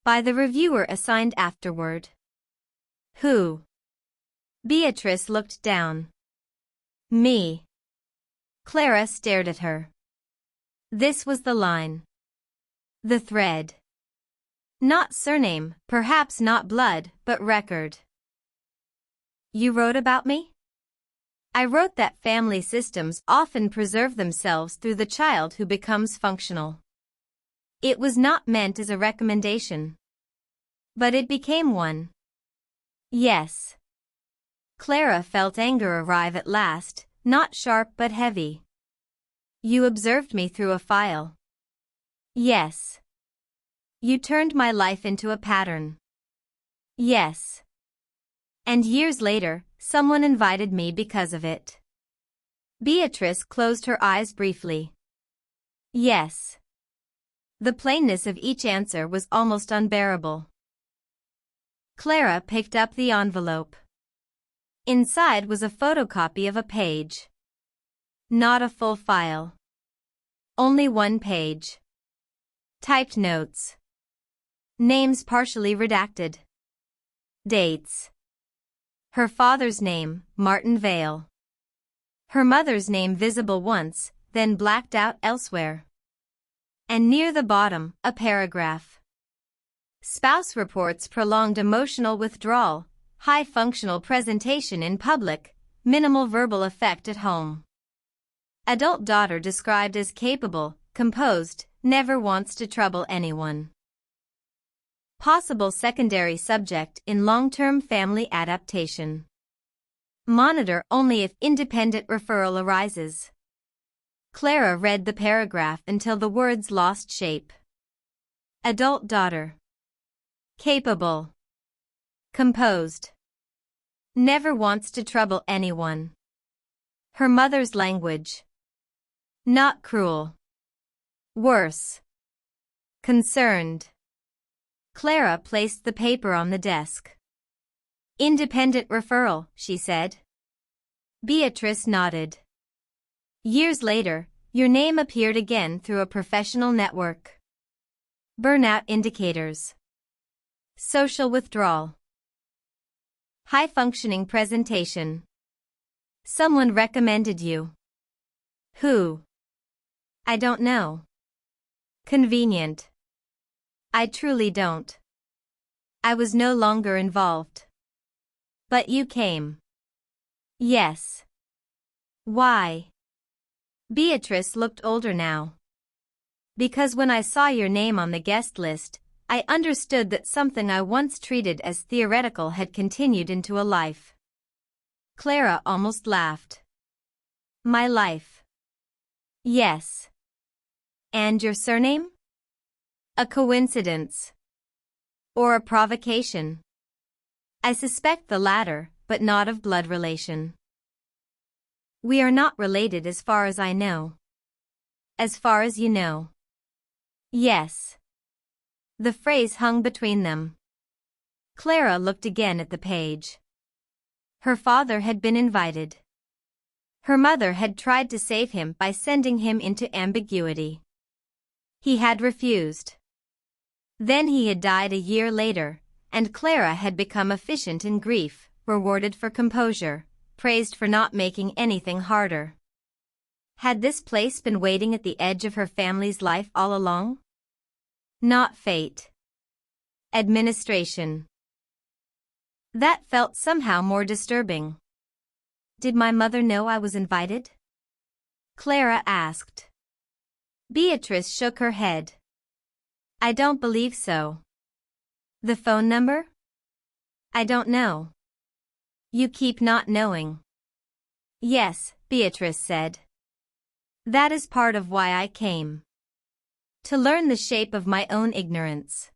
By the reviewer assigned afterward. Who? Beatrice looked down. Me. Clara stared at her. This was the line. The thread. Not surname, perhaps not blood, but record. You wrote about me? I wrote that family systems often preserve themselves through the child who becomes functional. It was not meant as a recommendation. But it became one. Yes. Clara felt anger arrive at last, not sharp but heavy. You observed me through a file. Yes. You turned my life into a pattern. Yes. And years later, someone invited me because of it. Beatrice closed her eyes briefly. Yes. The plainness of each answer was almost unbearable. Clara picked up the envelope. Inside was a photocopy of a page. Not a full file. Only one page. Typed notes. Names partially redacted. Dates. Her father's name, Martin Vale. Her mother's name visible once, then blacked out elsewhere. And near the bottom, a paragraph. Spouse reports prolonged emotional withdrawal, high functional presentation in public, minimal verbal effect at home. Adult daughter described as capable, composed, never wants to trouble anyone. Possible secondary subject in long-term family adaptation. Monitor only if independent referral arises. Clara read the paragraph until the words lost shape. Adult daughter. Capable. Composed. Never wants to trouble anyone. Her mother's language. Not cruel. Worse. Concerned. Clara placed the paper on the desk. Independent referral, she said. Beatrice nodded. Years later, your name appeared again through a professional network. Burnout indicators. Social withdrawal. High-functioning presentation. Someone recommended you. Who? I don't know. Convenient. I truly don't. I was no longer involved. But you came. Yes. Why? Beatrice looked older now. Because when I saw your name on the guest list, I understood that something I once treated as theoretical had continued into a life. Clara almost laughed. My life. Yes. And your surname? A coincidence. Or a provocation. I suspect the latter, but not of blood relation. We are not related as far as I know. As far as you know. Yes. The phrase hung between them. Clara looked again at the page. Her father had been invited. Her mother had tried to save him by sending him into ambiguity. He had refused. Then he had died a year later, and Clara had become efficient in grief, rewarded for composure, praised for not making anything harder. Had this place been waiting at the edge of her family's life all along? Not fate. Administration. That felt somehow more disturbing. Did my mother know I was invited? Clara asked. Beatrice shook her head. I don't believe so. The phone number? I don't know. You keep not knowing. Yes, Beatrice said. That is part of why I came. To learn the shape of my own ignorance.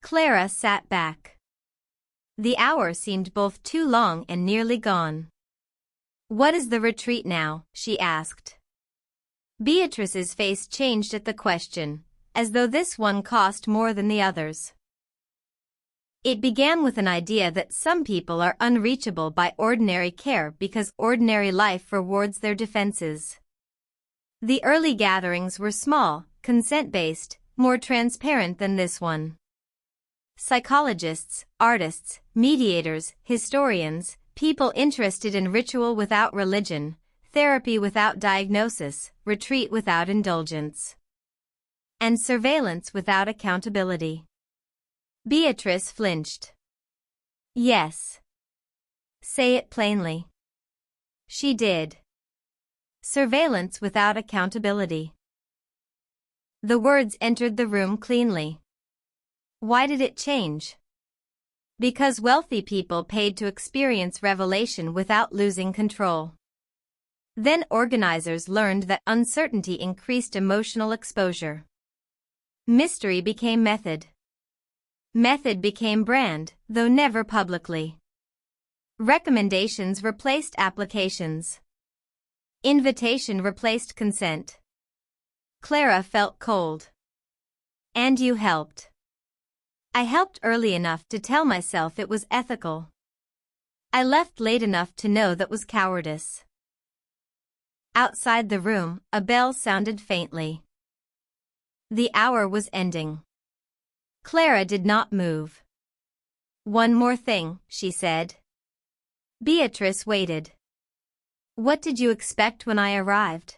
Clara sat back. The hour seemed both too long and nearly gone. What is the retreat now? She asked. Beatrice's face changed at the question, as though this one cost more than the others. It began with an idea that some people are unreachable by ordinary care because ordinary life rewards their defenses. The early gatherings were small, consent-based, more transparent than this one. Psychologists, artists, mediators, historians, people interested in ritual without religion, therapy without diagnosis, retreat without indulgence, and surveillance without accountability. Beatrice flinched. Yes. Say it plainly. She did. Surveillance without accountability. The words entered the room cleanly. Why did it change? Because wealthy people paid to experience revelation without losing control. Then organizers learned that uncertainty increased emotional exposure. Mystery became method. Method became brand, though never publicly. Recommendations replaced applications. Invitation replaced consent. Clara felt cold. And you helped. I helped early enough to tell myself it was ethical. I left late enough to know that was cowardice. Outside the room, a bell sounded faintly. The hour was ending. Clara did not move. One more thing, she said. Beatrice waited. What did you expect when I arrived?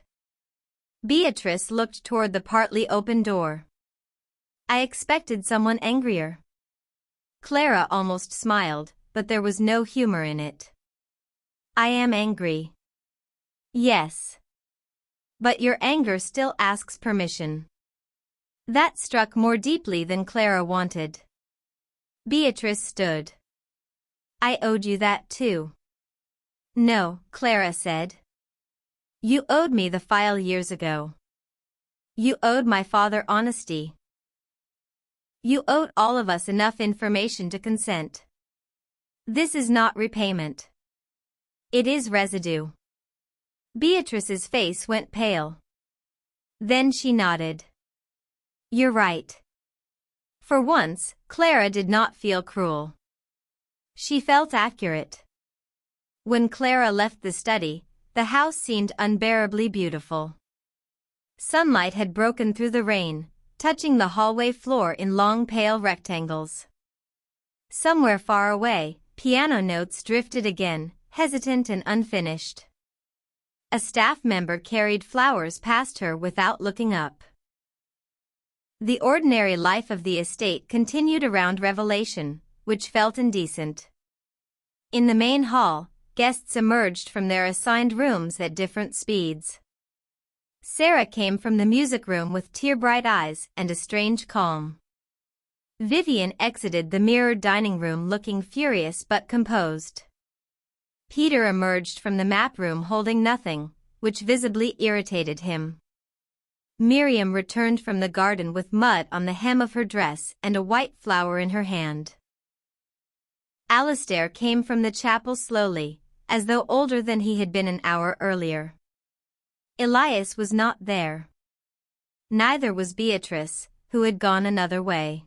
Beatrice looked toward the partly open door. I expected someone angrier. Clara almost smiled, but there was no humor in it. I am angry. Yes. But your anger still asks permission. That struck more deeply than Clara wanted. Beatrice stood. I owed you that too. No, Clara said. You owed me the file years ago. You owed my father honesty. You owed all of us enough information to consent. This is not repayment. It is residue. Beatrice's face went pale. Then she nodded. You're right. For once, Clara did not feel cruel. She felt accurate. When Clara left the study, the house seemed unbearably beautiful. Sunlight had broken through the rain, touching the hallway floor in long pale rectangles. Somewhere far away, piano notes drifted again, hesitant and unfinished. A staff member carried flowers past her without looking up. The ordinary life of the estate continued around revelation, which felt indecent. In the main hall, guests emerged from their assigned rooms at different speeds. Sarah came from the music room with tear-bright eyes and a strange calm. Vivian exited the mirrored dining room looking furious but composed. Peter emerged from the map room holding nothing, which visibly irritated him. Miriam returned from the garden with mud on the hem of her dress and a white flower in her hand. Alistair came from the chapel slowly, as though older than he had been an hour earlier. Elias was not there. Neither was Beatrice, who had gone another way.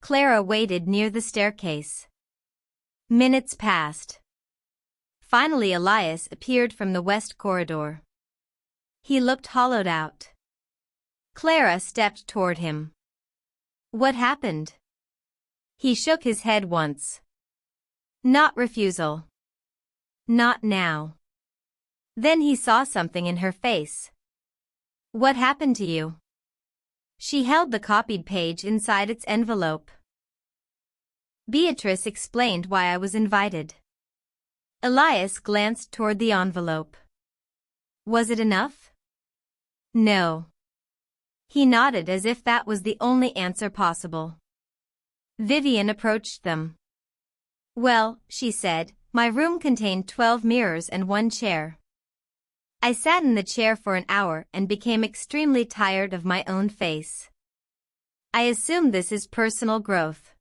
Clara waited near the staircase. Minutes passed. Finally Elias appeared from the west corridor. He looked hollowed out. Clara stepped toward him. What happened? He shook his head once. Not refusal. Not now. Then he saw something in her face. What happened to you? She held the copied page inside its envelope. Beatrice explained why I was invited. Elias glanced toward the envelope. Was it enough? No. He nodded as if that was the only answer possible. Vivian approached them. Well, she said, my room contained 12 mirrors and one chair. I sat in the chair for an hour and became extremely tired of my own face. I assume this is personal growth.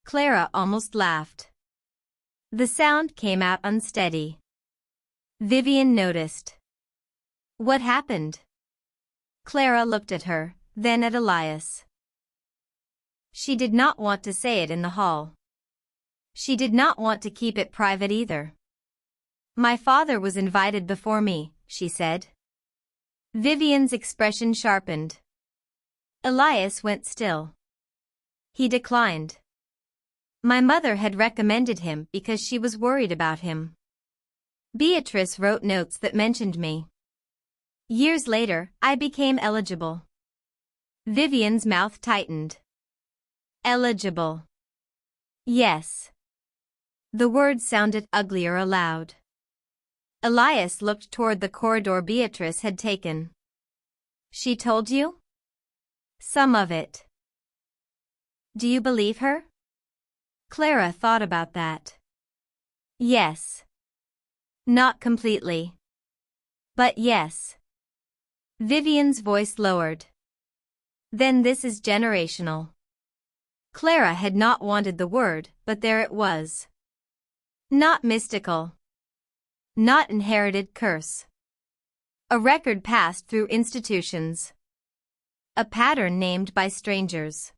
Clara almost laughed. The sound came out unsteady. Vivian noticed. What happened? Clara looked at her, then at Elias. She did not want to say it in the hall. She did not want to keep it private either. My father was invited before me, she said. Vivian's expression sharpened. Elias went still. He declined. My mother had recommended him because she was worried about him. Beatrice wrote notes that mentioned me. Years later, I became eligible. Vivian's mouth tightened. Eligible. Yes. The word sounded uglier aloud. Elias looked toward the corridor Beatrice had taken. She told you? Some of it. Do you believe her? Clara thought about that. Yes. Not completely. But yes. Vivian's voice lowered. Then this is generational. Clara had not wanted the word, but there it was. Not mystical. Not inherited curse. A record passed through institutions. A pattern named by strangers.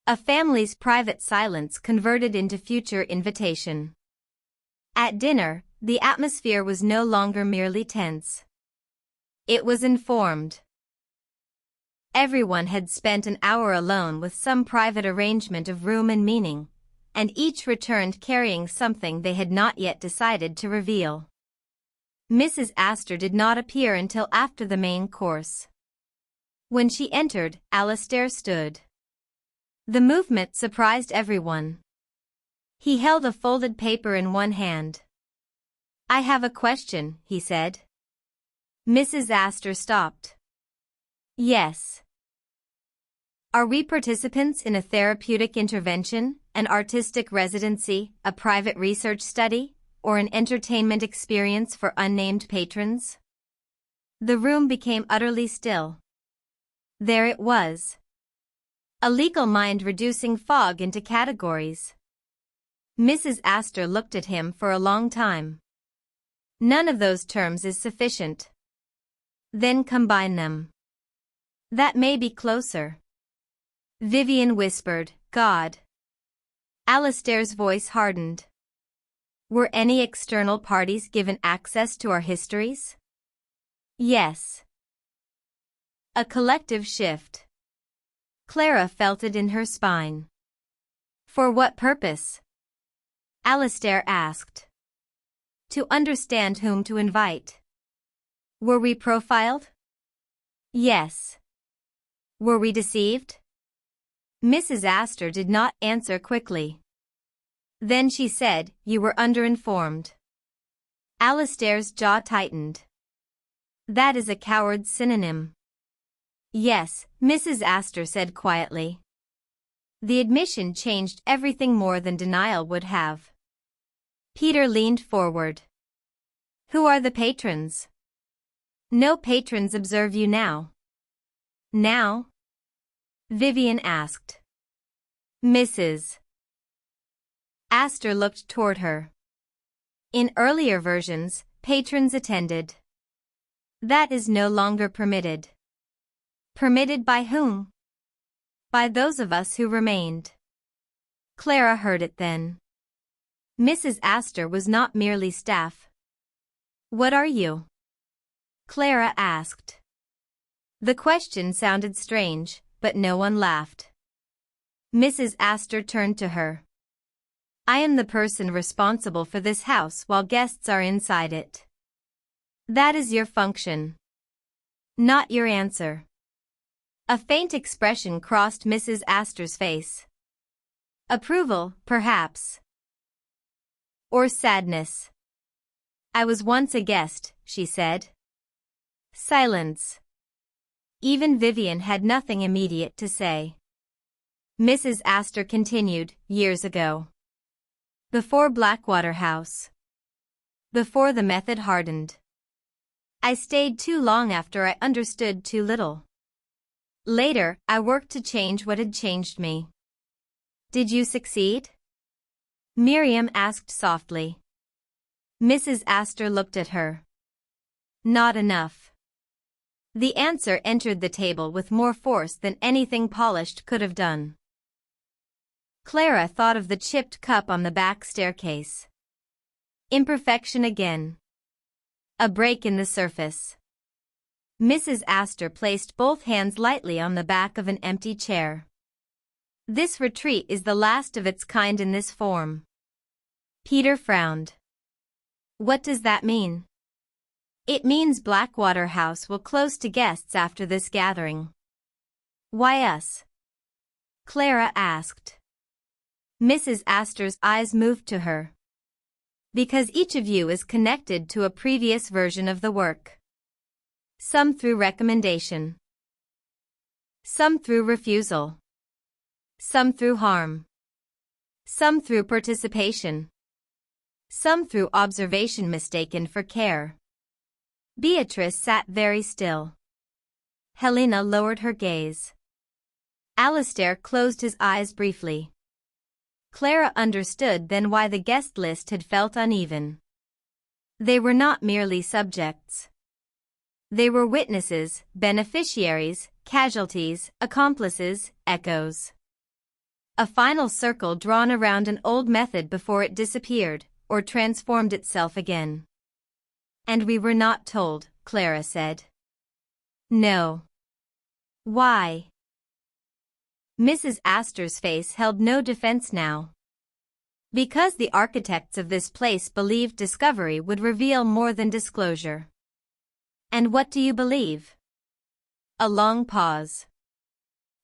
A family's private silence converted into future invitation. At dinner, the atmosphere was no longer merely tense. It was informed. Everyone had spent an hour alone with some private arrangement of room and meaning, and each returned carrying something they had not yet decided to reveal. Mrs. Astor did not appear until after the main course. When she entered, Alastair stood. The movement surprised everyone. He held a folded paper in one hand. I have a question, he said. Mrs. Astor stopped. Yes. Are we participants in a therapeutic intervention, an artistic residency, a private research study, or an entertainment experience for unnamed patrons? The room became utterly still. There it was. A legal mind reducing fog into categories. Mrs. Astor looked at him for a long time. None of those terms is sufficient. Then combine them. That may be closer. Vivian whispered, God. Alastair's voice hardened. Were any external parties given access to our histories? Yes. A collective shift. Clara felt it in her spine. For what purpose? Alastair asked. To understand whom to invite. Were we profiled? Yes. Were we deceived? Mrs. Astor did not answer quickly. Then she said, you were underinformed. Alastair's jaw tightened. That is a coward's synonym. Yes, Mrs. Astor said quietly. The admission changed everything more than denial would have. Peter leaned forward. Who are the patrons? No patrons observe you now. Now? Vivian asked. Mrs. Astor looked toward her. In earlier versions, patrons attended. That is no longer permitted. Permitted by whom? By those of us who remained. Clara heard it then. Mrs. Astor was not merely staff. What are you? Clara asked. The question sounded strange, but no one laughed. Mrs. Astor turned to her. I am the person responsible for this house while guests are inside it. That is your function. Not your answer. A faint expression crossed Mrs. Astor's face. Approval, perhaps. Or sadness. I was once a guest, she said. Silence. Even Vivian had nothing immediate to say. Mrs. Astor continued, years ago. Before Blackwater House. Before the method hardened. I stayed too long after I understood too little. Later, I worked to change what had changed me. Did you succeed? Miriam asked softly. Mrs. Astor looked at her. Not enough. The answer entered the table with more force than anything polished could have done. Clara thought of the chipped cup on the back staircase. Imperfection again. A break in the surface. Mrs. Astor placed both hands lightly on the back of an empty chair. This retreat is the last of its kind in this form. Peter frowned. What does that mean? It means Blackwater House will close to guests after this gathering. Why us? Clara asked. Mrs. Astor's eyes moved to her. Because each of you is connected to a previous version of the work. Some through recommendation. Some through refusal. Some through harm. Some through participation. Some through observation mistaken for care. Beatrice sat very still. Helena lowered her gaze. Alistair closed his eyes briefly. Clara understood then why the guest list had felt uneven. They were not merely subjects. They were witnesses, beneficiaries, casualties, accomplices, echoes. A final circle drawn around an old method before it disappeared, or transformed itself again. And we were not told, Clara said. No. Why? Mrs. Astor's face held no defense now. Because the architects of this place believed discovery would reveal more than disclosure. And what do you believe? A long pause.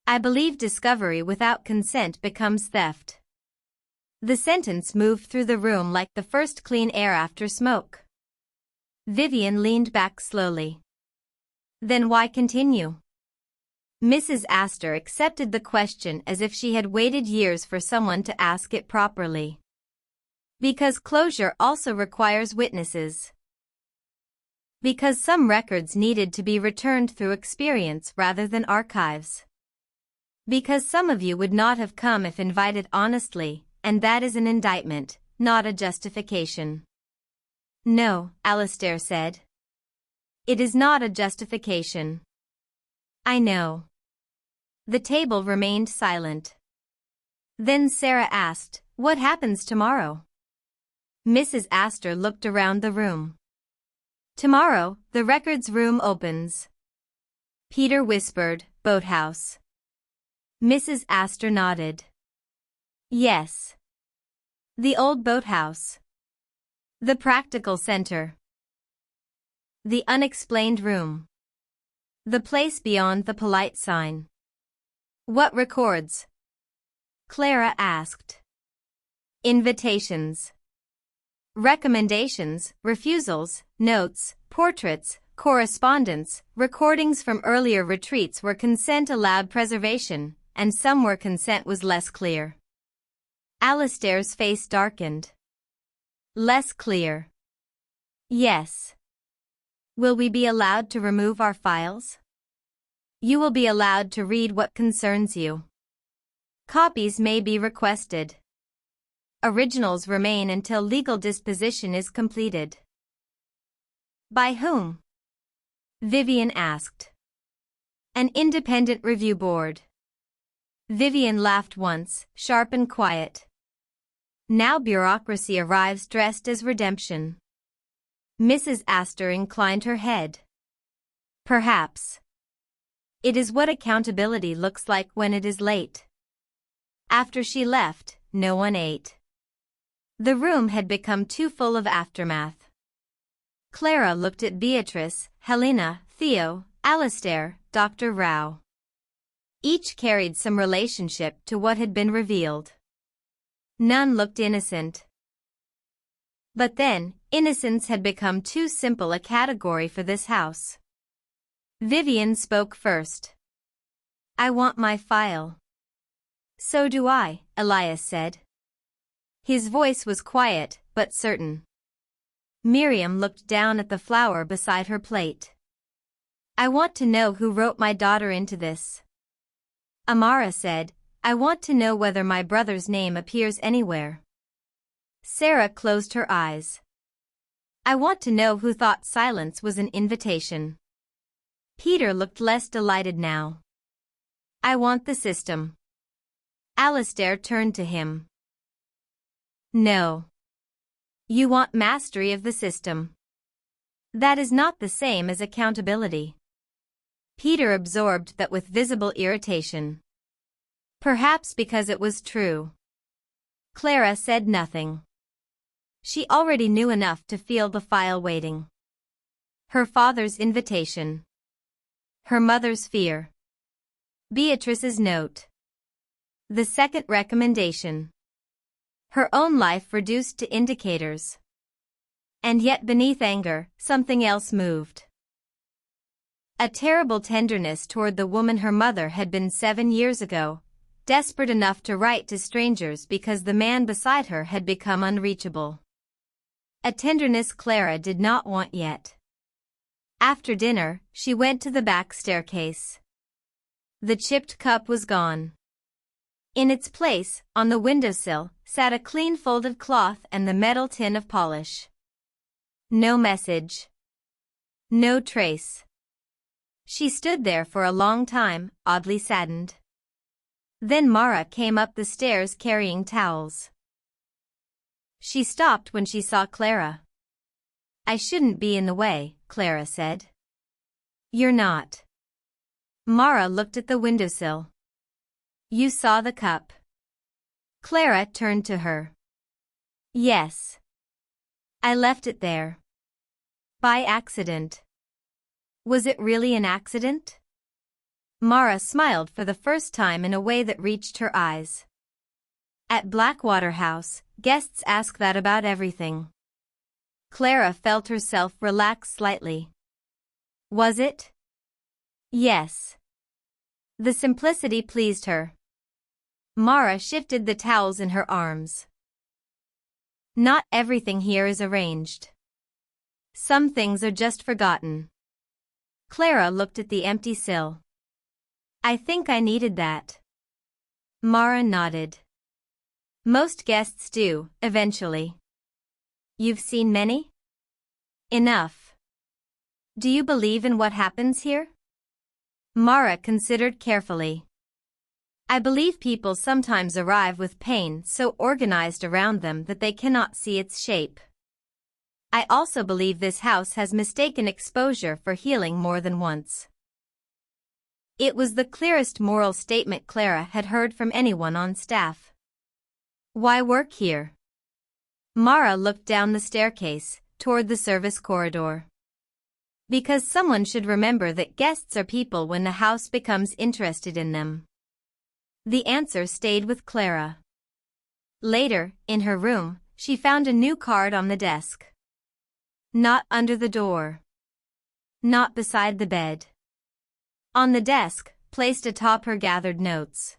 I believe discovery without consent becomes theft. The sentence moved through the room like the first clean air after smoke. Vivian leaned back slowly. Then why continue? Mrs. Astor accepted the question as if she had waited years for someone to ask it properly. Because closure also requires witnesses. Because some records needed to be returned through experience rather than archives. Because some of you would not have come if invited honestly, and that is an indictment, not a justification. No, Alistair said. It is not a justification. I know. The table remained silent. Then Sarah asked, what happens tomorrow? Mrs. Astor looked around the room. Tomorrow, the records room opens. Peter whispered, boathouse. Mrs. Astor nodded. Yes. The old boathouse. The practical center. The unexplained room. The place beyond the polite sign. What records? Clara asked. Invitations. Recommendations, refusals, notes, portraits, correspondence, recordings from earlier retreats where consent allowed preservation, and some where consent was less clear. Alistair's face darkened. Less clear. Yes. Will we be allowed to remove our files? You will be allowed to read what concerns you. Copies may be requested. Originals remain until legal disposition is completed. By whom? Vivian asked. An independent review board. Vivian laughed once, sharp and quiet. Now bureaucracy arrives dressed as redemption. Mrs. Astor inclined her head. Perhaps. It is what accountability looks like when it is late. After she left, no one ate. The room had become too full of aftermath. Clara looked at Beatrice, Helena, Theo, Alistair, Dr. Rao. Each carried some relationship to what had been revealed. None looked innocent. But then, innocence had become too simple a category for this house. Vivian spoke first. I want my file. So do I, Elias said. His voice was quiet, but certain. Miriam looked down at the flower beside her plate. I want to know who wrote my daughter into this. Amara said, I want to know whether my brother's name appears anywhere. Sarah closed her eyes. I want to know who thought silence was an invitation. Peter looked less delighted now. I want the system. Alistair turned to him. No. You want mastery of the system. That is not the same as accountability. Peter absorbed that with visible irritation. Perhaps because it was true. Clara said nothing. She already knew enough to feel the file waiting. Her father's invitation. Her mother's fear. Beatrice's note. The second recommendation. Her own life reduced to indicators. And yet beneath anger, something else moved. A terrible tenderness toward the woman her mother had been 7 years ago, desperate enough to write to strangers because the man beside her had become unreachable. A tenderness Clara did not want yet. After dinner, she went to the back staircase. The chipped cup was gone. In its place, on the windowsill, sat a clean folded cloth and the metal tin of polish. No message. No trace. She stood there for a long time, oddly saddened. Then Mara came up the stairs carrying towels. She stopped when she saw Clara. I shouldn't be in the way, Clara said. You're not. Mara looked at the windowsill. You saw the cup. Clara turned to her. Yes. I left it there. By accident. Was it really an accident? Mara smiled for the first time in a way that reached her eyes. At Blackwater House, guests ask that about everything. Clara felt herself relax slightly. Was it? Yes. The simplicity pleased her. Mara shifted the towels in her arms. Not everything here is arranged. Some things are just forgotten. Clara looked at the empty sill. I think I needed that. Mara nodded. Most guests do, eventually. You've seen many? Enough. Do you believe in what happens here? Mara considered carefully. I believe people sometimes arrive with pain so organized around them that they cannot see its shape. I also believe this house has mistaken exposure for healing more than once. It was the clearest moral statement Clara had heard from anyone on staff. Why work here? Mara looked down the staircase, toward the service corridor. Because someone should remember that guests are people when the house becomes interested in them. The answer stayed with Clara. Later, in her room, she found a new card on the desk. Not under the door. Not beside the bed. On the desk, placed atop her gathered notes.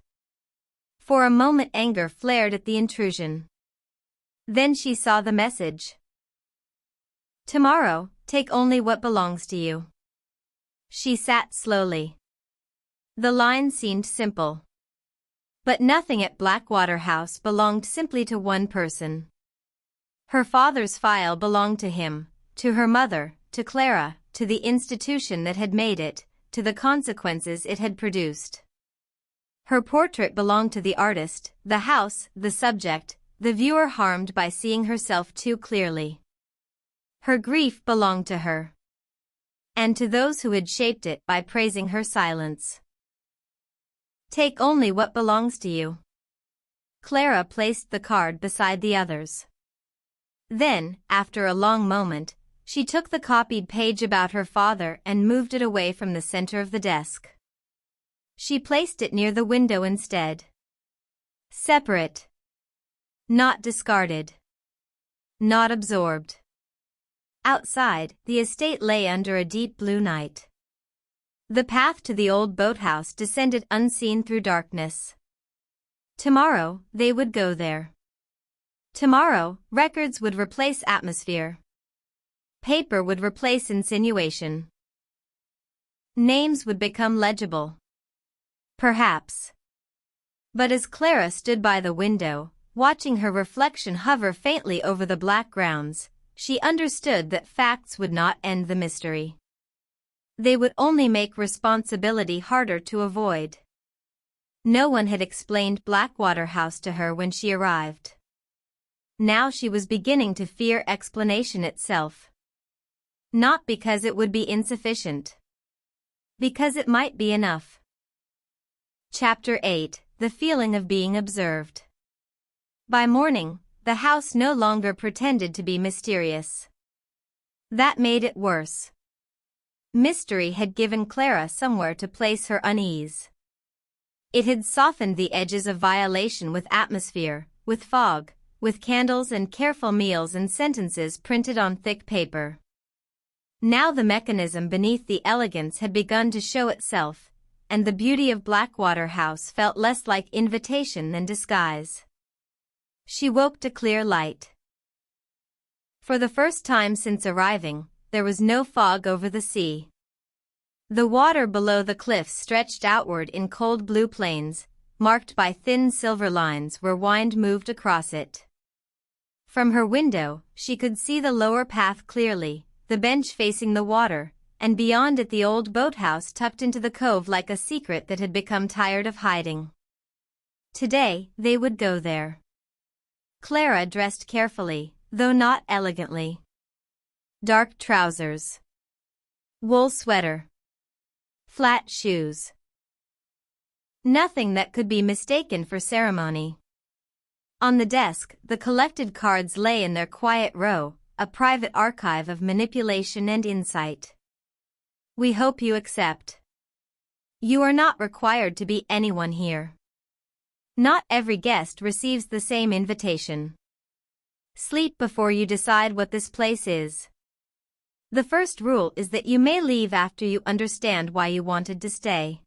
For a moment anger flared at the intrusion. Then she saw the message. Tomorrow, take only what belongs to you. She sat slowly. The line seemed simple. But nothing at Blackwater House belonged simply to one person. Her father's file belonged to him, to her mother, to Clara, to the institution that had made it, to the consequences it had produced. Her portrait belonged to the artist, the house, the subject, the viewer harmed by seeing herself too clearly. Her grief belonged to her. And to those who had shaped it by praising her silence. Take only what belongs to you. Clara placed the card beside the others. Then, after a long moment, she took the copied page about her father and moved it away from the center of the desk. She placed it near the window instead. Separate. Not discarded. Not absorbed. Outside, the estate lay under a deep blue night. The path to the old boathouse descended unseen through darkness. Tomorrow, they would go there. Tomorrow, records would replace atmosphere. Paper would replace insinuation. Names would become legible. Perhaps. But as Clara stood by the window, watching her reflection hover faintly over the black grounds, she understood that facts would not end the mystery. They would only make responsibility harder to avoid. No one had explained Blackwater House to her when she arrived. Now she was beginning to fear explanation itself. Not because it would be insufficient. Because it might be enough. Chapter 8: The Feeling of Being Observed. By morning, the house no longer pretended to be mysterious. That made it worse. Mystery had given Clara somewhere to place her unease. It had softened the edges of violation with atmosphere, with fog, with candles and careful meals and sentences printed on thick paper. Now the mechanism beneath the elegance had begun to show itself, and the beauty of Blackwater House felt less like invitation than disguise. She woke to clear light. For the first time since arriving, there was no fog over the sea. The water below the cliffs stretched outward in cold blue plains, marked by thin silver lines where wind moved across it. From her window, she could see the lower path clearly, the bench facing the water, and beyond it the old boathouse tucked into the cove like a secret that had become tired of hiding. Today, they would go there. Clara dressed carefully, though not elegantly. Dark trousers. Wool sweater. Flat shoes. Nothing that could be mistaken for ceremony. On the desk, the collected cards lay in their quiet row, a private archive of manipulation and insight. We hope you accept. You are not required to be anyone here. Not every guest receives the same invitation. Sleep before you decide what this place is. The first rule is that you may leave after you understand why you wanted to stay.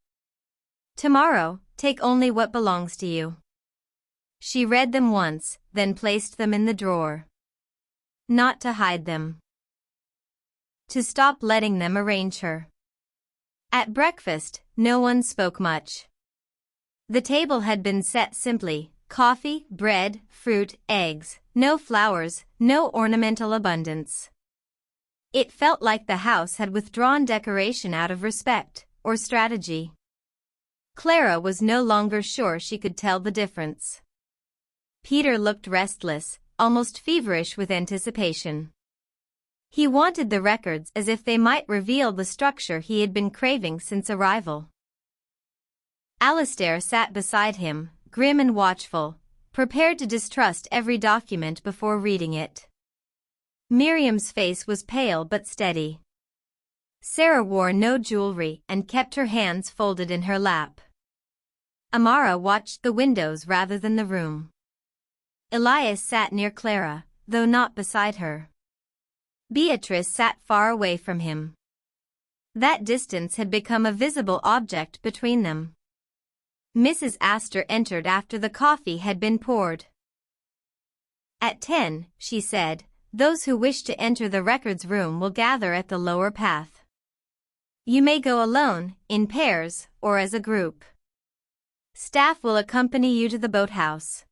Tomorrow, take only what belongs to you. She read them once, then placed them in the drawer. Not to hide them. To stop letting them arrange her. At breakfast, no one spoke much. The table had been set simply: coffee, bread, fruit, eggs, no flowers, no ornamental abundance. It felt like the house had withdrawn decoration out of respect, or strategy. Clara was no longer sure she could tell the difference. Peter looked restless, almost feverish with anticipation. He wanted the records as if they might reveal the structure he had been craving since arrival. Alistair sat beside him, grim and watchful, prepared to distrust every document before reading it. Miriam's face was pale but steady. Sarah wore no jewelry and kept her hands folded in her lap. Amara watched the windows rather than the room. Elias sat near Clara, though not beside her. Beatrice sat far away from him. That distance had become a visible object between them. Mrs. Astor entered after the coffee had been poured. At 10, she said, those who wish to enter the records room will gather at the lower path. You may go alone, in pairs, or as a group. Staff will accompany you to the boathouse.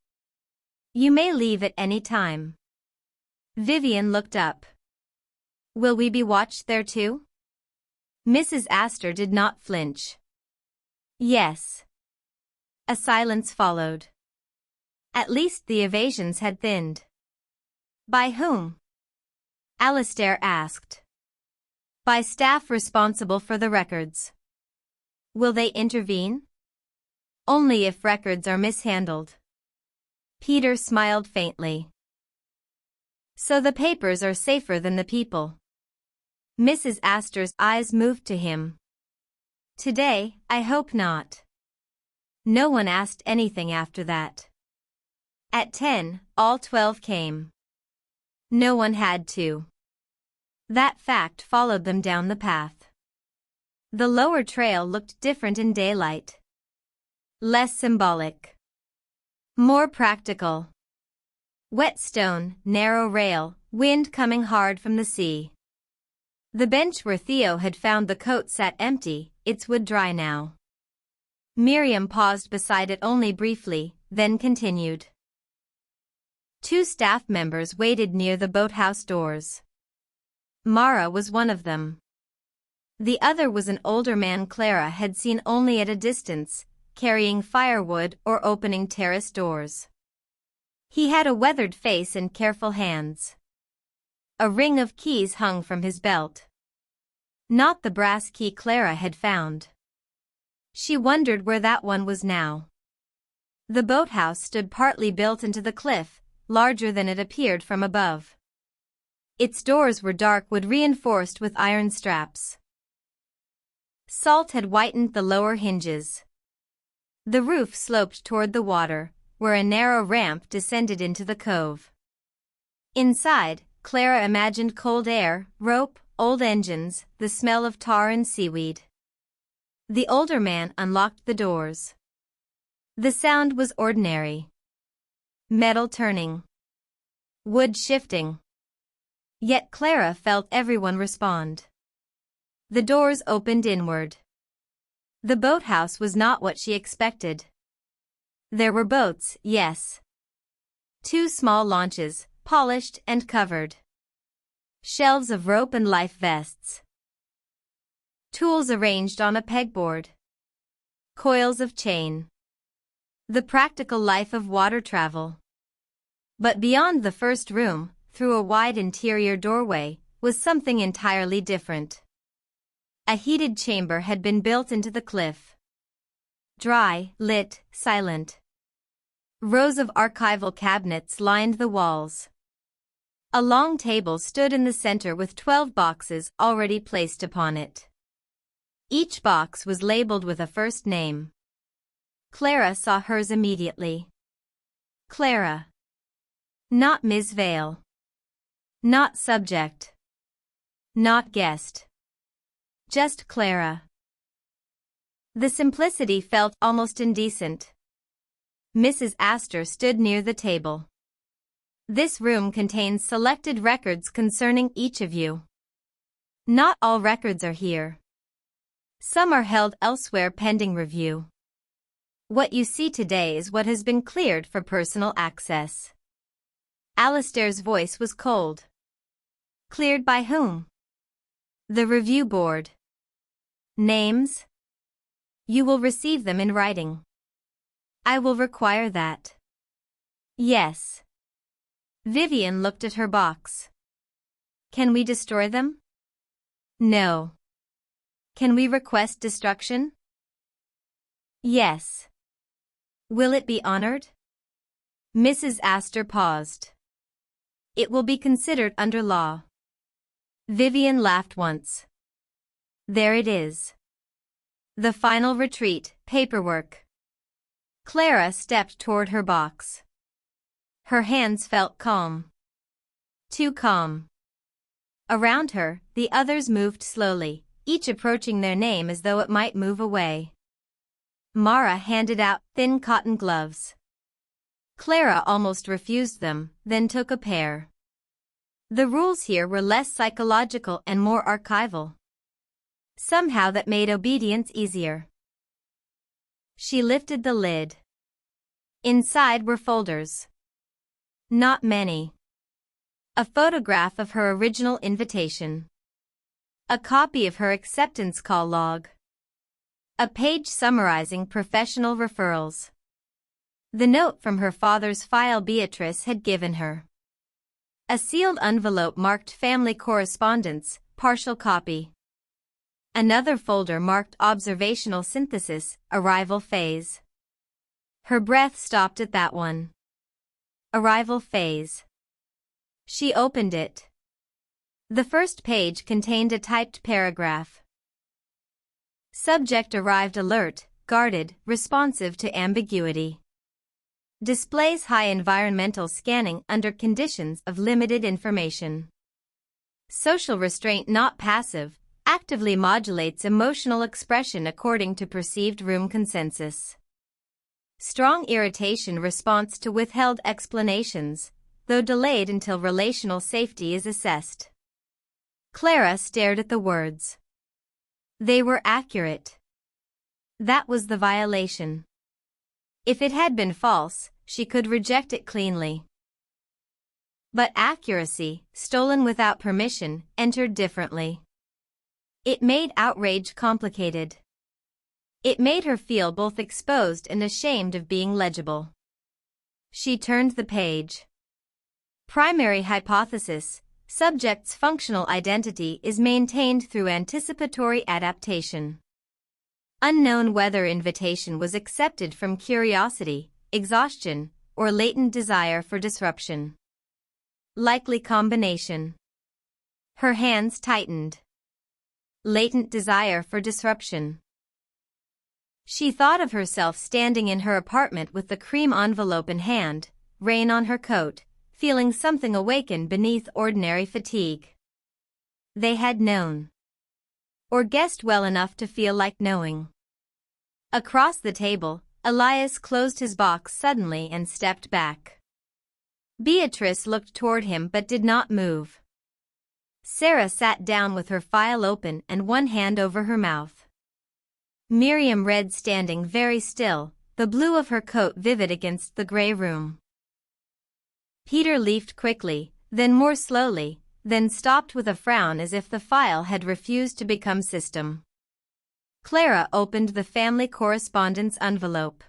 You may leave at any time. Vivian looked up. Will we be watched there too? Mrs. Astor did not flinch. Yes. A silence followed. At least the evasions had thinned. By whom? Alistair asked. By staff responsible for the records. Will they intervene? Only if records are mishandled. Peter smiled faintly. So the papers are safer than the people. Mrs. Astor's eyes moved to him. Today, I hope not. No one asked anything after that. At 10, all 12 came. No one had to. That fact followed them down the path. The lower trail looked different in daylight. Less symbolic. More practical. Wet stone, narrow rail, wind coming hard from the sea. The bench where Theo had found the coat sat empty, its wood dry now. Miriam paused beside it only briefly, then continued. 2 staff members waited near the boathouse doors. Mara was one of them. The other was an older man Clara had seen only at a distance, carrying firewood or opening terrace doors. He had a weathered face and careful hands. A ring of keys hung from his belt. Not the brass key Clara had found. She wondered where that one was now. The boathouse stood partly built into the cliff, larger than it appeared from above. Its doors were dark wood reinforced with iron straps. Salt had whitened the lower hinges. The roof sloped toward the water, where a narrow ramp descended into the cove. Inside, Clara imagined cold air, rope, old engines, the smell of tar and seaweed. The older man unlocked the doors. The sound was ordinary. Metal turning. Wood shifting. Yet Clara felt everyone respond. The doors opened inward. The boathouse was not what she expected. There were boats, yes. 2 small launches, polished and covered. Shelves of rope and life vests. Tools arranged on a pegboard. Coils of chain. The practical life of water travel. But beyond the first room, through a wide interior doorway, was something entirely different. A heated chamber had been built into the cliff. Dry, lit, silent. Rows of archival cabinets lined the walls. A long table stood in the center with 12 boxes already placed upon it. Each box was labeled with a first name. Clara saw hers immediately. Clara. Not Ms. Vale. Not subject. Not guest. Just Clara. The simplicity felt almost indecent. Mrs. Astor stood near the table. This room contains selected records concerning each of you. Not all records are here. Some are held elsewhere pending review. What you see today is what has been cleared for personal access. Alistair's voice was cold. Cleared by whom? The review board. Names? You will receive them in writing. I will require that. Yes. Vivian looked at her box. Can we destroy them? No. Can we request destruction? Yes. Will it be honored? Mrs. Astor paused. It will be considered under law. Vivian laughed once. There it is. The final retreat, paperwork. Clara stepped toward her box. Her hands felt calm. Too calm. Around her, the others moved slowly, each approaching their name as though it might move away. Mara handed out thin cotton gloves. Clara almost refused them, then took a pair. The rules here were less psychological and more archival. Somehow that made obedience easier. She lifted the lid. Inside were folders. Not many. A photograph of her original invitation. A copy of her acceptance call log. A page summarizing professional referrals. The note from her father's file Beatrice had given her. A sealed envelope marked family correspondence, partial copy. Another folder marked observational synthesis, arrival phase. Her breath stopped at that one. Arrival phase. She opened it. The first page contained a typed paragraph. Subject arrived alert, guarded, responsive to ambiguity. Displays high environmental scanning under conditions of limited information. Social restraint not passive, actively modulates emotional expression according to perceived room consensus. Strong irritation response to withheld explanations, though delayed until relational safety is assessed. Clara stared at the words. They were accurate. That was the violation. If it had been false, she could reject it cleanly. But accuracy, stolen without permission, entered differently. It made outrage complicated. It made her feel both exposed and ashamed of being legible. She turned the page. Primary hypothesis: subject's functional identity is maintained through anticipatory adaptation. Unknown whether invitation was accepted from curiosity, exhaustion, or latent desire for disruption. Likely combination. Her hands tightened. Latent desire for disruption. She thought of herself standing in her apartment with the cream envelope in hand, rain on her coat, feeling something awaken beneath ordinary fatigue. They had known. Or guessed well enough to feel like knowing. Across the table, Elias closed his box suddenly and stepped back. Beatrice looked toward him but did not move. Sarah sat down with her file open and one hand over her mouth. Miriam read standing very still, the blue of her coat vivid against the gray room. Peter leafed quickly, then more slowly, then stopped with a frown as if the file had refused to become system. Clara opened the family correspondence envelope.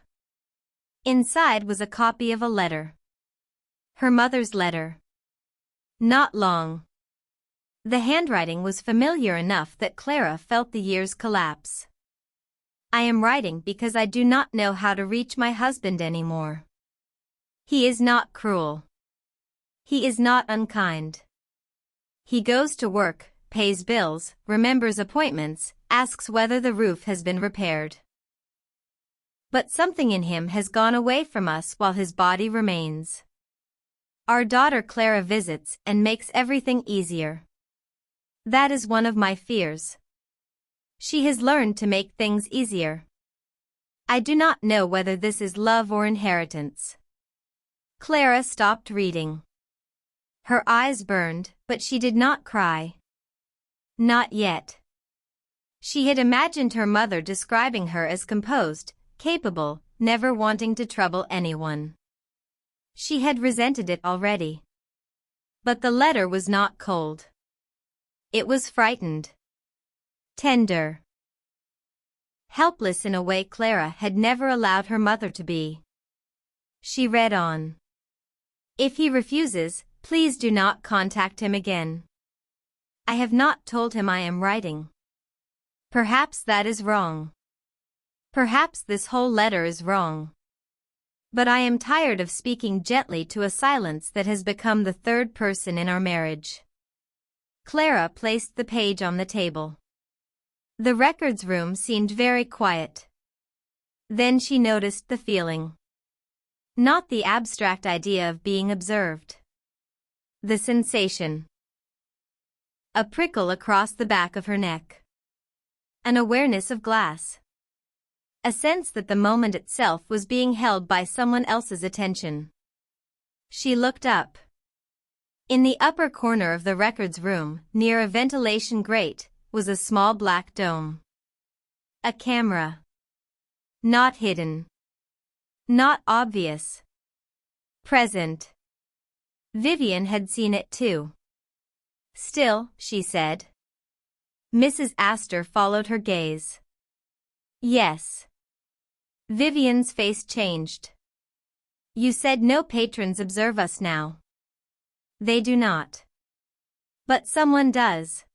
Inside was a copy of a letter. Her mother's letter. Not long. The handwriting was familiar enough that Clara felt the years collapse. I am writing because I do not know how to reach my husband anymore. He is not cruel. He is not unkind. He goes to work, pays bills, remembers appointments, asks whether the roof has been repaired. But something in him has gone away from us while his body remains. Our daughter Clara visits and makes everything easier. That is one of my fears. She has learned to make things easier. I do not know whether this is love or inheritance. Clara stopped reading. Her eyes burned, but she did not cry. Not yet. She had imagined her mother describing her as composed, capable, never wanting to trouble anyone. She had resented it already. But the letter was not cold. It was frightened. Tender. Helpless in a way Clara had never allowed her mother to be. She read on. If he refuses, please do not contact him again. I have not told him I am writing. Perhaps that is wrong. Perhaps this whole letter is wrong. But I am tired of speaking gently to a silence that has become the third person in our marriage. Clara placed the page on the table. The records room seemed very quiet. Then she noticed the feeling. Not the abstract idea of being observed. The sensation. A prickle across the back of her neck. An awareness of glass. A sense that the moment itself was being held by someone else's attention. She looked up. In the upper corner of the records room, near a ventilation grate, was a small black dome. A camera. Not hidden. Not obvious. Present. Vivian had seen it too. Still, she said. Mrs. Astor followed her gaze. Yes. Vivian's face changed. You said no patrons observe us now. They do not. But someone does.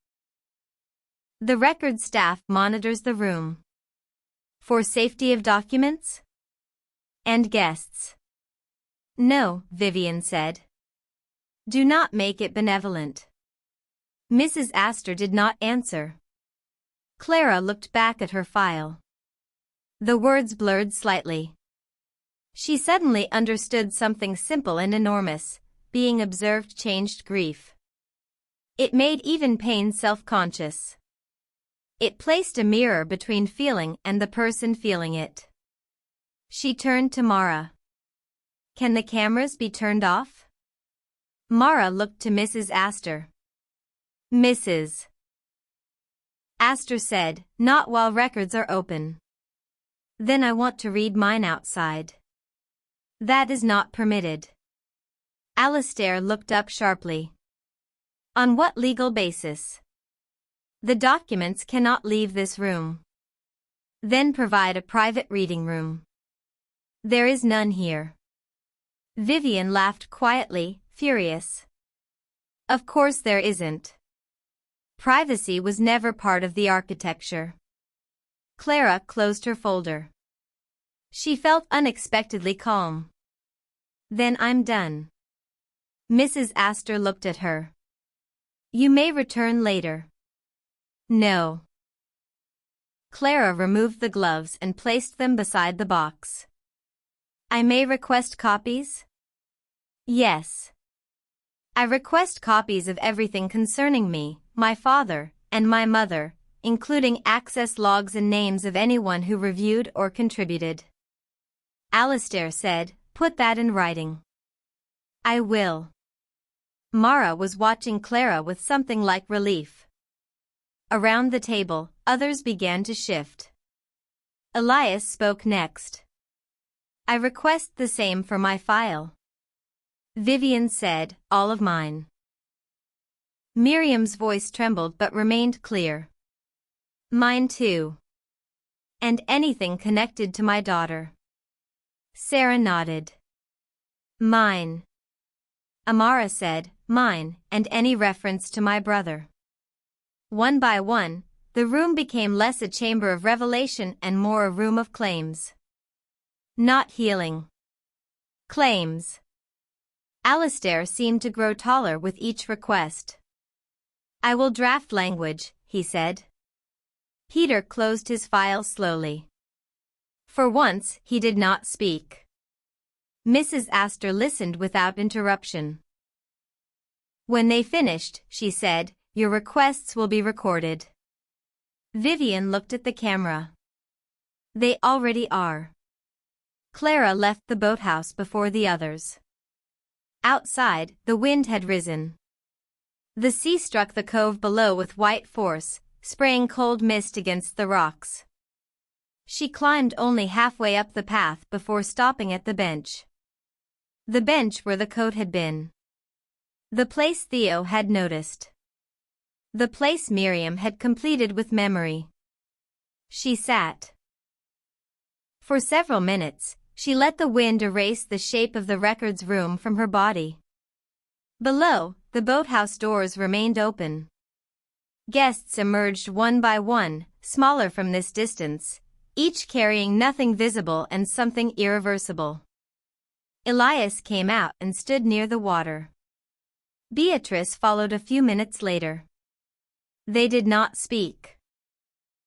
The record staff monitors the room. For safety of documents? And guests. No, Vivian said. Do not make it benevolent. Mrs. Astor did not answer. Clara looked back at her file. The words blurred slightly. She suddenly understood something simple and enormous. Being observed changed grief. It made even pain self-conscious. It placed a mirror between feeling and the person feeling it. She turned to Mara. Can the cameras be turned off? Mara looked to Mrs. Astor. Mrs. Astor said, not while records are open. Then I want to read mine outside. That is not permitted. Alistair looked up sharply. On what legal basis? The documents cannot leave this room. Then provide a private reading room. There is none here. Vivian laughed quietly, furious. Of course there isn't. Privacy was never part of the architecture. Clara closed her folder. She felt unexpectedly calm. Then I'm done. Mrs. Astor looked at her. You may return later. No. Clara removed the gloves and placed them beside the box. I may request copies? Yes. I request copies of everything concerning me, my father, and my mother, including access logs and names of anyone who reviewed or contributed. Alastair said, put that in writing. I will. Mara was watching Clara with something like relief. Around the table, others began to shift. Elias spoke next. I request the same for my file. Vivian said, all of mine. Miriam's voice trembled but remained clear. Mine too. And anything connected to my daughter. Sarah nodded. Mine. Amara said, mine, and any reference to my brother. One by one, the room became less a chamber of revelation and more a room of claims. Not healing. Claims. Alastair seemed to grow taller with each request. I will draft language, he said. Peter closed his file slowly. For once, he did not speak. Mrs. Astor listened without interruption. When they finished, she said, your requests will be recorded. Vivian looked at the camera. They already are. Clara left the boathouse before the others. Outside, the wind had risen. The sea struck the cove below with white force, spraying cold mist against the rocks. She climbed only halfway up the path before stopping at the bench. The bench where the coat had been. The place Theo had noticed. The place Miriam had completed with memory. She sat. For several minutes, she let the wind erase the shape of the records room from her body. Below, the boathouse doors remained open. Guests emerged one by one, smaller from this distance, each carrying nothing visible and something irreversible. Elias came out and stood near the water. Beatrice followed a few minutes later. They did not speak.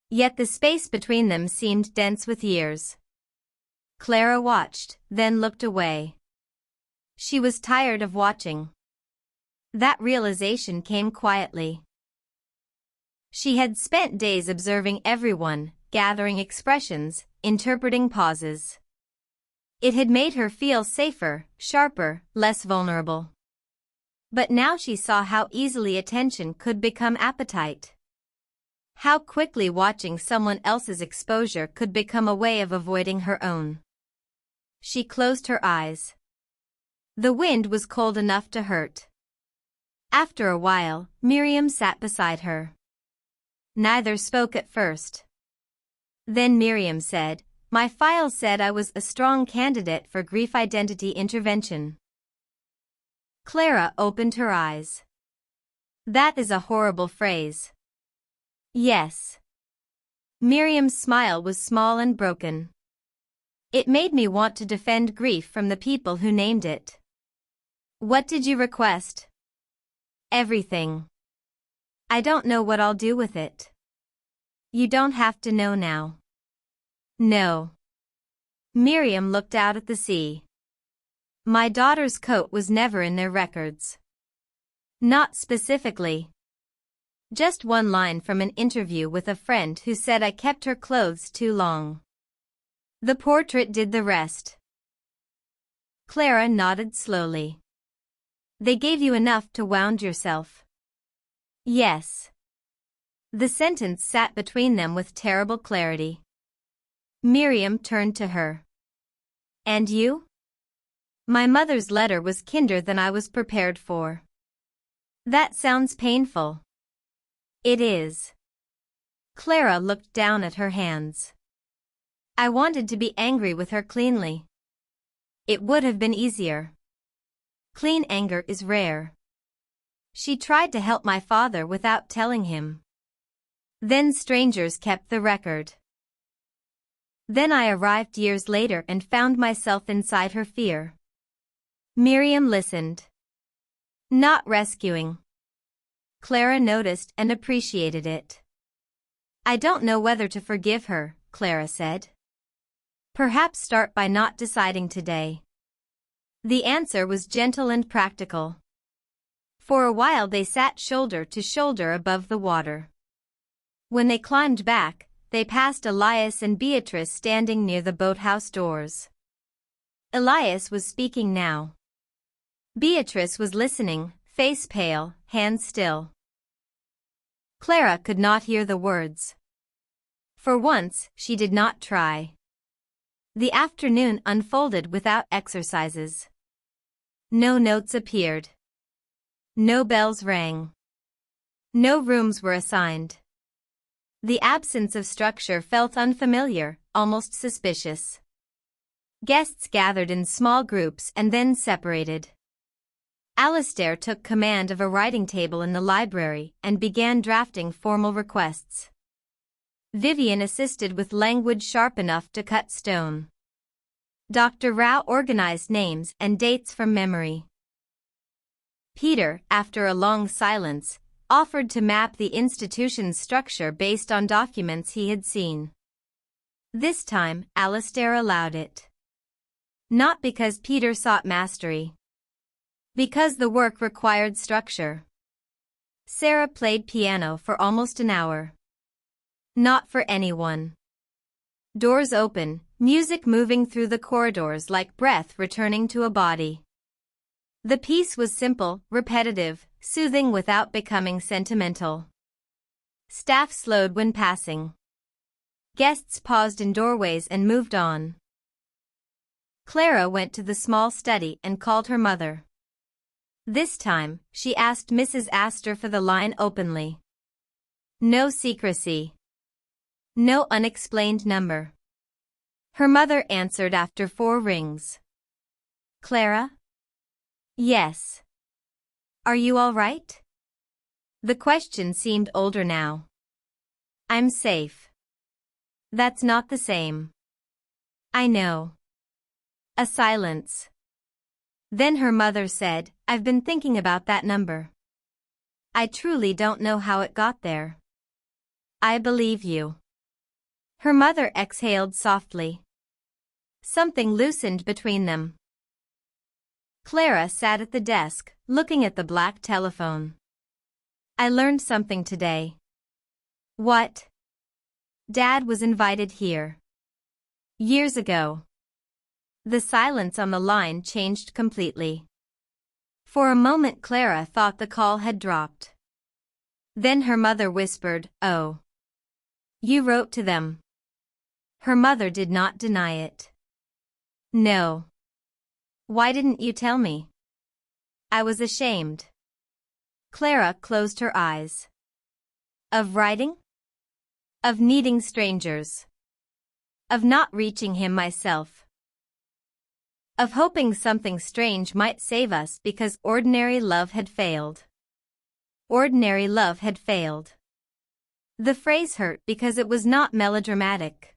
Yet the space between them seemed dense with years. Clara watched, then looked away. She was tired of watching. That realization came quietly. She had spent days observing everyone, gathering expressions, interpreting pauses. It had made her feel safer, sharper, less vulnerable. But now she saw how easily attention could become appetite. How quickly watching someone else's exposure could become a way of avoiding her own. She closed her eyes. The wind was cold enough to hurt. After a while, Miriam sat beside her. Neither spoke at first. Then Miriam said, my file said I was a strong candidate for grief identity intervention. Clara opened her eyes. That is a horrible phrase. Yes. Miriam's smile was small and broken. It made me want to defend grief from the people who named it. What did you request? Everything. I don't know what I'll do with it. You don't have to know now. No. Miriam looked out at the sea. My daughter's coat was never in their records. Not specifically. Just one line from an interview with a friend who said I kept her clothes too long. The portrait did the rest. Clara nodded slowly. They gave you enough to wound yourself. Yes. The sentence sat between them with terrible clarity. Miriam turned to her. And you? My mother's letter was kinder than I was prepared for. That sounds painful. It is. Clara looked down at her hands. I wanted to be angry with her cleanly. It would have been easier. Clean anger is rare. She tried to help my father without telling him. Then strangers kept the record. Then I arrived years later and found myself inside her fear. Miriam listened. Not rescuing. Clara noticed and appreciated it. I don't know whether to forgive her, Clara said. Perhaps start by not deciding today. The answer was gentle and practical. For a while they sat shoulder to shoulder above the water. When they climbed back, they passed Elias and Beatrice standing near the boathouse doors. Elias was speaking now. Beatrice was listening, face pale, hands still. Clara could not hear the words. For once, she did not try. The afternoon unfolded without exercises. No notes appeared. No bells rang. No rooms were assigned. The absence of structure felt unfamiliar, almost suspicious. Guests gathered in small groups and then separated. Alistair took command of a writing table in the library and began drafting formal requests. Vivian assisted with language sharp enough to cut stone. Dr. Rao organized names and dates from memory. Peter, after a long silence, offered to map the institution's structure based on documents he had seen. This time, Alistair allowed it. Not because Peter sought mastery. Because the work required structure. Sarah played piano for almost an hour. Not for anyone. Doors open, music moving through the corridors like breath returning to a body. The piece was simple, repetitive, soothing without becoming sentimental. Staff slowed when passing. Guests paused in doorways and moved on. Clara went to the small study and called her mother. This time, she asked Mrs. Astor for the line openly. No secrecy. No unexplained number. Her mother answered after 4 rings. Clara? Yes. Are you all right? The question seemed older now. I'm safe. That's not the same. I know. A silence. Then her mother said, I've been thinking about that number. I truly don't know how it got there. I believe you. Her mother exhaled softly. Something loosened between them. Clara sat at the desk, looking at the black telephone. I learned something today. What? Dad was invited here. Years ago. The silence on the line changed completely. For a moment Clara thought the call had dropped. Then her mother whispered, Oh. You wrote to them. Her mother did not deny it. No. Why didn't you tell me? I was ashamed. Clara closed her eyes. Of writing? Of needing strangers. Of not reaching him myself. Of hoping something strange might save us because ordinary love had failed. Ordinary love had failed. The phrase hurt because it was not melodramatic.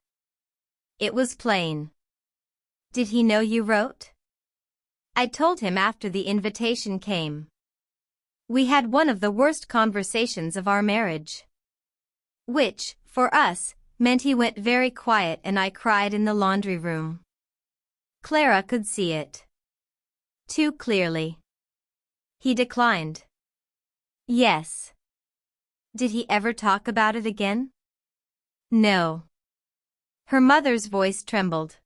It was plain. Did he know you wrote? I told him after the invitation came. We had one of the worst conversations of our marriage. Which, for us, meant he went very quiet and I cried in the laundry room. Clara could see it. Too clearly. He declined. Yes. Did he ever talk about it again? No. Her mother's voice trembled.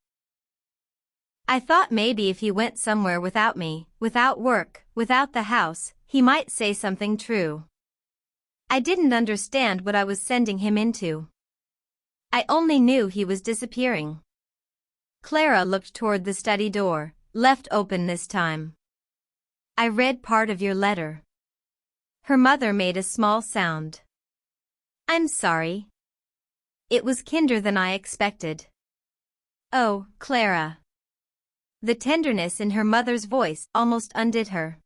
I thought maybe if he went somewhere without me, without work, without the house, he might say something true. I didn't understand what I was sending him into. I only knew he was disappearing. Clara looked toward the study door, left open this time. I read part of your letter. Her mother made a small sound. I'm sorry. It was kinder than I expected. Oh, Clara. The tenderness in her mother's voice almost undid her.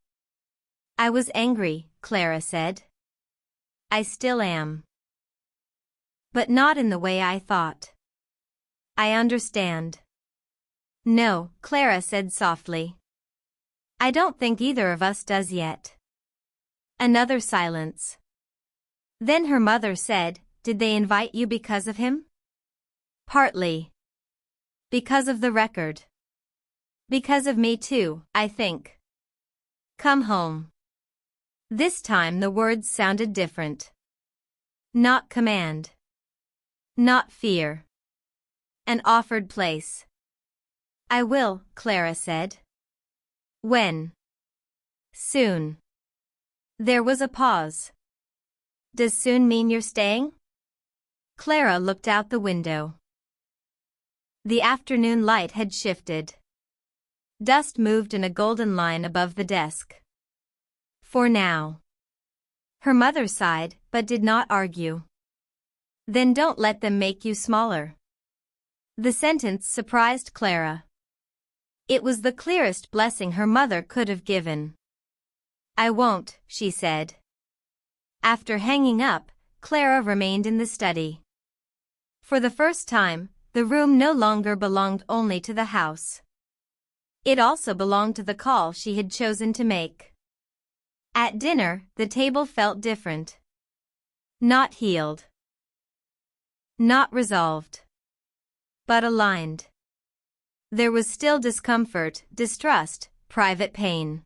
I was angry, Clara said. I still am. But not in the way I thought. I understand. No, Clara said softly. I don't think either of us does yet. Another silence. Then her mother said, Did they invite you because of him? Partly. Because of the record. Because of me too, I think. Come home. This time the words sounded different. Not command. Not fear. An offered place. I will, Clara said. When? Soon. There was a pause. Does soon mean you're staying? Clara looked out the window. The afternoon light had shifted. Dust moved in a golden line above the desk. For now. Her mother sighed, but did not argue. Then don't let them make you smaller. The sentence surprised Clara. It was the clearest blessing her mother could have given. I won't, she said. After hanging up, Clara remained in the study. For the first time, the room no longer belonged only to the house. It also belonged to the call she had chosen to make. At dinner, the table felt different. Not healed. Not resolved. But aligned. There was still discomfort, distrust, private pain.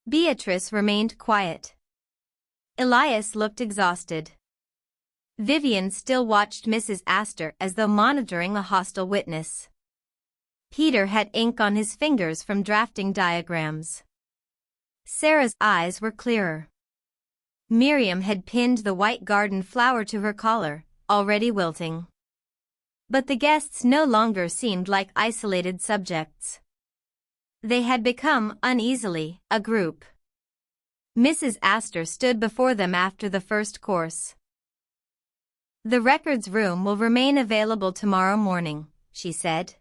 Beatrice remained quiet. Elias looked exhausted. Vivian still watched Mrs. Astor as though monitoring a hostile witness. Peter had ink on his fingers from drafting diagrams. Sarah's eyes were clearer. Miriam had pinned the white garden flower to her collar, already wilting. But the guests no longer seemed like isolated subjects. They had become, uneasily, a group. Mrs. Astor stood before them after the first course. The records room will remain available tomorrow morning, she said.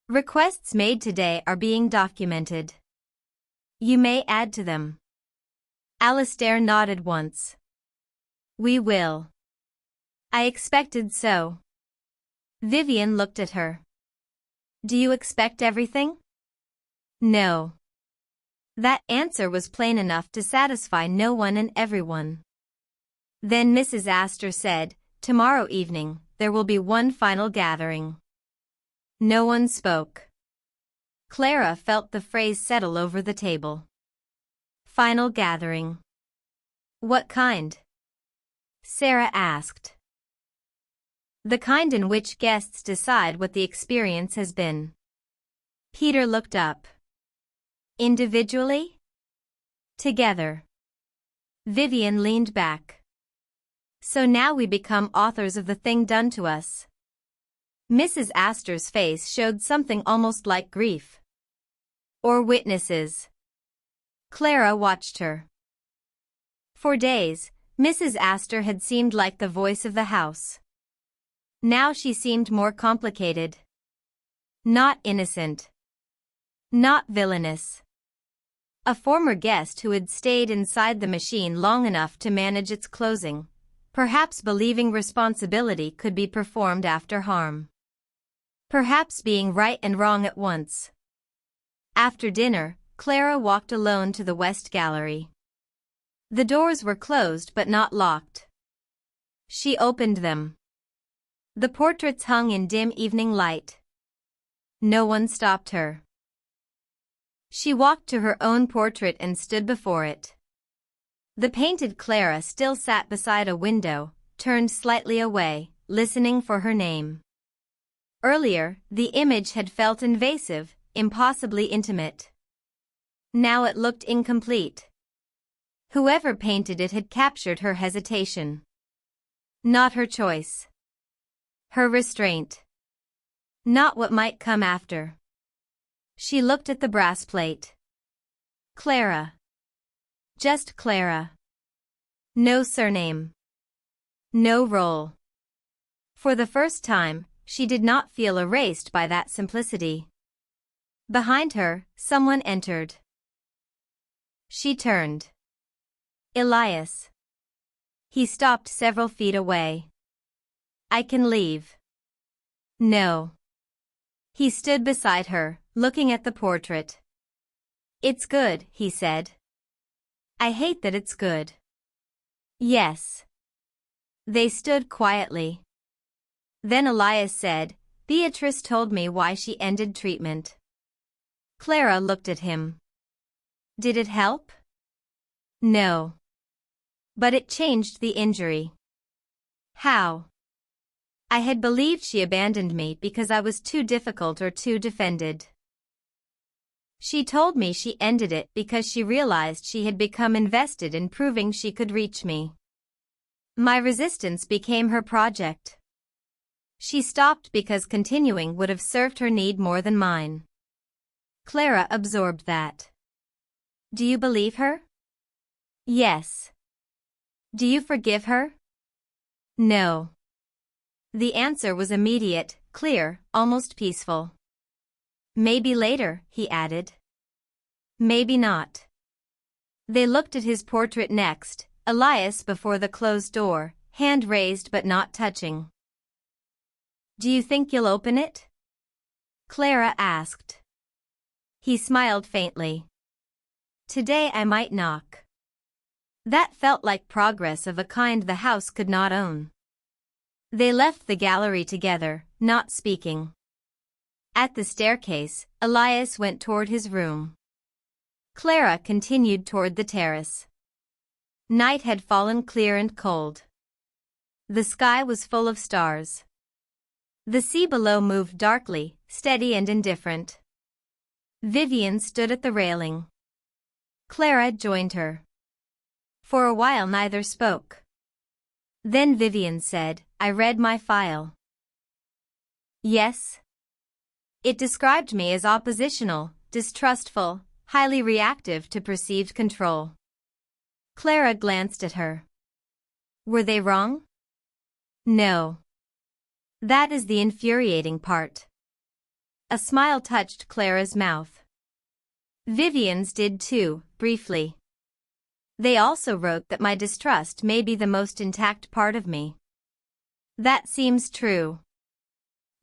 Requests made today are being documented. You may add to them. Alistair nodded once. We will. I expected so. Vivian looked at her. Do you expect everything? No. That answer was plain enough to satisfy no one and everyone. Then Mrs. Astor said, Tomorrow evening, there will be one final gathering. No one spoke. Clara felt the phrase settle over the table. Final gathering. What kind? Sarah asked. The kind in which guests decide what the experience has been. Peter looked up. Individually? Together. Vivian leaned back. So now we become authors of the thing done to us. Mrs. Astor's face showed something almost like grief. Or witnesses. Clara watched her. For days, Mrs. Astor had seemed like the voice of the house. Now she seemed more complicated. Not innocent. Not villainous. A former guest who had stayed inside the machine long enough to manage its closing, perhaps believing responsibility could be performed after harm. Perhaps being right and wrong at once. After dinner, Clara walked alone to the West Gallery. The doors were closed but not locked. She opened them. The portraits hung in dim evening light. No one stopped her. She walked to her own portrait and stood before it. The painted Clara still sat beside a window, turned slightly away, listening for her name. Earlier, the image had felt invasive, impossibly intimate. Now it looked incomplete. Whoever painted it had captured her hesitation. Not her choice. Her restraint. Not what might come after. She looked at the brass plate. Clara. Just Clara. No surname. No role. For the first time, she did not feel erased by that simplicity. Behind her, someone entered. She turned. Elias. He stopped several feet away. I can leave. No. He stood beside her, looking at the portrait. It's good, he said. I hate that it's good. Yes. They stood quietly. Then Elias said, Beatrice told me why she ended treatment. Clara looked at him. Did it help? No. But it changed the injury. How? I had believed she abandoned me because I was too difficult or too defended. She told me she ended it because she realized she had become invested in proving she could reach me. My resistance became her project. She stopped because continuing would have served her need more than mine. Clara absorbed that. Do you believe her? Yes. Do you forgive her? No. The answer was immediate, clear, almost peaceful. Maybe later, he added. Maybe not. They looked at his portrait next, Elias before the closed door, hand raised but not touching. Do you think you'll open it? Clara asked. He smiled faintly. Today I might knock. That felt like progress of a kind the house could not own. They left the gallery together, not speaking. At the staircase, Elias went toward his room. Clara continued toward the terrace. Night had fallen clear and cold. The sky was full of stars. The sea below moved darkly, steady and indifferent. Vivian stood at the railing. Clara joined her. For a while neither spoke. Then Vivian said, I read my file. Yes. It described me as oppositional, distrustful, highly reactive to perceived control. Clara glanced at her. Were they wrong? No. That is the infuriating part. A smile touched Clara's mouth. Vivian's did too, briefly. They also wrote that my distrust may be the most intact part of me. That seems true.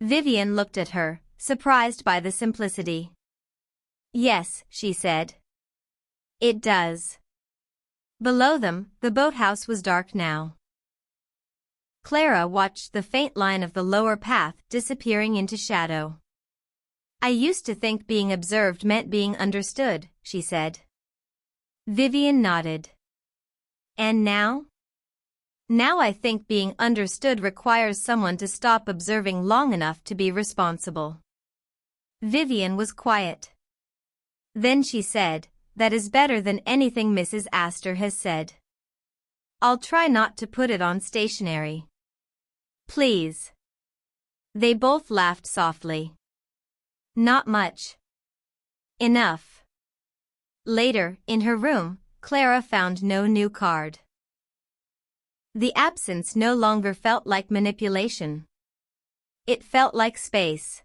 Vivian looked at her, surprised by the simplicity. Yes, she said. It does. Below them, the boathouse was dark now. Clara watched the faint line of the lower path disappearing into shadow. I used to think being observed meant being understood, she said. Vivian nodded. And now? Now I think being understood requires someone to stop observing long enough to be responsible. Vivian was quiet. Then she said, that is better than anything Mrs. Astor has said. I'll try not to put it on stationery. Please. They both laughed softly. Not much. Enough. Later, in her room, Clara found no new card. The absence no longer felt like manipulation. It felt like space.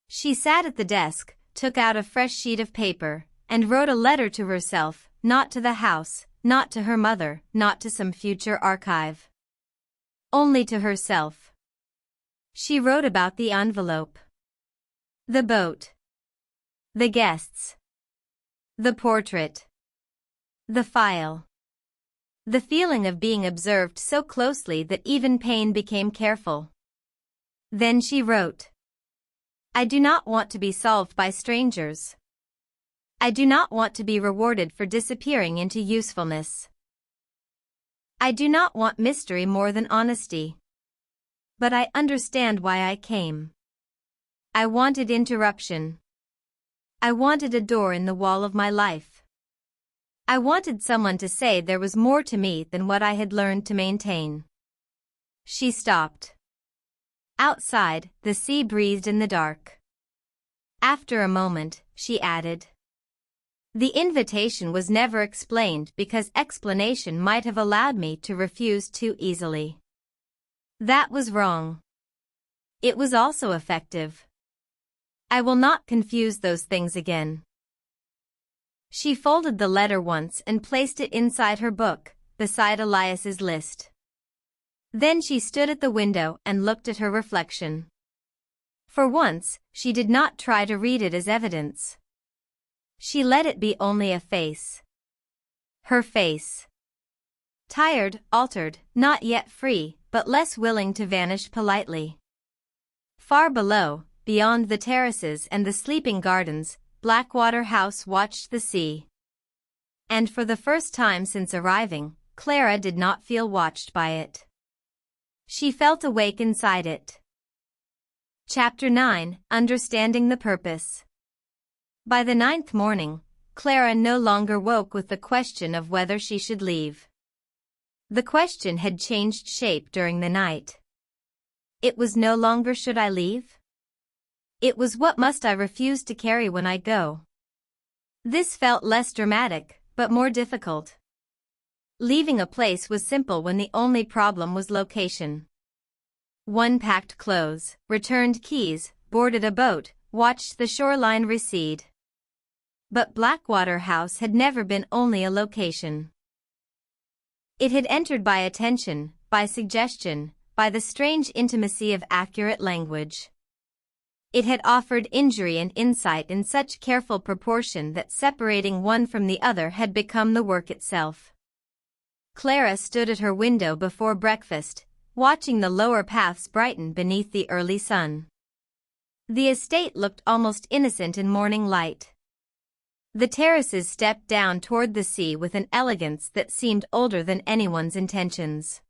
She sat at the desk, took out a fresh sheet of paper, and wrote a letter to herself, not to the house, not to her mother, not to some future archive. Only to herself. She wrote about the envelope. The boat. The guests. The portrait. The file. The feeling of being observed so closely that even pain became careful. Then she wrote. I do not want to be solved by strangers. I do not want to be rewarded for disappearing into usefulness. I do not want mystery more than honesty. But I understand why I came. I wanted interruption. I wanted a door in the wall of my life. I wanted someone to say there was more to me than what I had learned to maintain. She stopped. Outside, the sea breathed in the dark. After a moment, she added. The invitation was never explained because explanation might have allowed me to refuse too easily. That was wrong. It was also effective. I will not confuse those things again. She folded the letter once and placed it inside her book, beside Elias's list. Then she stood at the window and looked at her reflection. For once, she did not try to read it as evidence. She let it be only a face. Her face. Tired, altered, not yet free, but less willing to vanish politely. Far below, beyond the terraces and the sleeping gardens, Blackwater House watched the sea. And for the first time since arriving, Clara did not feel watched by it. She felt awake inside it. Chapter 9, Understanding the Purpose. By the 9th morning, Clara no longer woke with the question of whether she should leave. The question had changed shape during the night. It was no longer should I leave? It was what must I refuse to carry when I go? This felt less dramatic, but more difficult. Leaving a place was simple when the only problem was location. One packed clothes, returned keys, boarded a boat, watched the shoreline recede. But Blackwater House had never been only a location. It had entered by attention, by suggestion, by the strange intimacy of accurate language. It had offered injury and insight in such careful proportion that separating one from the other had become the work itself. Clara stood at her window before breakfast, watching the lower paths brighten beneath the early sun. The estate looked almost innocent in morning light. The terraces stepped down toward the sea with an elegance that seemed older than anyone's intentions.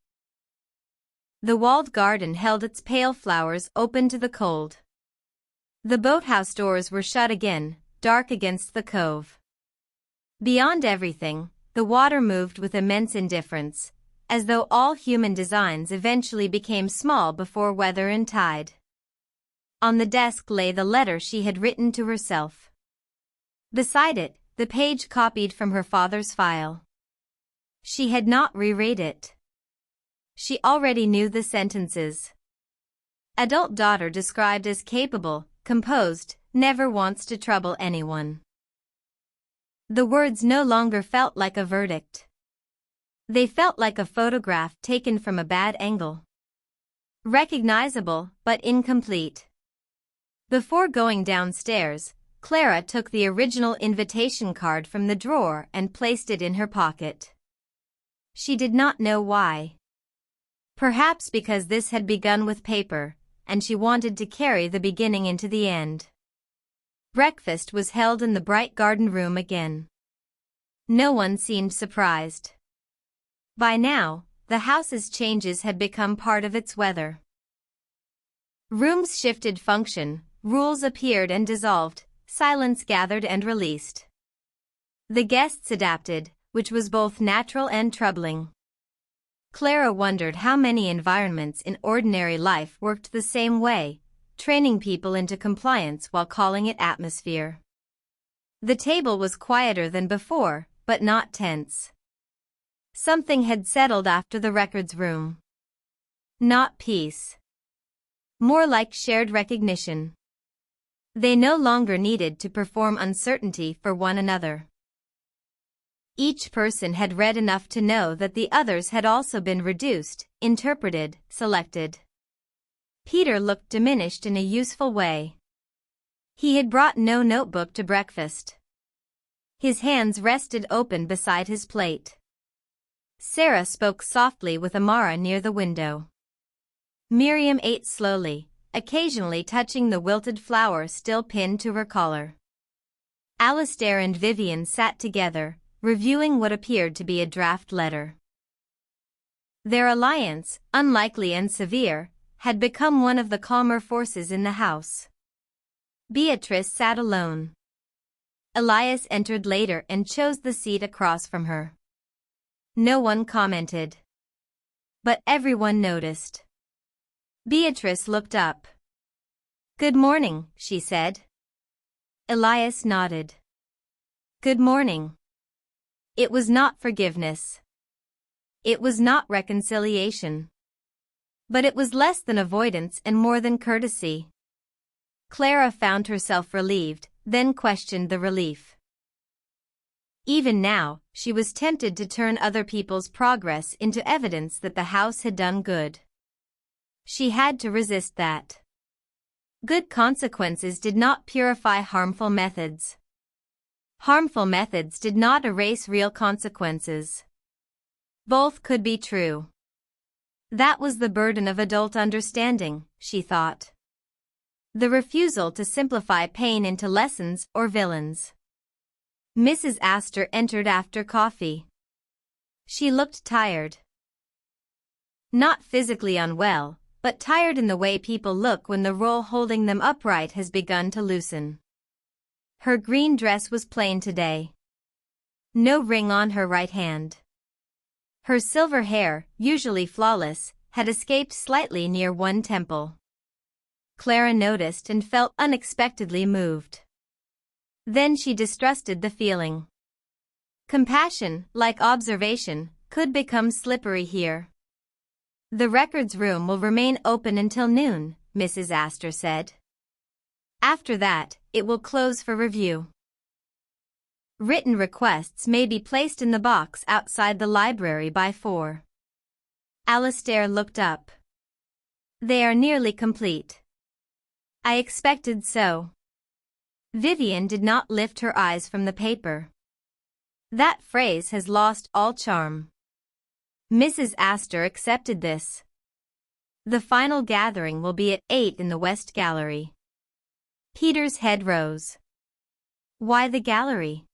The walled garden held its pale flowers open to the cold. The boathouse doors were shut again, dark against the cove. Beyond everything, the water moved with immense indifference, as though all human designs eventually became small before weather and tide. On the desk lay the letter she had written to herself. Beside it, the page copied from her father's file. She had not reread it. She already knew the sentences. Adult daughter described as capable, composed, never wants to trouble anyone. The words no longer felt like a verdict. They felt like a photograph taken from a bad angle. Recognizable, but incomplete. Before going downstairs, Clara took the original invitation card from the drawer and placed it in her pocket. She did not know why. Perhaps because this had begun with paper, and she wanted to carry the beginning into the end. Breakfast was held in the bright garden room again. No one seemed surprised. By now, the house's changes had become part of its weather. Rooms shifted function, rules appeared and dissolved, silence gathered and released. The guests adapted, which was both natural and troubling. Clara wondered how many environments in ordinary life worked the same way, training people into compliance while calling it atmosphere. The table was quieter than before, but not tense. Something had settled after the records room. Not peace. More like shared recognition. They no longer needed to perform uncertainty for one another. Each person had read enough to know that the others had also been reduced, interpreted, selected. Peter looked diminished in a useful way. He had brought no notebook to breakfast. His hands rested open beside his plate. Sarah spoke softly with Amara near the window. Miriam ate slowly, occasionally touching the wilted flower still pinned to her collar. Alistair and Vivian sat together, reviewing what appeared to be a draft letter. Their alliance, unlikely and severe, had become one of the calmer forces in the house. Beatrice sat alone. Elias entered later and chose the seat across from her. No one commented. But everyone noticed. Beatrice looked up. "Good morning," she said. Elias nodded. "Good morning." It was not forgiveness. It was not reconciliation. But it was less than avoidance and more than courtesy. Clara found herself relieved, then questioned the relief. Even now, she was tempted to turn other people's progress into evidence that the house had done good. She had to resist that. Good consequences did not purify harmful methods. Harmful methods did not erase real consequences. Both could be true. That was the burden of adult understanding, she thought. The refusal to simplify pain into lessons or villains. Mrs. Astor entered after coffee. She looked tired. Not physically unwell, but tired in the way people look when the roll holding them upright has begun to loosen. Her green dress was plain today. No ring on her right hand. Her silver hair, usually flawless, had escaped slightly near one temple. Clara noticed and felt unexpectedly moved. Then she distrusted the feeling. Compassion, like observation, could become slippery here. The records room will remain open until noon, Mrs. Astor said. After that, it will close for review. Written requests may be placed in the box outside the library by 4. Alastair looked up. They are nearly complete. I expected so. Vivian did not lift her eyes from the paper. That phrase has lost all charm. Mrs. Astor accepted this. The final gathering will be at 8 in the West Gallery. Peter's head rose. Why the gallery?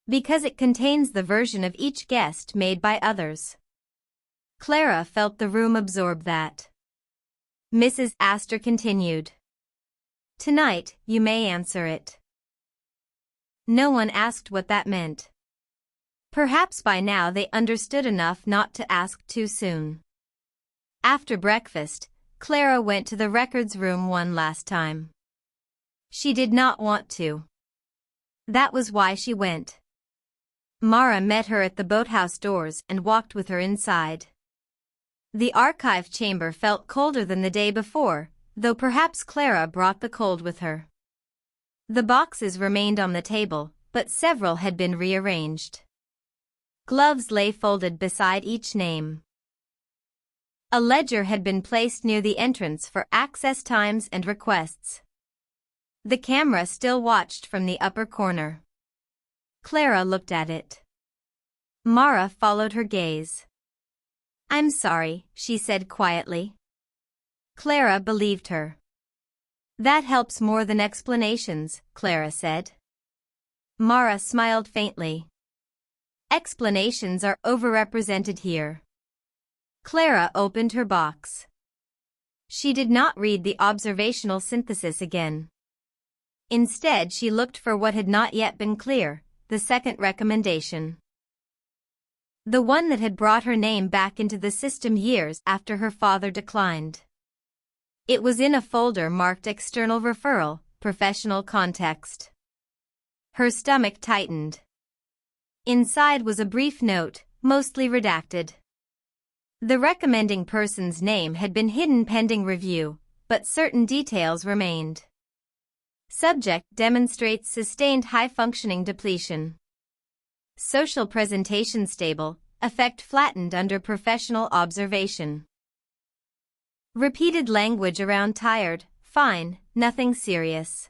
Because it contains the version of each guest made by others. Clara felt the room absorb that. Mrs. Astor continued. Tonight, you may answer it. No one asked what that meant. Perhaps by now they understood enough not to ask too soon. After breakfast, Clara went to the records room one last time. She did not want to. That was why she went. Mara met her at the boathouse doors and walked with her inside. The archive chamber felt colder than the day before, though perhaps Clara brought the cold with her. The boxes remained on the table, but several had been rearranged. Gloves lay folded beside each name. A ledger had been placed near the entrance for access times and requests. The camera still watched from the upper corner. Clara looked at it. Mara followed her gaze. I'm sorry, she said quietly. Clara believed her. That helps more than explanations, Clara said. Mara smiled faintly. Explanations are overrepresented here. Clara opened her box. She did not read the observational synthesis again. Instead, she looked for what had not yet been clear, the second recommendation. The one that had brought her name back into the system years after her father declined. It was in a folder marked External Referral, Professional Context. Her stomach tightened. Inside was a brief note, mostly redacted. The recommending person's name had been hidden pending review, but certain details remained. Subject demonstrates sustained high-functioning depletion. Social presentation stable, effect flattened under professional observation. Repeated language around tired, fine, nothing serious.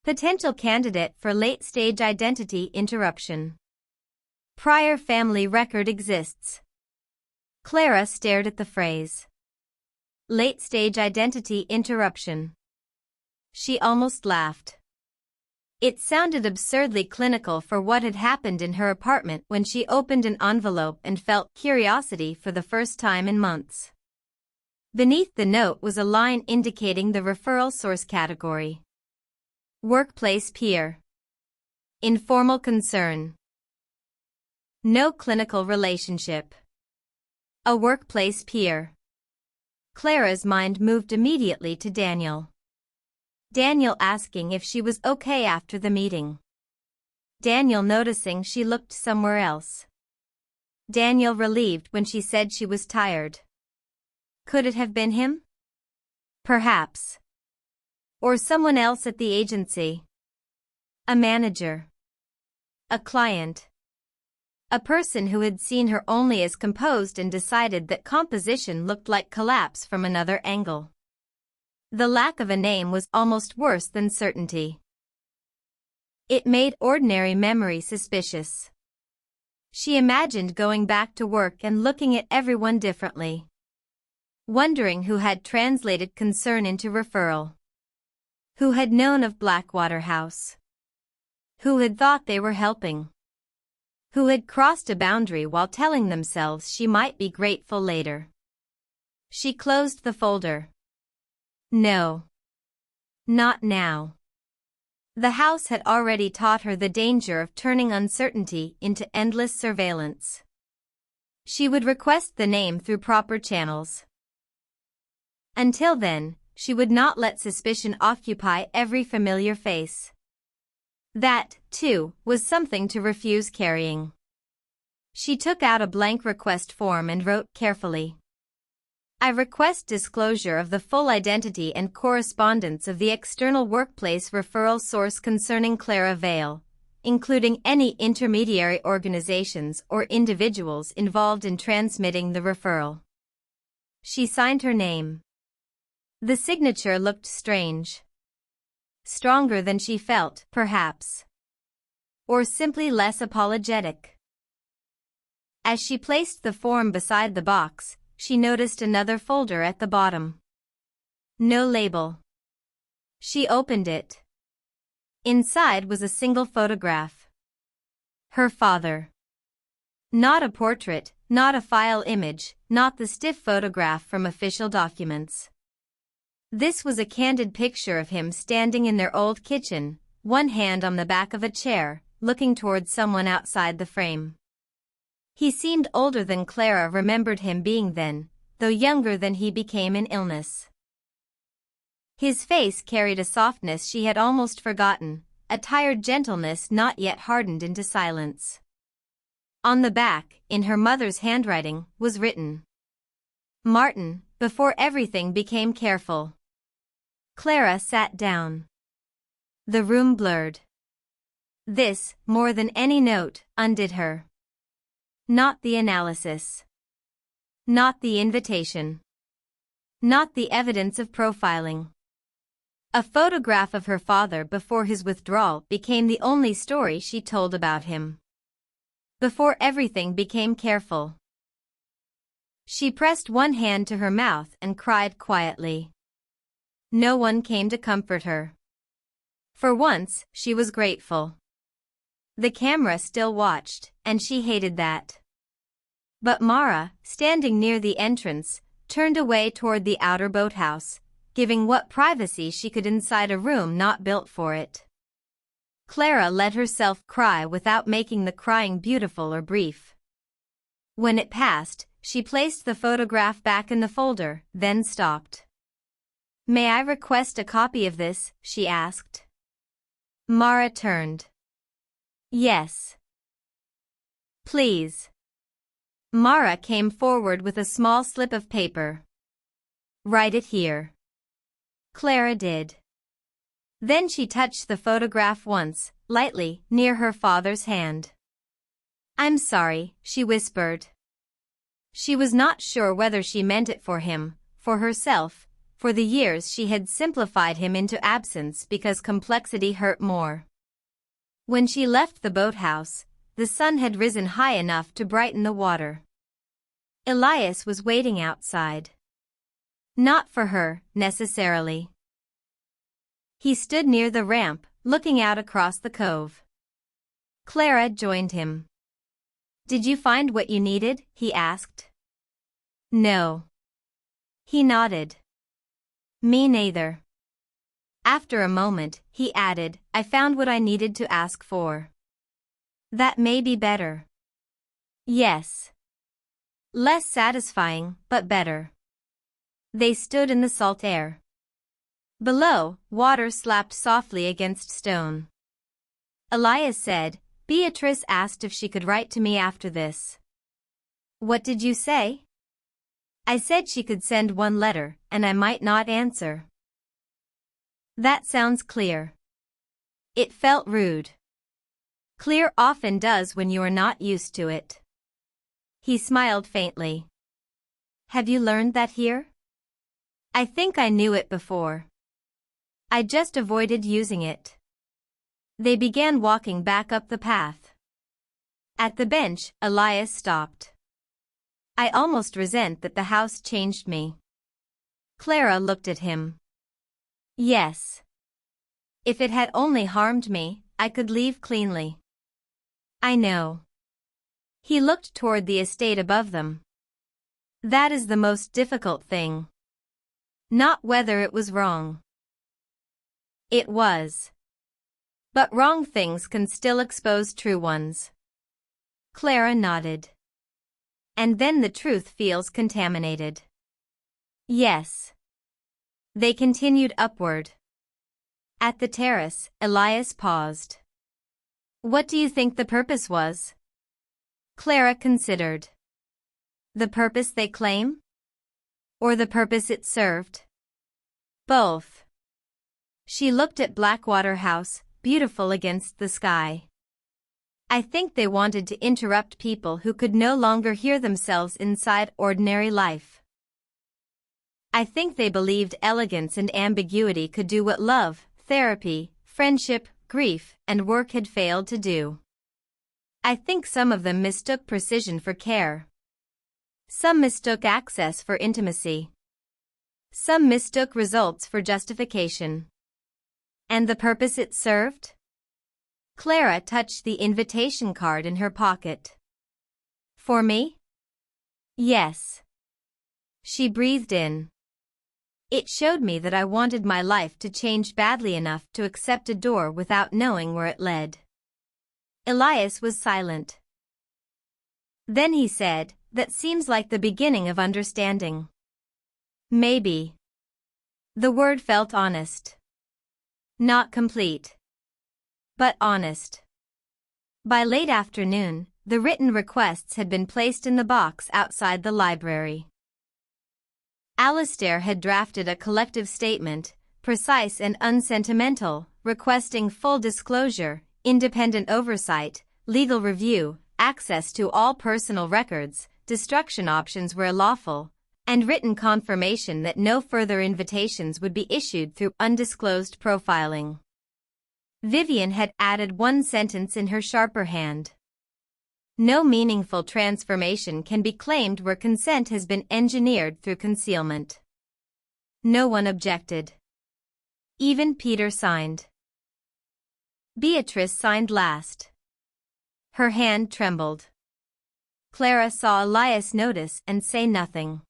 Potential candidate for late-stage identity interruption. Prior family record exists. Clara stared at the phrase. Late-stage identity interruption. She almost laughed. It sounded absurdly clinical for what had happened in her apartment when she opened an envelope and felt curiosity for the first time in months. Beneath the note was a line indicating the referral source category. Workplace peer. Informal concern. No clinical relationship. A workplace peer. Clara's mind moved immediately to Daniel. Daniel asking if she was okay after the meeting. Daniel noticing she looked somewhere else. Daniel relieved when she said she was tired. Could it have been him? Perhaps. Or someone else at the agency. A manager. A client. A person who had seen her only as composed and decided that composition looked like collapse from another angle. The lack of a name was almost worse than certainty. It made ordinary memory suspicious. She imagined going back to work and looking at everyone differently. Wondering who had translated concern into referral. Who had known of Blackwater House. Who had thought they were helping. Who had crossed a boundary while telling themselves she might be grateful later. She closed the folder. No. Not now. The house had already taught her the danger of turning uncertainty into endless surveillance. She would request the name through proper channels. Until then, she would not let suspicion occupy every familiar face. That, too, was something to refuse carrying. She took out a blank request form and wrote carefully. I request disclosure of the full identity and correspondence of the external workplace referral source concerning Clara Vale, including any intermediary organizations or individuals involved in transmitting the referral. She signed her name. The signature looked strange. Stronger than she felt, perhaps. Or simply less apologetic. As she placed the form beside the box, she noticed another folder at the bottom. No label. She opened it. Inside was a single photograph. Her father. Not a portrait, not a file image, not the stiff photograph from official documents. This was a candid picture of him standing in their old kitchen, one hand on the back of a chair, looking towards someone outside the frame. He seemed older than Clara remembered him being then, though younger than he became in illness. His face carried a softness she had almost forgotten, a tired gentleness not yet hardened into silence. On the back, in her mother's handwriting, was written, Martin, before everything became careful. Clara sat down. The room blurred. This, more than any note, undid her. Not the analysis. Not the invitation. Not the evidence of profiling. A photograph of her father before his withdrawal became the only story she told about him. Before everything became careful. She pressed one hand to her mouth and cried quietly. No one came to comfort her. For once, she was grateful. The camera still watched, and she hated that. But Mara, standing near the entrance, turned away toward the outer boathouse, giving what privacy she could inside a room not built for it. Clara let herself cry without making the crying beautiful or brief. When it passed, she placed the photograph back in the folder, then stopped. May I request a copy of this? She asked. Mara turned. Yes. Please. Mara came forward with a small slip of paper. Write it here. Clara did. Then she touched the photograph once, lightly, near her father's hand. I'm sorry, she whispered. She was not sure whether she meant it for him, for herself, for the years she had simplified him into absence because complexity hurt more. When she left the boathouse, the sun had risen high enough to brighten the water. Elias was waiting outside. Not for her, necessarily. He stood near the ramp, looking out across the cove. Clara joined him. Did you find what you needed? He asked. No. He nodded. Me neither. After a moment, he added, I found what I needed to ask for. That may be better. Yes. Less satisfying, but better. They stood in the salt air. Below, water slapped softly against stone. Elias said, Beatrice asked if she could write to me after this. What did you say? I said she could send one letter, and I might not answer. That sounds clear. It felt rude. Clear often does when you are not used to it. He smiled faintly. Have you learned that here? I think I knew it before. I just avoided using it. They began walking back up the path. At the bench, Elias stopped. I almost resent that the house changed me. Clara looked at him. Yes. If it had only harmed me, I could leave cleanly. I know. He looked toward the estate above them. That is the most difficult thing. Not whether it was wrong. It was. But wrong things can still expose true ones. Clara nodded. And then the truth feels contaminated. Yes. They continued upward. At the terrace, Elias paused. What do you think the purpose was? Clara considered. The purpose they claim? Or the purpose it served? Both. She looked at Blackwater House, beautiful against the sky. I think they wanted to interrupt people who could no longer hear themselves inside ordinary life. I think they believed elegance and ambiguity could do what love, therapy, friendship, grief, and work had failed to do. I think some of them mistook precision for care. Some mistook access for intimacy. Some mistook results for justification. And the purpose it served? Clara touched the invitation card in her pocket. For me? Yes. She breathed in. It showed me that I wanted my life to change badly enough to accept a door without knowing where it led. Elias was silent. Then he said, that seems like the beginning of understanding. Maybe. The word felt honest. Not complete. But honest. By late afternoon, the written requests had been placed in the box outside the library. Alistair had drafted a collective statement, precise and unsentimental, requesting full disclosure, independent oversight, legal review, access to all personal records, destruction options were lawful, and written confirmation that no further invitations would be issued through undisclosed profiling. Vivian had added one sentence in her sharper hand. No meaningful transformation can be claimed where consent has been engineered through concealment. No one objected. Even Peter signed. Beatrice signed last. Her hand trembled. Clara saw Elias notice and say nothing.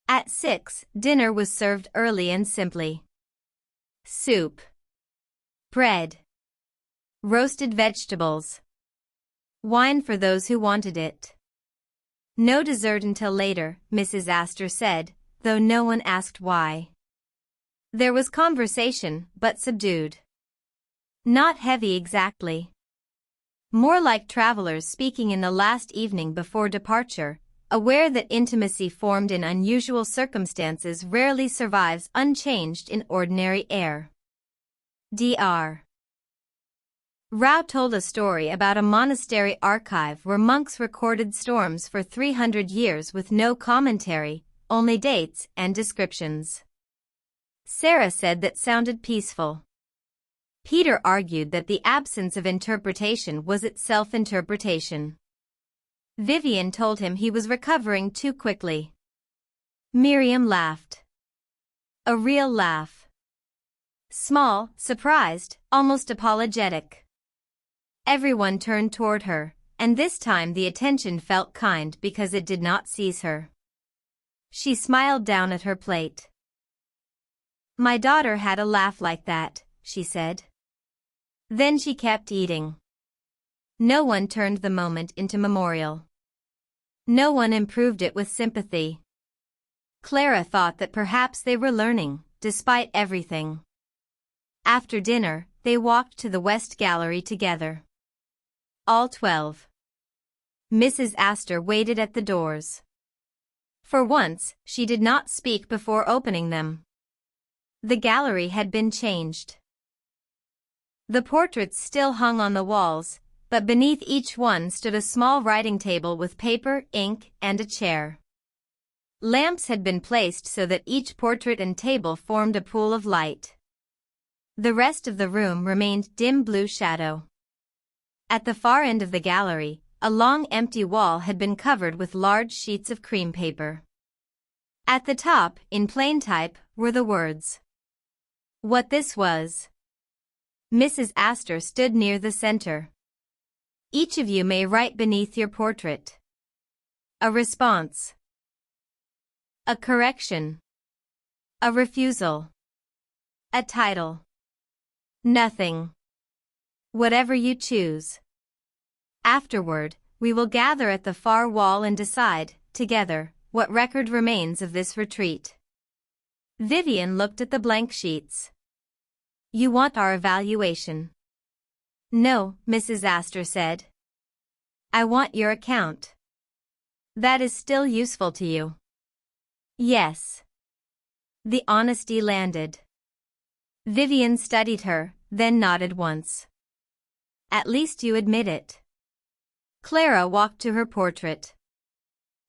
At 6, dinner was served early and simply. Soup. Bread. Roasted vegetables. Wine for those who wanted it. No dessert until later, Mrs. Astor said, though no one asked why. There was conversation, but subdued. Not heavy exactly. More like travelers speaking in the last evening before departure, aware that intimacy formed in unusual circumstances rarely survives unchanged in ordinary air. Dr. Rao told a story about a monastery archive where monks recorded storms for 300 years with no commentary, only dates and descriptions. Sarah said that sounded peaceful. Peter argued that the absence of interpretation was itself interpretation. Vivian told him he was recovering too quickly. Miriam laughed. A real laugh. Small, surprised, almost apologetic. Everyone turned toward her, and this time the attention felt kind because it did not seize her. She smiled down at her plate. My daughter had a laugh like that, she said. Then she kept eating. No one turned the moment into memorial. No one improved it with sympathy. Clara thought that perhaps they were learning, despite everything. After dinner, they walked to the West Gallery together. All 12. Mrs. Astor waited at the doors. For once, she did not speak before opening them. The gallery had been changed. The portraits still hung on the walls, but beneath each one stood a small writing table with paper, ink, and a chair. Lamps had been placed so that each portrait and table formed a pool of light. The rest of the room remained dim blue shadow. At the far end of the gallery, a long empty wall had been covered with large sheets of cream paper. At the top, in plain type, were the words. What this was. Mrs. Astor stood near the center. Each of you may write beneath your portrait. A response. A correction. A refusal. A title. Nothing. Whatever you choose. Afterward, we will gather at the far wall and decide, together, what record remains of this retreat. Vivian looked at the blank sheets. You want our evaluation? No, Mrs. Astor said. I want your account. That is still useful to you. Yes. The honesty landed. Vivian studied her, then nodded once. At least you admit it. Clara walked to her portrait.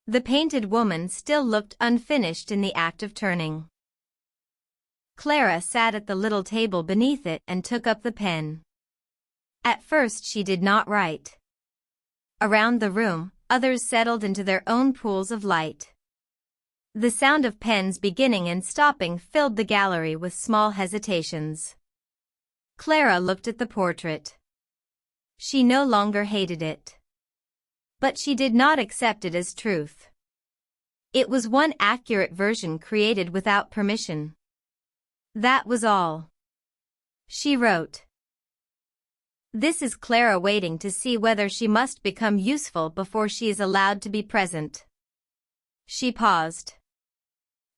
The painted woman still looked unfinished in the act of turning. Clara sat at the little table beneath it and took up the pen. At first she did not write. Around the room, others settled into their own pools of light. The sound of pens beginning and stopping filled the gallery with small hesitations. Clara looked at the portrait. She no longer hated it. But she did not accept it as truth. It was one accurate version created without permission. That was all. She wrote. This is Clara waiting to see whether she must become useful before she is allowed to be present. She paused.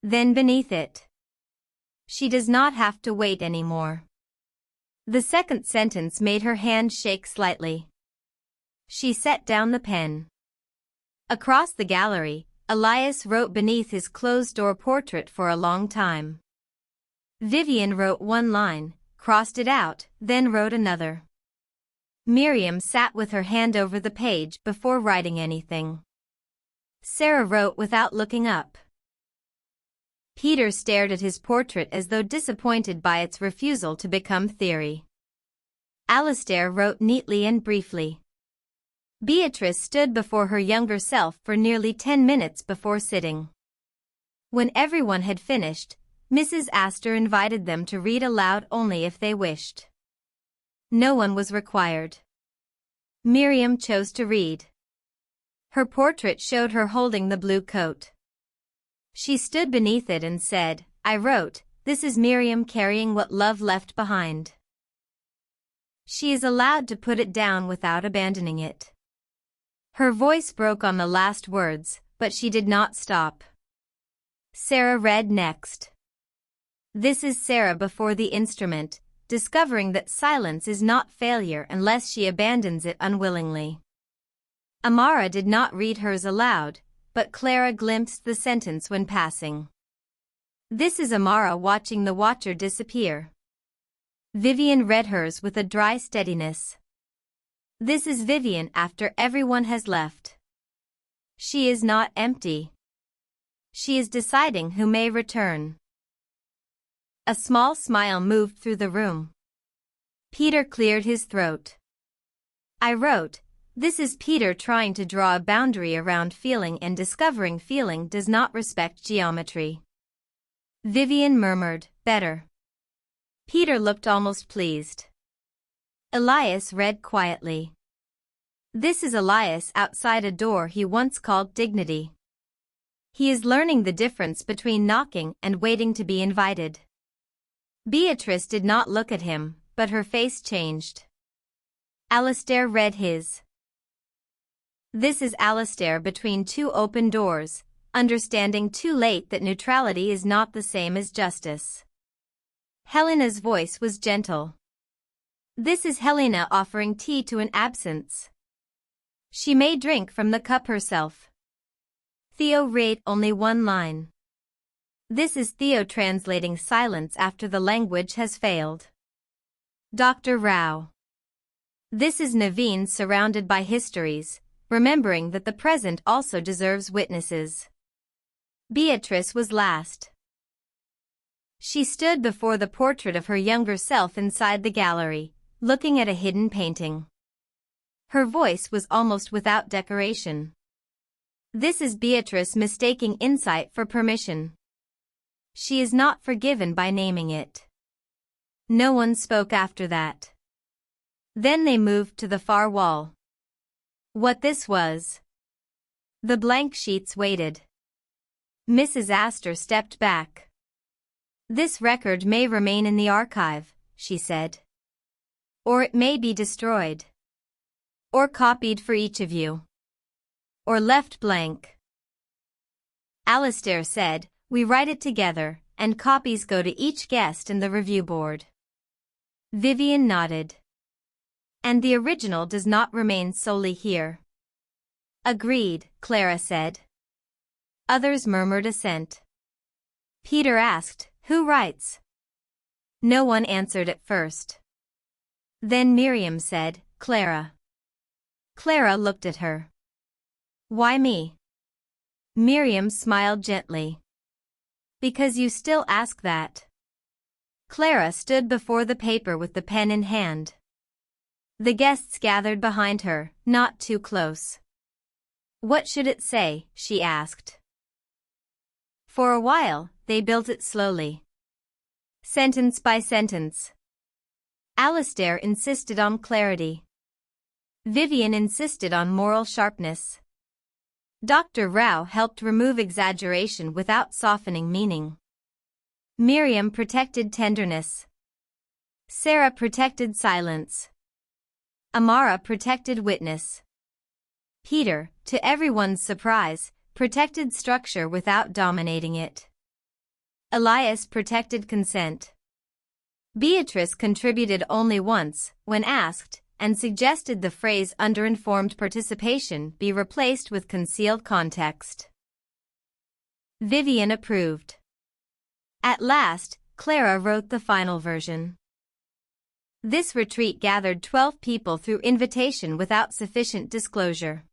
Then beneath it. She does not have to wait anymore. The second sentence made her hand shake slightly. She set down the pen. Across the gallery, Elias wrote beneath his closed-door portrait for a long time. Vivian wrote one line, crossed it out, then wrote another. Miriam sat with her hand over the page before writing anything. Sarah wrote without looking up. Peter stared at his portrait as though disappointed by its refusal to become theory. Alastair wrote neatly and briefly. Beatrice stood before her younger self for nearly 10 minutes before sitting. When everyone had finished, Mrs. Astor invited them to read aloud only if they wished. No one was required. Miriam chose to read. Her portrait showed her holding the blue coat. She stood beneath it and said, I wrote, this is Miriam carrying what love left behind. She is allowed to put it down without abandoning it. Her voice broke on the last words, but she did not stop. Sarah read next. This is Sarah before the instrument, discovering that silence is not failure unless she abandons it unwillingly. Amara did not read hers aloud, but Clara glimpsed the sentence when passing. This is Amara watching the watcher disappear. Vivian read hers with a dry steadiness. This is Vivian after everyone has left. She is not empty. She is deciding who may return. A small smile moved through the room. Peter cleared his throat. I wrote, this is Peter trying to draw a boundary around feeling and discovering feeling does not respect geometry. Vivian murmured, better. Peter looked almost pleased. Elias read quietly. This is Elias outside a door he once called dignity. He is learning the difference between knocking and waiting to be invited. Beatrice did not look at him, but her face changed. Alastair read his. This is Alastair between two open doors, understanding too late that neutrality is not the same as justice. Helena's voice was gentle. This is Helena offering tea to an absence. She may drink from the cup herself. Theo read only one line. This is Theo translating silence after the language has failed. Dr. Rao. This is Naveen surrounded by histories, remembering that the present also deserves witnesses. Beatrice was last. She stood before the portrait of her younger self inside the gallery, looking at a hidden painting. Her voice was almost without decoration. This is Beatrice mistaking insight for permission. She is not forgiven by naming it. No one spoke after that. Then they moved to the far wall. What this was. The blank sheets waited. Mrs. Astor stepped back. This record may remain in the archive, she said. Or it may be destroyed. Or copied for each of you. Or left blank. Alistair said, we write it together, and copies go to each guest in the review board. Vivian nodded. And the original does not remain solely here. Agreed, Clara said. Others murmured assent. Peter asked, who writes? No one answered at first. Then Miriam said, Clara. Clara looked at her. Why me? Miriam smiled gently. Because you still ask that. Clara stood before the paper with the pen in hand. The guests gathered behind her, not too close. What should it say? She asked. For a while, they built it slowly. Sentence by sentence. Alistair insisted on clarity. Vivian insisted on moral sharpness. Dr. Rao helped remove exaggeration without softening meaning. Miriam protected tenderness. Sarah protected silence. Amara protected witness. Peter, to everyone's surprise, protected structure without dominating it. Elias protected consent. Beatrice contributed only once, when asked, and suggested the phrase underinformed participation be replaced with concealed context. Vivian approved. At last, Clara wrote the final version. This retreat gathered 12 people through invitation without sufficient disclosure.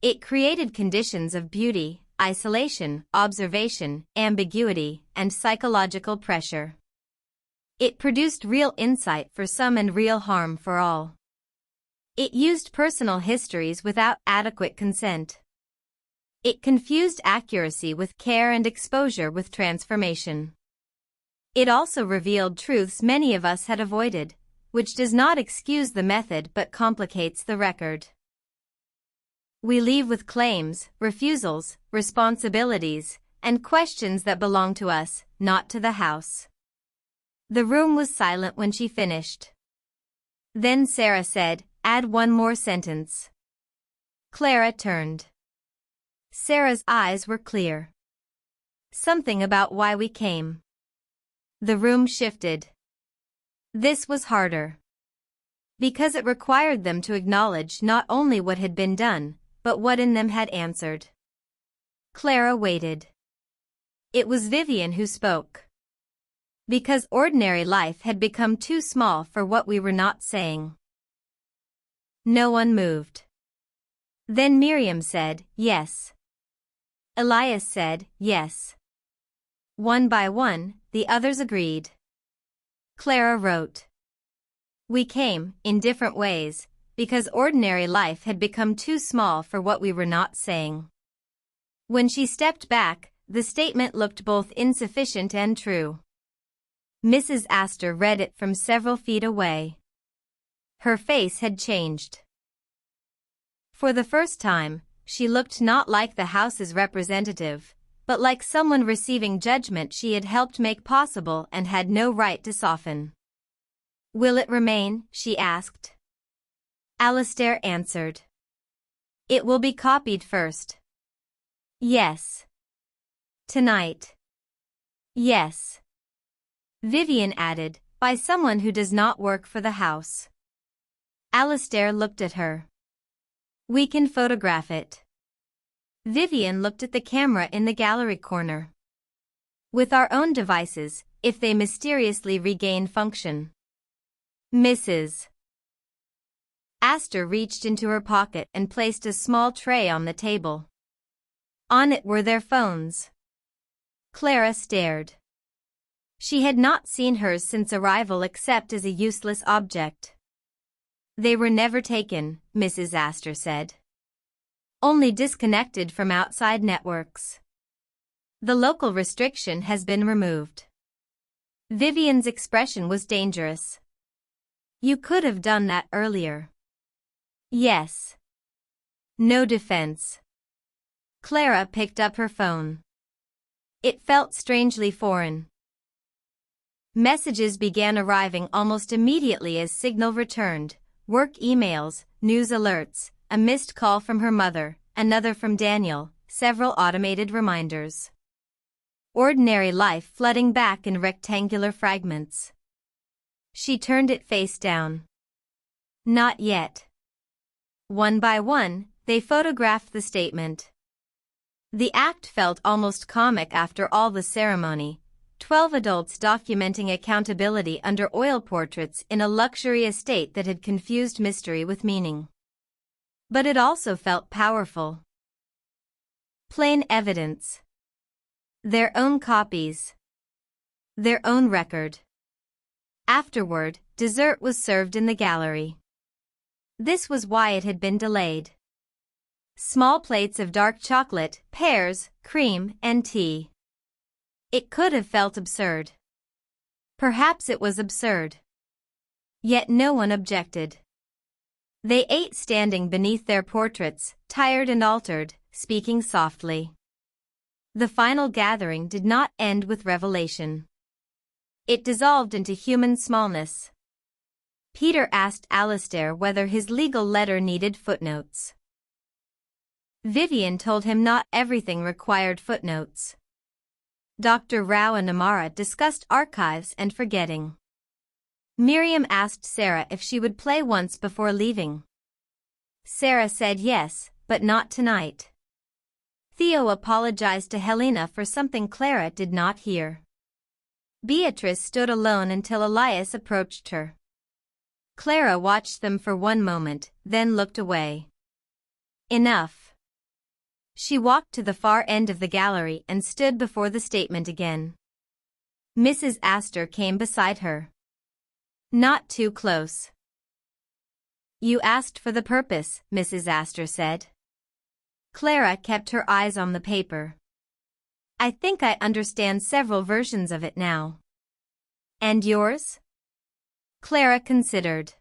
It created conditions of beauty, isolation, observation, ambiguity, and psychological pressure. It produced real insight for some and real harm for all. It used personal histories without adequate consent. It confused accuracy with care and exposure with transformation. It also revealed truths many of us had avoided, which does not excuse the method but complicates the record. We leave with claims, refusals, responsibilities, and questions that belong to us, not to the house. The room was silent when she finished. Then Sarah said, add one more sentence. Clara turned. Sarah's eyes were clear. Something about why we came. The room shifted. This was harder. Because it required them to acknowledge not only what had been done, but what in them had answered. Clara waited. It was Vivian who spoke. Because ordinary life had become too small for what we were not saying. No one moved. Then Miriam said, yes. Elias said, yes. One by one, the others agreed. Clara wrote. We came, in different ways, because ordinary life had become too small for what we were not saying. When she stepped back, the statement looked both insufficient and true. Mrs. Astor read it from several feet away. Her face had changed. For the first time, she looked not like the house's representative, but like someone receiving judgment she had helped make possible and had no right to soften. Will it remain? She asked. Alistair answered. It will be copied first. Yes. Tonight. Yes. Vivian added, by someone who does not work for the house. Alistair looked at her. We can photograph it. Vivian looked at the camera in the gallery corner. With our own devices, if they mysteriously regain function. Mrs. Astor reached into her pocket and placed a small tray on the table. On it were their phones. Clara stared. She had not seen hers since arrival except as a useless object. They were never taken, Mrs. Astor said. Only disconnected from outside networks. The local restriction has been removed. Vivian's expression was dangerous. You could have done that earlier. Yes. No defense. Clara picked up her phone. It felt strangely foreign. Messages began arriving almost immediately as signal returned. Work emails, news alerts, a missed call from her mother, another from Daniel, several automated reminders. Ordinary life flooding back in rectangular fragments. She turned it face down. Not yet. One by one, they photographed the statement. The act felt almost comic after all the ceremony. 12 adults documenting accountability under oil portraits in a luxury estate that had confused mystery with meaning. But it also felt powerful. Plain evidence. Their own copies. Their own record. Afterward, dessert was served in the gallery. This was why it had been delayed. Small plates of dark chocolate, pears, cream, and tea. It could have felt absurd. Perhaps it was absurd. Yet no one objected. They ate standing beneath their portraits, tired and altered, speaking softly. The final gathering did not end with revelation. It dissolved into human smallness. Peter asked Alistair whether his legal letter needed footnotes. Vivian told him not everything required footnotes. Dr. Rao and Amara discussed archives and forgetting. Miriam asked Sarah if she would play once before leaving. Sarah said yes, but not tonight. Theo apologized to Helena for something Clara did not hear. Beatrice stood alone until Elias approached her. Clara watched them for one moment, then looked away. Enough. She walked to the far end of the gallery and stood before the statement again. Mrs. Astor came beside her. Not too close. You asked for the purpose, Mrs. Astor said. Clara kept her eyes on the paper. I think I understand several versions of it now. And yours? Clara considered.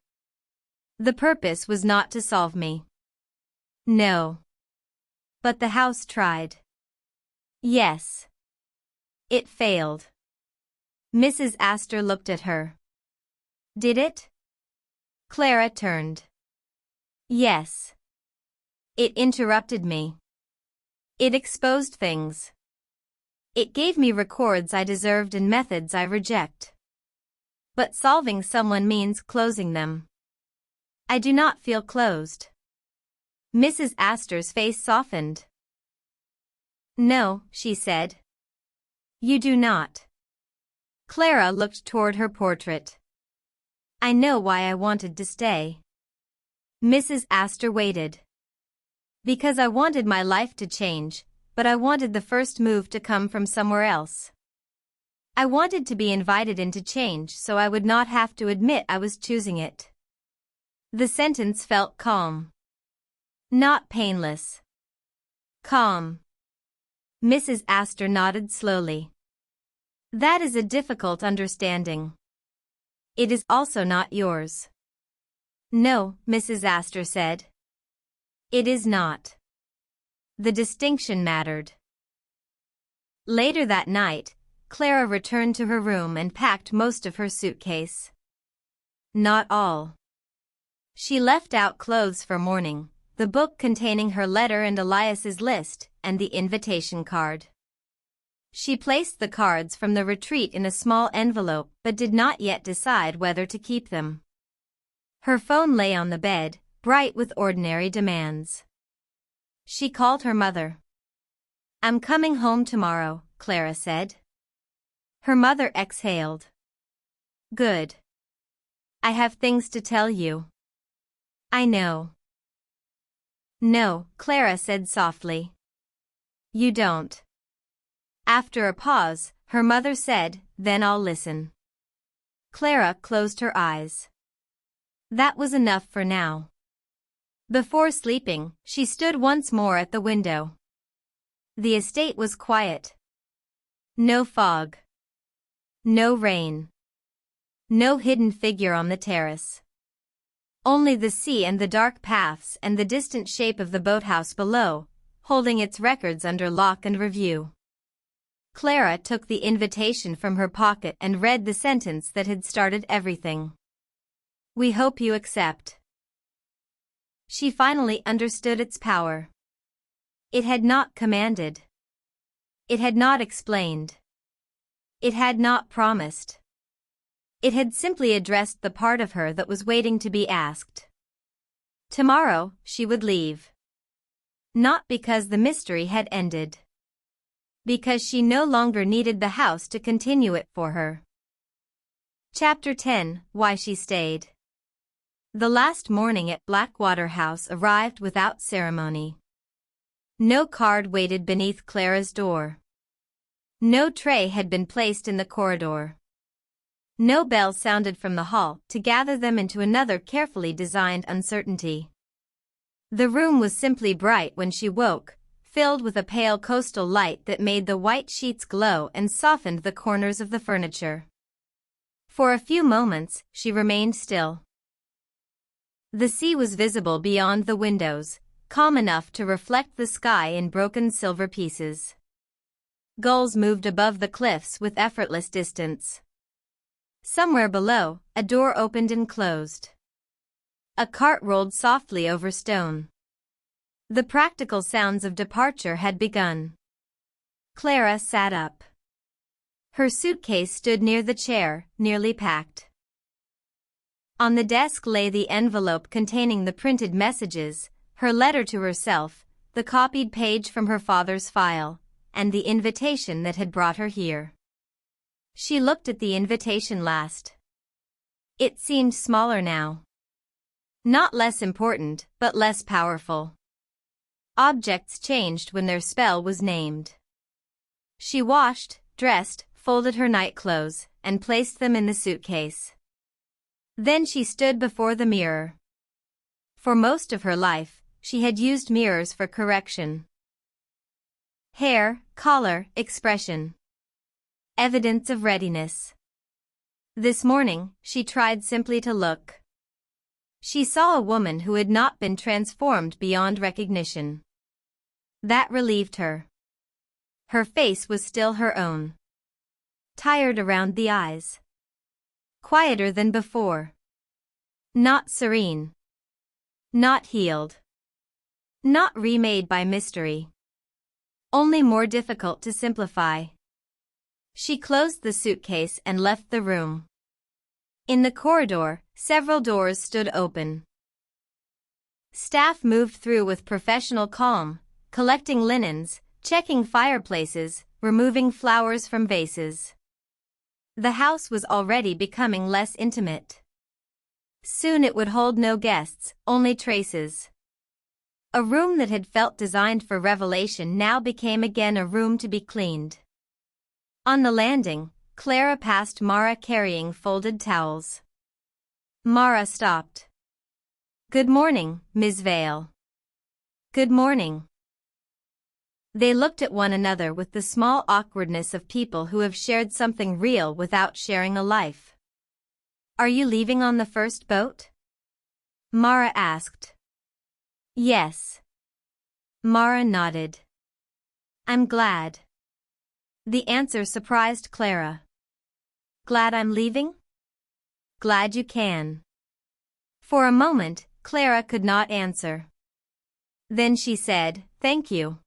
The purpose was not to solve me. No. But the house tried. Yes. It failed. Mrs. Astor looked at her. Did it? Clara turned. Yes. It interrupted me. It exposed things. It gave me records I deserved and methods I reject. But solving someone means closing them. I do not feel closed. Mrs. Astor's face softened. No, she said. You do not. Clara looked toward her portrait. I know why I wanted to stay. Mrs. Astor waited. Because I wanted my life to change, but I wanted the first move to come from somewhere else. I wanted to be invited into change so I would not have to admit I was choosing it. The sentence felt calm. Not painless. Calm. Mrs. Astor nodded slowly. That is a difficult understanding. It is also not yours. No, Mrs. Astor said. It is not. The distinction mattered. Later that night, Clara returned to her room and packed most of her suitcase. Not all. She left out clothes for morning, the book containing her letter and Elias's list, and the invitation card. She placed the cards from the retreat in a small envelope but did not yet decide whether to keep them. Her phone lay on the bed, bright with ordinary demands. She called her mother. I'm coming home tomorrow, Clara said. Her mother exhaled. Good. I have things to tell you. I know. No, Clara said softly. You don't. After a pause, her mother said, then I'll listen. Clara closed her eyes. That was enough for now. Before sleeping, she stood once more at the window. The estate was quiet. No fog. No rain. No hidden figure on the terrace. Only the sea and the dark paths and the distant shape of the boathouse below, holding its records under lock and review. Clara took the invitation from her pocket and read the sentence that had started everything. We hope you accept. She finally understood its power. It had not commanded. It had not explained. It had not promised. It had simply addressed the part of her that was waiting to be asked. Tomorrow, she would leave. Not because the mystery had ended. Because she no longer needed the house to continue it for her. Chapter 10, Why She Stayed. The last morning at Blackwater House arrived without ceremony. No card waited beneath Clara's door. No tray had been placed in the corridor. No bell sounded from the hall to gather them into another carefully designed uncertainty. The room was simply bright when she woke, filled with a pale coastal light that made the white sheets glow and softened the corners of the furniture. For a few moments, she remained still. The sea was visible beyond the windows, calm enough to reflect the sky in broken silver pieces. Gulls moved above the cliffs with effortless distance. Somewhere below, a door opened and closed. A cart rolled softly over stone. The practical sounds of departure had begun. Clara sat up. Her suitcase stood near the chair, nearly packed. On the desk lay the envelope containing the printed messages, her letter to herself, the copied page from her father's file, and the invitation that had brought her here. She looked at the invitation last. It seemed smaller now. Not less important, but less powerful. Objects changed when their spell was named. She washed, dressed, folded her nightclothes, and placed them in the suitcase. Then she stood before the mirror. For most of her life, she had used mirrors for correction. Hair, collar, expression. Evidence of readiness. This morning, she tried simply to look. She saw a woman who had not been transformed beyond recognition. That relieved her. Her face was still her own. Tired around the eyes. Quieter than before. Not serene. Not healed. Not remade by mystery. Only more difficult to simplify. She closed the suitcase and left the room. In the corridor, several doors stood open. Staff moved through with professional calm, collecting linens, checking fireplaces, removing flowers from vases. The house was already becoming less intimate. Soon it would hold no guests, only traces. A room that had felt designed for revelation now became again a room to be cleaned. On the landing, Clara passed Mara carrying folded towels. Mara stopped. Good morning, Ms. Vale. Good morning. They looked at one another with the small awkwardness of people who have shared something real without sharing a life. Are you leaving on the first boat? Mara asked. Yes. Mara nodded. I'm glad. The answer surprised Clara. Glad I'm leaving? Glad you can. For a moment, Clara could not answer. Then she said, thank you.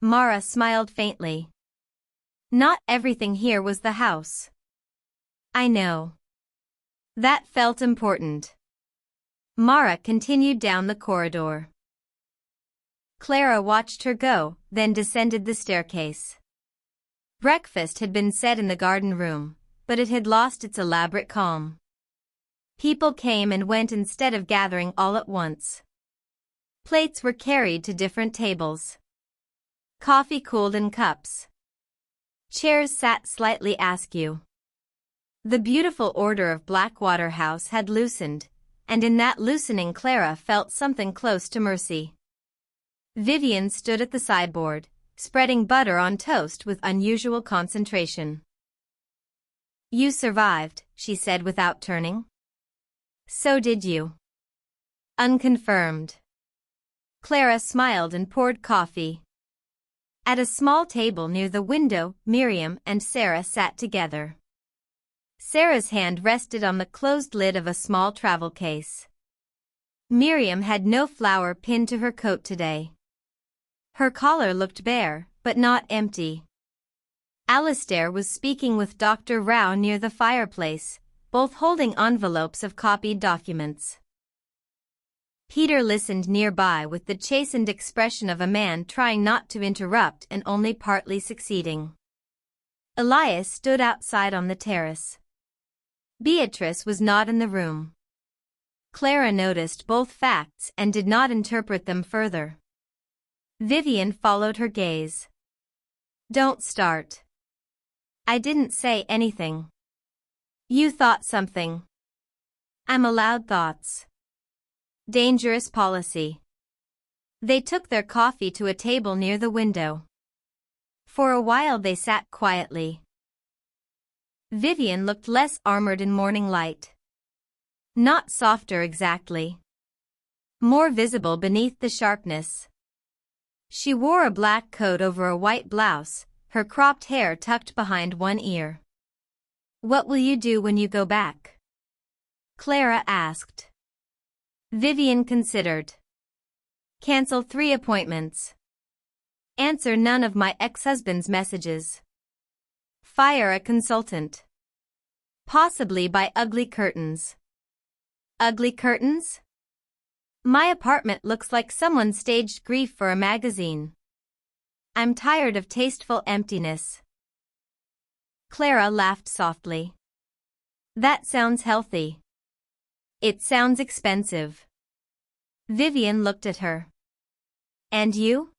Mara smiled faintly. Not everything here was the house. I know. That felt important. Mara continued down the corridor. Clara watched her go, then descended the staircase. Breakfast had been set in the garden room, but it had lost its elaborate calm. People came and went instead of gathering all at once. Plates were carried to different tables. Coffee cooled in cups. Chairs sat slightly askew. The beautiful order of Blackwater House had loosened, and in that loosening Clara felt something close to mercy. Vivian stood at the sideboard, spreading butter on toast with unusual concentration. "You survived," she said without turning. "So did you." "Unconfirmed." Clara smiled and poured coffee. At a small table near the window, Miriam and Sarah sat together. Sarah's hand rested on the closed lid of a small travel case. Miriam had no flower pinned to her coat today. Her collar looked bare, but not empty. Alistair was speaking with Dr. Rao near the fireplace, both holding envelopes of copied documents. Peter listened nearby with the chastened expression of a man trying not to interrupt and only partly succeeding. Elias stood outside on the terrace. Beatrice was not in the room. Clara noticed both facts and did not interpret them further. Vivian followed her gaze. "Don't start." "I didn't say anything." "You thought something." "I'm allowed thoughts." Dangerous policy. They took their coffee to a table near the window. For a while they sat quietly. Vivian looked less armored in morning light. Not softer exactly. More visible beneath the sharpness. She wore a black coat over a white blouse, her cropped hair tucked behind one ear. "What will you do when you go back?" Clara asked. Vivian considered. "Cancel 3 appointments. Answer none of my ex-husband's messages. Fire a consultant. Possibly buy ugly curtains." "Ugly curtains?" "My apartment looks like someone staged grief for a magazine. I'm tired of tasteful emptiness." Clara laughed softly. "That sounds healthy." "It sounds expensive." Vivian looked at her. "And you?"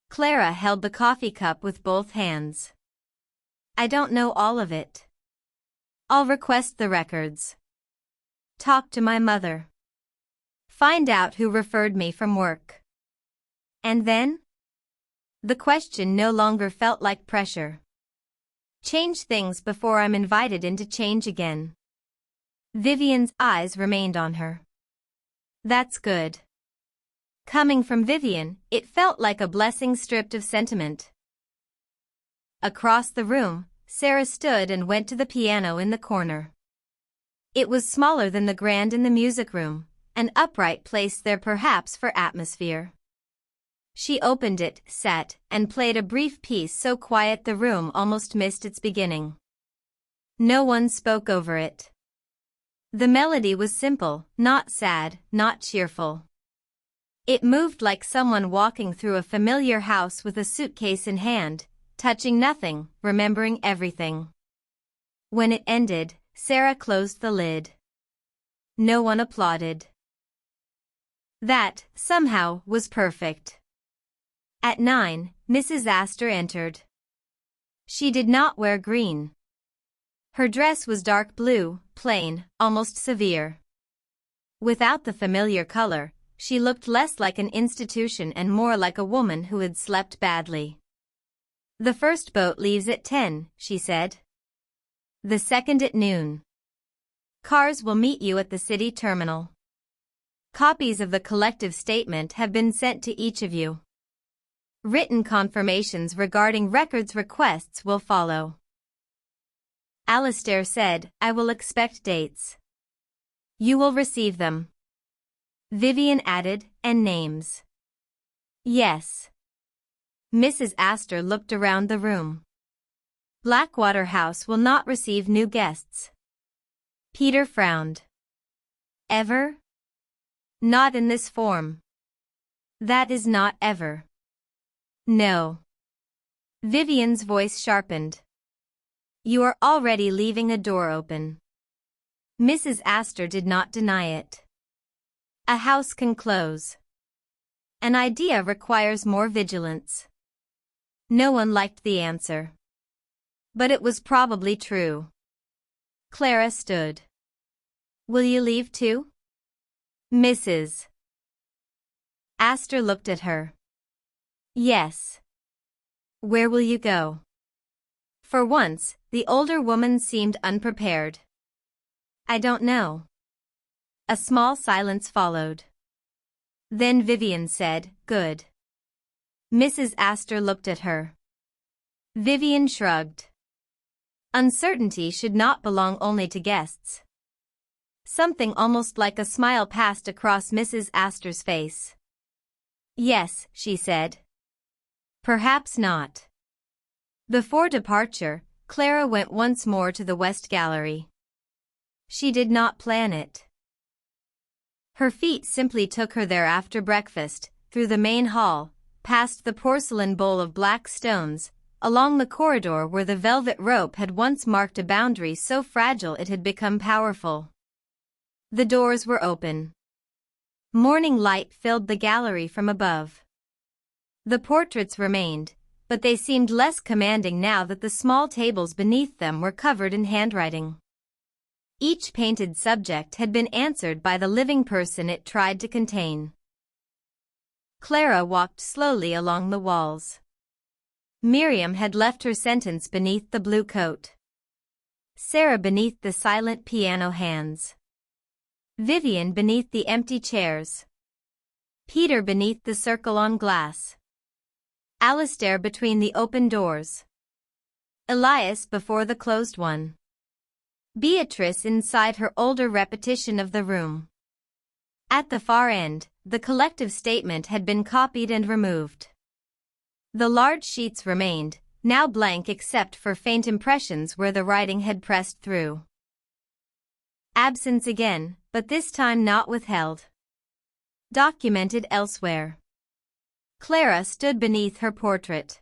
Clara held the coffee cup with both hands. "I don't know all of it. I'll request the records. Talk to my mother. Find out who referred me from work. And then?" The question no longer felt like pressure. "Change things before I'm invited in to change again." Vivian's eyes remained on her. "That's good." Coming from Vivian, it felt like a blessing stripped of sentiment. Across the room, Sarah stood and went to the piano in the corner. It was smaller than the grand in the music room, an upright place there perhaps for atmosphere. She opened it, sat, and played a brief piece so quiet the room almost missed its beginning. No one spoke over it. The melody was simple, not sad, not cheerful. It moved like someone walking through a familiar house with a suitcase in hand, touching nothing, remembering everything. When it ended, Sarah closed the lid. No one applauded. That, somehow, was perfect. At 9, Mrs. Astor entered. She did not wear green. Her dress was dark blue, plain, almost severe. Without the familiar color, she looked less like an institution and more like a woman who had slept badly. "The first boat leaves at 10, she said. "The second at noon. Cars will meet you at the city terminal. Copies of the collective statement have been sent to each of you. Written confirmations regarding records requests will follow." Alistair said, "I will expect dates." "You will receive them." Vivian added, "and names." "Yes." Mrs. Astor looked around the room. "Blackwater House will not receive new guests." Peter frowned. "Ever?" "Not in this form." That is not ever. No. Vivian's voice sharpened. You are already leaving a door open. Mrs. Astor did not deny it. A house can close. An idea requires more vigilance. No one liked the answer. But it was probably true. Clara stood. Will you leave too? Mrs. Astor looked at her. Yes. Where will you go? For once, the older woman seemed unprepared. I don't know. A small silence followed. Then Vivian said, Good. Mrs. Astor looked at her. Vivian shrugged. Uncertainty should not belong only to guests. Something almost like a smile passed across Mrs. Astor's face. Yes, she said. Perhaps not. Before departure, Clara went once more to the West Gallery. She did not plan it. Her feet simply took her there after breakfast, through the main hall, past the porcelain bowl of black stones, along the corridor where the velvet rope had once marked a boundary so fragile it had become powerful. The doors were open. Morning light filled the gallery from above. The portraits remained, but they seemed less commanding now that the small tables beneath them were covered in handwriting. Each painted subject had been answered by the living person it tried to contain. Clara walked slowly along the walls. Miriam had left her sentence beneath the blue coat. Sarah beneath the silent piano hands. Vivian beneath the empty chairs. Peter beneath the circle on glass. Alistair between the open doors. Elias before the closed one. Beatrice inside her older repetition of the room. At the far end, the collective statement had been copied and removed. The large sheets remained, now blank except for faint impressions where the writing had pressed through. Absence again, but this time not withheld. Documented elsewhere. Clara stood beneath her portrait.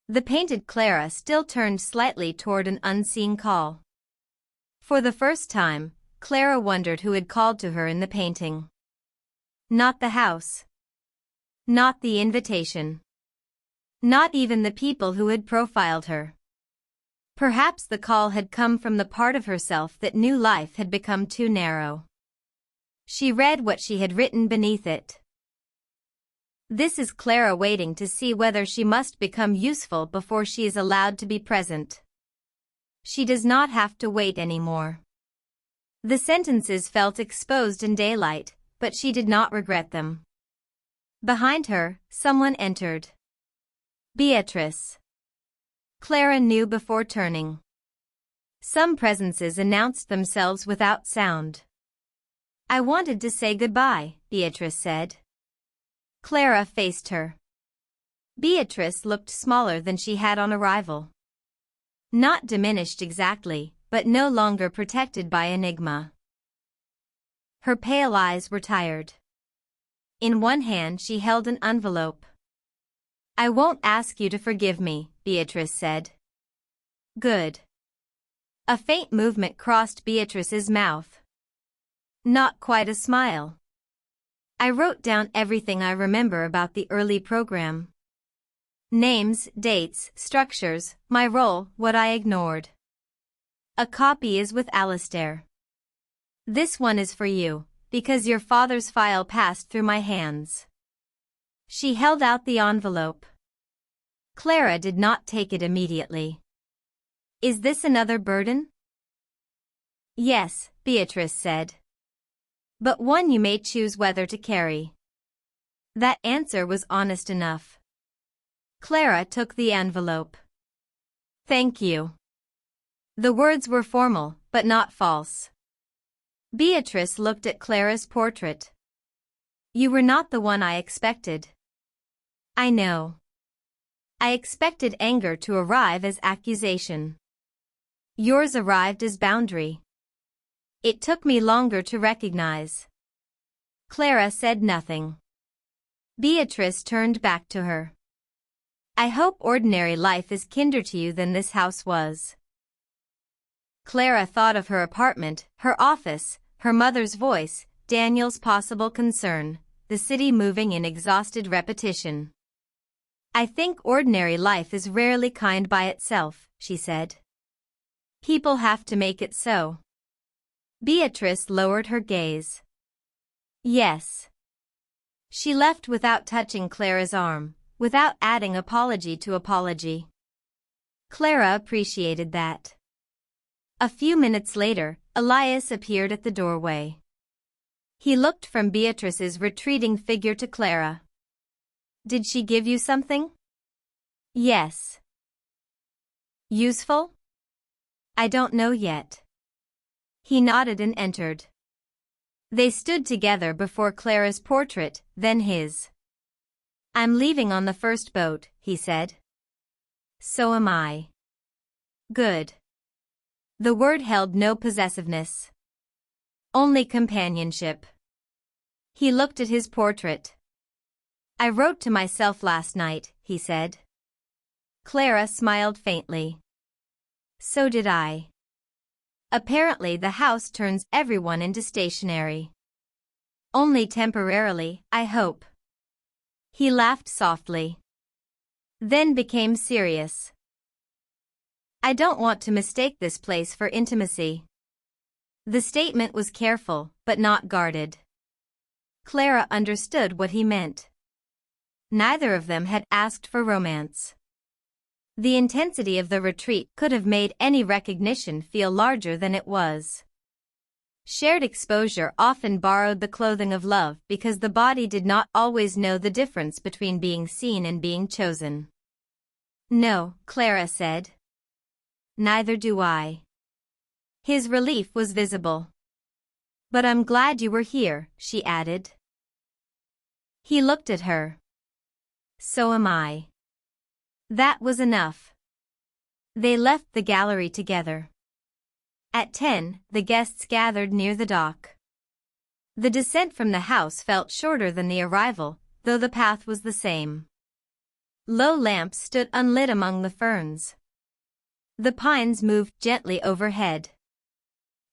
The painted Clara still turned slightly toward an unseen call. For the first time, Clara wondered who had called to her in the painting. Not the house. Not the invitation. Not even the people who had profiled her. Perhaps the call had come from the part of herself that knew life had become too narrow. She read what she had written beneath it. This is Clara waiting to see whether she must become useful before she is allowed to be present. She does not have to wait anymore. The sentences felt exposed in daylight, but she did not regret them. Behind her, someone entered. Beatrice. Clara knew before turning. Some presences announced themselves without sound. I wanted to say goodbye, Beatrice said. Clara faced her. Beatrice looked smaller than she had on arrival. Not diminished exactly, but no longer protected by enigma. Her pale eyes were tired. In one hand she held an envelope. I won't ask you to forgive me, Beatrice said. Good. A faint movement crossed Beatrice's mouth. Not quite a smile. I wrote down everything I remember about the early program. Names, dates, structures, my role, what I ignored. A copy is with Alistair. This one is for you, because your father's file passed through my hands. She held out the envelope. Clara did not take it immediately. Is this another burden? Yes, Beatrice said. But one you may choose whether to carry. That answer was honest enough. Clara took the envelope. Thank you. The words were formal, but not false. Beatrice looked at Clara's portrait. You were not the one I expected. I know. I expected anger to arrive as accusation. Yours arrived as boundary. It took me longer to recognize. Clara said nothing. Beatrice turned back to her. I hope ordinary life is kinder to you than this house was. Clara thought of her apartment, her office, her mother's voice, Daniel's possible concern, the city moving in exhausted repetition. I think ordinary life is rarely kind by itself, she said. People have to make it so. Beatrice lowered her gaze. Yes. She left without touching Clara's arm, without adding apology to apology. Clara appreciated that. A few minutes later, Elias appeared at the doorway. He looked from Beatrice's retreating figure to Clara. Did she give you something? Yes. Useful? I don't know yet. He nodded and entered. They stood together before Clara's portrait, then his. I'm leaving on the first boat, he said. So am I. Good. The word held no possessiveness. Only companionship. He looked at his portrait. I wrote to myself last night, he said. Clara smiled faintly. So did I. Apparently the house turns everyone into stationery. Only temporarily, I hope. He laughed softly. Then became serious. I don't want to mistake this place for intimacy. The statement was careful, but not guarded. Clara understood what he meant. Neither of them had asked for romance. The intensity of the retreat could have made any recognition feel larger than it was. Shared exposure often borrowed the clothing of love because the body did not always know the difference between being seen and being chosen. No, Clara said. Neither do I. His relief was visible. But I'm glad you were here, she added. He looked at her. So am I. That was enough. They left the gallery together. At 10, the guests gathered near the dock. The descent from the house felt shorter than the arrival, though the path was the same. Low lamps stood unlit among the ferns. The pines moved gently overhead.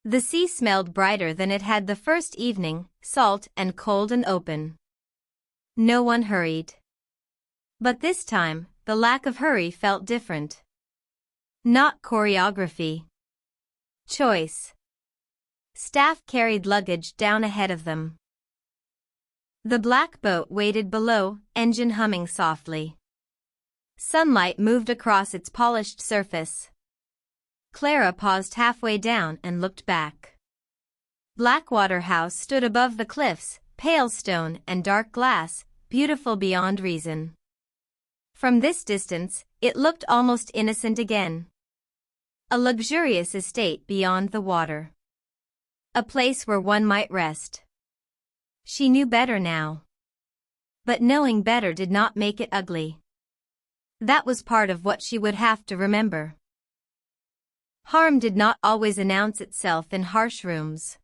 The sea smelled brighter than it had the first evening, salt and cold and open. No one hurried. But this time, the lack of hurry felt different. Not choreography. Choice. Staff carried luggage down ahead of them. The black boat waited below, engine humming softly. Sunlight moved across its polished surface. Clara paused halfway down and looked back. Blackwater House stood above the cliffs, pale stone and dark glass, beautiful beyond reason. From this distance, it looked almost innocent again. A luxurious estate beyond the water. A place where one might rest. She knew better now. But knowing better did not make it ugly. That was part of what she would have to remember. Harm did not always announce itself in harsh rooms.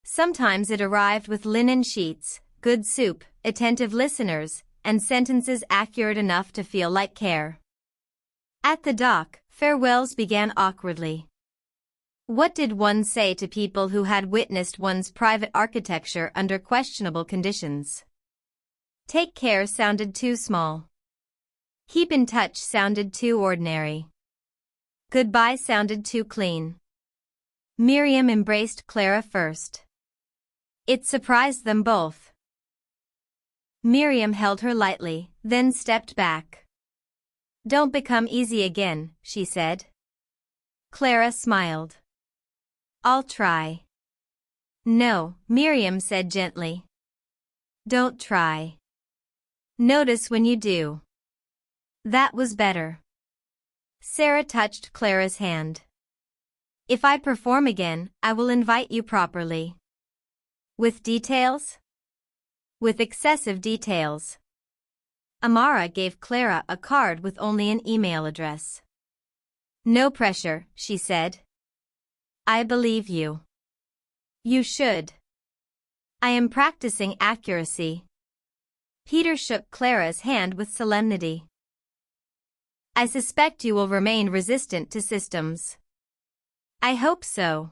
Sometimes it arrived with linen sheets, good soup, attentive listeners, and sentences accurate enough to feel like care. At the dock, farewells began awkwardly. What did one say to people who had witnessed one's private architecture under questionable conditions? Take care sounded too small. Keep in touch sounded too ordinary. Goodbye sounded too clean. Miriam embraced Clara first. It surprised them both. Miriam held her lightly, then stepped back. Don't become easy again, she said. Clara smiled. I'll try. No, Miriam said gently. Don't try. Notice when you do. That was better. Sarah touched Clara's hand. If I perform again, I will invite you properly. With details? With excessive details. Amara gave Clara a card with only an email address. No pressure, she said. I believe you. You should. I am practicing accuracy. Peter shook Clara's hand with solemnity. I suspect you will remain resistant to systems. I hope so.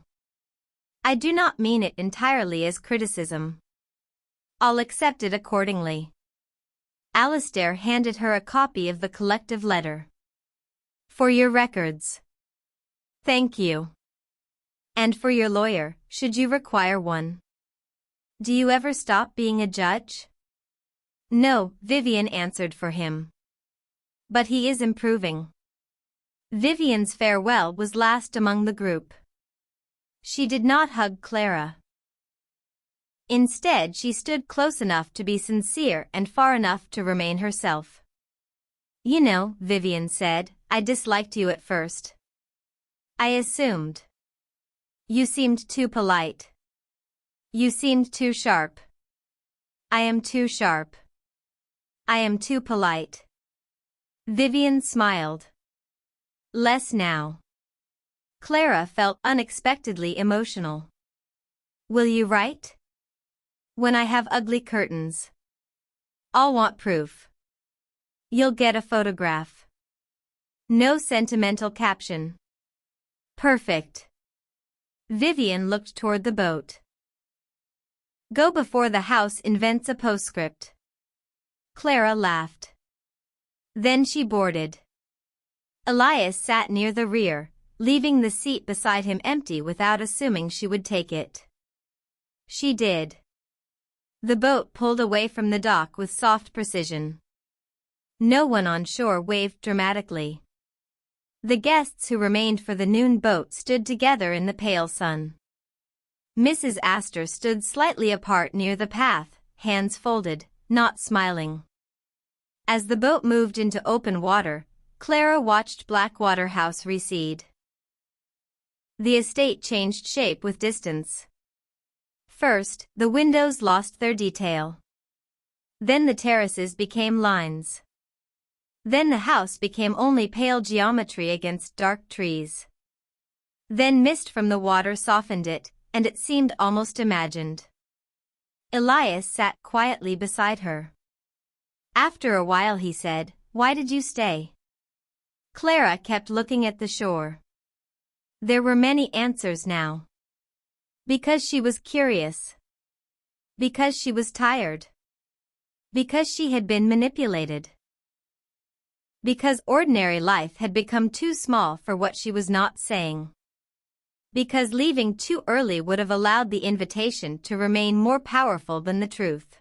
I do not mean it entirely as criticism. I'll accept it accordingly. Alistair handed her a copy of the collective letter. For your records. Thank you. And for your lawyer, should you require one. Do you ever stop being a judge? No, Vivian answered for him. But he is improving. Vivian's farewell was last among the group. She did not hug Clara. Instead, she stood close enough to be sincere and far enough to remain herself. You know, Vivian said, I disliked you at first. I assumed. You seemed too polite. You seemed too sharp. I am too sharp. I am too polite. Vivian smiled. Less now. Clara felt unexpectedly emotional. Will you write? When I have ugly curtains. I'll want proof. You'll get a photograph. No sentimental caption. Perfect. Vivian looked toward the boat. Go before the house invents a postscript. Clara laughed. Then she boarded. Elias sat near the rear, leaving the seat beside him empty without assuming she would take it. She did. The boat pulled away from the dock with soft precision. No one on shore waved dramatically. The guests who remained for the noon boat stood together in the pale sun. Mrs. Astor stood slightly apart near the path, hands folded, not smiling. As the boat moved into open water, Clara watched Blackwater House recede. The estate changed shape with distance. First, the windows lost their detail. Then the terraces became lines. Then the house became only pale geometry against dark trees. Then mist from the water softened it, and it seemed almost imagined. Elias sat quietly beside her. After a while he said, Why did you stay? Clara kept looking at the shore. There were many answers now. Because she was curious. Because she was tired. Because she had been manipulated. Because ordinary life had become too small for what she was not saying. Because leaving too early would have allowed the invitation to remain more powerful than the truth.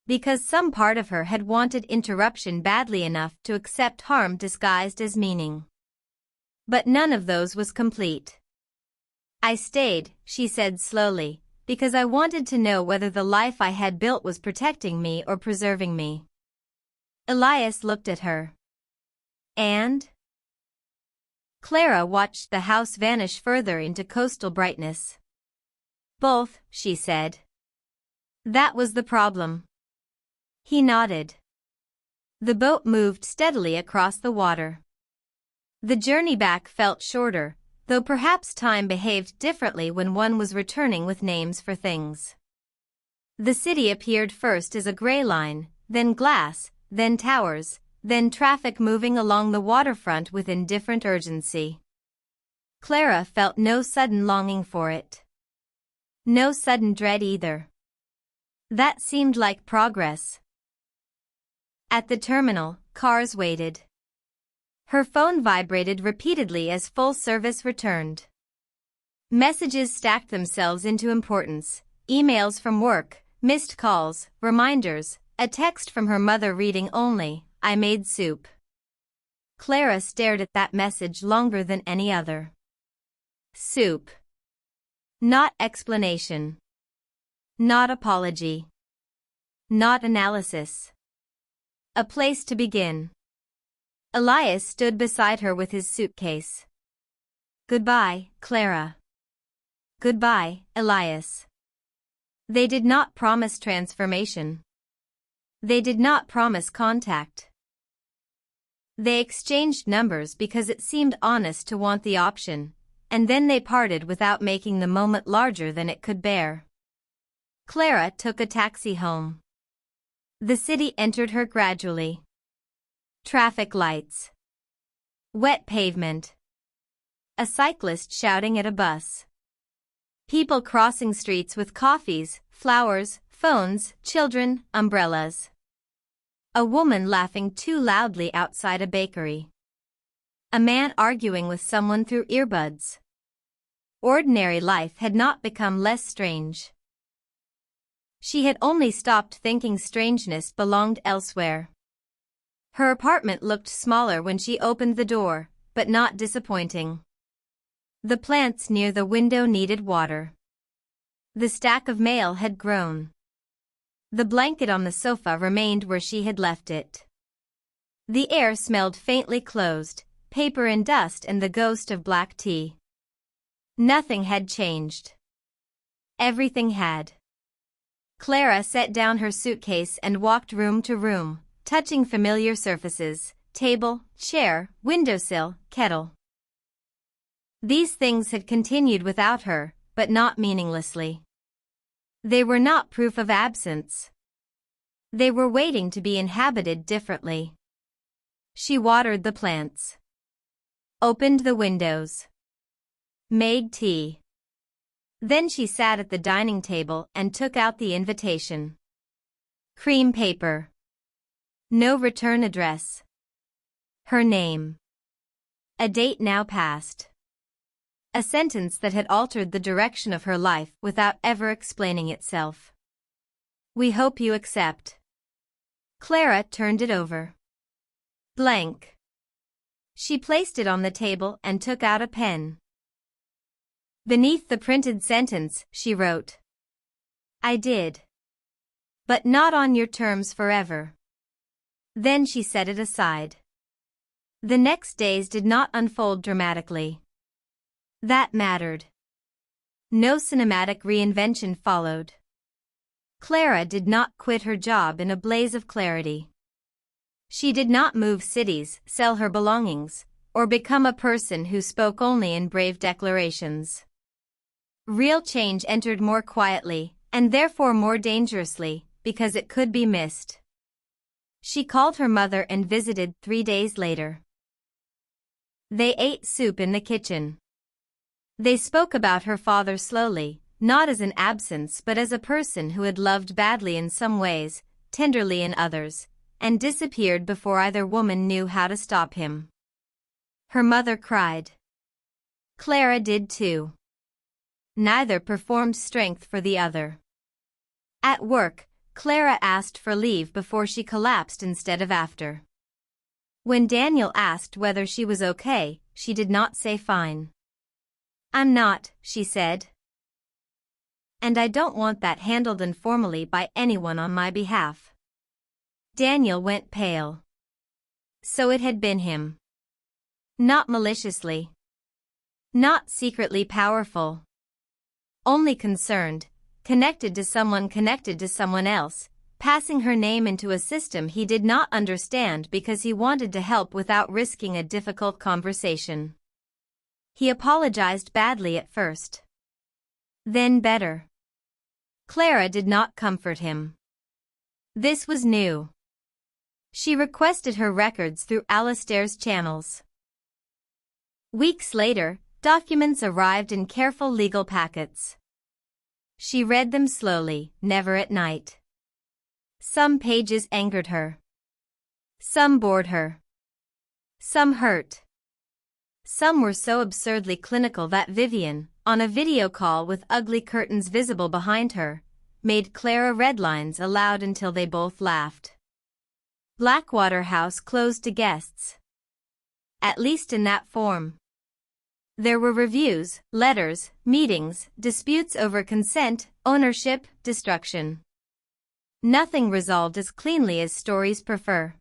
Because some part of her had wanted interruption badly enough to accept harm disguised as meaning. But none of those was complete. I stayed, she said slowly, because I wanted to know whether the life I had built was protecting me or preserving me. Elias looked at her. And? Clara watched the house vanish further into coastal brightness. Both, she said. That was the problem. He nodded. The boat moved steadily across the water. The journey back felt shorter, though perhaps time behaved differently when one was returning with names for things. The city appeared first as a gray line, then glass, then towers, then traffic moving along the waterfront with indifferent urgency. Clara felt no sudden longing for it. No sudden dread either. That seemed like progress. At the terminal, cars waited. Her phone vibrated repeatedly as full service returned. Messages stacked themselves into importance, emails from work, missed calls, reminders, a text from her mother reading only, I made soup. Clara stared at that message longer than any other. Soup. Not explanation. Not apology. Not analysis. A place to begin. Elias stood beside her with his suitcase. Goodbye, Clara. Goodbye, Elias. They did not promise transformation. They did not promise contact. They exchanged numbers because it seemed honest to want the option, and then they parted without making the moment larger than it could bear. Clara took a taxi home. The city entered her gradually. Traffic lights. Wet pavement. A cyclist shouting at a bus. People crossing streets with coffees, flowers, phones, children, umbrellas. A woman laughing too loudly outside a bakery. A man arguing with someone through earbuds. Ordinary life had not become less strange. She had only stopped thinking strangeness belonged elsewhere. Her apartment looked smaller when she opened the door, but not disappointing. The plants near the window needed water. The stack of mail had grown. The blanket on the sofa remained where she had left it. The air smelled faintly closed, paper and dust and the ghost of black tea. Nothing had changed. Everything had. Clara set down her suitcase and walked room to room, touching familiar surfaces, table, chair, windowsill, kettle. These things had continued without her, but not meaninglessly. They were not proof of absence. They were waiting to be inhabited differently. She watered the plants. Opened the windows. Made tea. Then she sat at the dining table and took out the invitation. Cream paper. No return address. Her name. A date now past. A sentence that had altered the direction of her life without ever explaining itself. We hope you accept. Clara turned it over. Blank. She placed it on the table and took out a pen. Beneath the printed sentence, she wrote, I did. But not on your terms forever. Then she set it aside. The next days did not unfold dramatically. That mattered. No cinematic reinvention followed. Clara did not quit her job in a blaze of clarity. She did not move cities, sell her belongings, or become a person who spoke only in brave declarations. Real change entered more quietly, and therefore more dangerously, because it could be missed. She called her mother and visited 3 days later. They ate soup in the kitchen. They spoke about her father slowly, not as an absence but as a person who had loved badly in some ways, tenderly in others, and disappeared before either woman knew how to stop him. Her mother cried. Clara did too. Neither performed strength for the other. At work, Clara asked for leave before she collapsed instead of after. When Daniel asked whether she was okay, she did not say fine. I'm not, she said. And I don't want that handled informally by anyone on my behalf. Daniel went pale. So it had been him. Not maliciously. Not secretly powerful. Only concerned, connected to someone else, passing her name into a system he did not understand because he wanted to help without risking a difficult conversation. He apologized badly at first. Then better. Clara did not comfort him. This was new. She requested her records through Alistair's channels. Weeks later, documents arrived in careful legal packets. She read them slowly, never at night. Some pages angered her. Some bored her. Some hurt. Some were so absurdly clinical that Vivian, on a video call with ugly curtains visible behind her, made Clara read lines aloud until they both laughed. Blackwater House closed to guests. At least in that form. There were reviews, letters, meetings, disputes over consent, ownership, destruction. Nothing resolved as cleanly as stories prefer.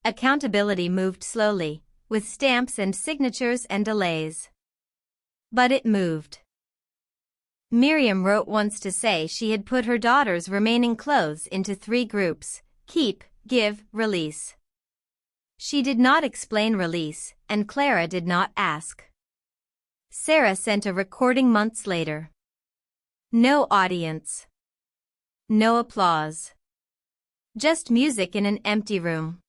Accountability moved slowly, with stamps and signatures and delays. But it moved. Miriam wrote once to say she had put her daughter's remaining clothes into 3 groups: keep, give, release. She did not explain release, and Clara did not ask. Sarah sent a recording months later. No audience. No applause. Just music in an empty room.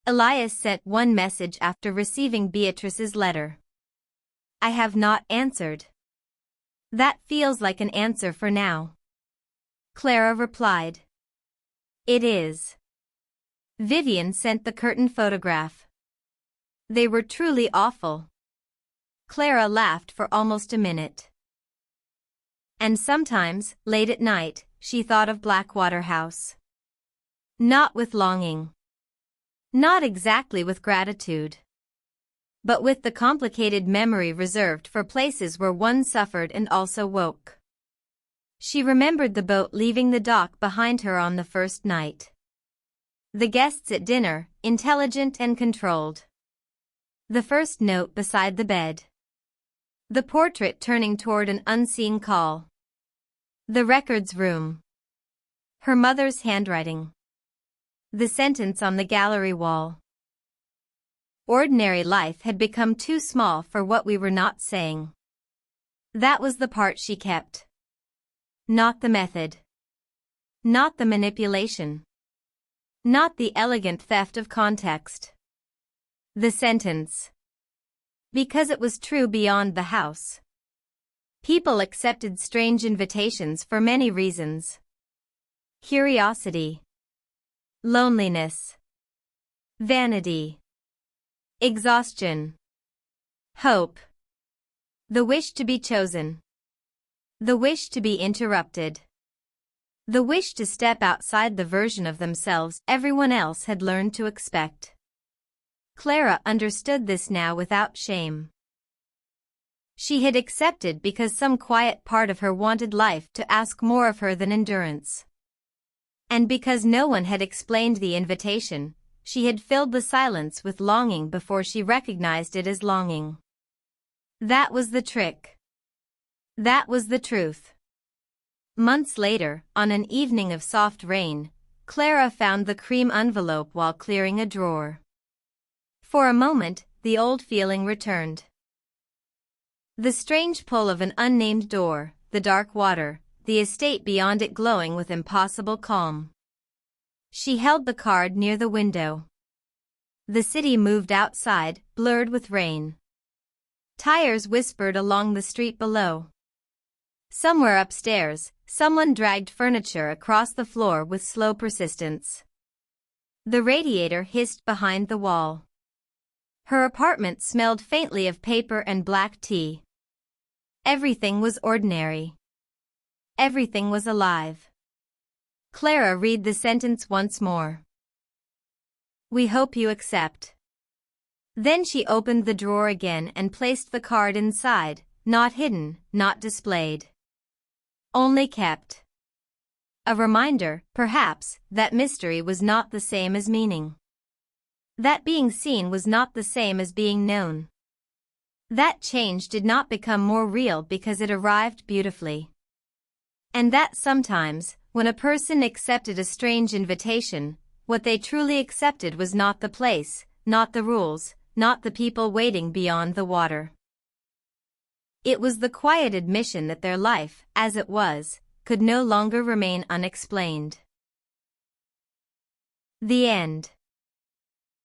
Elias sent one message after receiving Beatrice's letter. I have not answered. That feels like an answer for now. Clara replied. It is. Vivian sent the curtain photograph. They were truly awful. Clara laughed for almost a minute. And sometimes, late at night, she thought of Blackwater House. Not with longing. Not exactly with gratitude. But with the complicated memory reserved for places where one suffered and also woke. She remembered the boat leaving the dock behind her on the first night. The guests at dinner, intelligent and controlled. The first note beside the bed. The portrait turning toward an unseen call. The records room. Her mother's handwriting. The sentence on the gallery wall. Ordinary life had become too small for what we were not saying. That was the part she kept. Not the method. Not the manipulation. Not the elegant theft of context. The sentence. Because it was true beyond the house. People accepted strange invitations for many reasons. Curiosity. Loneliness. Vanity. Exhaustion. Hope. The wish to be chosen. The wish to be interrupted. The wish to step outside the version of themselves everyone else had learned to expect. Clara understood this now without shame. She had accepted because some quiet part of her wanted life to ask more of her than endurance. And because no one had explained the invitation, she had filled the silence with longing before she recognized it as longing. That was the trick. That was the truth. Months later, on an evening of soft rain, Clara found the cream envelope while clearing a drawer. For a moment, the old feeling returned. The strange pull of an unnamed door, the dark water, the estate beyond it glowing with impossible calm. She held the card near the window. The city moved outside, blurred with rain. Tires whispered along the street below. Somewhere upstairs, someone dragged furniture across the floor with slow persistence. The radiator hissed behind the wall. Her apartment smelled faintly of paper and black tea. Everything was ordinary. Everything was alive. Clara read the sentence once more. We hope you accept. Then she opened the drawer again and placed the card inside, not hidden, not displayed. Only kept. A reminder, perhaps, that mystery was not the same as meaning. That being seen was not the same as being known. That change did not become more real because it arrived beautifully. And that sometimes, when a person accepted a strange invitation, what they truly accepted was not the place, not the rules, not the people waiting beyond the water. It was the quiet admission that their life, as it was, could no longer remain unexplained. The end.